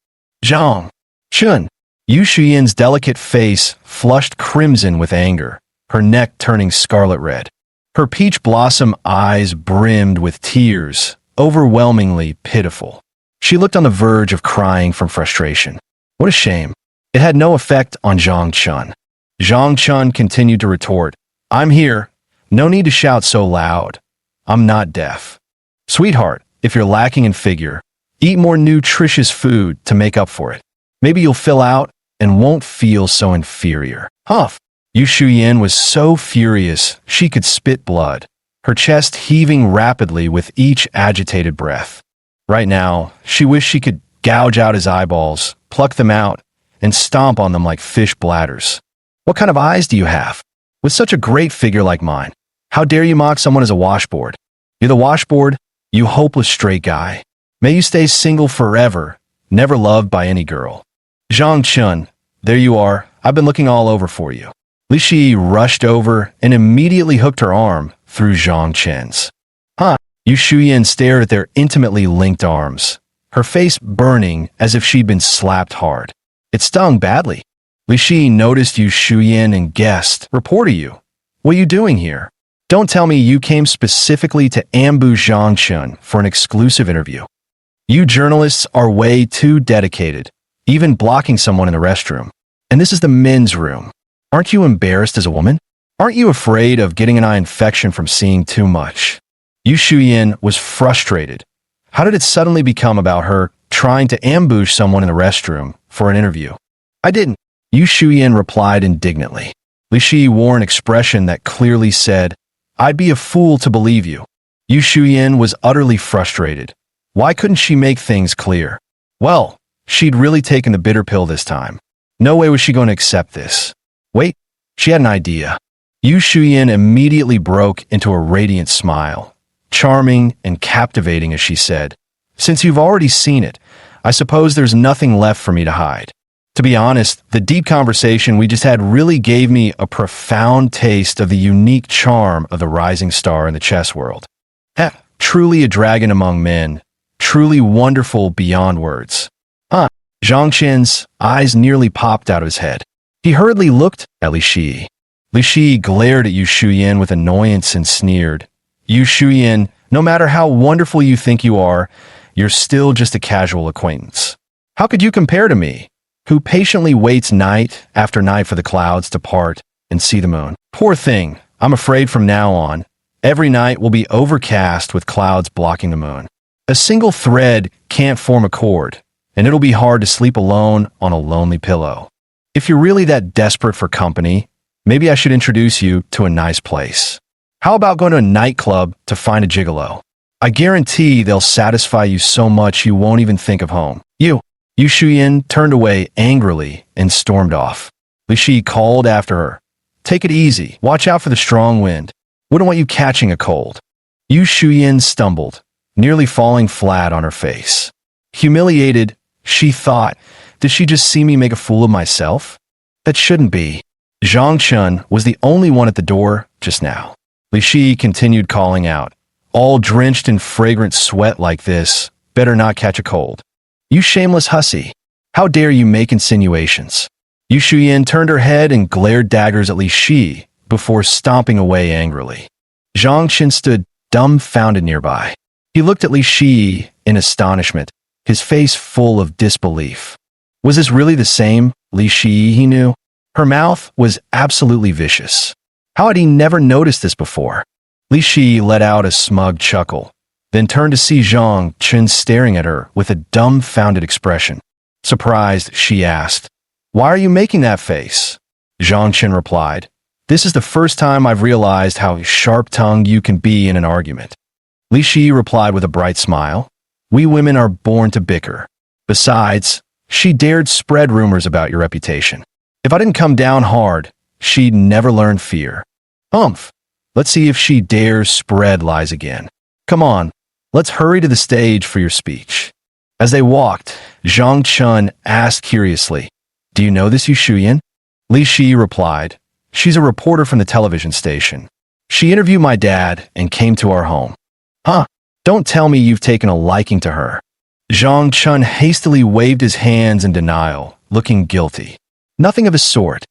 Zhang Chun. Yu Shuyan's delicate face flushed crimson with anger, her neck turning scarlet red. Her peach blossom eyes brimmed with tears, overwhelmingly pitiful. She looked on the verge of crying from frustration. What a shame. It had no effect on Zhang Chun. Zhang Chun continued to retort, I'm here. No need to shout so loud. I'm not deaf. Sweetheart, if you're lacking in figure, eat more nutritious food to make up for it. Maybe you'll fill out and won't feel so inferior. Huff. Yu Shuyan was so furious she could spit blood, her chest heaving rapidly with each agitated breath. Right now, she wished she could gouge out his eyeballs, pluck them out, and stomp on them like fish bladders. What kind of eyes do you have? With such a great figure like mine, how dare you mock someone as a washboard? You're the washboard, you hopeless straight guy. May you stay single forever, never loved by any girl. Zhang Chun, there you are. I've been looking all over for you. Li Shi rushed over and immediately hooked her arm through Zhang Chen's. Huh? Yu Shuyan stared at their intimately linked arms, her face burning as if she'd been slapped hard. It stung badly. Li Shi noticed Yu Shuyan and guessed, Reporter you. What are you doing here? Don't tell me you came specifically to ambush Zhang Chun for an exclusive interview. You journalists are way too dedicated, even blocking someone in the restroom. And this is the men's room. Aren't you embarrassed as a woman? Aren't you afraid of getting an eye infection from seeing too much? Yu Shuyan was frustrated. How did it suddenly become about her trying to ambush someone in the restroom for an interview? I didn't. Yu Shuyan replied indignantly. Li Shi wore an expression that clearly said, I'd be a fool to believe you. Yu Shuyan was utterly frustrated. Why couldn't she make things clear? Well, she'd really taken the bitter pill this time. No way was she going to accept this. Wait, she had an idea. Yu Shuyan immediately broke into a radiant smile, charming and captivating as she said, "Since you've already seen it, I suppose there's nothing left for me to hide." To be honest, the deep conversation we just had really gave me a profound taste of the unique charm of the rising star in the chess world. Truly a dragon among men, truly wonderful beyond words. Zhang Qin's eyes nearly popped out of his head. He hurriedly looked at Li Shi. Li Shi glared at Yu Shuyan with annoyance and sneered. "Yu Shuyan, no matter how wonderful you think you are, you're still just a casual acquaintance. How could you compare to me, who patiently waits night after night for the clouds to part and see the moon? Poor thing, I'm afraid from now on, every night will be overcast with clouds blocking the moon. A single thread can't form a cord, and it'll be hard to sleep alone on a lonely pillow. If you're really that desperate for company, maybe I should introduce you to a nice place. How about going to a nightclub to find a gigolo? I guarantee they'll satisfy you so much you won't even think of home." Yu Shuyan turned away angrily and stormed off. Li Shi called after her, "Take it easy. Watch out for the strong wind. Wouldn't want you catching a cold." Yu Shuyan stumbled, nearly falling flat on her face. Humiliated, she thought, did she just see me make a fool of myself? That shouldn't be. Zhang Chun was the only one at the door just now. Li Shi continued calling out, "All drenched in fragrant sweat like this, better not catch a cold. You shameless hussy. How dare you make insinuations?" Yu Shuyan turned her head and glared daggers at Li Shi before stomping away angrily. Zhang Qin stood dumbfounded nearby. He looked at Li Shi in astonishment, his face full of disbelief. Was this really the same Li Shi he knew? Her mouth was absolutely vicious. How had he never noticed this before? Li Shi let out a smug chuckle, then turned to see Zhang Qin staring at her with a dumbfounded expression. Surprised, she asked, "Why are you making that face?" Zhang Qin replied, "This is the first time I've realized how sharp-tongued you can be in an argument." Li Shi replied with a bright smile, "We women are born to bicker. Besides, she dared spread rumors about your reputation. If I didn't come down hard, she'd never learn fear. Let's see if she dares spread lies again. Come on, let's hurry to the stage for your speech." As they walked, Zhang Chun asked curiously, "Do you know this Yu Shuyan?" Li Shi replied, "She's a reporter from the television station. She interviewed my dad and came to our home." Don't tell me you've taken a liking to her." Zhang Chun hastily waved his hands in denial, looking guilty. "Nothing of the sort."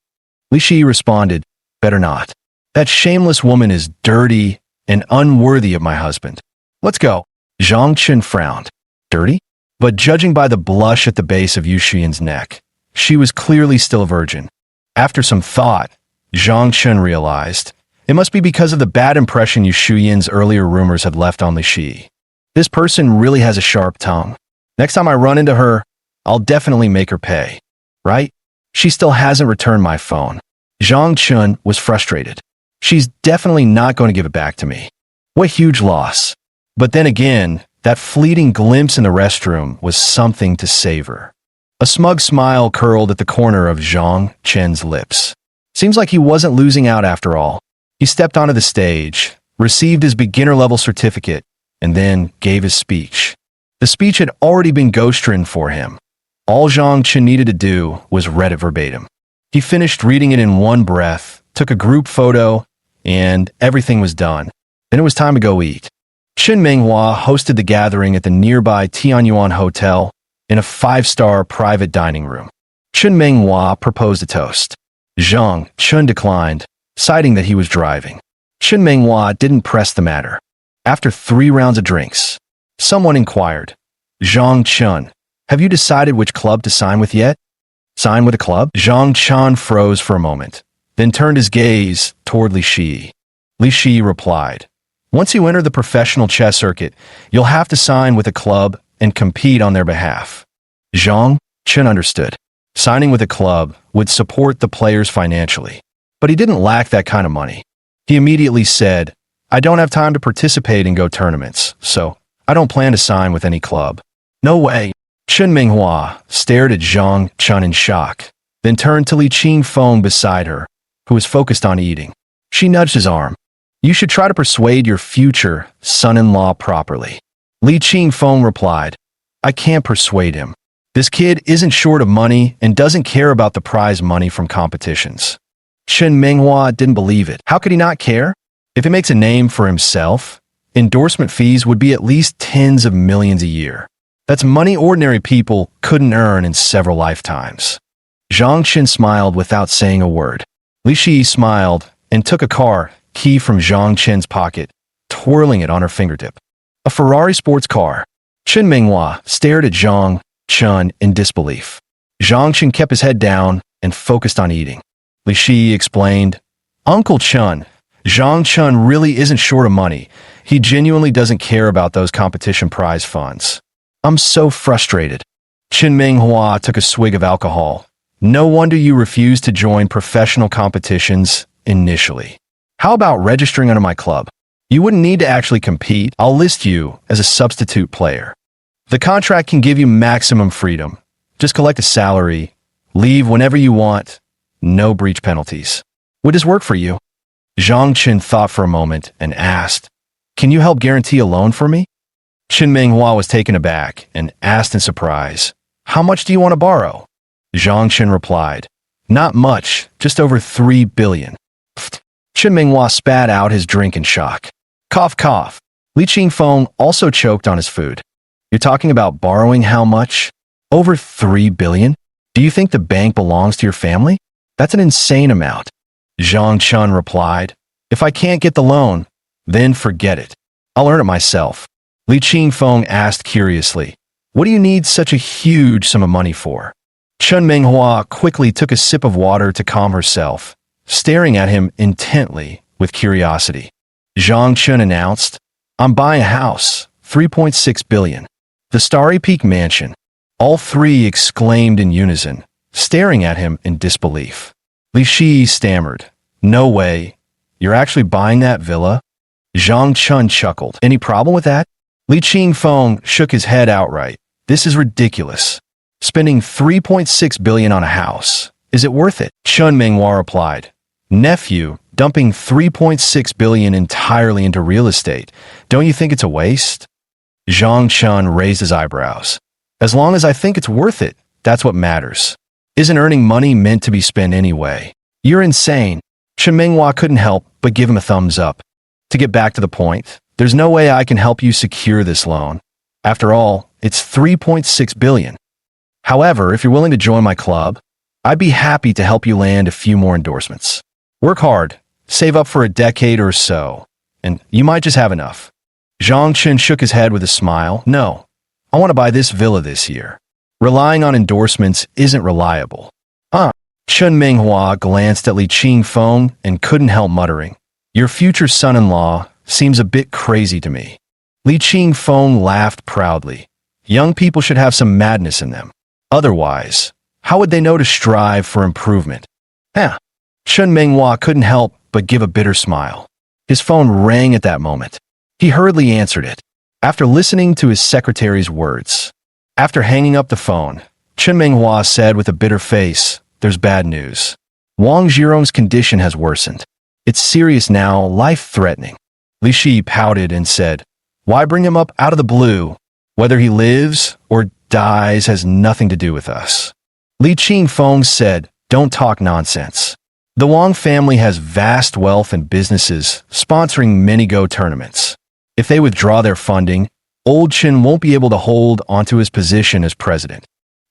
Li Shi responded, "Better not. That shameless woman is dirty and unworthy of my husband. Let's go." Zhang Chun frowned. Dirty? But judging by the blush at the base of Yu Shuyan's neck, she was clearly still a virgin. After some thought, Zhang Chun realized it must be because of the bad impression Yu Shuyan's earlier rumors had left on Li Shi. This person really has a sharp tongue. Next time I run into her, I'll definitely make her pay. Right? She still hasn't returned my phone. Zhang Chun was frustrated. She's definitely not going to give it back to me. What huge loss. But then again, that fleeting glimpse in the restroom was something to savor. A smug smile curled at the corner of Zhang Chen's lips. Seems like he wasn't losing out after all. He stepped onto the stage, received his beginner-level certificate, and then gave his speech. The speech had already been ghostwritten for him. All Zhang Chen needed to do was read it verbatim. He finished reading it in one breath, took a group photo, and everything was done. Then it was time to go eat. Chen Menghua hosted the gathering at the nearby Tianyuan Hotel in a 5-star private dining room. Chen Menghua proposed a toast. Zhang Chen declined, citing that he was driving. Chen Menghua didn't press the matter. After 3 rounds of drinks, someone inquired, "Zhang Chen, have you decided which club to sign with yet?" "Sign with a club?" Zhang Chen froze for a moment, then turned his gaze toward Li Shi. Li Shi replied, "Once you enter the professional chess circuit, you'll have to sign with a club and compete on their behalf." Zhang Chen understood. Signing with a club would support the players financially, but he didn't lack that kind of money. He immediately said, I don't have time to participate in Go tournaments, so I don't plan to sign with any club. No way. Chen Minghua stared at Zhang Chun in shock, then turned to Li Qingfeng beside her, who was focused on eating. She nudged his arm. You should try to persuade your future son-in-law properly. Li Qingfeng replied, I can't persuade him. This kid isn't short of money and doesn't care about the prize money from competitions. Chen Minghua didn't believe it. How could he not care? If he makes a name for himself, endorsement fees would be at least tens of millions a year. That's money ordinary people couldn't earn in several lifetimes. Zhang Chen smiled without saying a word. Li Shi smiled and took a car key from Zhang Chen's pocket, twirling it on her fingertip. A Ferrari sports car. Chen Minghua stared at Zhang Chun in disbelief. Zhang Chen kept his head down and focused on eating. Li Shi explained, Uncle Chun, Zhang Chun really isn't short of money. He genuinely doesn't care about those competition prize funds. I'm so frustrated. Chen Minghua took a swig of alcohol. No wonder you refused to join professional competitions initially. How about registering under my club? You wouldn't need to actually compete. I'll list you as a substitute player. The contract can give you maximum freedom. Just collect a salary, leave whenever you want, no breach penalties. Would this work for you? Zhang Chen thought for a moment and asked, Can you help guarantee a loan for me? Chen Minghua was taken aback and asked in surprise, How much do you want to borrow? Zhang Chen replied, Not much, just over 3 billion. Chen Minghua spat out his drink in shock. Cough, cough. Li Qingfeng also choked on his food. You're talking about borrowing how much? Over 3 billion? Do you think the bank belongs to your family? That's an insane amount. Zhang Chun replied, If I can't get the loan, then forget it. I'll earn it myself. Li Qingfeng asked curiously, What do you need such a huge sum of money for? Chen Minghua quickly took a sip of water to calm herself, staring at him intently with curiosity. Zhang Chun announced, I'm buying a house, 3.6 billion. The Starry Peak Mansion. All three exclaimed in unison, staring at him in disbelief. Li Shi stammered, No way. You're actually buying that villa? Zhang Chun chuckled. Any problem with that? Li Qingfeng shook his head outright. This is ridiculous. Spending 3.6 billion on a house. Is it worth it? Chen Minghua replied, Nephew, dumping 3.6 billion entirely into real estate. Don't you think it's a waste? Zhang Chun raised his eyebrows. As long as I think it's worth it, that's what matters. Isn't earning money meant to be spent anyway? You're insane. Chen Minghua couldn't help but give him a thumbs up. To get back to the point, there's no way I can help you secure this loan. After all, it's 3.6 billion. However, if you're willing to join my club, I'd be happy to help you land a few more endorsements. Work hard, save up for a decade or so, and you might just have enough. Zhang Chen shook his head with a smile. No, I want to buy this villa this year. Relying on endorsements isn't reliable. Chen Minghua glanced at Li Qingfeng and couldn't help muttering, Your future son-in-law seems a bit crazy to me. Li Qingfeng laughed proudly. Young people should have some madness in them. Otherwise, how would they know to strive for improvement? Chen Minghua couldn't help but give a bitter smile. His phone rang at that moment. He hurriedly answered it, after listening to his secretary's words. After hanging up the phone, Chen Minghua said with a bitter face, There's bad news. Wang Zhirong's condition has worsened. It's serious now, life-threatening. Li Shi pouted and said, Why bring him up out of the blue? Whether he lives or dies has nothing to do with us. Li Qingfeng said, Don't talk nonsense. The Wang family has vast wealth and businesses sponsoring many Go tournaments. If they withdraw their funding, old Chen won't be able to hold onto his position as president.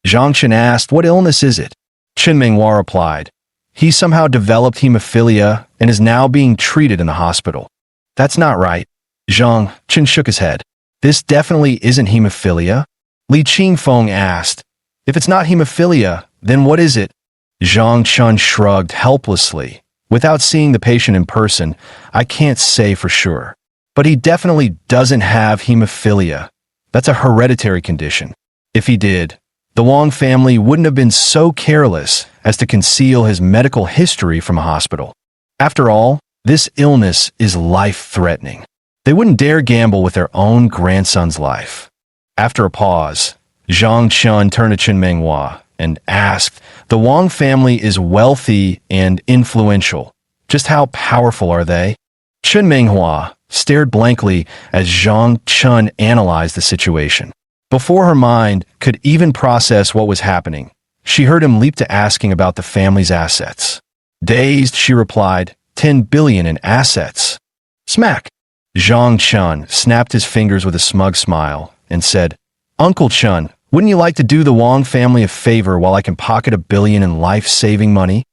Zhang Chen asked, What illness is it? Chen Minghua replied, He somehow developed hemophilia and is now being treated in the hospital. That's not right. Zhang Chen shook his head. This definitely isn't hemophilia. Li Qingfeng asked, If it's not hemophilia, then what is it? Zhang Chun shrugged helplessly. Without seeing the patient in person, I can't say for sure. But he definitely doesn't have hemophilia. That's a hereditary condition. If he did, the Wang family wouldn't have been so careless as to conceal his medical history from a hospital. After all, This illness is life-threatening. They wouldn't dare gamble with their own grandson's life. After a pause, Zhang Chun turned to Chen Menghua and asked, "The Wang family is wealthy and influential. Just how powerful are they?" Chen Menghua stared blankly as Zhang Chun analyzed the situation. Before her mind could even process what was happening, she heard him leap to asking about the family's assets. Dazed, she replied, 10 billion in assets. Smack! Zhang Chun snapped his fingers with a smug smile and said, "Uncle Chun, wouldn't you like to do the Wang family a favor while I can pocket 1 billion in life-saving money?"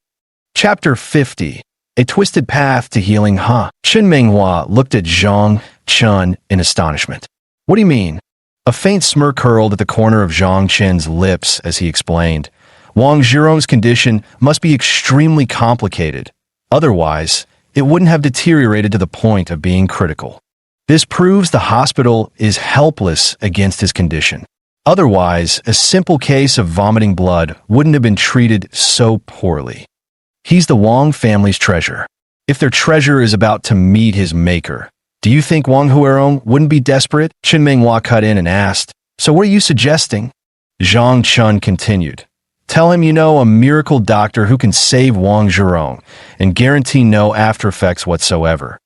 Chapter 50. A Twisted Path to Healing, huh? Chen Menghua looked at Zhang Chun in astonishment. "What do you mean?" A faint smirk curled at the corner of Zhang Chen's lips as he explained, "Wang Zhirong's condition must be extremely complicated. Otherwise, it wouldn't have deteriorated to the point of being critical. This proves the hospital is helpless against his condition. Otherwise, a simple case of vomiting blood wouldn't have been treated so poorly. He's the Wang family's treasure. If their treasure is about to meet his maker, do you think Wang Huirong wouldn't be desperate?" Chen Menghua cut in and asked, "So what are you suggesting?" Zhang Chun continued, "Tell him you know a miracle doctor who can save Wang Zhirong and guarantee no after effects whatsoever.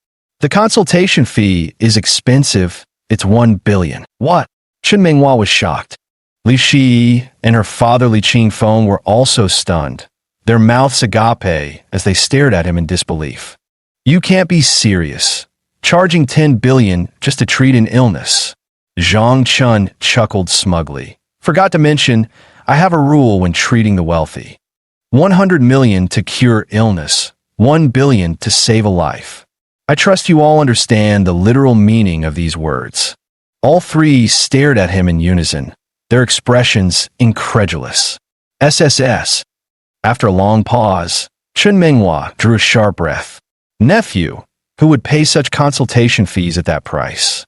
The consultation fee is expensive. It's 1 billion. What? Chen Menghua was shocked. Li Shi and her father Li Qingfeng were also stunned, their mouths agape as they stared at him in disbelief. "You can't be serious. Charging 10 billion just to treat an illness." Zhang Chun chuckled smugly. "Forgot to mention, I have a rule when treating the wealthy. 100 million to cure illness, 1 billion to save a life. I trust you all understand the literal meaning of these words." All three stared at him in unison, their expressions incredulous. SSS. After a long pause, Chen Menghua drew a sharp breath. "Nephew, who would pay such consultation fees at that price?"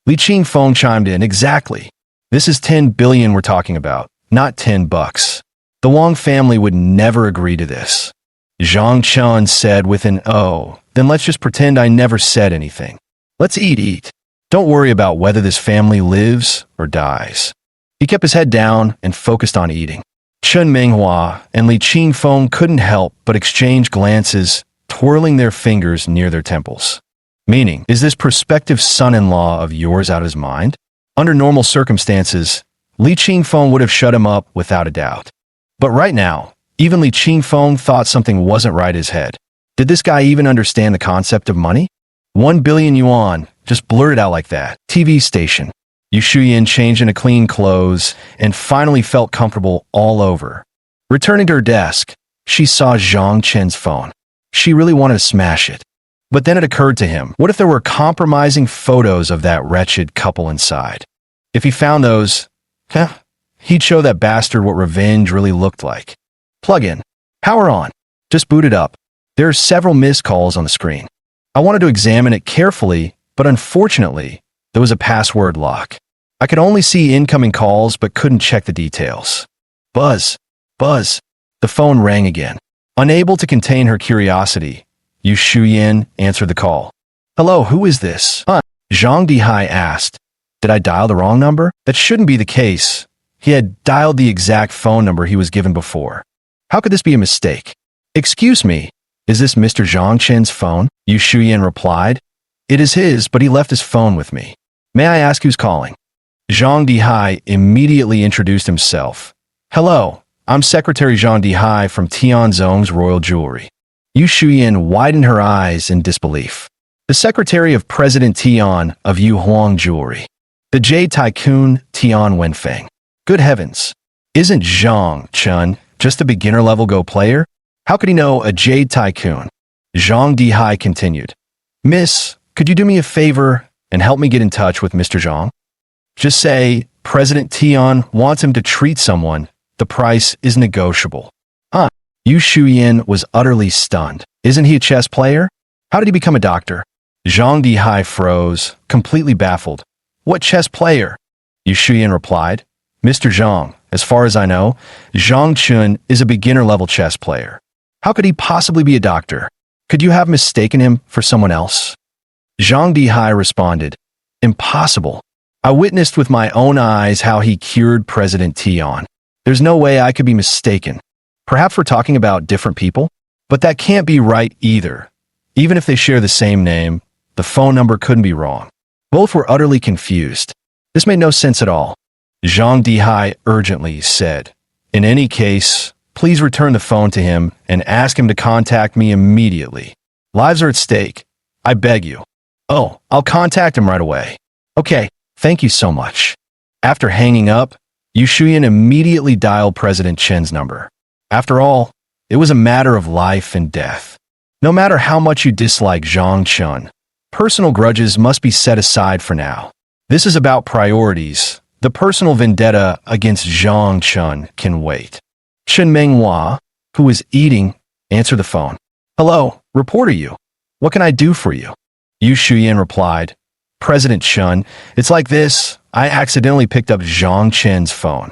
Li Qingfeng chimed in, "Exactly. This is 10 billion we're talking about, not 10 bucks. The Wang family would never agree to this." Zhang Chun said with an "Oh, then let's just pretend I never said anything. Let's eat. Don't worry about whether this family lives or dies." He kept his head down and focused on eating. Chen Menghua and Li Qingfeng couldn't help but exchange glances, twirling their fingers near their temples. Meaning, is this prospective son-in-law of yours out of his mind? Under normal circumstances, Li Qingfeng would have shut him up without a doubt. But right now, even Li Qingfeng thought something wasn't right in his head. Did this guy even understand the concept of money? 1 billion yuan, just blurted out like that. TV station. Yu Shuyan changed into clean clothes and finally felt comfortable all over. Returning to her desk, she saw Zhang Chen's phone. She really wanted to smash it. But then it occurred to him, what if there were compromising photos of that wretched couple inside? If he found those, he'd show that bastard what revenge really looked like. Plug in. Power on. Just boot it up. There are several missed calls on the screen. I wanted to examine it carefully, but unfortunately, there was a password lock. I could only see incoming calls but couldn't check the details. Buzz. Buzz. The phone rang again. Unable to contain her curiosity, Yu Shuyan answered the call. "Hello, who is this?" Zhang Dihai asked. "Did I dial the wrong number?" That shouldn't be the case. He had dialed the exact phone number he was given before. How could this be a mistake? "Excuse me, is this Mr. Zhang Chen's phone?" Yu Shuyan replied. "It is his, but he left his phone with me. May I ask who's calling?" Zhang Dihai immediately introduced himself. "Hello, I'm Secretary Zhang Dihai from Tianzong's Royal Jewelry." Yu Shuyan widened her eyes in disbelief. "The Secretary of President Tian of Yu Huang Jewelry. The Jade Tycoon Tian Wenfeng. Good heavens. Isn't Zhang Chun just a beginner-level Go player? How could he know a Jade Tycoon?" Zhang Dihai continued. "Miss, could you do me a favor and help me get in touch with Mr. Zhang? Just say President Tian wants him to treat someone. The price is negotiable." Yu Shuyan was utterly stunned. "Isn't he a chess player? How did he become a doctor?" Zhang Dihai froze, completely baffled. "What chess player?" Yu Shuyan replied. "Mr. Zhang, as far as I know, Zhang Chun is a beginner-level chess player. How could he possibly be a doctor?" Could you have mistaken him for someone else? Zhang Dihai responded, Impossible. I witnessed with my own eyes how he cured President Tian. There's no way I could be mistaken. Perhaps we're talking about different people? But that can't be right either. Even if they share the same name, the phone number couldn't be wrong. Both were utterly confused. This made no sense at all. Zhang Dihai urgently said, In any case, please return the phone to him and ask him to contact me immediately. Lives are at stake. I beg you. Oh, I'll contact him right away. Okay, thank you so much. After hanging up, Yu Shuyan immediately dialed President Chen's number. After all, it was a matter of life and death. No matter how much you dislike Zhang Chun, personal grudges must be set aside for now. This is about priorities. The personal vendetta against Zhang Chun can wait. Chen Menghua, who was eating, answered the phone. Hello, reporter Yu. What can I do for you? Yu Shuyan replied, President Chun, it's like this. I accidentally picked up Zhang Chen's phone.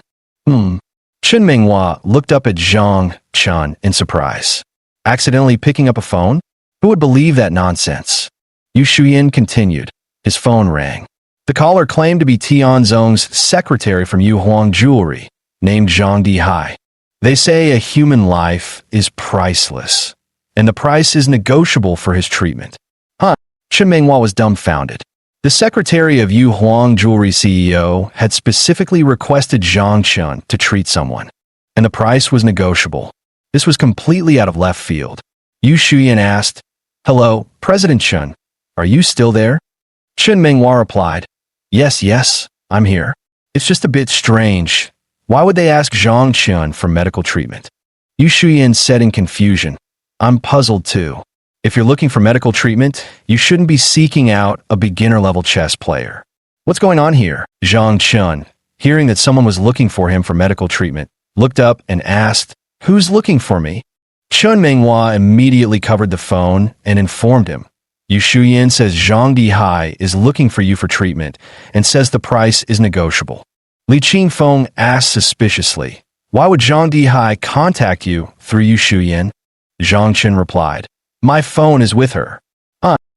Chen Menghua looked up at Zhang Chun in surprise. Accidentally picking up a phone? Who would believe that nonsense? Yu Shuyan continued. His phone rang. The caller claimed to be Tian Zong's secretary from Yu Huang Jewelry, named Zhang Dihai. They say a human life is priceless, and the price is negotiable for his treatment. Chen Menghua was dumbfounded. The secretary of Yu Huang Jewelry CEO had specifically requested Zhang Chun to treat someone, and the price was negotiable. This was completely out of left field. Yu Shuyan asked, Hello, President Chun, are you still there? Chen Menghua replied, Yes, I'm here. It's just a bit strange. Why would they ask Zhang Chun for medical treatment? Yu Shuyan said in confusion, I'm puzzled too. If you're looking for medical treatment, you shouldn't be seeking out a beginner-level chess player. What's going on here? Zhang Chun, hearing that someone was looking for him for medical treatment, looked up and asked, Who's looking for me? Chen Menghua immediately covered the phone and informed him. Yu Shuyan says Zhang Dihai is looking for you for treatment and says the price is negotiable. Li Qingfeng asked suspiciously, Why would Zhang Dihai contact you through Yu Shuyan? Zhang Chen replied, My phone is with her.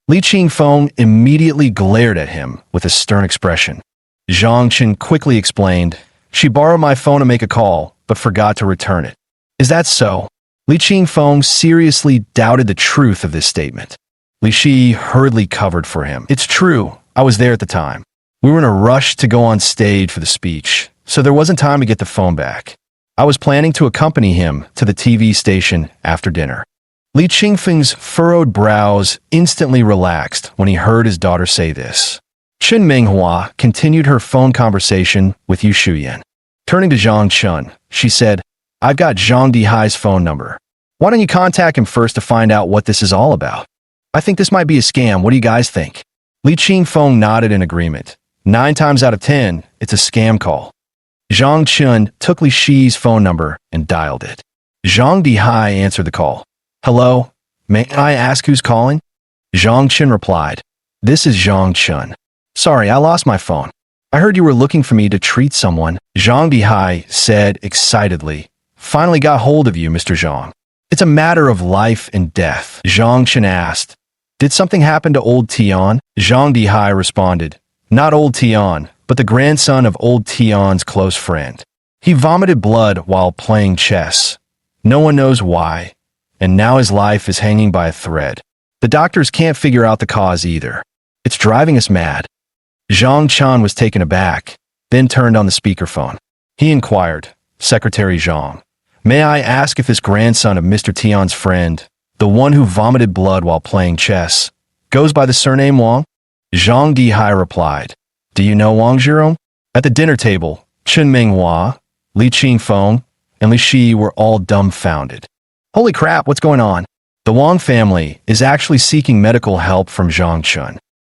Li Qingfeng immediately glared at him with a stern expression. Zhang Chen quickly explained, She borrowed my phone to make a call, but forgot to return it. Is that so? Li Qingfeng seriously doubted the truth of this statement. Li Shi hurriedly covered for him. It's true, I was there at the time. We were in a rush to go on stage for the speech, so there wasn't time to get the phone back. I was planning to accompany him to the TV station after dinner. Li Qingfeng's furrowed brows instantly relaxed when he heard his daughter say this. Chen Menghua continued her phone conversation with Yu Shuyan. Turning to Zhang Chun, she said, I've got Zhang Dihai's phone number. Why don't you contact him first to find out what this is all about? I think this might be a scam. What do you guys think? Li Qingfeng nodded in agreement. 9 times out of 10, it's a scam call. Zhang Chun took Li Shi's phone number and dialed it. Zhang Dihai answered the call. Hello, may I ask who's calling? Zhang Chun replied, This is Zhang Chun. Sorry, I lost my phone. I heard you were looking for me to treat someone. Zhang Dihai said excitedly, Finally got hold of you, Mr. Zhang. It's a matter of life and death. Zhang Chun asked, Did something happen to old Tian? Zhang Dihai responded, Not old Tian, but the grandson of old Tian's close friend. He vomited blood while playing chess. No one knows why, and now his life is hanging by a thread. The doctors can't figure out the cause either. It's driving us mad. Zhang Chun was taken aback, then turned on the speakerphone. He inquired, Secretary Zhang, may I ask if this grandson of Mr. Tian's friend, the one who vomited blood while playing chess, goes by the surname Wang? Zhang Dihai replied, Do you know Wang Zhirong? At the dinner table, Chen Menghua, Li Qingfeng, and Li Shi were all dumbfounded. Holy crap, what's going on? The Wang family is actually seeking medical help from Zhang Chun.